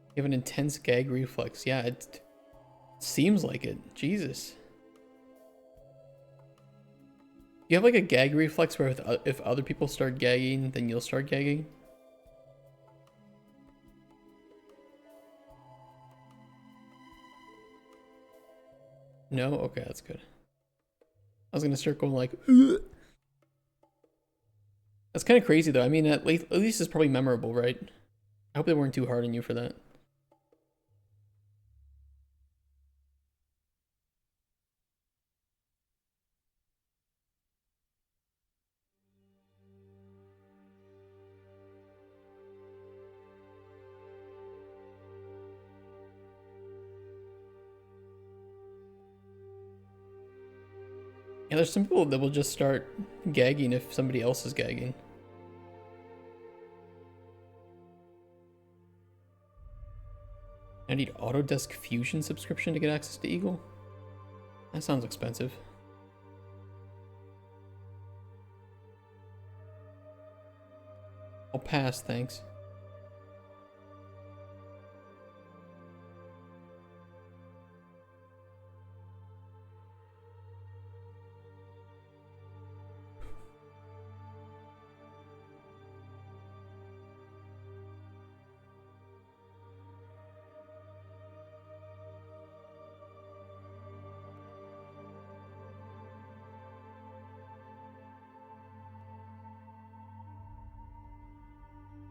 You have an intense gag reflex. Yeah, it seems like it. Jesus. You have like a gag reflex where if other people start gagging, then you'll start gagging? No? Okay, that's good. I was gonna start going like, ugh. That's kind of crazy though. I mean, at least it's probably memorable, right? I hope they weren't too hard on you for that. Yeah, there's some people that will just start gagging if somebody else is gagging. I need Autodesk Fusion subscription to get access to Eagle? That sounds expensive. I'll pass, thanks.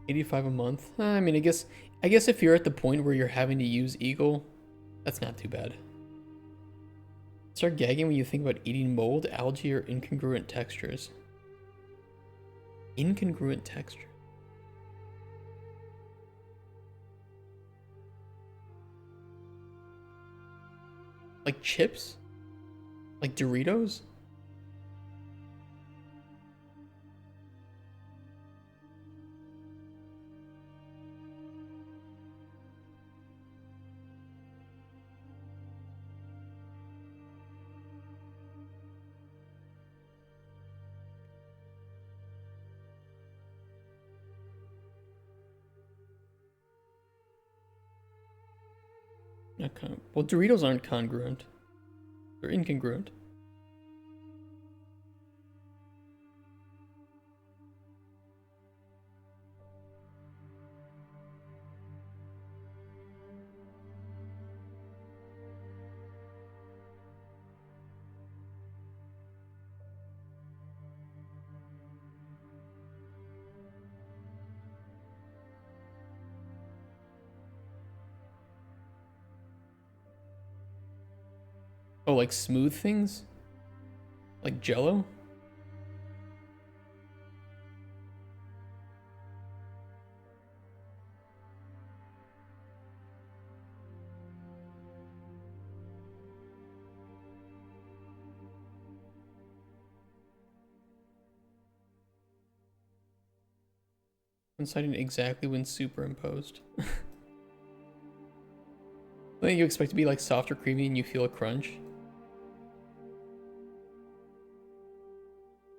$85 a month. I mean, I guess if you're at the point where you're having to use Eagle, that's not too bad. Start gagging when you think about eating mold, algae, or incongruent textures. Incongruent texture. Like chips? Like Doritos? Not well, Doritos aren't congruent. They're incongruent. Oh, like smooth things? Like Jello? Coinciding exactly when superimposed. Then you expect to be like soft or creamy and you feel a crunch.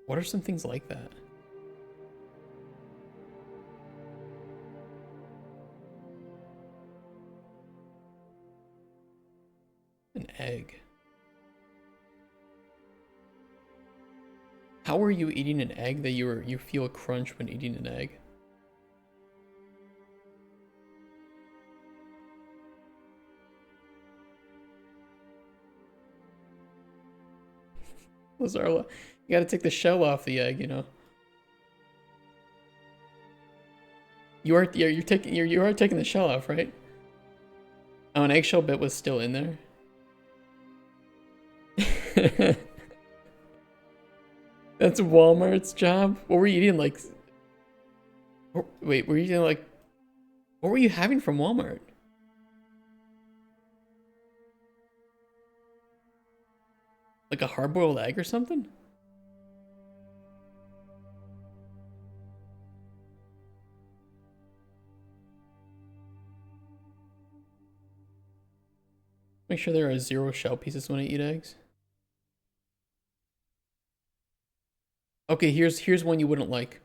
What are some things like that? An egg. How are you eating an egg that you feel a crunch when eating an egg? Lazarla, you gotta take the shell off the egg, you know. You are taking the shell off, right? Oh, an eggshell bit was still in there. That's Walmart's job. What were you eating like? Wait, were you eating like? What were you having from Walmart? Like a hard-boiled egg or something? Make sure there are 0 shell pieces when I eat eggs. Okay, here's one you wouldn't like.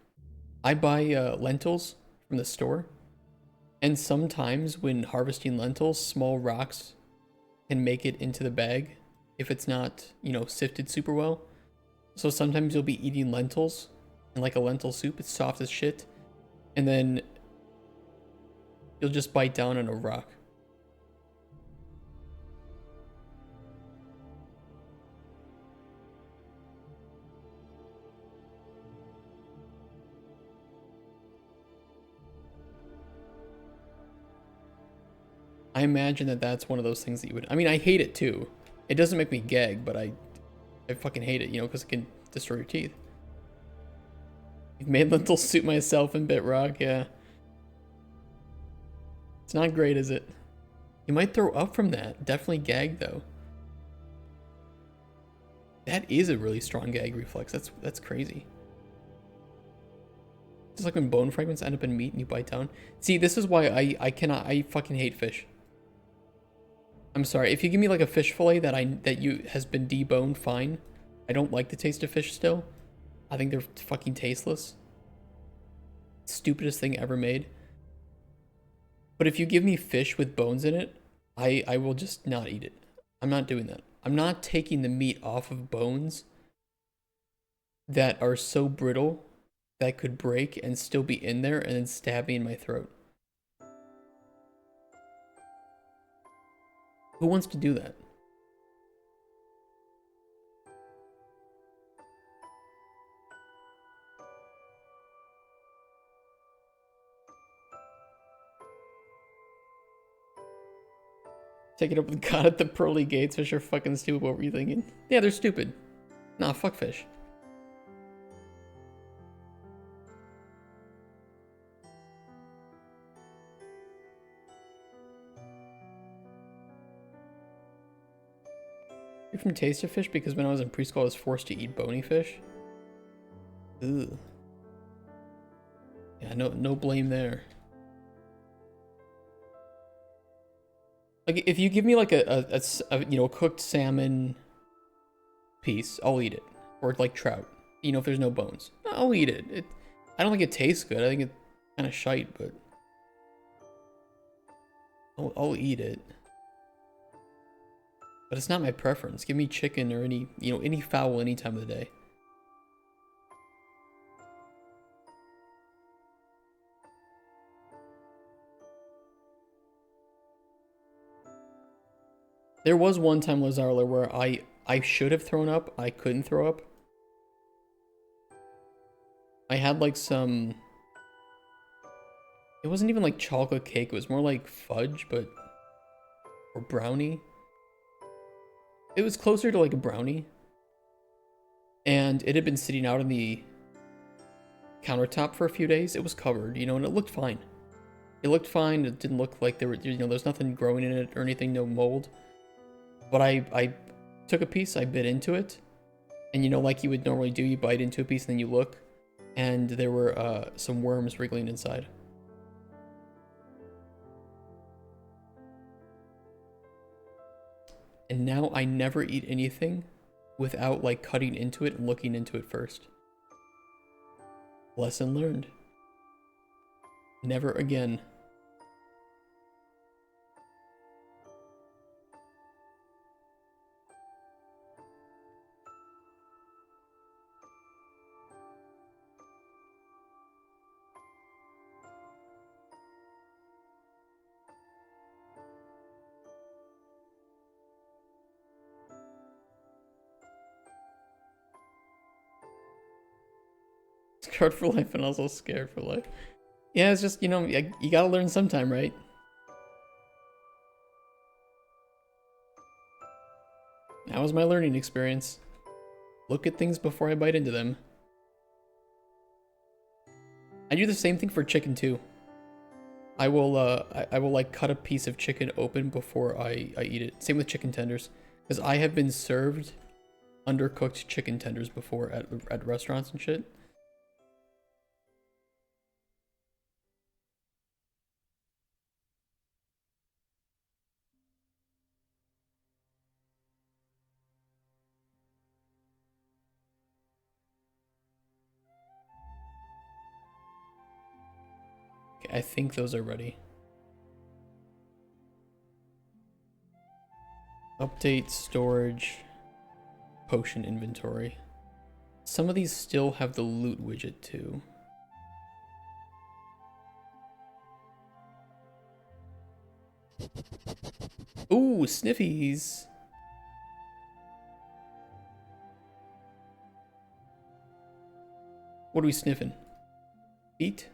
I buy lentils from the store, and sometimes when harvesting lentils, small rocks can make it into the bag if it's not, you know, sifted super well. So sometimes you'll be eating lentils and like a lentil soup, it's soft as shit, and then you'll just bite down on a rock. I imagine that that's one of those things that you would... I mean, I hate it too. It doesn't make me gag, but I fucking hate it, you know, because it can destroy your teeth. I've made lentil soup myself in Bitrock, yeah. It's not great, is it? You might throw up from that. Definitely gag, though. That is a really strong gag reflex. That's crazy. Just like when bone fragments end up in meat and you bite down. See, this is why I fucking hate fish. I'm sorry. If you give me like a fish fillet that has been deboned, fine. I don't like the taste of fish still. I think they're fucking tasteless. Stupidest thing ever made. But if you give me fish with bones in it, I will just not eat it. I'm not doing that. I'm not taking the meat off of bones that are so brittle that could break and still be in there and then stab me in my throat. Who wants to do that? Take it up with God at the pearly gates. Fish are fucking stupid. What were you thinking? Yeah, they're stupid. Nah, fuck fish. You're from Taste of Fish because when I was in preschool I was forced to eat bony fish. Ugh. Yeah, no blame there. Like, if you give me like a you know, cooked salmon piece, I'll eat it. Or like trout. You know, if there's no bones, I'll eat it. I don't think it tastes good. I think it's kind of shite, but I'll eat it. But it's not my preference. Give me chicken or any, you know, any fowl any time of the day. There was one time, Lazarla, where I should have thrown up. I couldn't throw up. I had like some... It wasn't even like chocolate cake. It was more like fudge, but... Or brownie. It was closer to like a brownie. And it had been sitting out on the countertop for a few days. It was covered, you know, and it looked fine. It looked fine. It didn't look like there were, you know, there's nothing growing in it or anything, no mold. But I took a piece, I bit into it, and you know, like you would normally do, you bite into a piece and then you look, and there were some worms wriggling inside. And now I never eat anything without like cutting into it and looking into it first. Lesson learned. Never again. Scarred for life and also scared for life. Yeah, it's just, you know, you gotta learn sometime, right? That was my learning experience. Look at things before I bite into them. I do the same thing for chicken too. I will like cut a piece of chicken open before I eat it. Same with chicken tenders, because I have been served undercooked chicken tenders before at restaurants and shit. I think those are ready. Update storage, potion inventory. Some of these still have the loot widget too. Ooh, sniffies. What are we sniffing? Feet?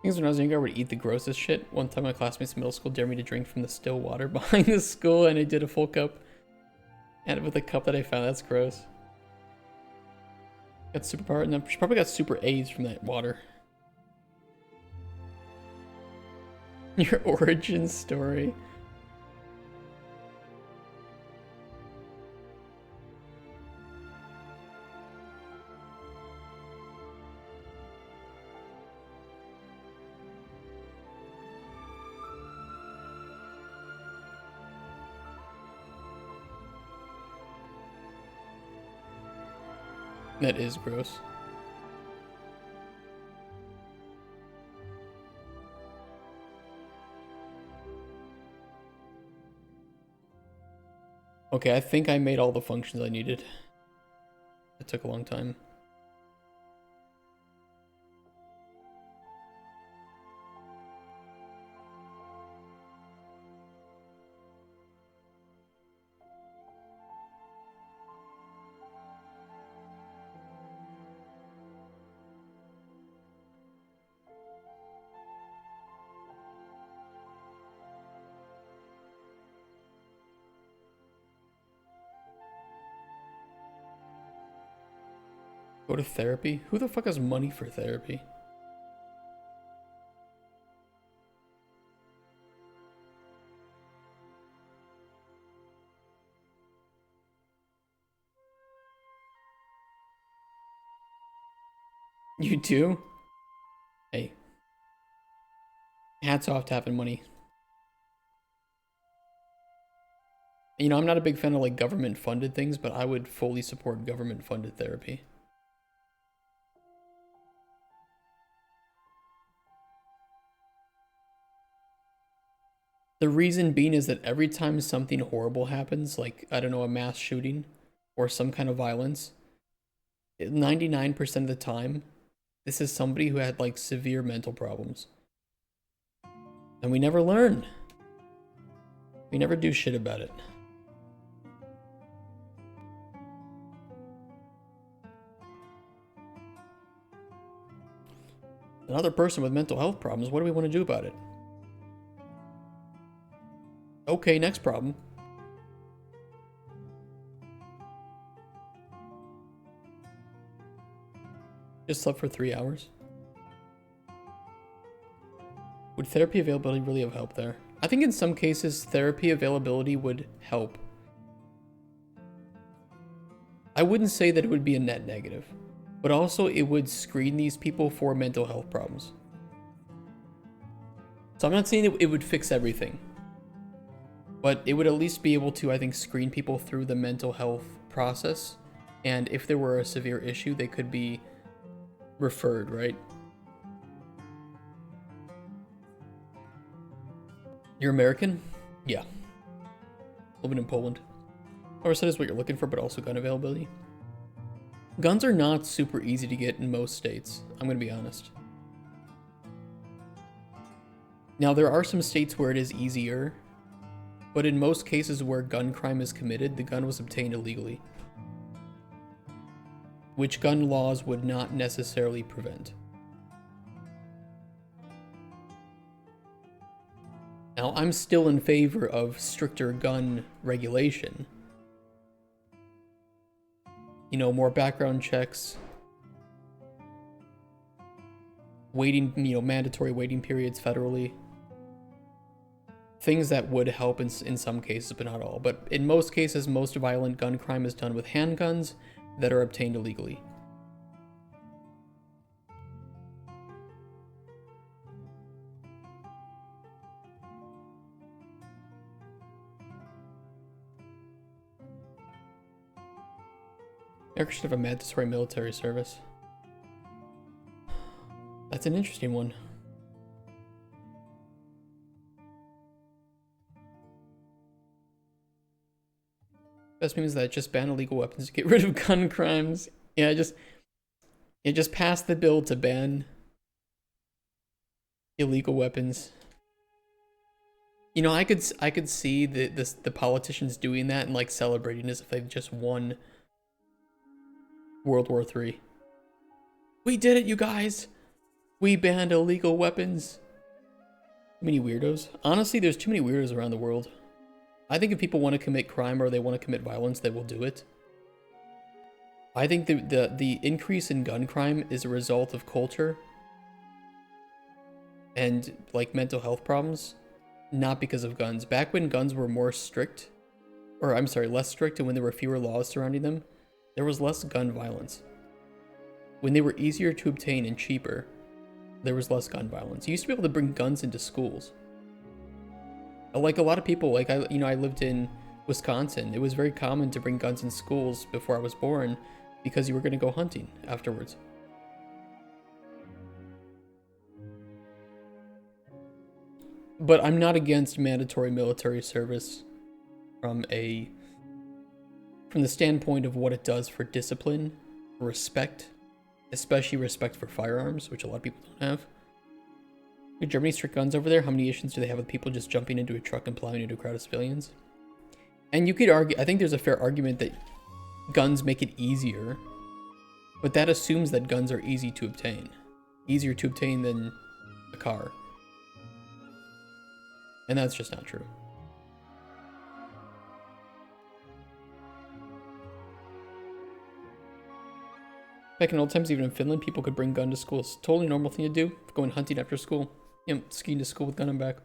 Things when I was younger, I would eat the grossest shit. One time my classmates in middle school dared me to drink from the still water behind the school, and I did a full cup. And with the cup that I found, that's gross. Got superpower, and she probably got super A's from that water. Your origin story. That is gross. Okay, I think I made all the functions I needed. It took a long time. Go to therapy? Who the fuck has money for therapy? You do? Hey. Hats off to having money. You know, I'm not a big fan of like government funded things, but I would fully support government funded therapy. The reason being is that every time something horrible happens, like, I don't know, a mass shooting or some kind of violence, 99% of the time, this is somebody who had like severe mental problems. And we never learn. We never do shit about it. Another person with mental health problems, what do we want to do about it? Okay, next problem. Just slept for 3 hours. Would therapy availability really have helped there? I think in some cases, therapy availability would help. I wouldn't say that it would be a net negative, but also it would screen these people for mental health problems. So I'm not saying it would fix everything, but it would at least be able to, I think, screen people through the mental health process. And if there were a severe issue, they could be referred, right? You're American? Yeah. Living in Poland. Or is what you're looking for, but also gun availability. Guns are not super easy to get in most states, I'm going to be honest. Now, there are some states where it is easier, but in most cases where gun crime is committed, the gun was obtained illegally, which gun laws would not necessarily prevent. Now, I'm still in favor of stricter gun regulation. You know, more background checks, waiting, you know, mandatory waiting periods federally. Things that would help in some cases, but not all. But in most cases, most violent gun crime is done with handguns that are obtained illegally. Eric should have a mandatory military service. That's an interesting one. Best meme is that just ban illegal weapons to get rid of gun crimes. Yeah, just pass the bill to ban illegal weapons. You know, I could see the politicians doing that and like celebrating as if they've just won World War III. We did it, you guys! We banned illegal weapons. Too many weirdos. Honestly, there's too many weirdos around the world. I think if people want to commit crime or they want to commit violence, they will do it. I think the increase in gun crime is a result of culture and like mental health problems, not because of guns. Back when guns were more strict, or I'm sorry, less strict, and when there were fewer laws surrounding them, there was less gun violence. When they were easier to obtain and cheaper, there was less gun violence. You used to be able to bring guns into schools. Like a lot of people, like I lived in Wisconsin. It was very common to bring guns in schools before I was born because you were going to go hunting afterwards. But I'm not against mandatory military service from the standpoint of what it does for discipline, respect, especially respect for firearms, which a lot of people don't have. Do Germany strict guns over there? How many issues do they have with people just jumping into a truck and plowing into a crowd of civilians? And you could argue, I think there's a fair argument that guns make it easier, but that assumes that guns are easy to obtain. Easier to obtain than a car. And that's just not true. Back in old times, even in Finland, people could bring gun to school. It's a totally normal thing to do. Going hunting after school. You know, skiing to school with gun and back.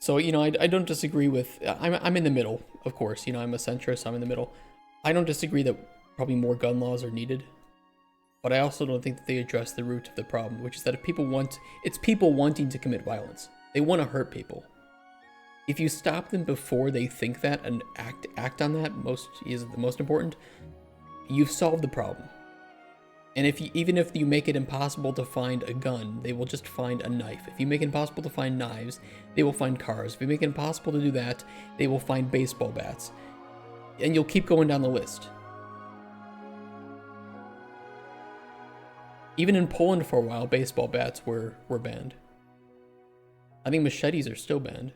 So, you know, I don't disagree with... I'm in the middle, of course. You know, I'm a centrist. I'm in the middle. I don't disagree that probably more gun laws are needed. But I also don't think that they address the root of the problem, which is that if people want... It's people wanting to commit violence. They want to hurt people. If you stop them before they think that and act on that, is the most important, you've solved the problem. And even if you make it impossible to find a gun, they will just find a knife. If you make it impossible to find knives, they will find cars. If you make it impossible to do that, they will find baseball bats. And you'll keep going down the list. Even in Poland for a while, baseball bats were banned. I think machetes are still banned.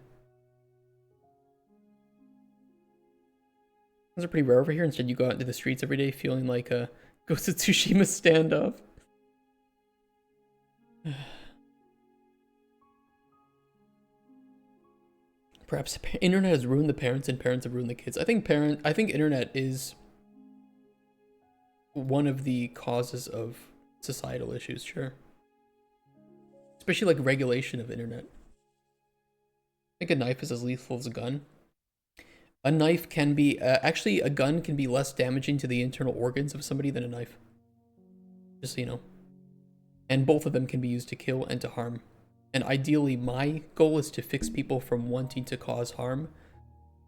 Those are pretty rare over here. Instead, you go out into the streets every day feeling like a Ghost of Tsushima standoff. Perhaps internet has ruined the parents and parents have ruined the kids. I think internet is one of the causes of societal issues, sure. Especially like regulation of internet. I think a knife is as lethal as a gun. A knife can be, actually a gun can be less damaging to the internal organs of somebody than a knife. Just so you know. And both of them can be used to kill and to harm. And ideally, my goal is to fix people from wanting to cause harm,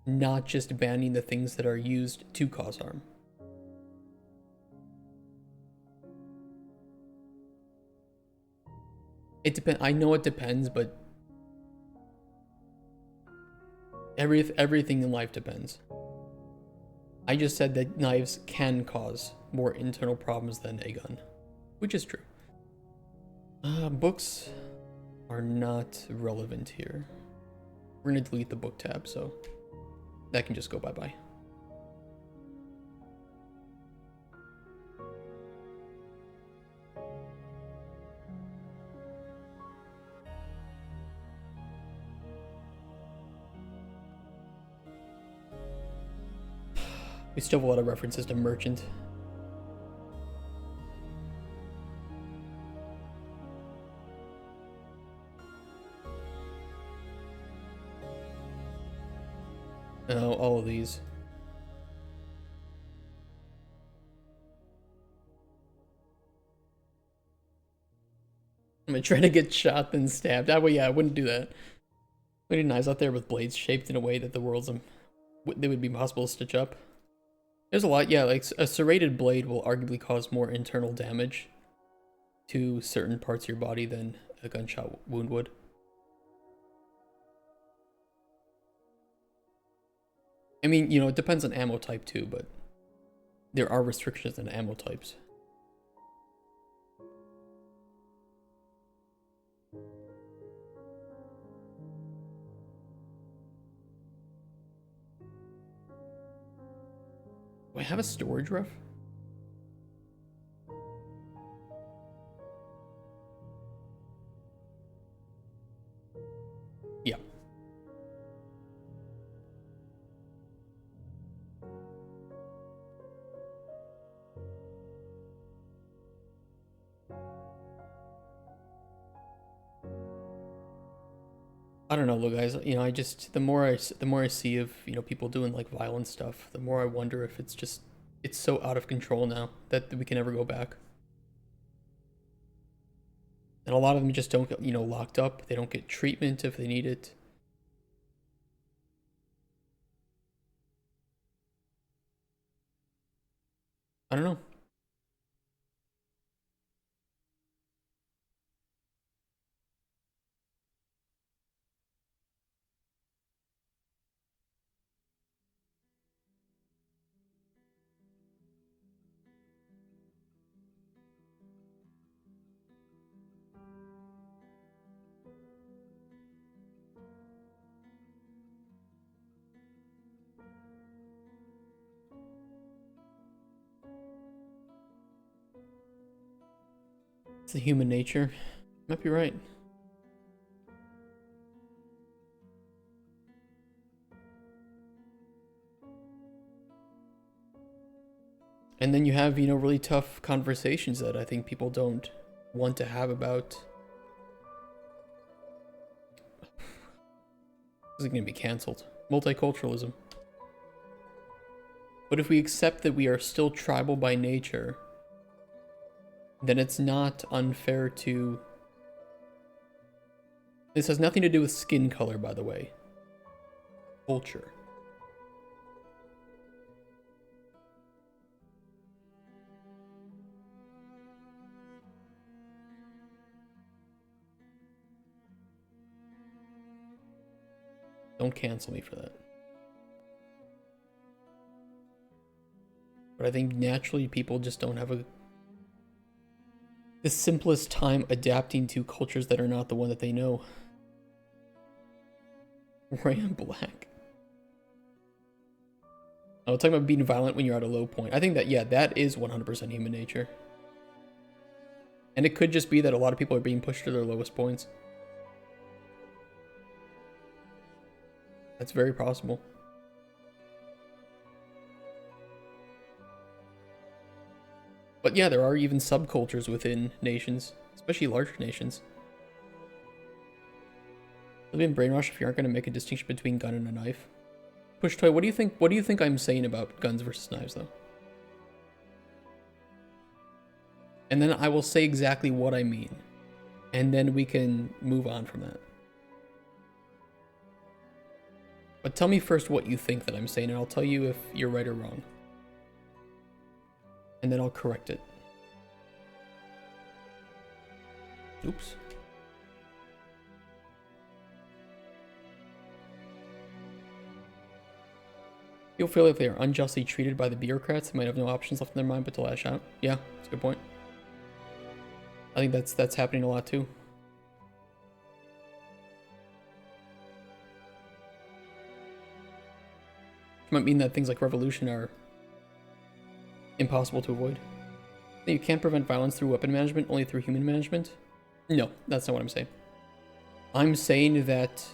not just banning the things that are used to cause harm. I know it depends, but everything in life depends. I just said that knives can cause more internal problems than a gun, which is true. Books are not relevant here. We're gonna delete the book tab, so that can just go bye-bye. We still have a lot of references to merchant. Oh, all of these. I'm gonna try to get shot then stabbed. Well, yeah, I wouldn't do that. We need knives out there with blades shaped in a way that they would be impossible to stitch up. There's a lot, yeah, like a serrated blade will arguably cause more internal damage to certain parts of your body than a gunshot wound would. I mean, you know, it depends on ammo type too, but there are restrictions on ammo types. Do I have a storage ref? I don't know, look, guys. You know, I just the more I see of people doing like violent stuff, the more I wonder if it's so out of control now that we can never go back. And a lot of them just don't get locked up. They don't get treatment if they need it. I don't know. It's the human nature. Might be right. And then you have, really tough conversations that I think people don't want to have about. This is going to be canceled. Multiculturalism. But if we accept that we are still tribal by nature, then it's not unfair to... This has nothing to do with skin color, by the way. Culture. Don't cancel me for that. But I think naturally people just don't have the simplest time adapting to cultures that are not the one that they know. Ram Black. Oh, talking about being violent when you're at a low point. I think that, yeah, that is 100% human nature. And it could just be that a lot of people are being pushed to their lowest points. That's very possible. But yeah, there are even subcultures within nations, especially larger nations. You'll be brainwashed if you aren't going to make a distinction between gun and a knife. Push Toy, what do you think? What do you think I'm saying about guns versus knives, though? And then I will say exactly what I mean, and then we can move on from that. But tell me first what you think that I'm saying, and I'll tell you if you're right or wrong. And then I'll correct it. Oops. People feel like they are unjustly treated by the bureaucrats. They might have no options left in their mind but to lash out. Yeah, that's a good point. I think that's happening a lot too. Might mean that things like revolution are impossible to avoid. You can't prevent violence through weapon management, only through human management? No, that's not what I'm saying. I'm saying that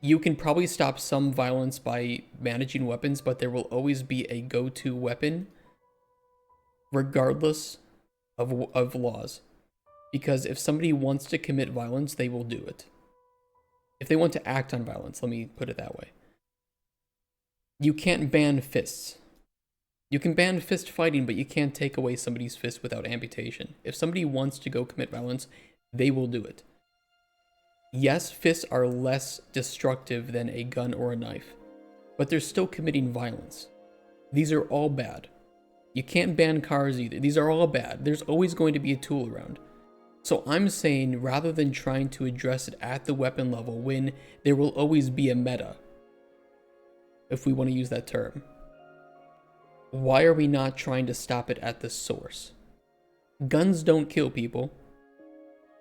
you can probably stop some violence by managing weapons, but there will always be a go-to weapon regardless of laws. Because if somebody wants to commit violence, they will do it. If they want to act on violence, let me put it that way. You can't ban fists. You can ban fist fighting, but you can't take away somebody's fist without amputation. If somebody wants to go commit violence, they will do it. Yes, fists are less destructive than a gun or a knife, but they're still committing violence. These are all bad. You can't ban cars either. These are all bad. There's always going to be a tool around. So I'm saying rather than trying to address it at the weapon level when there will always be a meta, if we want to use that term, why are we not trying to stop it at the source? Guns don't kill people.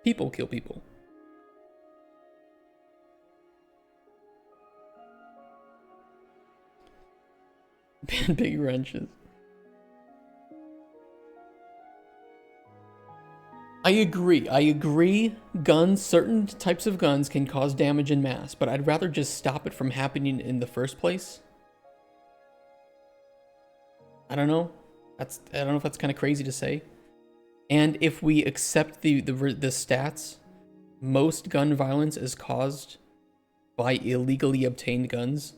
People kill people. Ban big wrenches. I agree, guns, certain types of guns can cause damage in mass, but I'd rather just stop it from happening in the first place. I don't know. I don't know if that's kind of crazy to say. And if we accept the stats most gun violence is caused by illegally obtained guns,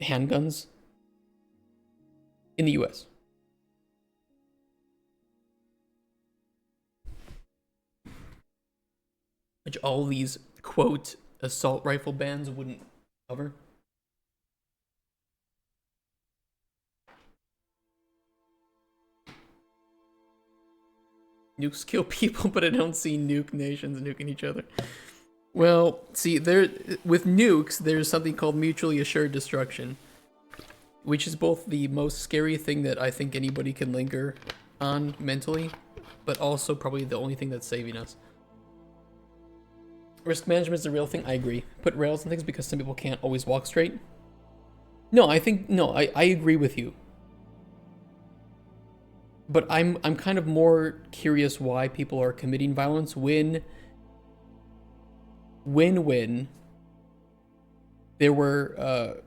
handguns, in the US. Which all these, quote, assault rifle bans wouldn't cover. Nukes kill people, but I don't see nuke nations nuking each other. Well, see, there with nukes, there's something called mutually assured destruction, which is both the most scary thing that I think anybody can linger on mentally, but also probably the only thing that's saving us. Risk management is a real thing. I agree. Put rails on things because some people can't always walk straight. No, I agree with you. But I'm kind of more curious why people are committing violence when there were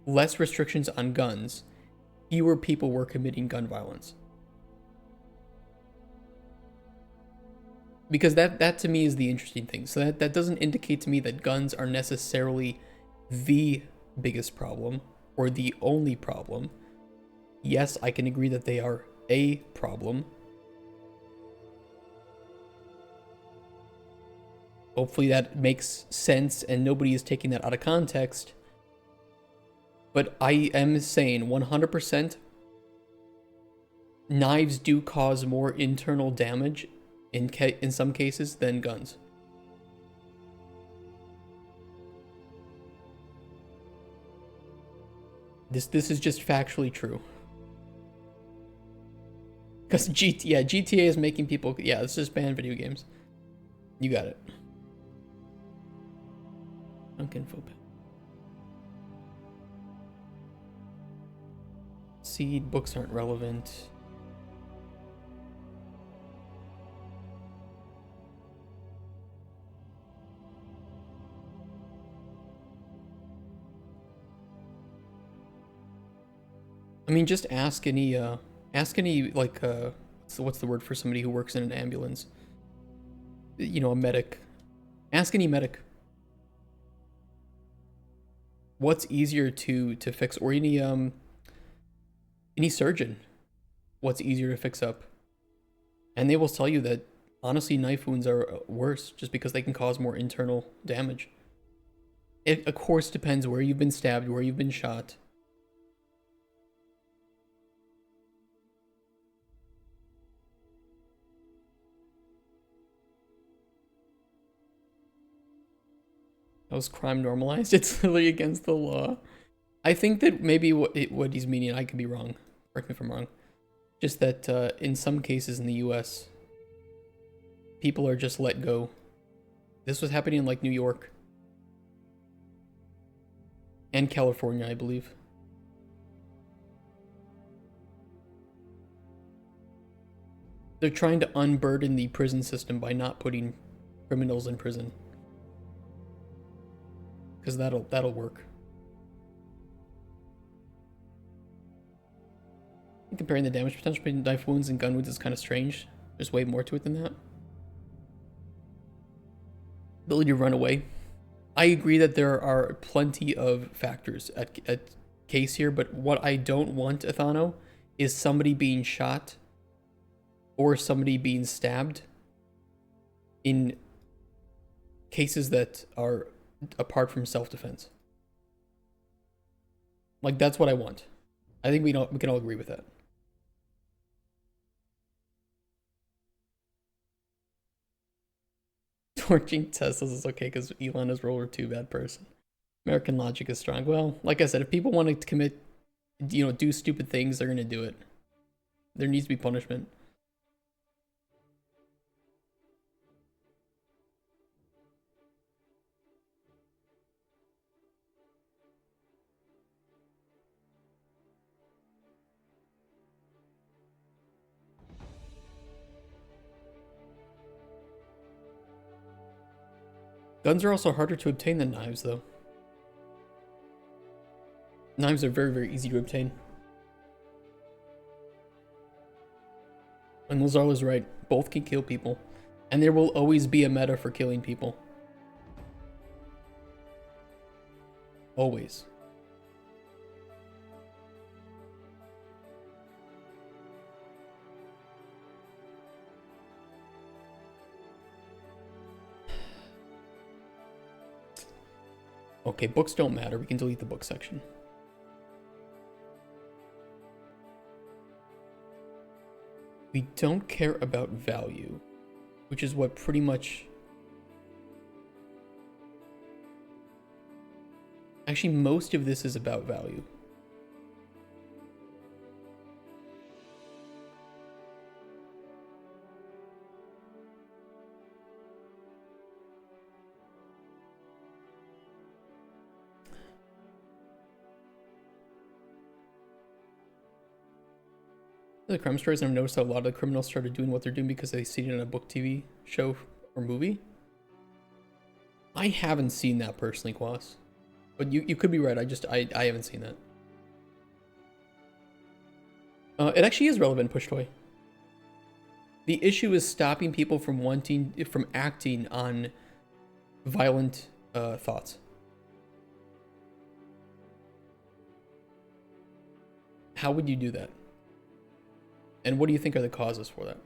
less restrictions on guns, fewer people were committing gun violence. Because that to me is the interesting thing. So that doesn't indicate to me that guns are necessarily the biggest problem or the only problem. Yes, I can agree that they are a problem. Hopefully that makes sense and nobody is taking that out of context. But I am saying 100% knives do cause more internal damage in some cases than guns. This is just factually true. Because GTA is making people, let's just ban video games. You got it. Info. Seed books aren't relevant. I mean, just ask any like so what's the word for somebody who works in an ambulance? You know, a medic. Ask any medic. What's easier to fix, or any surgeon? What's easier to fix up? And they will tell you that honestly, knife wounds are worse just because they can cause more internal damage. It of course depends where you've been stabbed, where you've been shot. How is crime normalized? It's literally against the law. I think that maybe what he's meaning, I could be wrong. Correct me if I'm wrong. Just that in some cases in the US, people are just let go. This was happening in like New York. And California, I believe. They're trying to unburden the prison system by not putting criminals in prison. Because that'll work. Comparing the damage potential between knife wounds and gun wounds is kind of strange. There's way more to it than that. Ability to run away. I agree that there are plenty of factors at case here, but what I don't want, Athano, is somebody being shot or somebody being stabbed in cases that are apart from self-defense. Like, that's what I want. I think we can all agree with that. Torching Teslas is okay because Elon is World War II bad person. American logic is strong. Well, like I said, if people want to commit, do stupid things, they're going to do it. There needs to be punishment. Guns are also harder to obtain than knives, though. Knives are very, very easy to obtain. And Lazar's right. Both can kill people. And there will always be a meta for killing people. Always. Okay, books don't matter. We can delete the book section. We don't care about value, which is what pretty much... Actually, most of this is about value. The crime stories, I've noticed a lot of the criminals started doing what they're doing because they see it in a book, TV show, or movie. I haven't seen that personally, Quas. But you could be right, I haven't seen that. It actually is relevant, Push Toy. The issue is stopping people from acting on violent thoughts. How would you do that? And what do you think are the causes for that?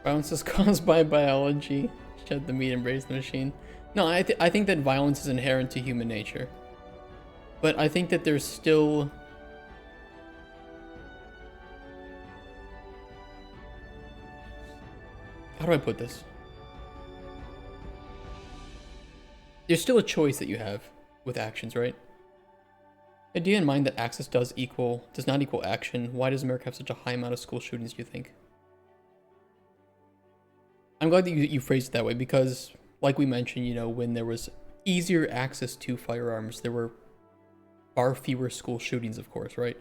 Violence is caused by biology. Shed the meat, embrace the machine. No, I think that violence is inherent to human nature. But I think that there's still... How do I put this? There's still a choice that you have with actions, right? Idea in mind that access does not equal action. Why does America have such a high amount of school shootings, do you think? I'm glad that you phrased it that way because, like we mentioned, you know, when there was easier access to firearms, there were far fewer school shootings, of course, right?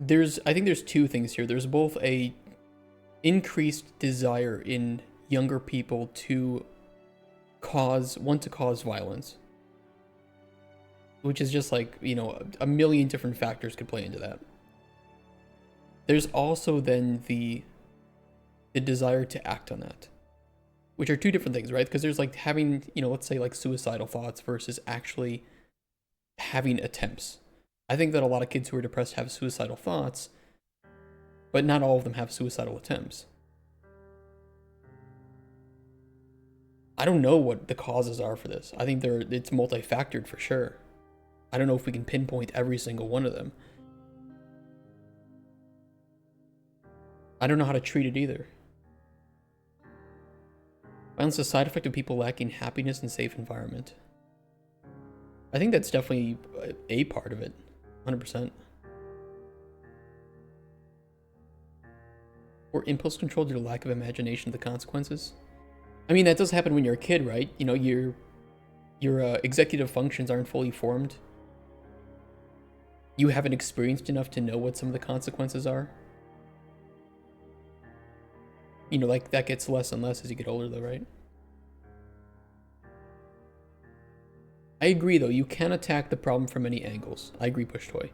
I think there's two things here. There's both a increased desire in younger people to cause violence, which is just like, you know, a million different factors could play into that. There's also then the desire to act on that, which are two different things, right? Because there's like having, you know, let's say like suicidal thoughts versus actually having attempts. I think that a lot of kids who are depressed have suicidal thoughts, but not all of them have suicidal attempts. I don't know what the causes are for this. I think it's multifactored for sure. I don't know if we can pinpoint every single one of them. I don't know how to treat it either. Violence is a side effect of people lacking happiness and safe environment. I think that's definitely a part of it, 100%. Or impulse control due to lack of imagination of the consequences. I mean, that does happen when you're a kid, right? You know, your executive functions aren't fully formed. You haven't experienced enough to know what some of the consequences are. You know, like, that gets less and less as you get older, though, right? I agree, though. You can attack the problem from many angles. I agree, Push Toy.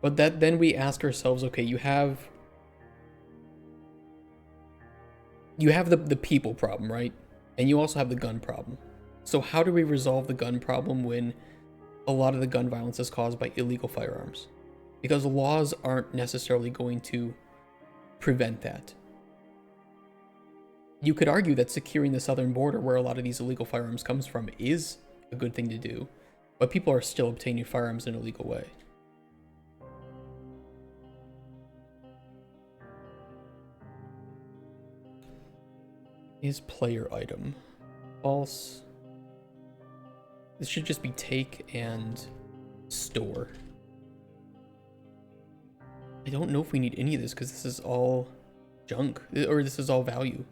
But then we ask ourselves, okay, you have the people problem, right? And you also have the gun problem. So how do we resolve the gun problem when a lot of the gun violence is caused by illegal firearms? Because laws aren't necessarily going to prevent that. You could argue that securing the southern border, where a lot of these illegal firearms comes from, is a good thing to do, but people are still obtaining firearms in a legal way. Is player item. False. This should just be take and store. I don't know if we need any of this because this is all junk, or this is all value.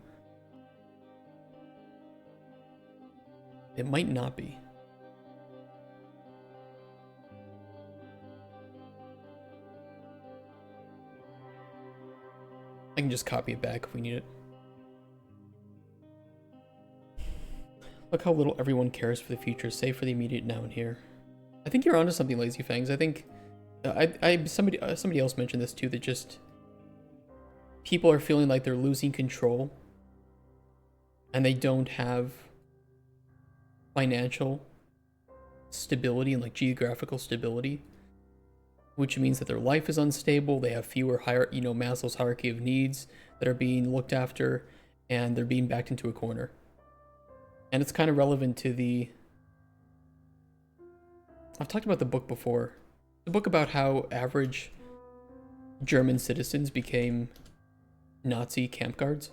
It might not be. I can just copy it back if we need it. Look how little everyone cares for the future, save for the immediate now and here. I think you're onto something, Lazy Fangs. I think somebody else mentioned this too, that just people are feeling like they're losing control and they don't have financial stability and like geographical stability, which means that their life is unstable. They have fewer Maslow's hierarchy of needs that are being looked after, and they're being backed into a corner. And it's kind of relevant to I've talked about the book before. The book about how average German citizens became Nazi camp guards.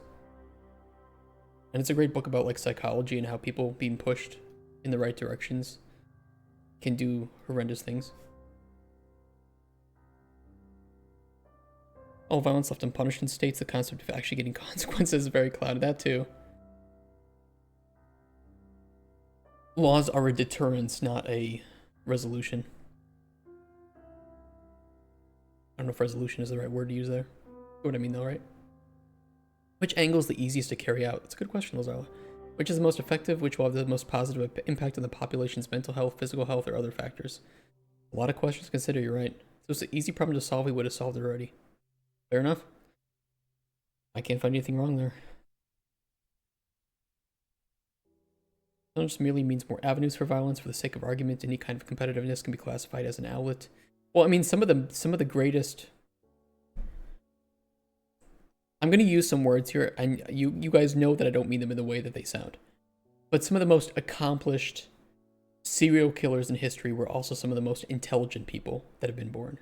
And it's a great book about like psychology and how people being pushed in the right directions can do horrendous things. All violence left unpunished in states, the concept of actually getting consequences is very clouded. That too. Laws are a deterrence, not a resolution. I don't know if resolution is the right word to use there. You know what I mean though, right? Which angle is the easiest to carry out? That's a good question, Lazarla. Which is the most effective? Which will have the most positive impact on the population's mental health, physical health, or other factors? A lot of questions to consider, you're right. So it's an easy problem to solve, we would have solved it already. Fair enough. I can't find anything wrong there. Just merely means more avenues for violence for the sake of argument. Any kind of competitiveness can be classified as an outlet. Well, I mean, some of the greatest. I'm going to use some words here, and you guys know that I don't mean them in the way that they sound. But some of the most accomplished serial killers in history were also some of the most intelligent people that have been born.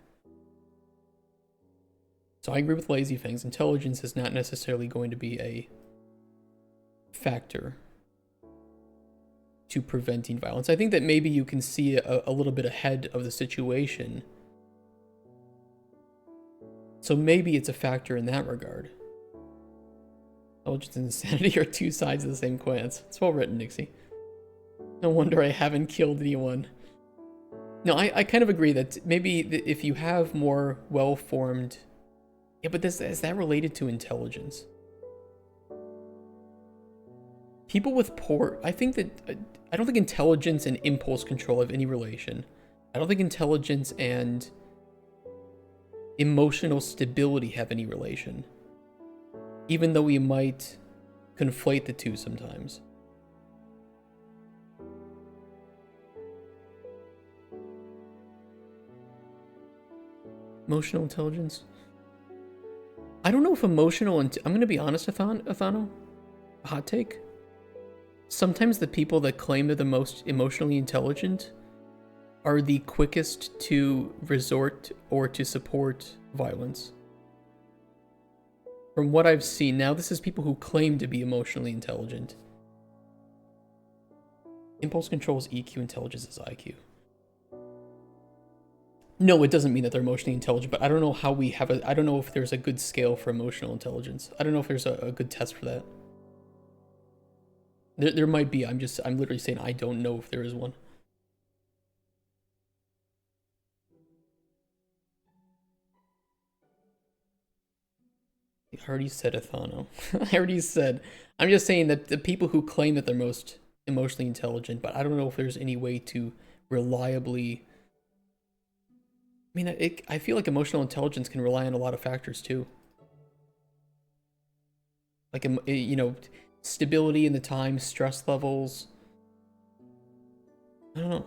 So I agree with Lazy Fangs. Intelligence is not necessarily going to be a factor to preventing violence. I think that maybe you can see a little bit ahead of the situation. So maybe it's a factor in that regard. Intelligence and insanity are two sides of the same coin. It's well written, Nixie. No wonder I haven't killed anyone. No, I kind of agree that maybe if you have more well-formed... Yeah, but is that related to intelligence? People with poor... I don't think intelligence and impulse control have any relation. I don't think intelligence and emotional stability have any relation. Even though we might conflate the two sometimes. Emotional intelligence? I don't know if emotional... I'm going to be honest, Athano. Hot take. Sometimes the people that claim they're the most emotionally intelligent are the quickest to resort or to support violence. From what I've seen, now this is people who claim to be emotionally intelligent. Impulse control is EQ, intelligence is IQ. No, it doesn't mean that they're emotionally intelligent, but I don't know how we have I don't know if there's a good scale for emotional intelligence. I don't know if there's a good test for that. There might be. I'm literally saying I don't know if there is one. I already said Athano. I already said. I'm just saying that the people who claim that they're most emotionally intelligent, but I don't know if there's any way to reliably... I mean, I feel like emotional intelligence can rely on a lot of factors too. Like, you know, stability in the time, stress levels. I don't know.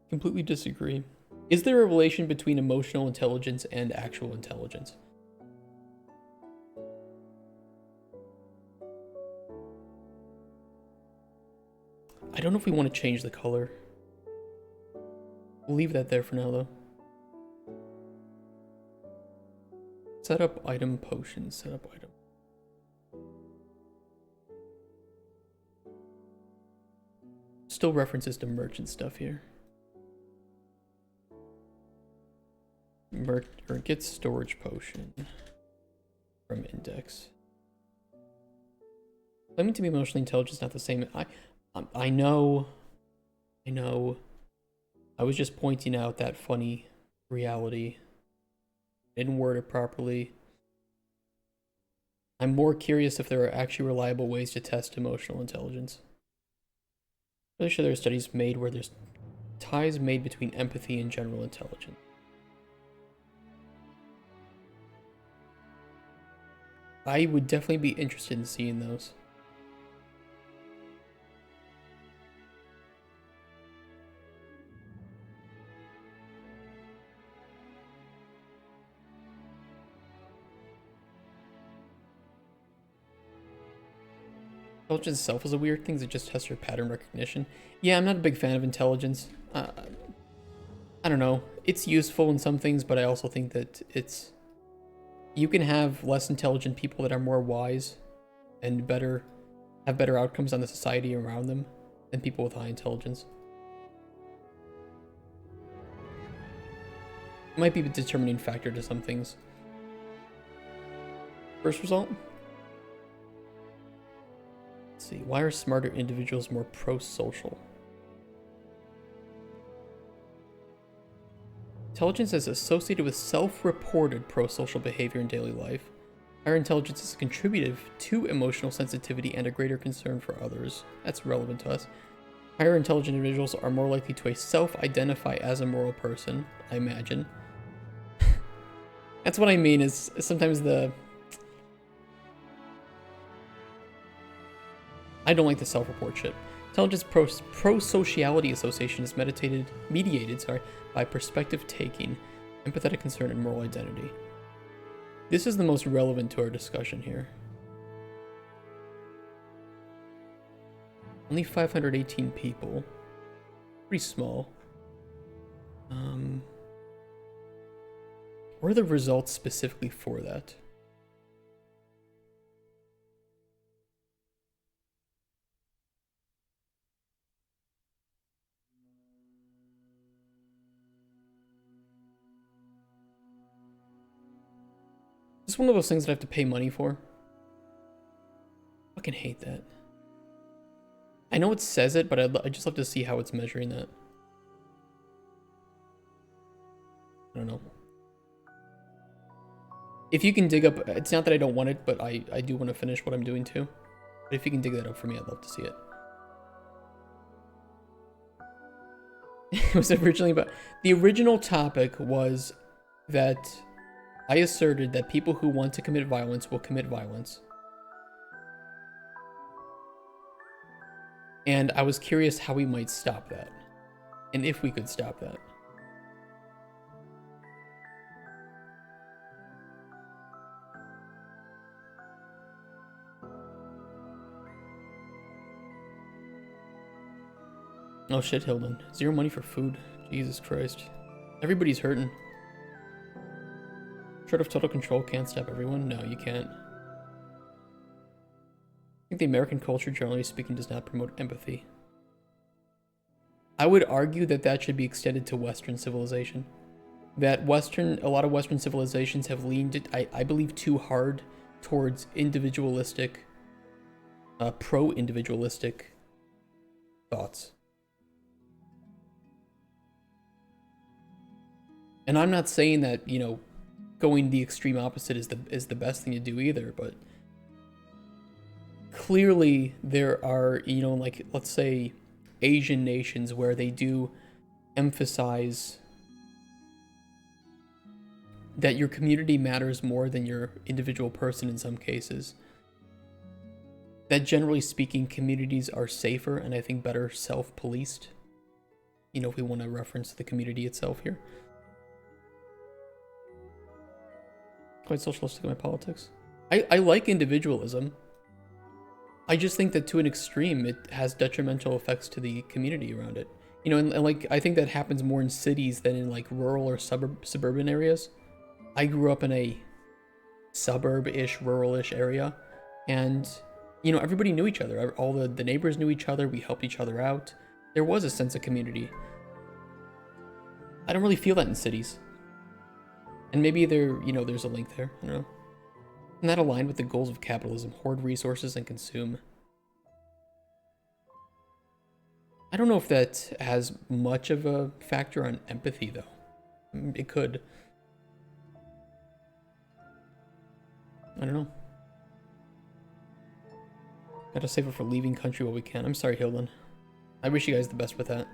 Completely disagree. Is there a relation between emotional intelligence and actual intelligence? I don't know if we want to change the color. We'll leave that there for now, though. Set up item potion. Set up item. Still references to merchant stuff here. Or get storage potion from index. Claiming to be emotionally intelligent is not the same. I know. I was just pointing out that funny reality. Didn't word it properly. I'm more curious if there are actually reliable ways to test emotional intelligence. Really sure there are studies made where there's ties made between empathy and general intelligence. I would definitely be interested in seeing those. Intelligence itself is a weird thing. It just tests your pattern recognition. Yeah, I'm not a big fan of intelligence. I don't know. It's useful in some things, but I also think that it's... You can have less intelligent people that are more wise and have better outcomes on the society around them than people with high intelligence. It might be a determining factor to some things. First result? Let's see. Why are smarter individuals more pro-social? Intelligence is associated with self-reported pro-social behavior in daily life. Higher intelligence is contributive to emotional sensitivity and a greater concern for others. That's relevant to us. Higher intelligent individuals are more likely to self-identify as a moral person, I imagine. That's what I mean, is sometimes I don't like the self-report shit. Intelligence pro-sociality association is mediated by perspective taking, empathetic concern, and moral identity. This is the most relevant to our discussion here. Only 518 people. Pretty small. What are the results specifically for that? This is one of those things that I have to pay money for. Fucking hate that. I know it says it, but I just love to see how it's measuring that. I don't know. If you can dig up... It's not that I don't want it, but I do want to finish what I'm doing too. But if you can dig that up for me, I'd love to see it. It was originally about... The original topic was that I asserted that people who want to commit violence will commit violence. And I was curious how we might stop that. And if we could stop that. Oh shit, Hilden. 0 money for food. Jesus Christ. Everybody's hurting. Short of total control can't stop everyone? No, you can't. I think the American culture, generally speaking, does not promote empathy. I would argue that that should be extended to Western civilization. That a lot of Western civilizations have leaned, I believe, too hard towards individualistic, pro-individualistic thoughts. And I'm not saying that, you know, going the extreme opposite is the best thing to do either, but clearly there are, you know, like, let's say Asian nations where they do emphasize that your community matters more than your individual person in some cases. That generally speaking, communities are safer and I think better self-policed. You know, if we want to reference the community itself here. Quite socialistic in my politics. I like individualism. I just think that to an extreme, it has detrimental effects to the community around it. You know, and like, I think that happens more in cities than in like rural or suburban areas. I grew up in a suburb-ish, rural-ish area. And, you know, everybody knew each other. All the neighbors knew each other. We helped each other out. There was a sense of community. I don't really feel that in cities. And maybe there's a link there. I don't know. Isn't that aligned with the goals of capitalism? Hoard resources and consume. I don't know if that has much of a factor on empathy, though. It could. I don't know. Gotta save it for leaving country while we can. I'm sorry, Hilden. I wish you guys the best with that.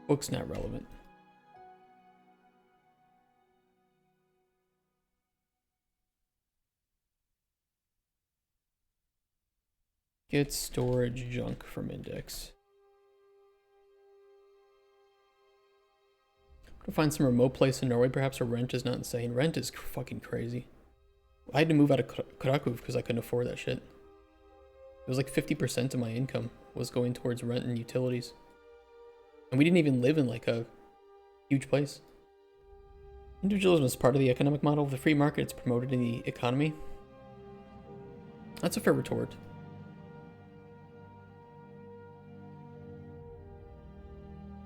Book's not relevant. Get storage junk from index. To find some remote place in Norway, perhaps, where rent is not insane. Rent is fucking crazy. I had to move out of Krakow because I couldn't afford that shit. It was like 50% of my income was going towards rent and utilities. And we didn't even live in like a huge place. Individualism is part of the economic model of the free market. It's promoted in the economy. That's a fair retort.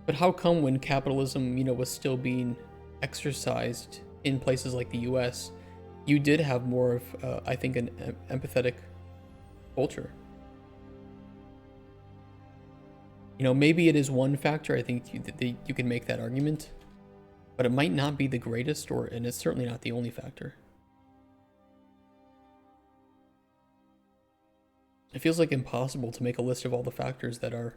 But how come when capitalism, was still being exercised in places like the US, you did have more of, I think, an empathetic culture? Maybe it is one factor. I think you can make that argument, but it might not be the greatest, and it's certainly not the only factor. It feels like impossible to make a list of all the factors that are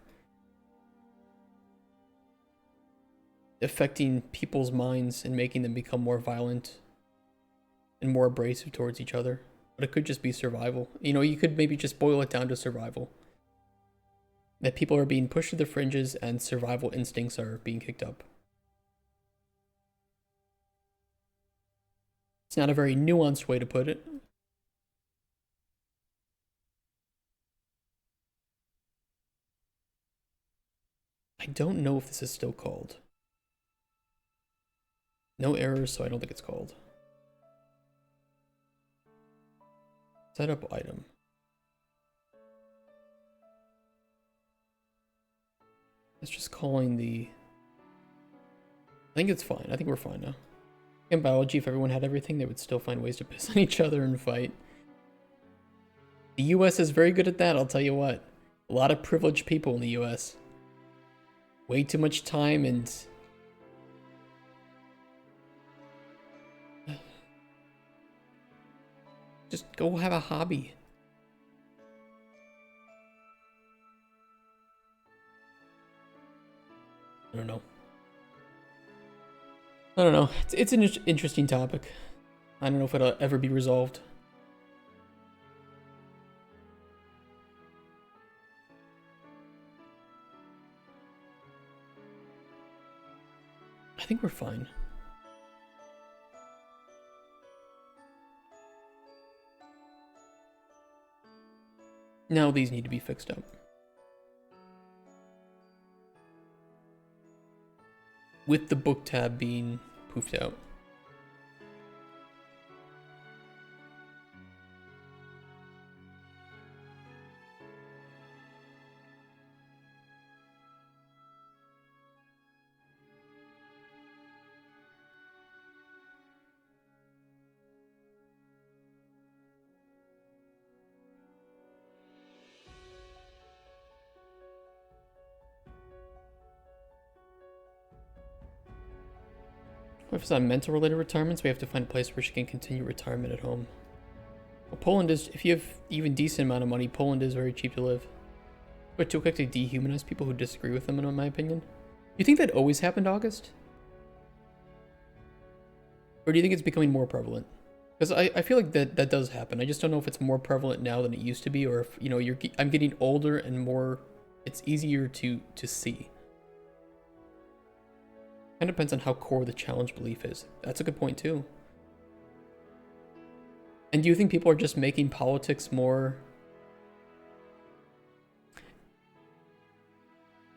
affecting people's minds and making them become more violent and more abrasive towards each other. But it could just be survival. You could maybe just boil it down to survival. That people are being pushed to the fringes and survival instincts are being kicked up. It's not a very nuanced way to put it. I don't know if this is still called. No errors, so I don't think it's called. Setup item. It's just calling the... I think it's fine. I think we're fine now. In biology, if everyone had everything, they would still find ways to piss on each other and fight. The US is very good at that, I'll tell you what. A lot of privileged people in the US. Way too much time and... Just go have a hobby. I don't know. It's an interesting topic. I don't know if it'll ever be resolved. I think we're fine. Now these need to be fixed up. With the book tab being poofed out. If it's on mental related retirements, we have to find a place where she can continue retirement at home. Well, Poland is, if you have even decent amount of money, Poland is very cheap to live. But too quick to dehumanize people who disagree with them, in my opinion. You think that always happened, August? Or do you think it's becoming more prevalent? Because I feel like that does happen. I just don't know if it's more prevalent now than it used to be, or if, I'm getting older and more, it's easier to see. Kind of depends on how core the challenge belief is. That's a good point too. And do you think people are just making politics more...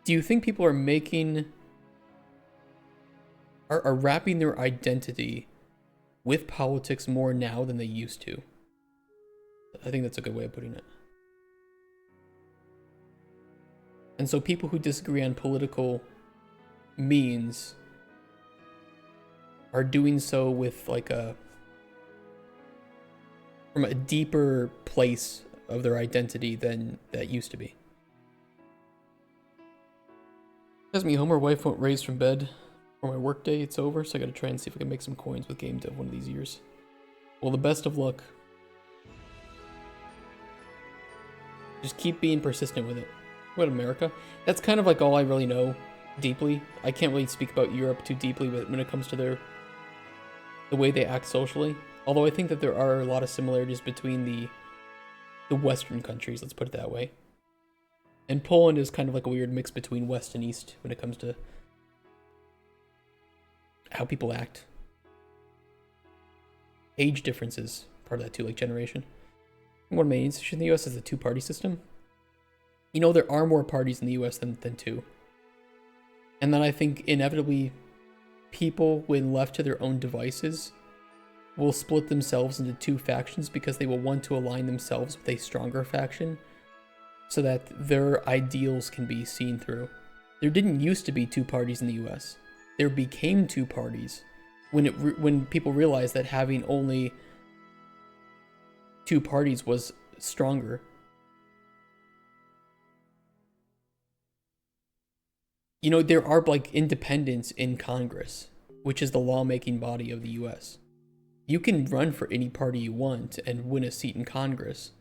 Do you think people are making are wrapping their identity with politics more now than they used to. I think that's a good way of putting it. And so people who disagree on political means are doing so with like from a deeper place of their identity than that used to be. As me, Homer, wife won't raise from bed for my workday. It's over, so I gotta try and see if I can make some coins with game dev one of these years. Well, the best of luck. Just keep being persistent with it. What, America? That's kind of like all I really know deeply. I can't really speak about Europe too deeply when it comes to the way they act socially. Although I think that there are a lot of similarities between the Western countries, let's put it that way. And Poland is kind of like a weird mix between West and East when it comes to how people act. Age differences, part of that too, like generation. One main institution in the US is the two-party system. You know, there are more parties in the US than two. And then I think inevitably people, when left to their own devices, will split themselves into two factions because they will want to align themselves with a stronger faction so that their ideals can be seen through. There didn't used to be two parties in the US. There became two parties when people realized that having only two parties was stronger. You know, there are like independents in Congress, which is the lawmaking body of the US. You can run for any party you want and win a seat in Congress.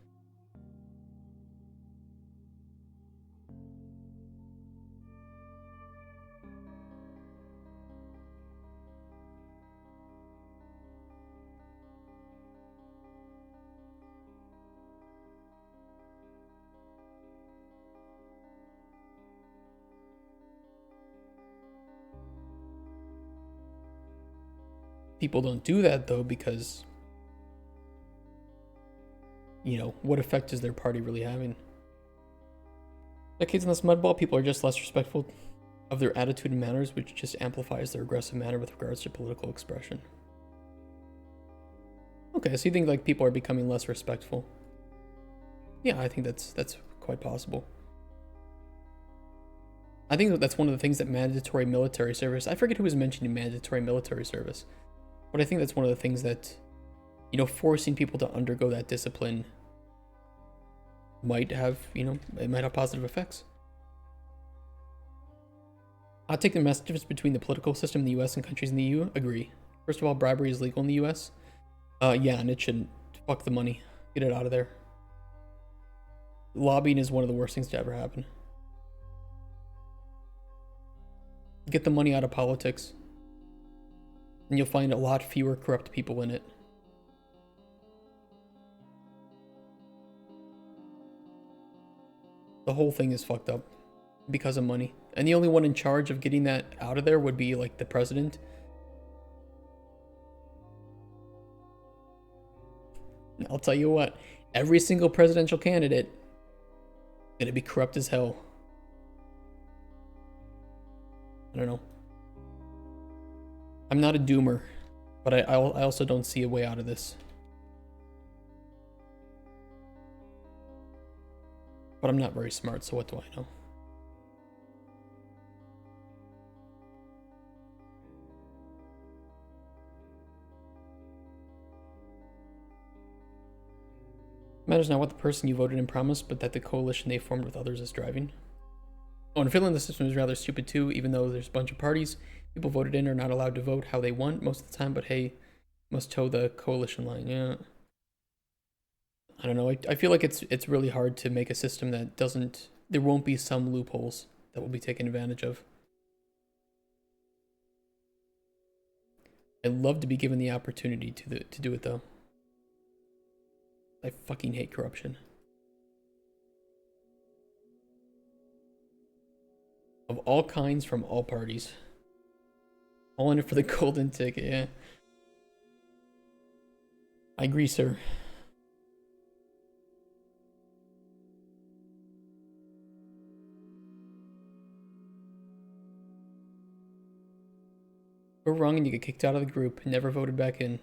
People don't do that though because, you know, what effect is their party really having? Decades in this mudball, people are just less respectful of their attitude and manners, which just amplifies their aggressive manner with regards to political expression. Okay, so you think like people are becoming less respectful? Yeah, I think that's quite possible. I think that's one of the things that mandatory military service, I forget who was mentioning mandatory military service, but I think that's one of the things that, you know, forcing people to undergo that discipline might have, you know, it might have positive effects. I'll take the messages between the political system in the US and countries in the EU. Agree. First of all, bribery is legal in the US. Yeah, and it shouldn't. Fuck the money. Get it out of there. Lobbying is one of the worst things to ever happen. Get the money out of politics, and you'll find a lot fewer corrupt people in it. The whole thing is fucked up because of money. And the only one in charge of getting that out of there would be like the president. And I'll tell you what, every single presidential candidate is gonna be corrupt as hell. I don't know. I'm not a doomer, but I also don't see a way out of this. But I'm not very smart, so what do I know? Matters not what the person you voted in promised, but that the coalition they formed with others is driving. Oh, in Finland, the system is rather stupid too, even though there's a bunch of parties. People voted in are not allowed to vote how they want most of the time, but hey, must toe the coalition line. Yeah. I don't know. I feel like it's really hard to make a system that doesn't. There won't be some loopholes that will be taken advantage of. I'd love to be given the opportunity to do it though. I fucking hate corruption. Of all kinds, from all parties. All in it for the golden ticket, yeah. I agree, sir. Go wrong and you get kicked out of the group and never voted back in.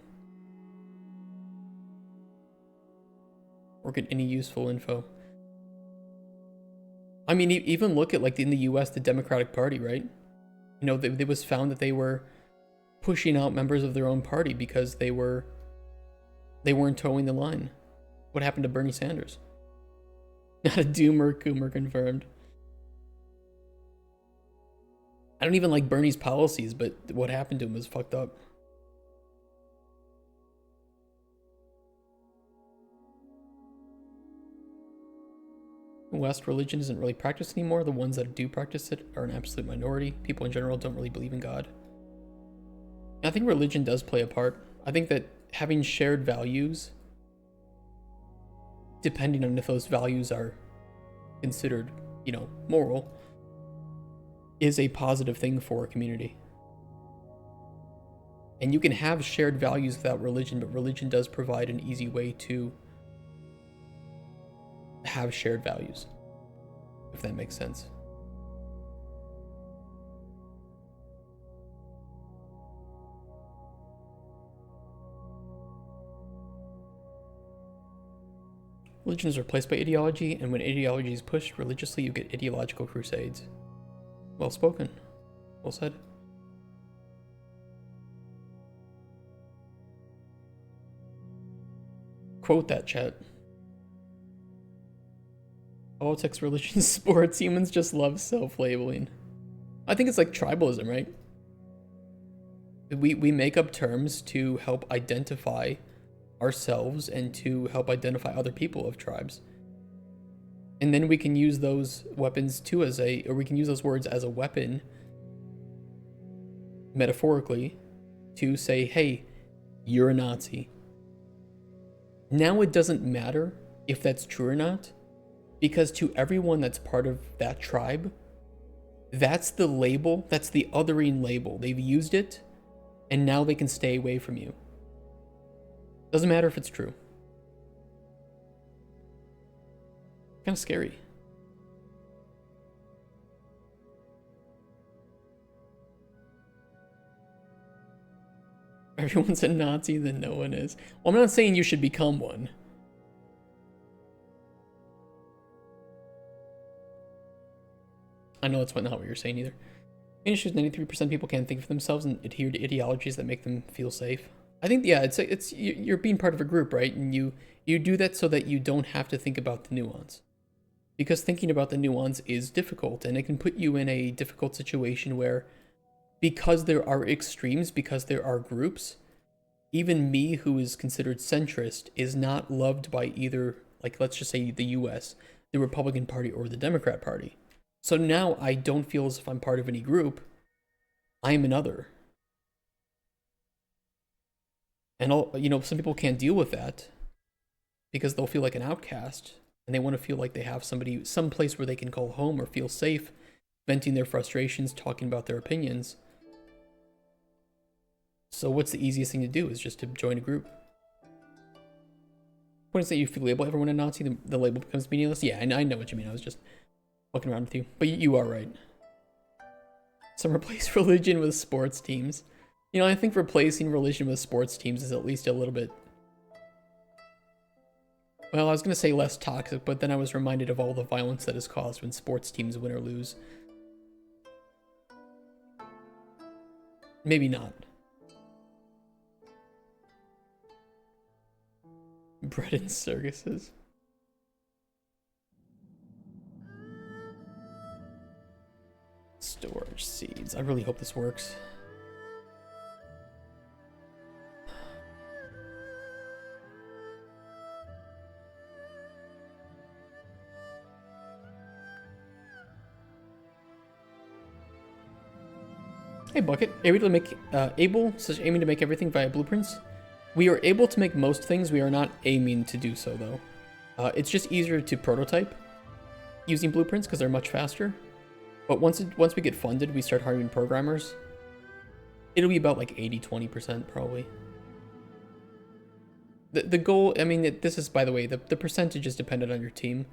Or get any useful info. I mean, even look at, like, in the US, the Democratic Party, right? You know, it was found that they were pushing out members of their own party because they weren't towing the line. What happened to Bernie Sanders? Not a doomer, coomer confirmed. I don't even like Bernie's policies, but what happened to him was fucked up. West religion isn't really practiced anymore. The ones that do practice it are an absolute minority. People in general don't really believe in God. I think religion does play a part. I think that having shared values, depending on if those values are considered, you know, moral, is a positive thing for a community. And you can have shared values without religion, but religion does provide an easy way to have shared values, if that makes sense. Religion is replaced by ideology, and when ideology is pushed religiously, you get ideological crusades. Well spoken. Well said. Quote that, chat. Politics, religion, sports, humans just love self-labeling. I think it's like tribalism, right? We make up terms to help identify ourselves and to help identify other people of tribes. And then we can use those weapons too or we can use those words as a weapon, metaphorically, to say, hey, you're a Nazi. Now it doesn't matter if that's true or not, because to everyone that's part of that tribe, that's the label, that's the othering label. They've used it, and now they can stay away from you. Doesn't matter if it's true. Kind of scary. Everyone's a Nazi, then no one is. Well, I'm not saying you should become one. I know that's not what you're saying either. In issues, 93% of people can't think for themselves and adhere to ideologies that make them feel safe. I think, yeah, it's you're being part of a group, right? And you do that so that you don't have to think about the nuance. Because thinking about the nuance is difficult, and it can put you in a difficult situation where, because there are extremes, because there are groups, even me, who is considered centrist, is not loved by either, like, let's just say the US, the Republican Party, or the Democrat Party. So now I don't feel as if I'm part of any group. I'm another. And some people can't deal with that because they'll feel like an outcast, and they want to feel like they have some place where they can call home or feel safe, venting their frustrations, talking about their opinions. So what's the easiest thing to do is just to join a group. Point is that if you label everyone a Nazi, the label becomes meaningless. Yeah, I know what you mean. I was just fucking around with you. But you are right. Some replace religion with sports teams. You know, I think replacing religion with sports teams is at least a little bit... Well, I was going to say less toxic, but then I was reminded of all the violence that is caused when sports teams win or lose. Maybe not. Bread and circuses. Storage seeds. I really hope this works. Hey Bucket, aiming to make aiming to make everything via blueprints. We are able to make most things. We are not aiming to do so though. It's just easier to prototype using blueprints because they're much faster. But once we get funded, we start hiring programmers. It'll be about like 80-20% probably. The goal, I mean, this is, by the way, the percentage is dependent on your team,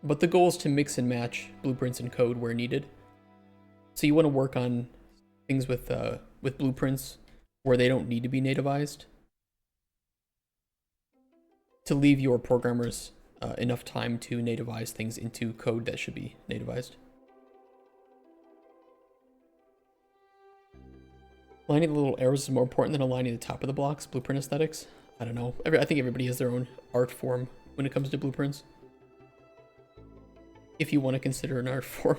but the goal is to mix and match blueprints and code where needed. So you want to work on things with with blueprints where they don't need to be nativized, to leave your programmers enough time to nativize things into code that should be nativized. Aligning the little arrows is more important than aligning the top of the blocks. Blueprint aesthetics? I don't know. I think everybody has their own art form when it comes to blueprints. If you want to consider an art form.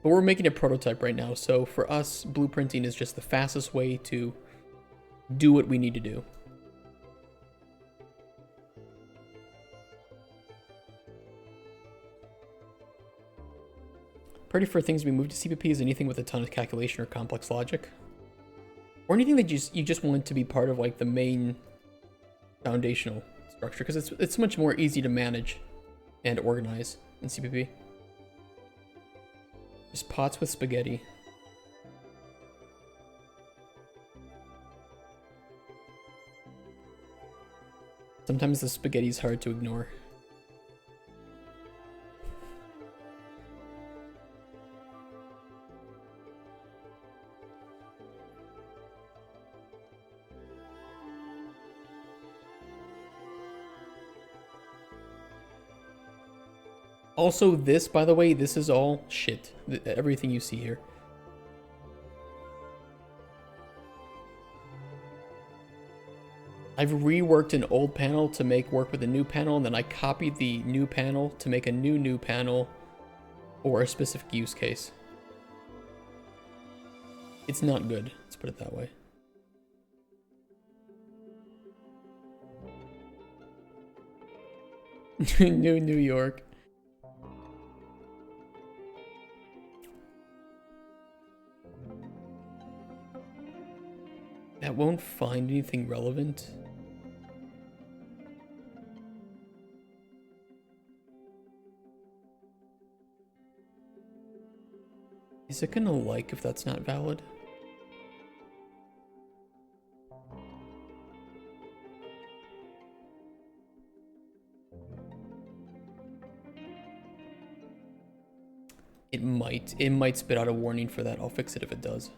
But we're making a prototype right now, so for us, blueprinting is just the fastest way to do what we need to do. Priority for things to be moved to CPP is anything with a ton of calculation or complex logic. Or anything that you just want to be part of like the main foundational structure, because it's much more easy to manage and organize in CPP. Just pots with spaghetti. Sometimes the spaghetti is hard to ignore. Also, this, by the way, this is all shit. Everything you see here. I've reworked an old panel to make work with a new panel, and then I copied the new panel to make a new panel for a specific use case. It's not good, let's put it that way. New York. That won't find anything relevant. Is it gonna like if that's not valid? It might spit out a warning for that. I'll fix it if it does.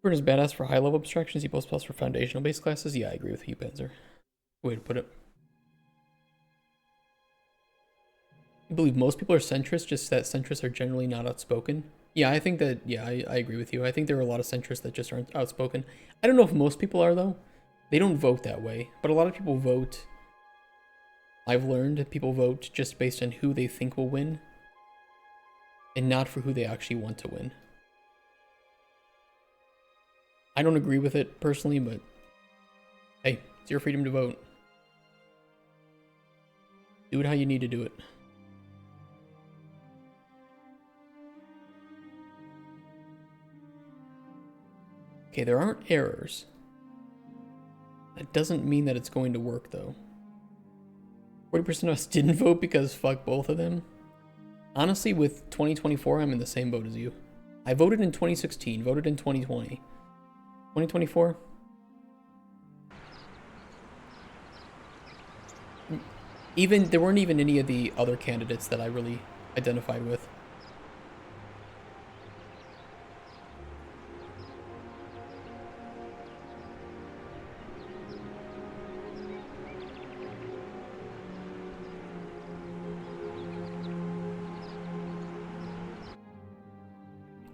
Burn is badass for high level abstractions, C++ for foundational based classes. Yeah, I agree with you, Panzer. Way to put it. I believe most people are centrist, just that centrists are generally not outspoken. Yeah, I think that, yeah, I agree with you. I think there are a lot of centrists that just aren't outspoken. I don't know if most people are, though. They don't vote that way, but a lot of people vote. I've learned that people vote just based on who they think will win, and not for who they actually want to win. I don't agree with it personally, but hey, it's your freedom to vote. Do it how you need to do it. Okay, there aren't errors. That doesn't mean that it's going to work, though. 40% of us didn't vote because fuck both of them. Honestly, with 2024, I'm in the same boat as you. I voted in 2016, voted in 2020. 2024? There weren't even any of the other candidates that I really identified with.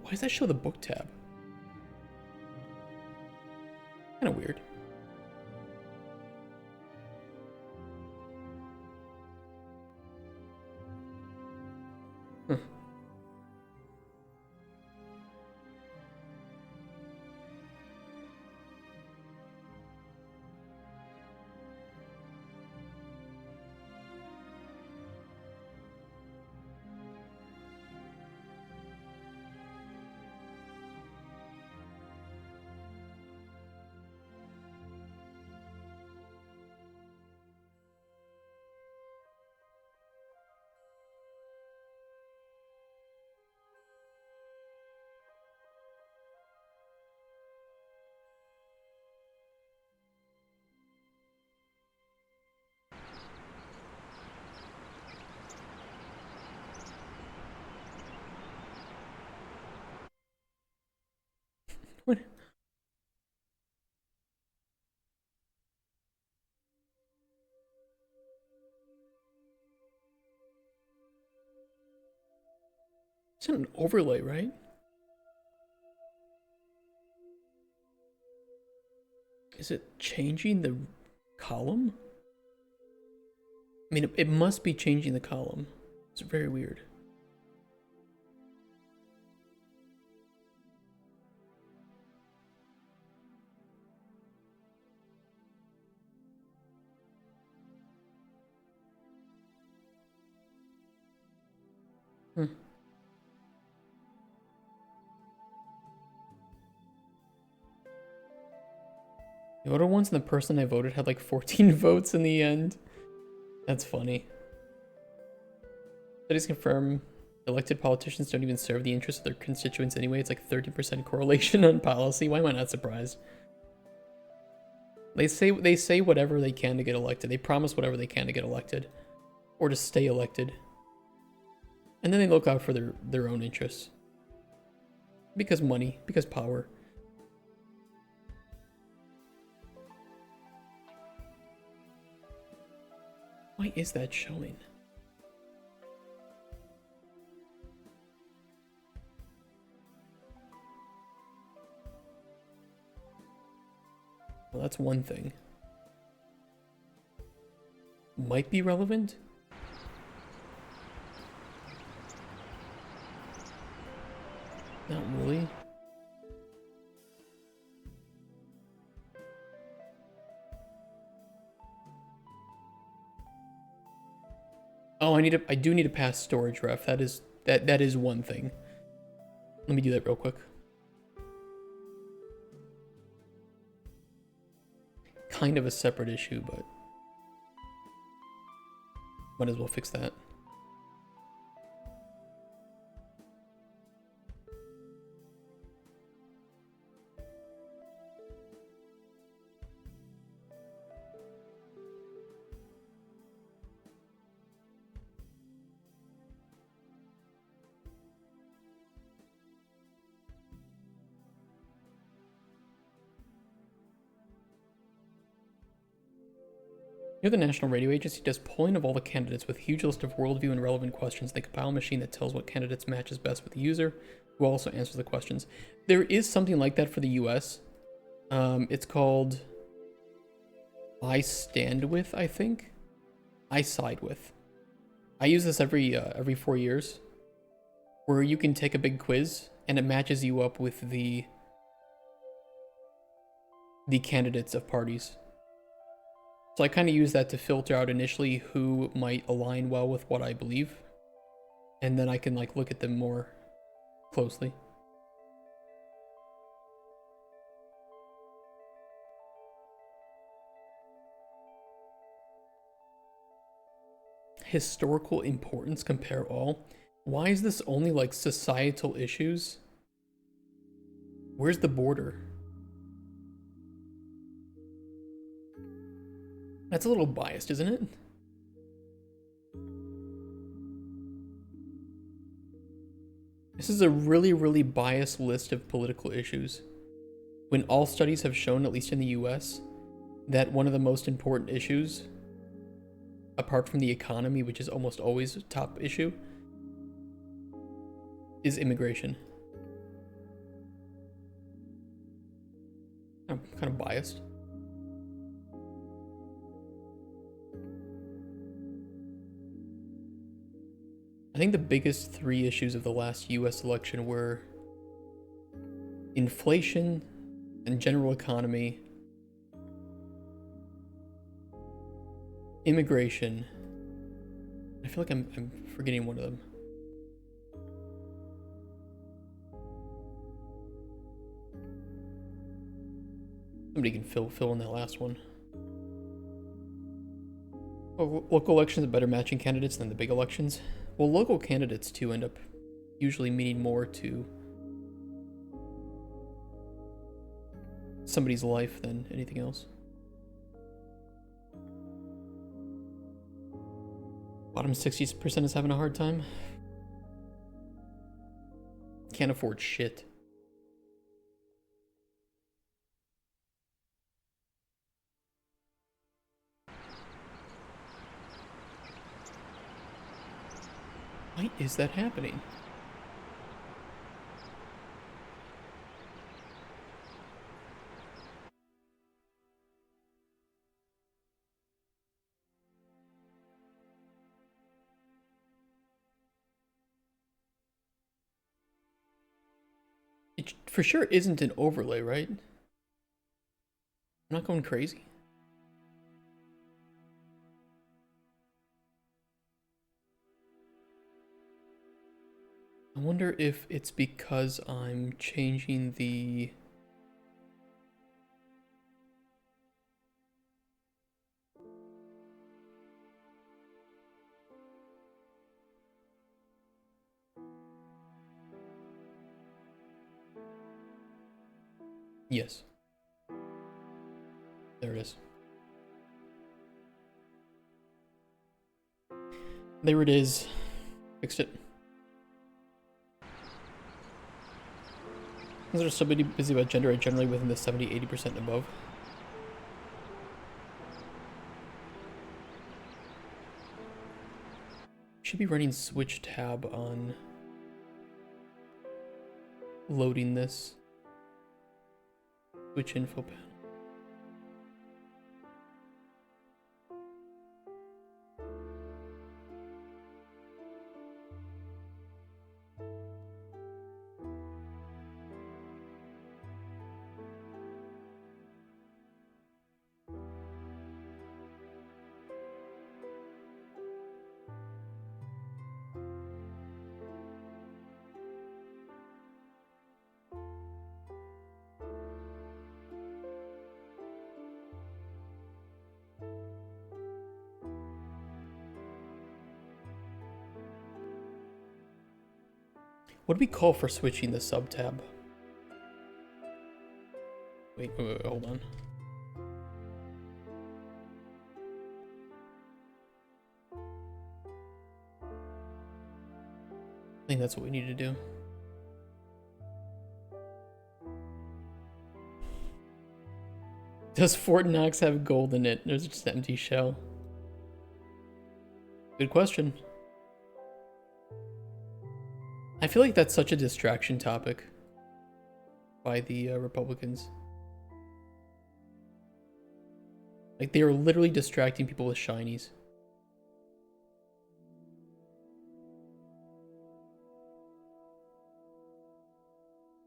Why does that show the book tab? Kind of weird. Huh. It's not an overlay, right? Is it changing the column? I mean, it must be changing the column. It's very weird. Hmm. The other ones and the person I voted had like 14 votes in the end. That's funny. Studies confirm elected politicians don't even serve the interests of their constituents anyway. It's like 30% correlation on policy. Why am I not surprised? They say whatever they can to get elected. They promise whatever they can to get elected. Or to stay elected. And then they look out for their own interests. Because money, because power. Why is that showing? Well, that's one thing. Might be relevant. Not really. Oh, I do need to pass storage ref. That is one thing. Let me do that real quick. Kind of a separate issue, but might as well fix that. Here, the National Radio Agency does polling of all the candidates with a huge list of worldview and relevant questions. They compile a machine that tells what candidates matches best with the user, who also answers the questions. There is something like that for the US. It's called I Stand With, I think. I Side With. I use this every 4 years, where you can take a big quiz and it matches you up with the candidates of parties. So I kind of use that to filter out initially who might align well with what I believe. And then I can like look at them more closely. Historical importance, compare all. Why is this only like societal issues? Where's the border? That's a little biased, isn't it? This is a really, really biased list of political issues. When all studies have shown, at least in the US, that one of the most important issues, apart from the economy, which is almost always a top issue, is immigration. I'm kind of biased. I think the biggest three issues of the last US election were inflation and general economy, immigration. I feel like I'm forgetting one of them. Somebody can fill in that last one. Oh, local elections are better matching candidates than the big elections. Well, local candidates too end up usually meaning more to somebody's life than anything else. Bottom 60% is having a hard time. Can't afford shit. Why is that happening? for sure isn't an overlay, right? I'm not going crazy. I wonder if it's because I'm changing the... Yes. There it is. There it is. Fixed it. Things are so busy about gender are generally within the 70-80% and above. Should be running switch tab on loading this. Switch info panel. What do we call for switching the sub tab? Wait, hold on. I think that's what we need to do. Does Fort Knox have gold in it? There's just an empty shell. Good question. I feel like that's such a distraction topic by the Republicans. Like, they are literally distracting people with shinies.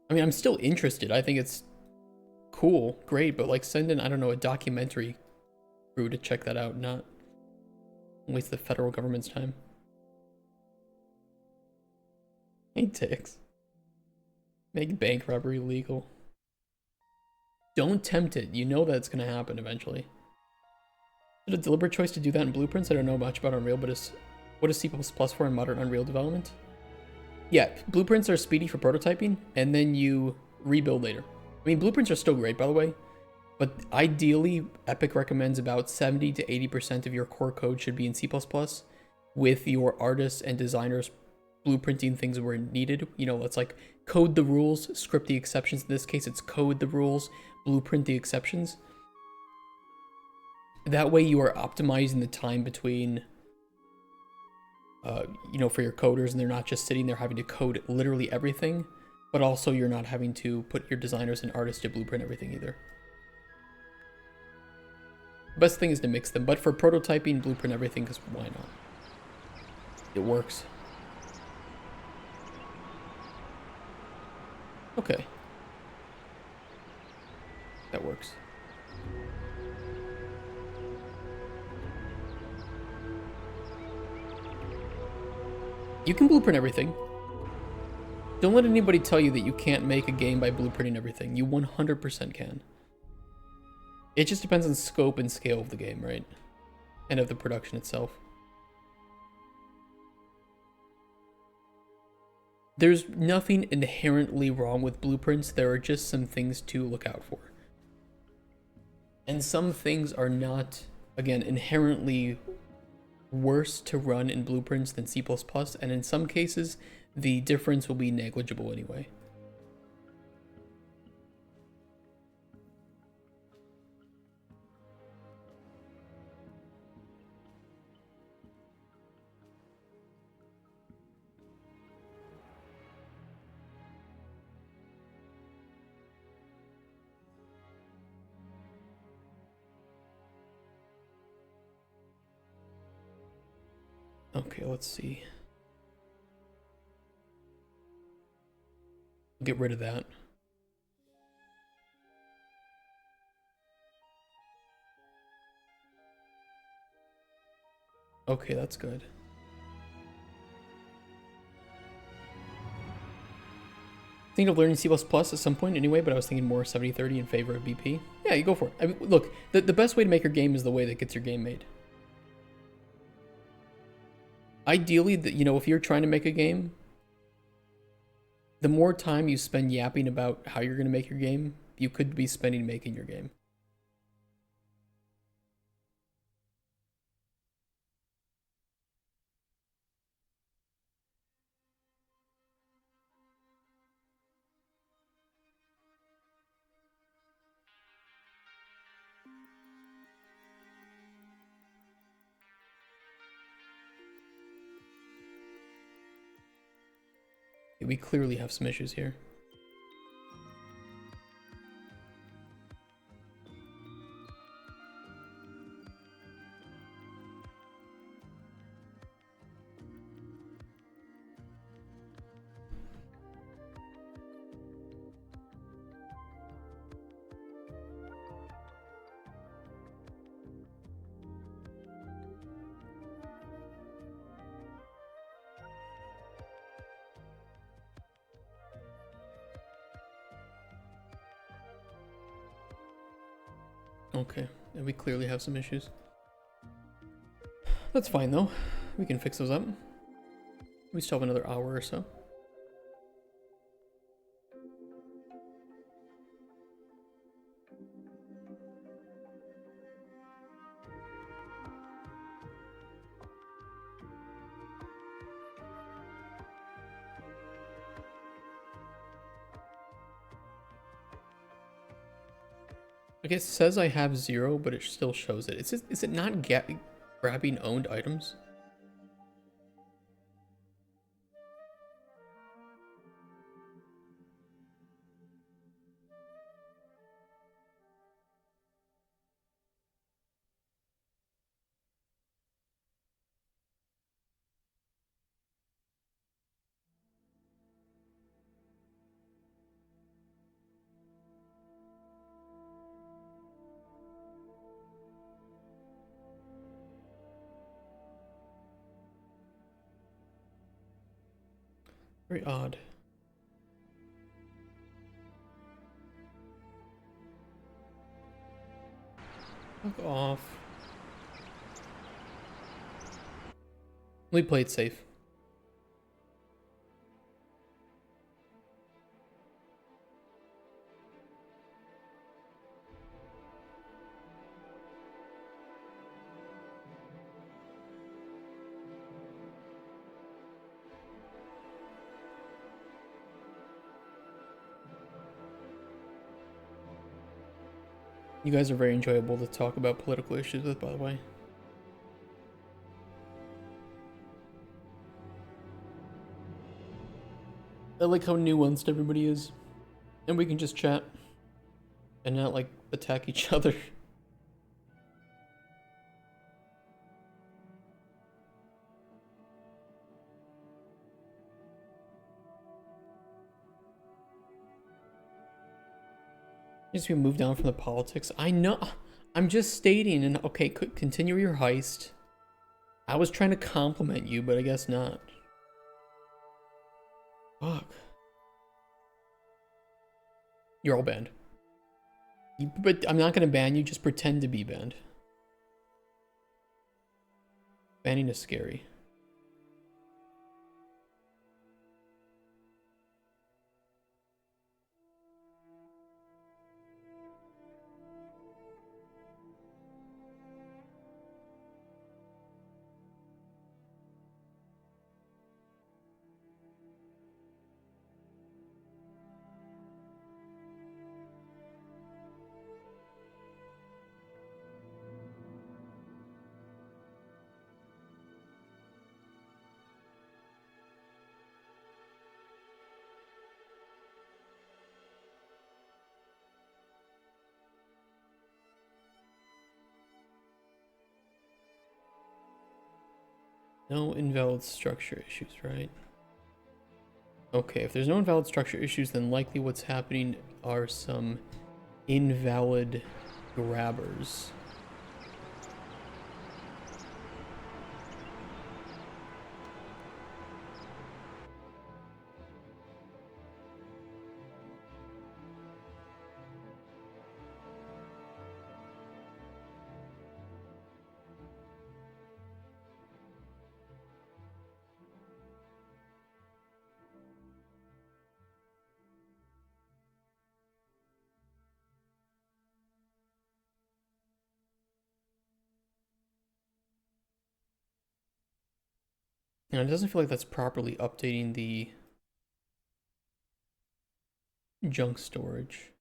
I mean, I'm still interested. I think it's cool, great, but like send in, I don't know, a documentary crew to check that out, not waste the federal government's time. Hey, Tix. Make bank robbery legal. Don't tempt it. You know that's going to happen eventually. Is it a deliberate choice to do that in Blueprints? I don't know much about Unreal, but what is C++ for in modern Unreal development? Yeah, Blueprints are speedy for prototyping, and then you rebuild later. I mean, Blueprints are still great, by the way, but ideally, Epic recommends about 70 to 80% of your core code should be in C++, with your artists and designers blueprinting things where needed. You know, let's like code the rules, script the exceptions. In this case, it's code the rules, blueprint the exceptions. That way you are optimizing the time between, you know, for your coders, and they're not just sitting there having to code literally everything, but also you're not having to put your designers and artists to blueprint everything either. Best thing is to mix them, but for prototyping, blueprint everything, because why not? It works. Okay. That works. You can blueprint everything. Don't let anybody tell you that you can't make a game by blueprinting everything. You 100% can. It just depends on scope and scale of the game, right? And of the production itself. There's nothing inherently wrong with blueprints. There are just some things to look out for. And some things are not, again, inherently worse to run in blueprints than C++, and in some cases, the difference will be negligible anyway. Okay, let's see. Get rid of that. Okay, that's good. Thinking of learning C++ at some point anyway, but I was thinking more 70-30 in favor of BP. Yeah, you go for it. I mean, look, the best way to make your game is the way that gets your game made. Ideally, you know, if you're trying to make a game, the more time you spend yapping about how you're going to make your game, you could be spending making your game. We clearly have some issues here. Okay, and we clearly have some issues. That's fine though. We can fix those up. We still have another hour or so. I guess it says I have 0, but it still shows it. Is it not grabbing owned items? Very odd. Fuck off. We played safe. You guys are very enjoyable to talk about political issues with, by the way. I like how nuanced everybody is. And we can just chat. And not, like, attack each other. Just we move down from the politics. I know. I'm just stating, and okay, continue your heist. I was trying to compliment you, but I guess not. Fuck. You're all banned. But I'm not gonna ban you, just pretend to be banned. Banning is scary. No invalid structure issues, right? Okay, if there's no invalid structure issues, then likely what's happening are some invalid grabbers. And it doesn't feel like that's properly updating the junk storage.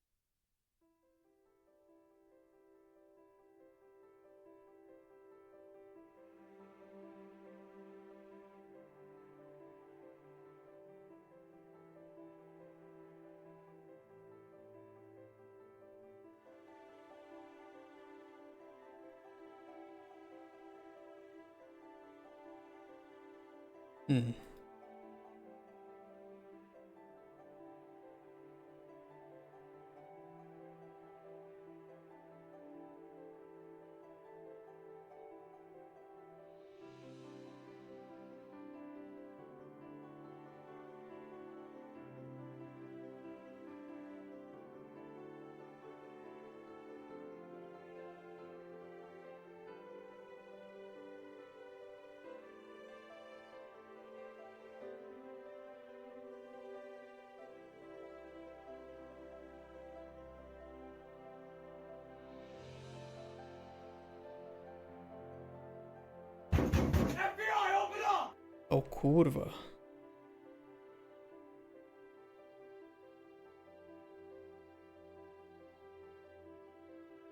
Hmm. Oh, kurwa.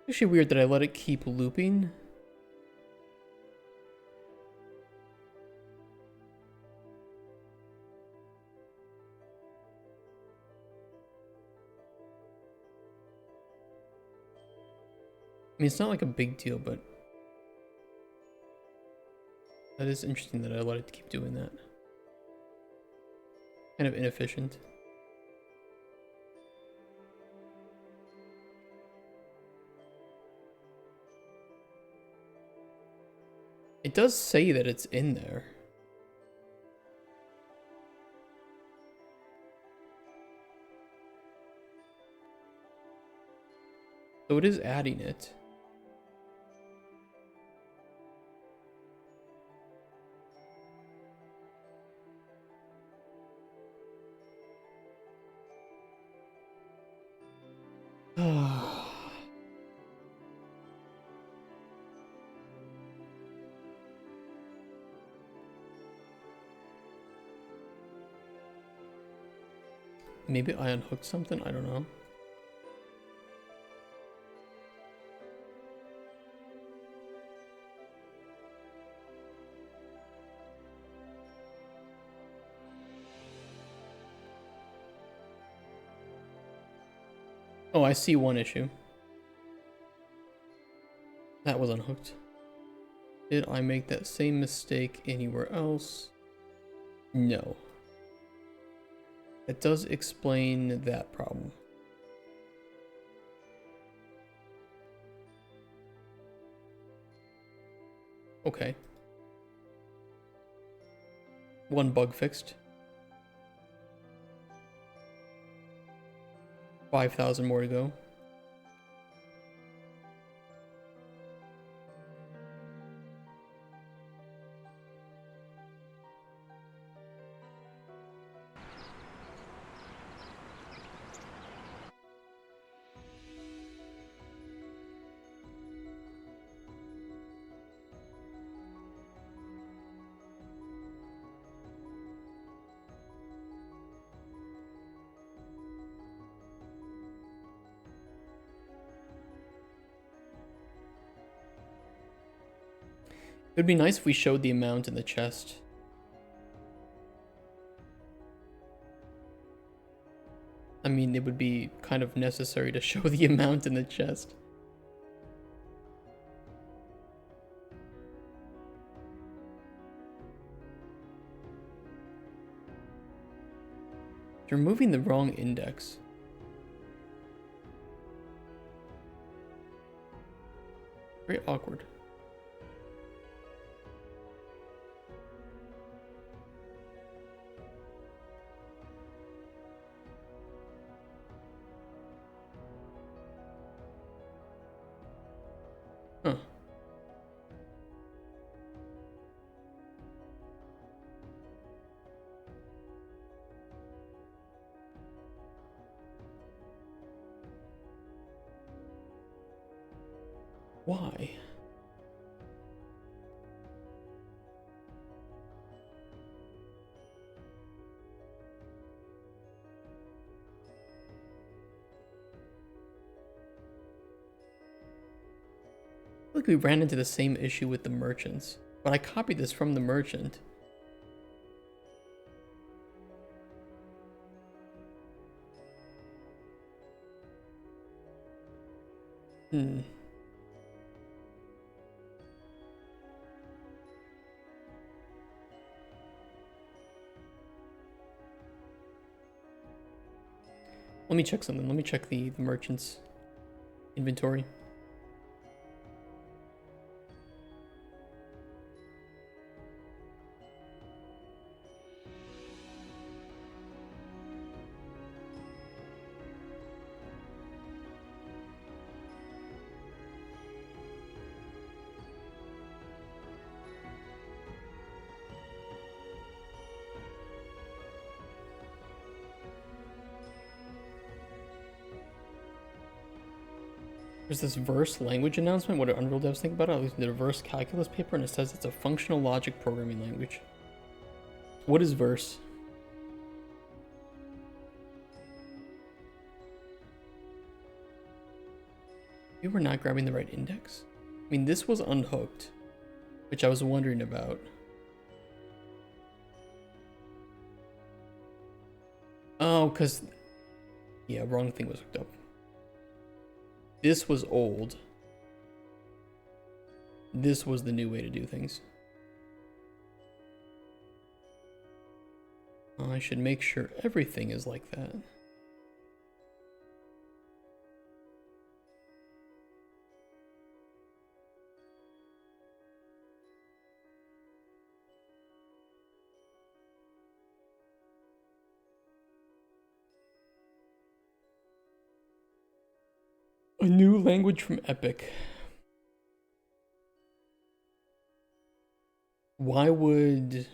Actually weird that I let it keep looping. I mean, it's not like a big deal, but that is interesting that I let it keep doing that. Kind of inefficient. It does say that it's in there. So it is adding it. Maybe I unhooked something? I don't know. Oh, I see one issue. That was unhooked. Did I make that same mistake anywhere else? No. It does explain that problem. Okay. One bug fixed. 5,000 more to go. It would be nice if we showed the amount in the chest. I mean, it would be kind of necessary to show the amount in the chest. You're moving the wrong index. Very awkward. Huh. Why? like we ran into the same issue with the merchants, but I copied this from the merchant. Hmm. Let me check something. Let me check the merchant's inventory. There's this verse language announcement. What do Unreal devs think about it? I looked at a verse calculus paper and it says it's a functional logic programming language. What is verse? You were not grabbing the right index? I mean, this was unhooked, which I was wondering about. Oh, because... yeah, wrong thing was hooked up. This was old. This was the new way to do things. I should make sure everything is like that. A new language from Epic. Why would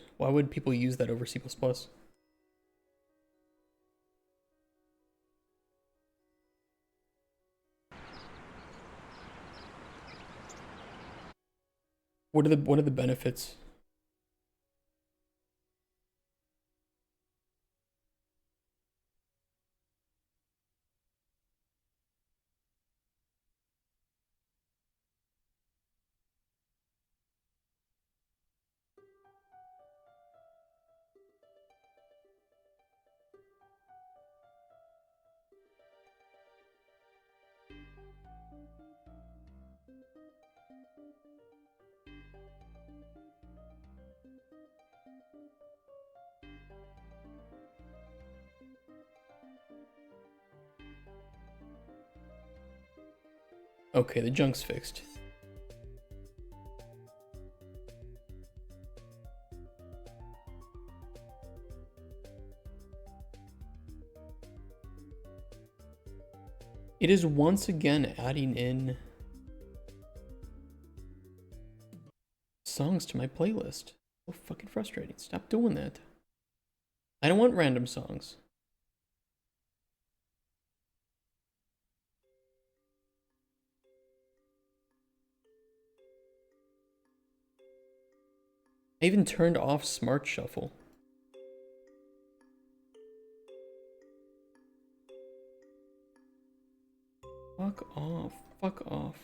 people use that over C++? What are the benefits? Okay, the junk's fixed. It is once again adding in songs to my playlist. So fucking frustrating. Stop doing that. I don't want random songs. I even turned off Smart Shuffle. Fuck off. Fuck off.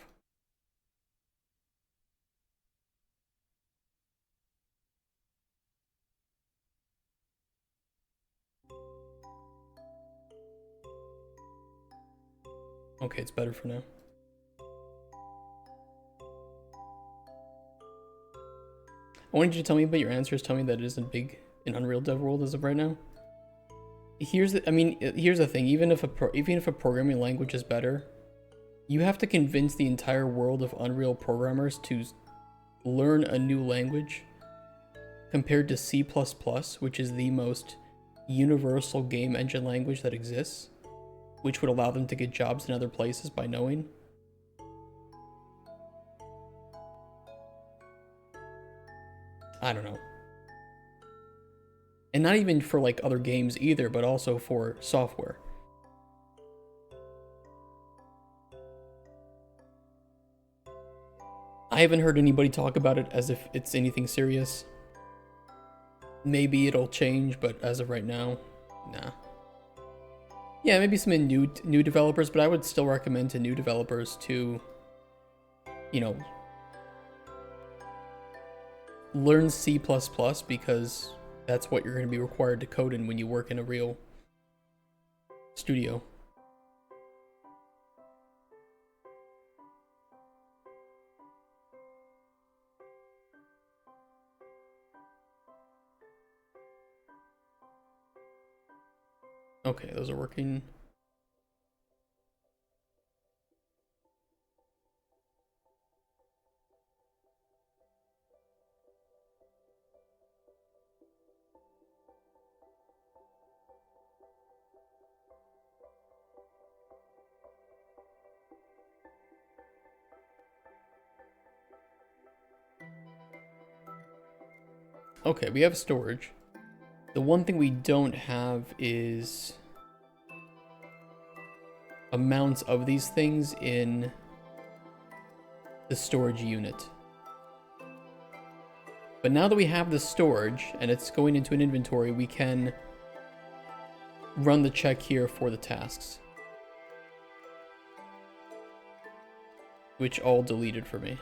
Okay, it's better for now. I wanted you to tell me about your answers. Tell me that it isn't big in Unreal Dev world as of right now. Here's the thing. Even if a programming language is better, you have to convince the entire world of Unreal programmers to learn a new language compared to C++, which is the most universal game engine language that exists, which would allow them to get jobs in other places by knowing. I don't know. And not even for like other games either, but also for software. I haven't heard anybody talk about it as if it's anything serious. Maybe it'll change, but as of right now, nah. Yeah, maybe some new developers, but I would still recommend to new developers to, you know, learn C++ because that's what you're going to be required to code in when you work in a real studio. Okay, those are working. Okay, we have storage. The one thing we don't have is amounts of these things in the storage unit. But now that we have the storage and it's going into an inventory, we can run the check here for the tasks, which all deleted for me.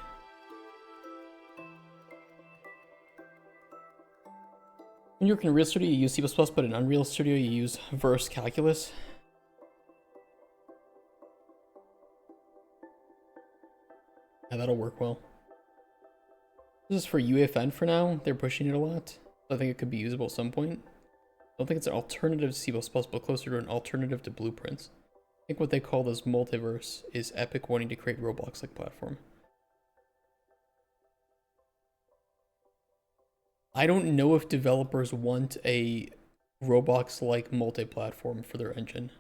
When you work in Unreal Studio, you use C++, but in Unreal Studio, you use verse calculus. Yeah, that'll work well. This is for UEFN for now. They're pushing it a lot. I think it could be usable at some point. I don't think it's an alternative to C++, but closer to an alternative to Blueprints. I think what they call this multiverse is Epic wanting to create Roblox-like platform. I don't know if developers want a Roblox-like multi-platform for their engine.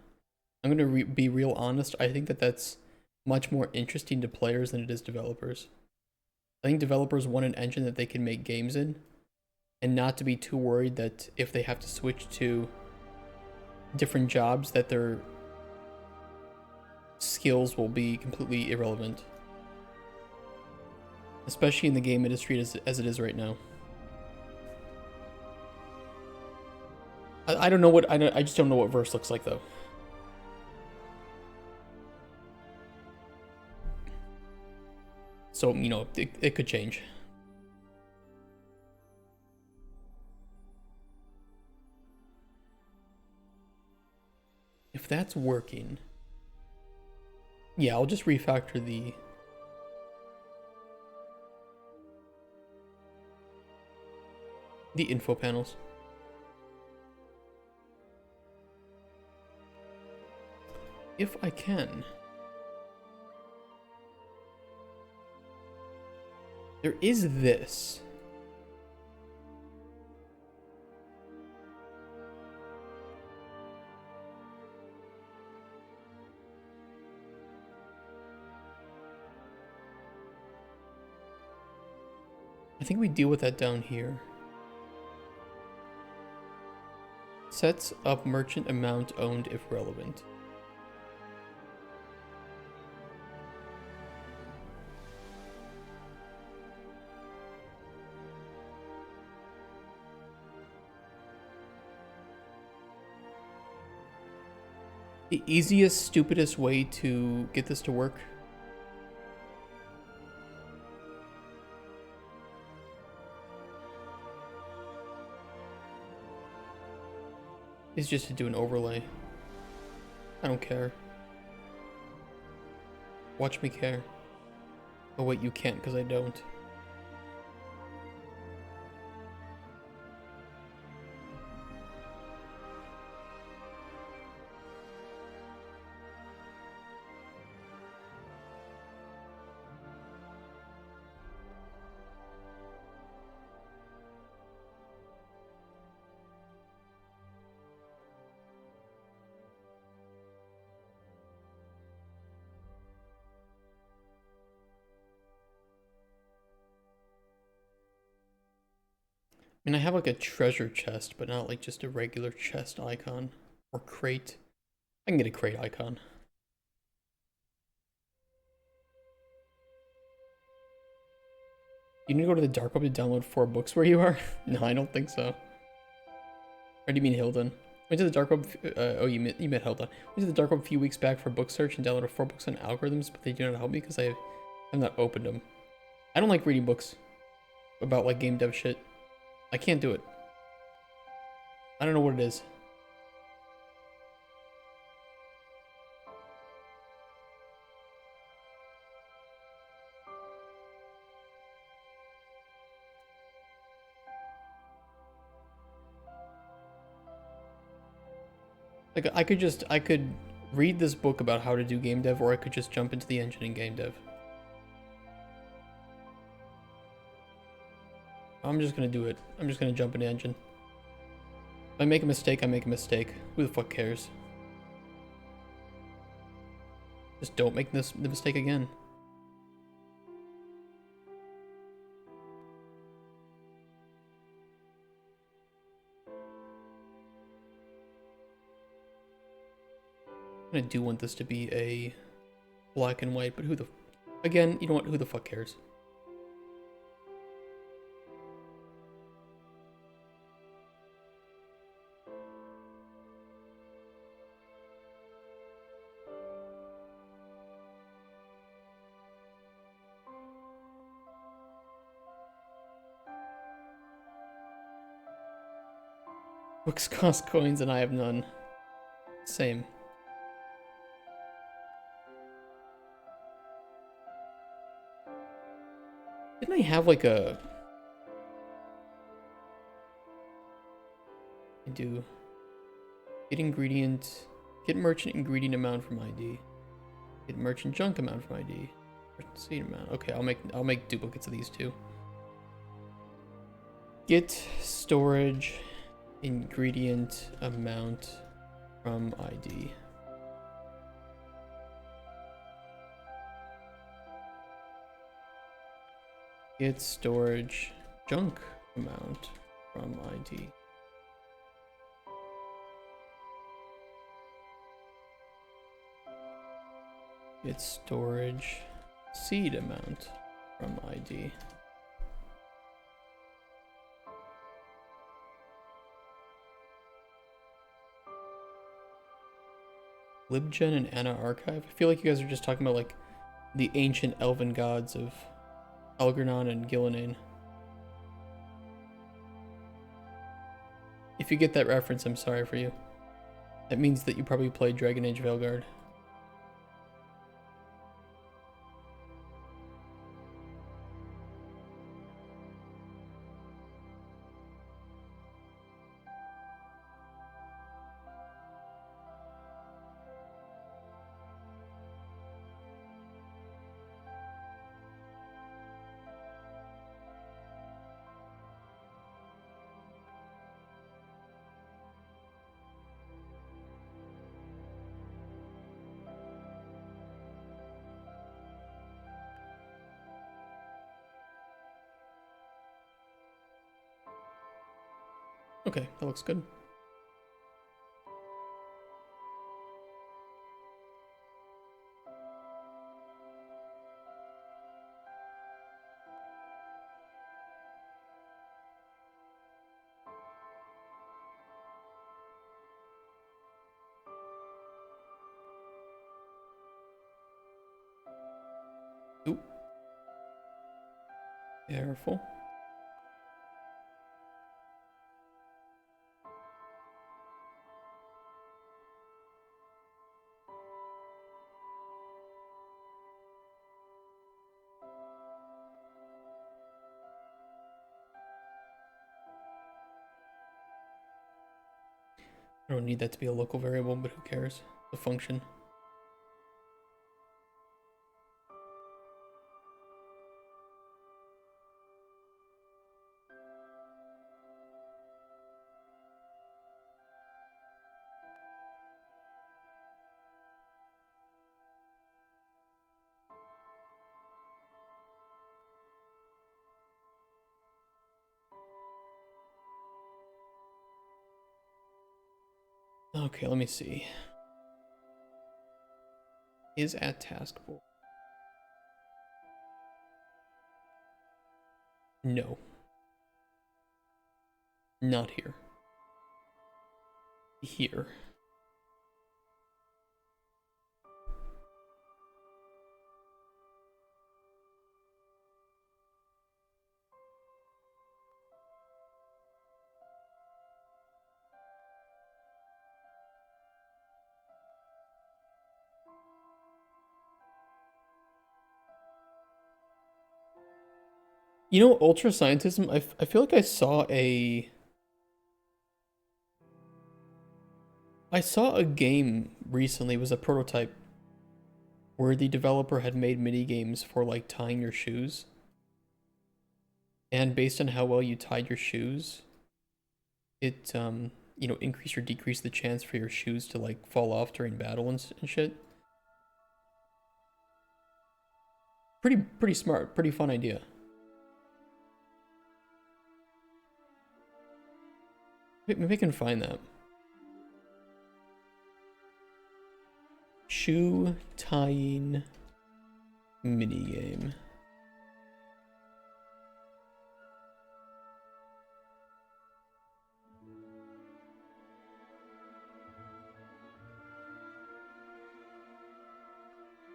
I'm going to be real honest. I think that that's much more interesting to players than it is developers. I think developers want an engine that they can make games in, and not to be too worried that if they have to switch to different jobs that their skills will be completely irrelevant. Especially in the game industry as it is right now. I don't know what, I just don't know what verse looks like though. So, you know, it could change. If that's working, yeah, I'll just refactor the info panels. If I can. There is this. I think we deal with that down here. Sets up merchant amount owned if relevant. The easiest, stupidest way to get this to work is just to do an overlay. I don't care. Watch me care. Oh wait, you can't because I don't. I mean, I have like a treasure chest, but not like just a regular chest icon or crate. I can get a crate icon. You need to go to the dark web to download 4 books where you are? No, I don't think so. Or do you mean Hilden? Went to the dark web. Oh, you met Hilda. Went to the dark web a few weeks back for book search and downloaded 4 books on algorithms, but they do not help me because I have not opened them. I don't like reading books. about like game dev shit. I can't do it. I don't know what it is. Like I could read this book about how to do game dev, or I could just jump into the engine in game dev. I'm just gonna do it. I'm just gonna jump in the engine. If I make a mistake, I make a mistake. Who the fuck cares? Just don't make the mistake again. I do want this to be a black and white, but who the... Again, you know what? Who the fuck cares? Books cost coins and I have none. Same. Didn't I have like a... I do. Get ingredient... Get merchant ingredient amount from ID. Get merchant junk amount from ID. Merchant seed amount. Okay, I'll make duplicates of these two. Get storage ingredient amount from ID. Get storage junk amount from ID. Get storage seed amount from ID. Libgen and Anna Archive. I feel like you guys are just talking about like the ancient elven gods of Algernon and Gillinane. If you get that reference, I'm sorry for you. That means that you probably played Dragon Age Veilguard. Okay, that looks good. Ooh. Careful. I don't need that to be a local variable, but who cares? The function. Okay, let me see. Is at taskboard. No. Not here. Here. You know, ultra scientism, I feel like I saw a game recently. It was a prototype where the developer had made mini games for like tying your shoes. And based on how well you tied your shoes, it you know, increase or decrease the chance for your shoes to like fall off during battle and shit. Pretty smart, pretty fun idea. Maybe I can find that. Shoe tying minigame.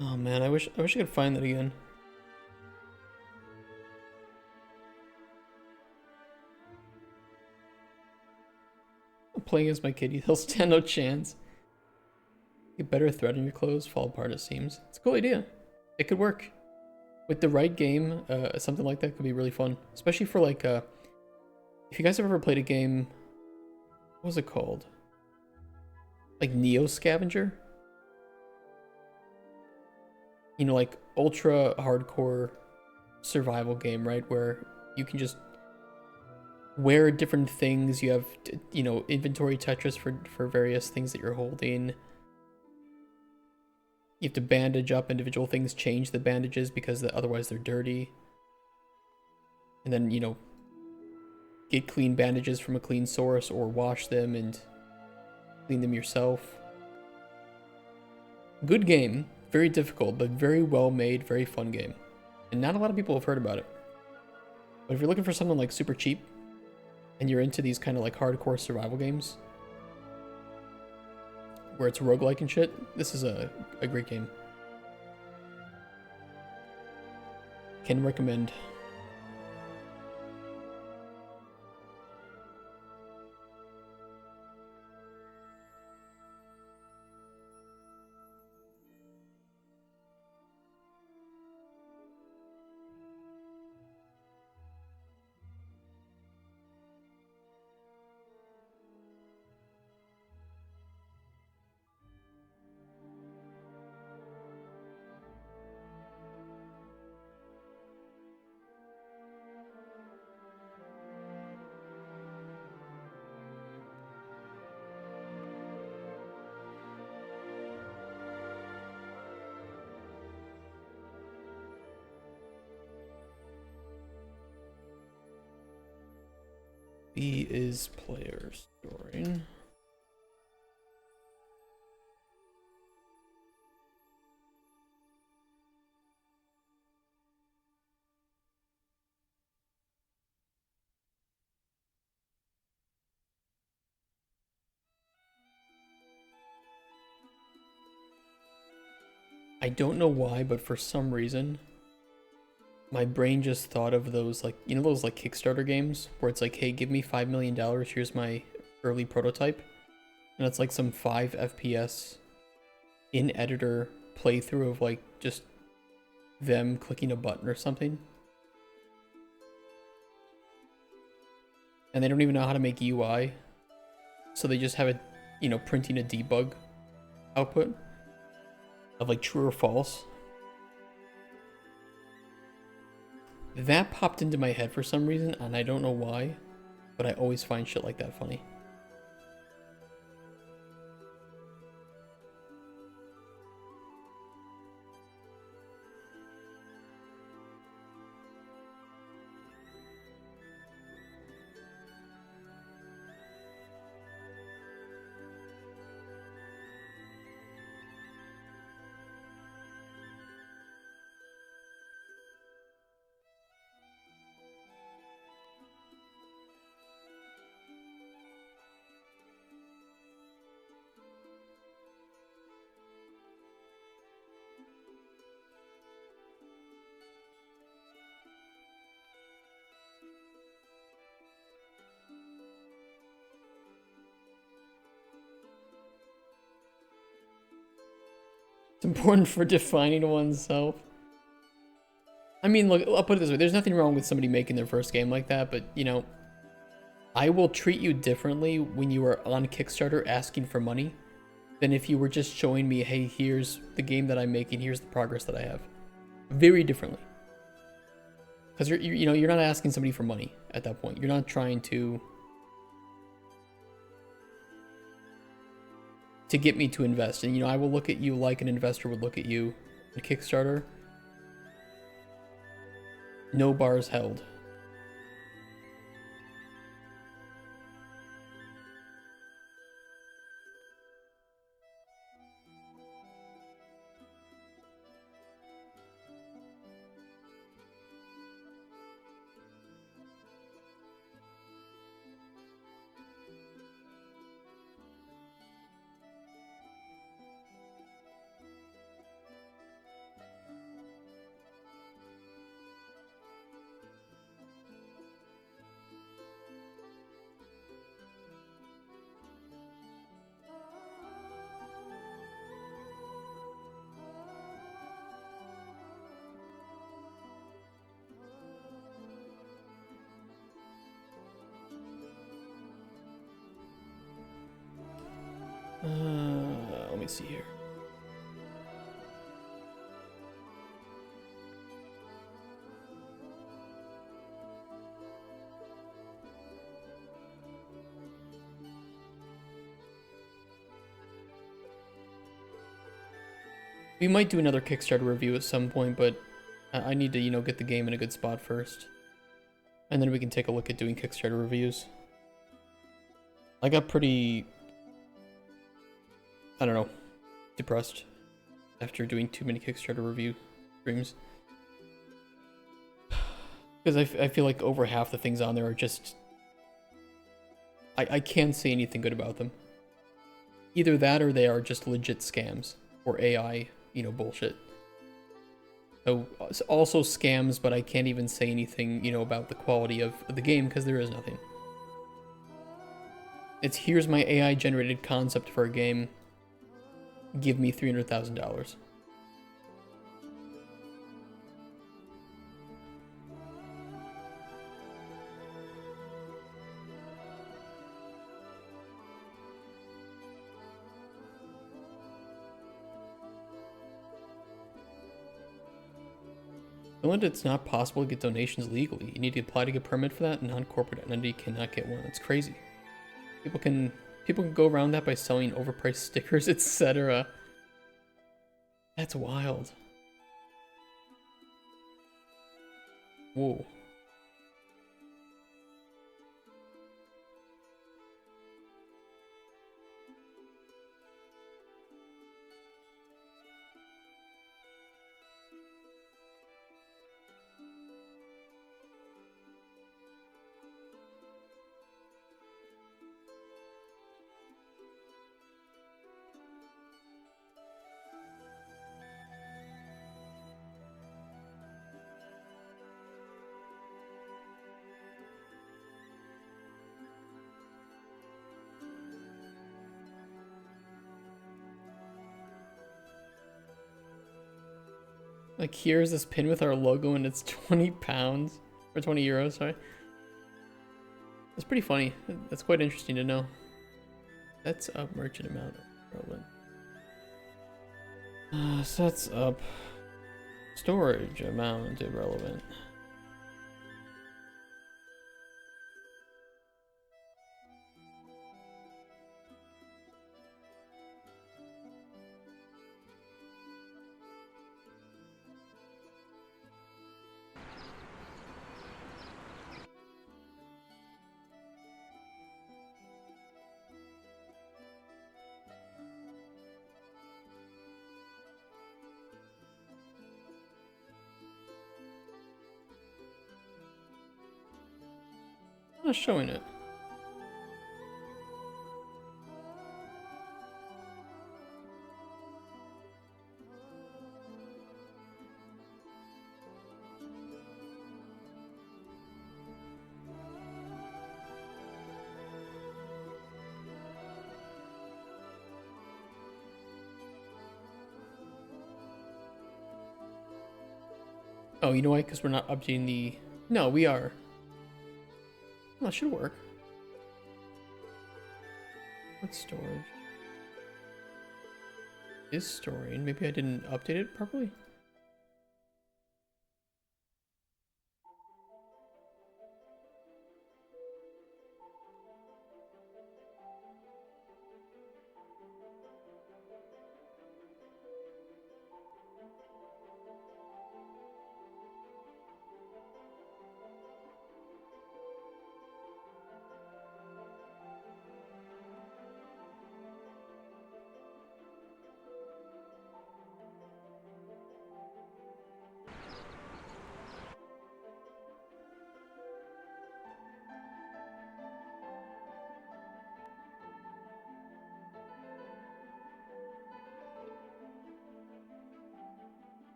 Oh man, I wish I could find that again. I'm playing as my kitty, he'll stand no chance. Get better thread on your clothes, fall apart it seems. It's a cool idea. It could work. With the right game, something like that could be really fun. Especially for like, if you guys have ever played a game, what was it called? Like Neo Scavenger? You know, like ultra hardcore survival game, right? Where you can just wear different things. You have, you know, inventory Tetris for various things that you're holding. You have to bandage up individual things, change the bandages because otherwise they're dirty. And then, you know, get clean bandages from a clean source or wash them and clean them yourself. Good game. Very difficult, but very well made, very fun game. And not a lot of people have heard about it. But if you're looking for something like super cheap, and you're into these kind of like hardcore survival games, where it's roguelike and shit, this is a great game. Can recommend. B is player storing. I don't know why, but for some reason, my brain just thought of those, like, you know, those like Kickstarter games where it's like, hey, give me $5 million, here's my early prototype. And it's like some 5 FPS in editor playthrough of like just them clicking a button or something. And they don't even know how to make UI. So they just have it, you know, printing a debug output of like true or false. That popped into my head for some reason, and I don't know why, but I always find shit like that funny. It's important for defining oneself. I mean, look, I'll put it this way. There's nothing wrong with somebody making their first game like that, but, you know, I will treat you differently when you are on Kickstarter asking for money than if you were just showing me, hey, here's the game that I'm making, here's the progress that I have. Very differently. Because you're not asking somebody for money at that point. You're not trying to get me to invest. And, you know, I will look at you like an investor would look at you on Kickstarter. No bars held. Let me see here. We might do another Kickstarter review at some point, but I need to, you know, get the game in a good spot first. And then we can take a look at doing Kickstarter reviews. I got pretty, I don't know, depressed after doing too many Kickstarter review streams. Because I feel like over half the things on there are just... I can't say anything good about them. Either that or they are just legit scams. Or AI, you know, bullshit. So, also scams, but I can't even say anything, you know, about the quality of the game because there is nothing. It's here's my AI generated concept for a game. Give me $300,000. Finland, it's not possible to get donations legally. You need to apply to get a permit for that. Non-corporate entity cannot get one. It's crazy. People can go around that by selling overpriced stickers, etc. That's wild. Whoa. Like, here's this pin with our logo and it's 20 pounds. Or 20 euros, sorry. That's pretty funny. That's quite interesting to know. Sets up merchant amount irrelevant. Sets up storage amount irrelevant. I'm not showing it. Oh, you know why? Because we're not updating the... No, we are. Well, that should work. What's storage? Is storing. Maybe I didn't update it properly?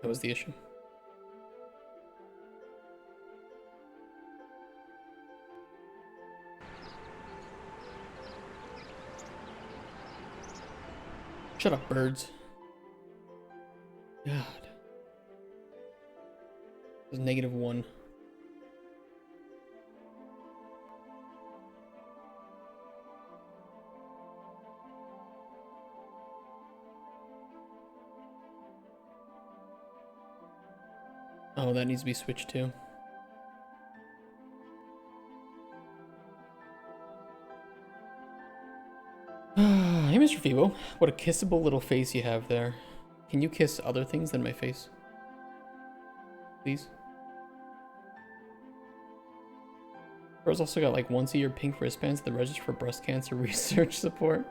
That was the issue. Shut up, birds. God. It was -1. Oh, that needs to be switched too. Hey, Mr. Fibo. What a kissable little face you have there. Can you kiss other things than my face? Please? Girls also got like once-a-year pink wristbands at the register for breast cancer research support.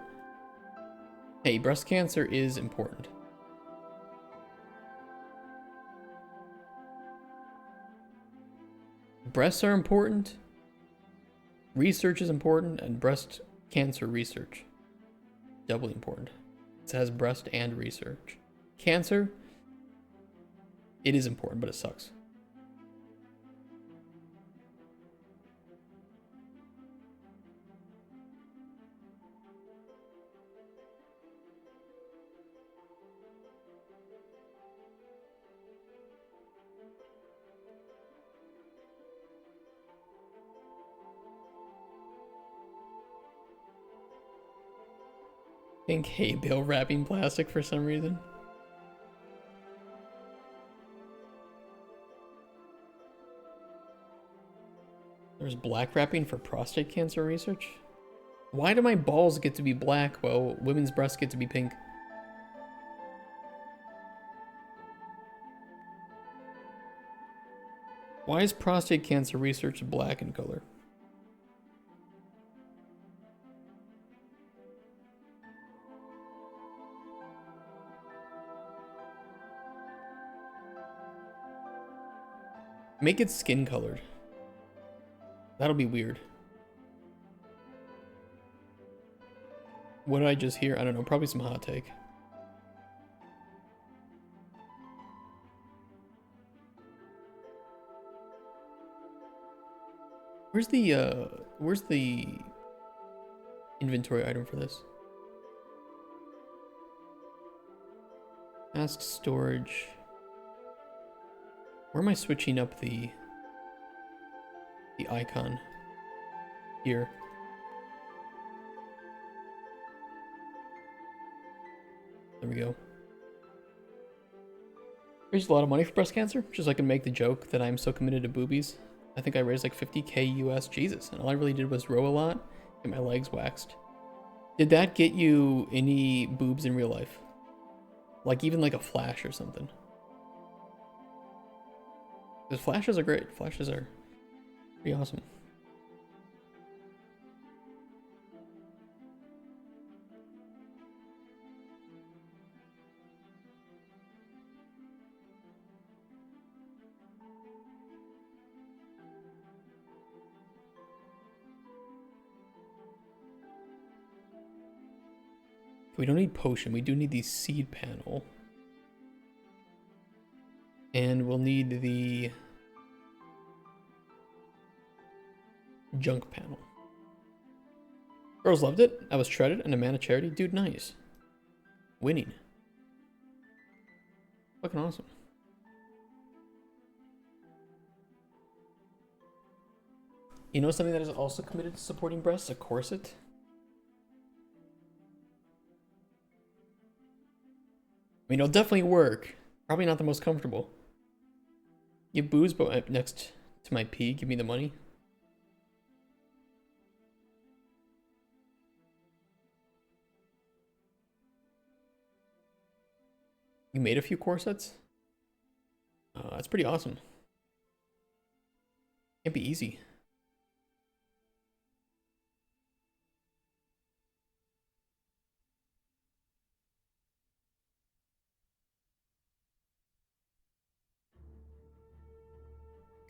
Hey, breast cancer is important. Breasts are important, research is important, and breast cancer research, doubly important. It has breast and research. Cancer, it is important, but it sucks. Pink hay bale wrapping plastic for some reason. There's black wrapping for prostate cancer research? Why do my balls get to be black while women's breasts get to be pink? Why is prostate cancer research black in color? Make it skin colored. That'll be weird. What did I just hear? I don't know, probably some hot take. Where's the inventory item for this? Ask storage. Where am I switching up the icon? Here. There we go. Raised a lot of money for breast cancer, just so I can make the joke that I'm so committed to boobies. I think I raised like 50k US, Jesus, and all I really did was row a lot, get my legs waxed. Did that get you any boobs in real life? Like even like a flash or something? Because flashes are great. Flashes are pretty awesome. We don't need potion. We do need the seed panel. And we'll need the junk panel. Girls loved it. I was shredded and a man of charity. Dude, nice. Winning. Fucking awesome. You know something that is also committed to supporting breasts? A corset? I mean, it'll definitely work. Probably not the most comfortable. Give booze, but next to my pee, give me the money. You made a few corsets? That's pretty awesome. Can't be easy.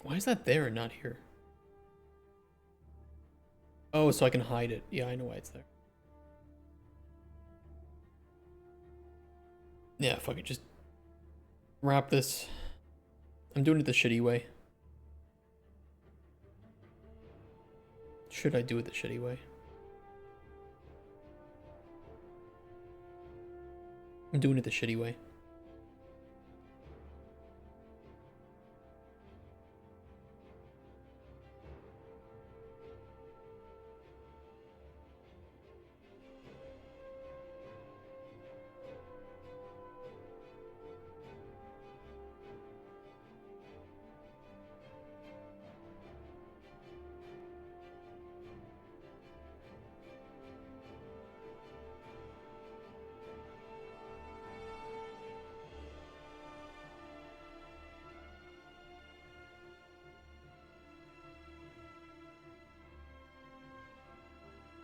Why is that there and not here? Oh, so I can hide it. Yeah, I know why it's there. Yeah, fuck it. Just wrap this. I'm doing it the shitty way. Should I do it the shitty way? I'm doing it the shitty way.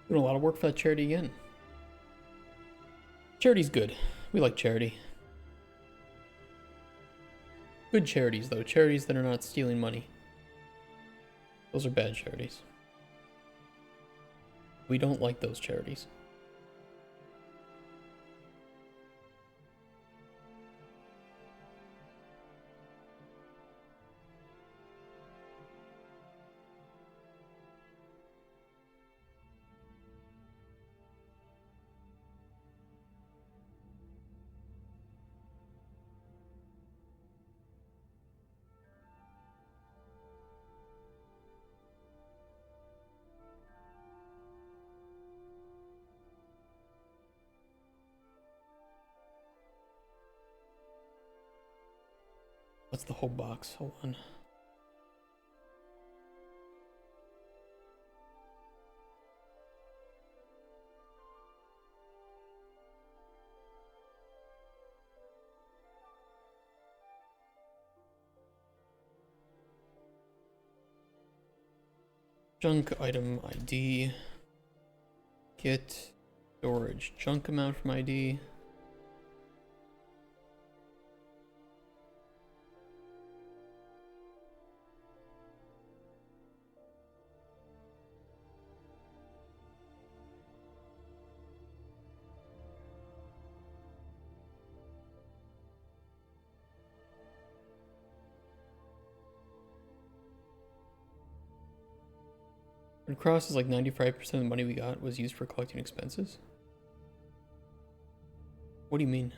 Doing a lot of work for that charity again. Charity's good. We like charity. Good charities, though. Charities that are not stealing money. Those are bad charities. We don't like those charities. What's the whole box? Hold on. Junk item ID. Get storage junk amount from ID. Red Cross is like 95% of the money we got was used for collecting expenses. What do you mean?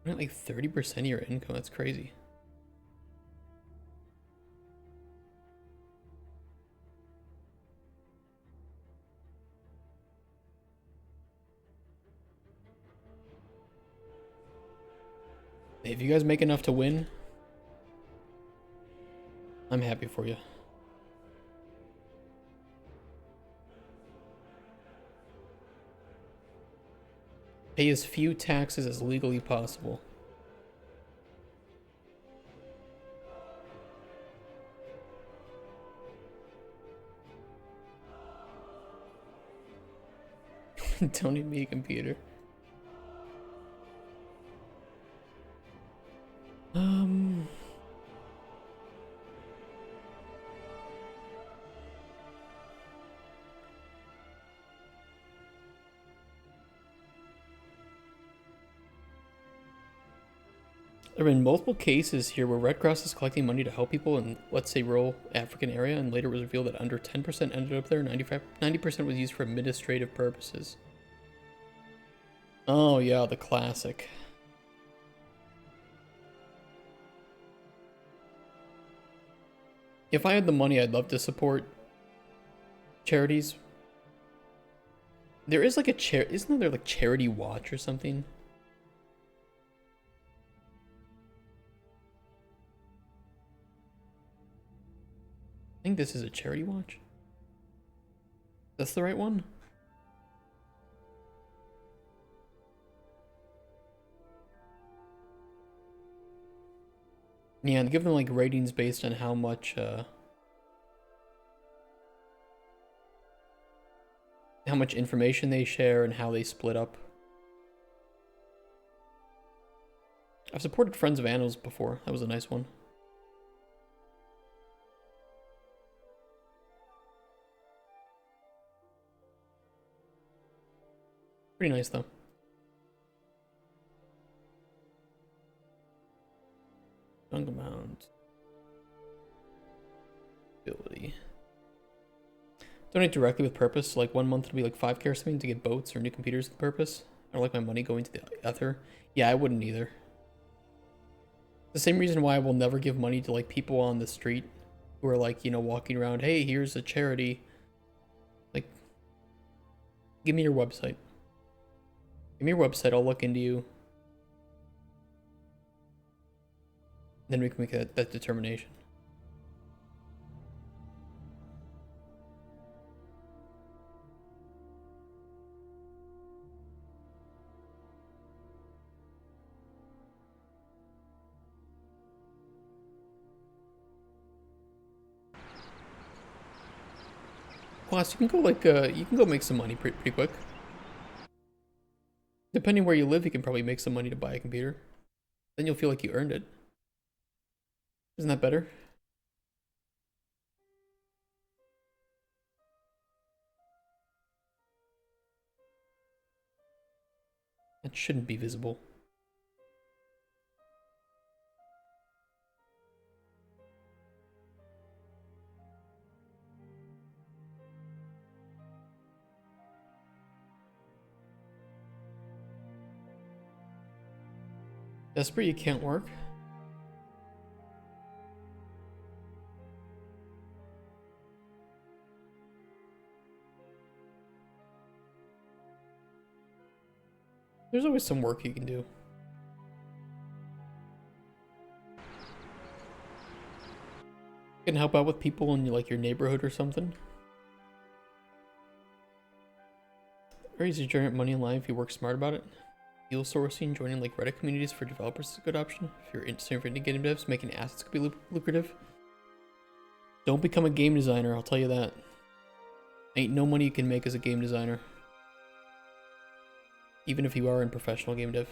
Not like 30% of your income, that's crazy. If you guys make enough to win, I'm happy for you. Pay as few taxes as legally possible. Don't need me a computer. There have been multiple cases here where Red Cross is collecting money to help people in, let's say, rural African area, and later it was revealed that under 10% ended up there, 90% was used for administrative purposes. Oh yeah, the classic. If I had the money, I'd love to support charities. There is like a isn't there like Charity Watch or something? I think this is a Charity Watch. That's the right one? Yeah, and give them like ratings based on how much information they share and how they split up. I've supported Friends of Animals before. That was a nice one. Pretty nice though. Chunk amount. Ability. Donate directly with purpose. Like 1 month it'll be like 5K or something to get boats or new computers with purpose. I don't like my money going to the ether. Yeah, I wouldn't either. The same reason why I will never give money to like people on the street who are like, you know, walking around, hey, here's a charity. Like, give me your website. Give me your website, I'll look into you. Then we can make that determination. Plus, you can go like you can go make some money pretty quick. Depending where you live, you can probably make some money to buy a computer. Then you'll feel like you earned it. Isn't that better? That shouldn't be visible. Desperate, you can't work. There's always some work you can do. You can help out with people in like your neighborhood or something. Very easy to generate money online if you work smart about it. Deal sourcing, joining like Reddit communities for developers is a good option. If you're interested in game devs, making assets could be lucrative. Don't become a game designer, I'll tell you that. Ain't no money you can make as a game designer. Even if you are in professional game dev.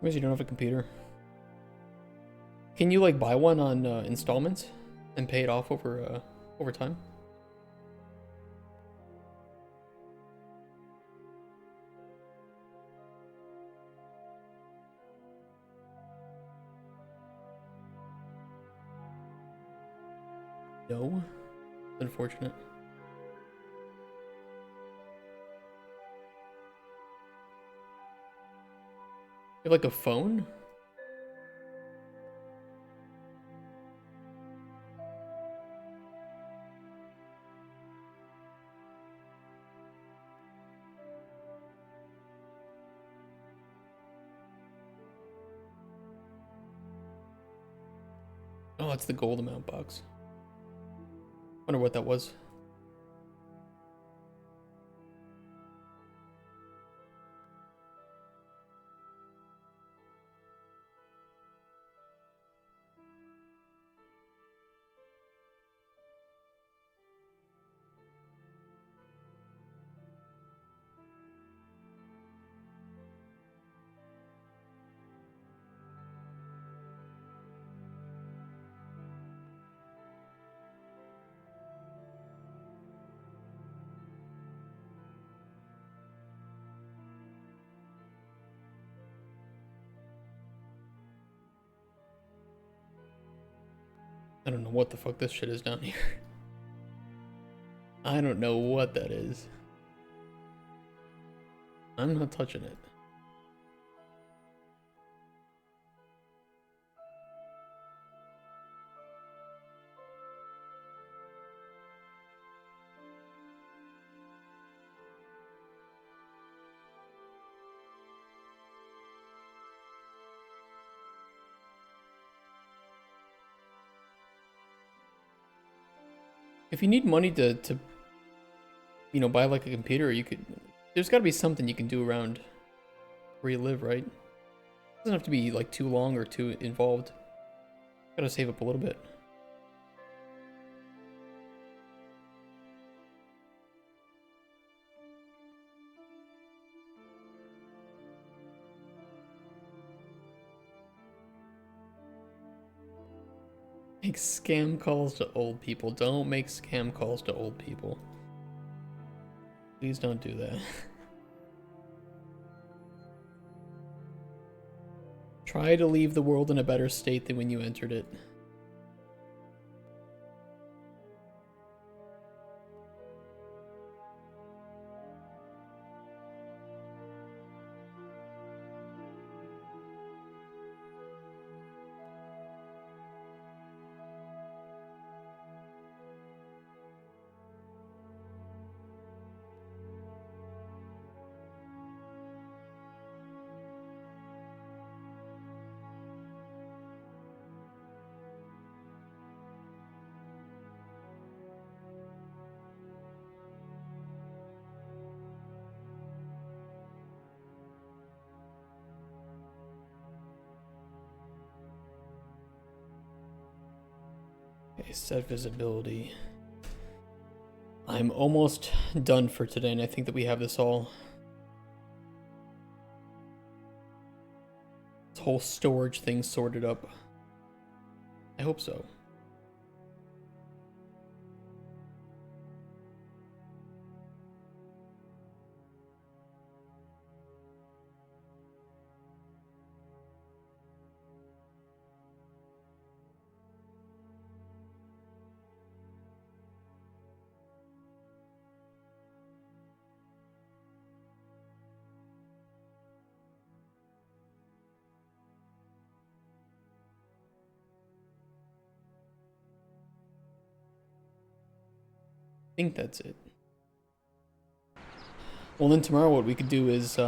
Because you don't have a computer. Can you like buy one on installments and pay it off over time? No, unfortunate. You have like a phone? Oh, it's the gold amount box. Wonder what that was. I don't know what the fuck this shit is down here. I don't know what that is. I'm not touching it. If you need money to you know, buy like a computer, you could, there's got to be something you can do around where you live, right? It doesn't have to be like too long or too involved. Gotta save up a little bit. Make scam calls to old people. Don't make scam calls to old people. Please don't do that. Try to leave the world in a better state than when you entered it. Okay, set visibility. I'm almost done for today, and I think that we have this all. This whole storage thing sorted up. I hope so. I think that's it. Well, then tomorrow what we could do is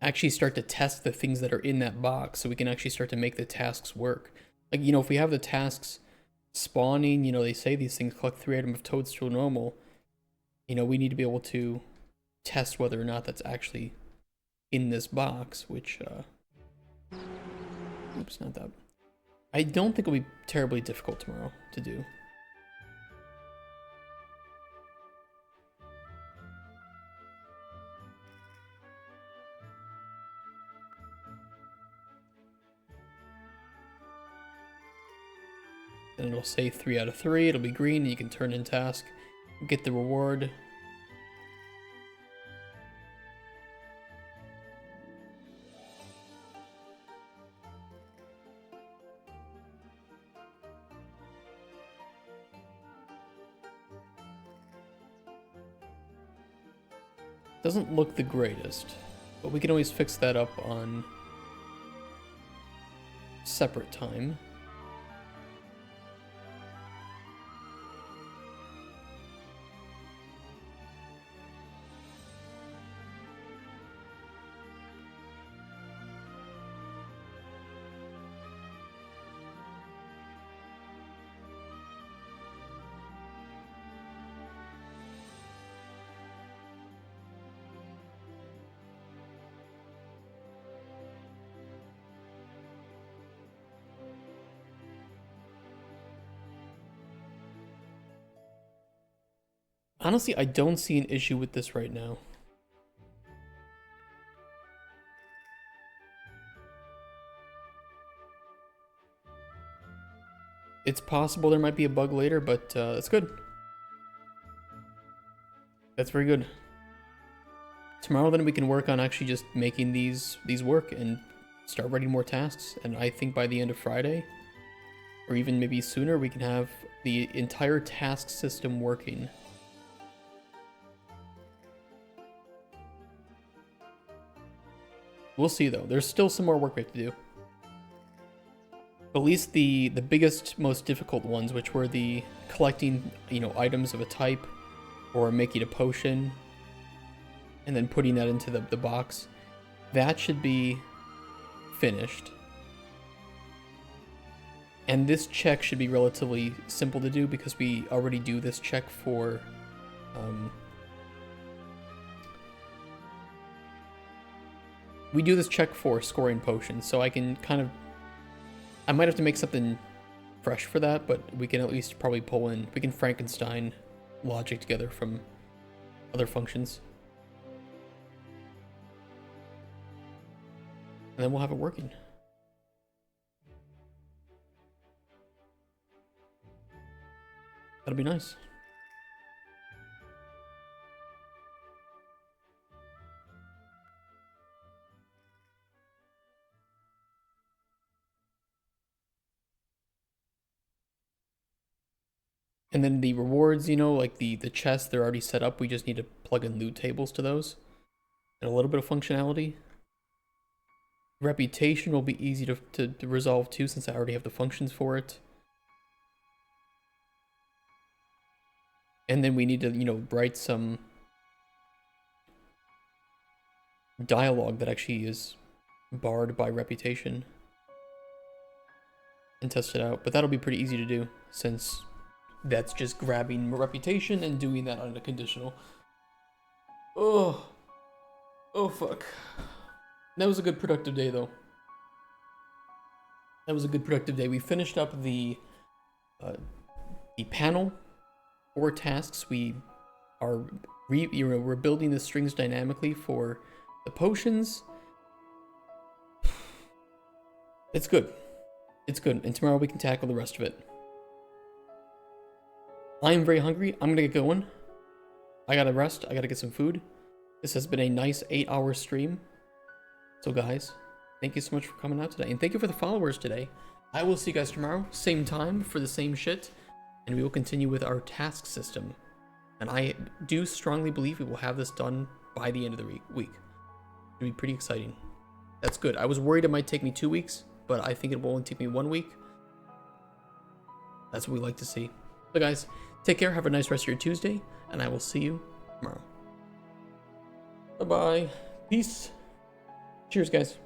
actually start to test the things that are in that box, so we can actually start to make the tasks work. Like, you know, if we have the tasks spawning, you know, they say these things collect 3 items of toadstool normal. You know, we need to be able to test whether or not that's actually in this box, which, oops, not that. I don't think it'll be terribly difficult tomorrow to do. And it'll say 3 out of 3, it'll be green, and you can turn in task, get the reward. Doesn't look the greatest, but we can always fix that up on separate time. Honestly, I don't see an issue with this right now. It's possible there might be a bug later, but it's good. That's very good. Tomorrow then we can work on actually just making these work and start writing more tasks. And I think by the end of Friday, or even maybe sooner, we can have the entire task system working. We'll see though. There's still some more work we have to do. At least the biggest, most difficult ones, which were the collecting, items of a type, or making a potion, and then putting that into the box, that should be finished. And this check should be relatively simple to do because we already do this check for we do this check for scoring potions, so I can I might have to make something fresh for that, but we can at least probably we can Frankenstein logic together from other functions. And then we'll have it working. That'll be nice. And then the rewards, like the chests, they're already set up. We just need to plug in loot tables to those. And a little bit of functionality. Reputation will be easy to resolve too, since I already have the functions for it. And then we need to, write some dialogue that actually is barred by reputation. And test it out. But that'll be pretty easy to do, since that's just grabbing reputation and doing that on a conditional. Oh fuck. That was a good productive day though. That was a good productive day. We finished up the panel for tasks. We are we're building the strings dynamically for the potions. It's good. It's good. And tomorrow we can tackle the rest of it. I'm very hungry. I'm gonna get going. I gotta rest. I gotta get some food. This has been a nice 8-hour stream. So guys, thank you so much for coming out today. And thank you for the followers today. I will see you guys tomorrow, same time for the same shit. And we will continue with our task system. And I do strongly believe we will have this done by the end of the week. It'll be pretty exciting. That's good. I was worried it might take me 2 weeks, but I think it will only take me 1 week. That's what we like to see. So guys, take care, have a nice rest of your Tuesday, and I will see you tomorrow. Bye-bye. Peace. Cheers, guys.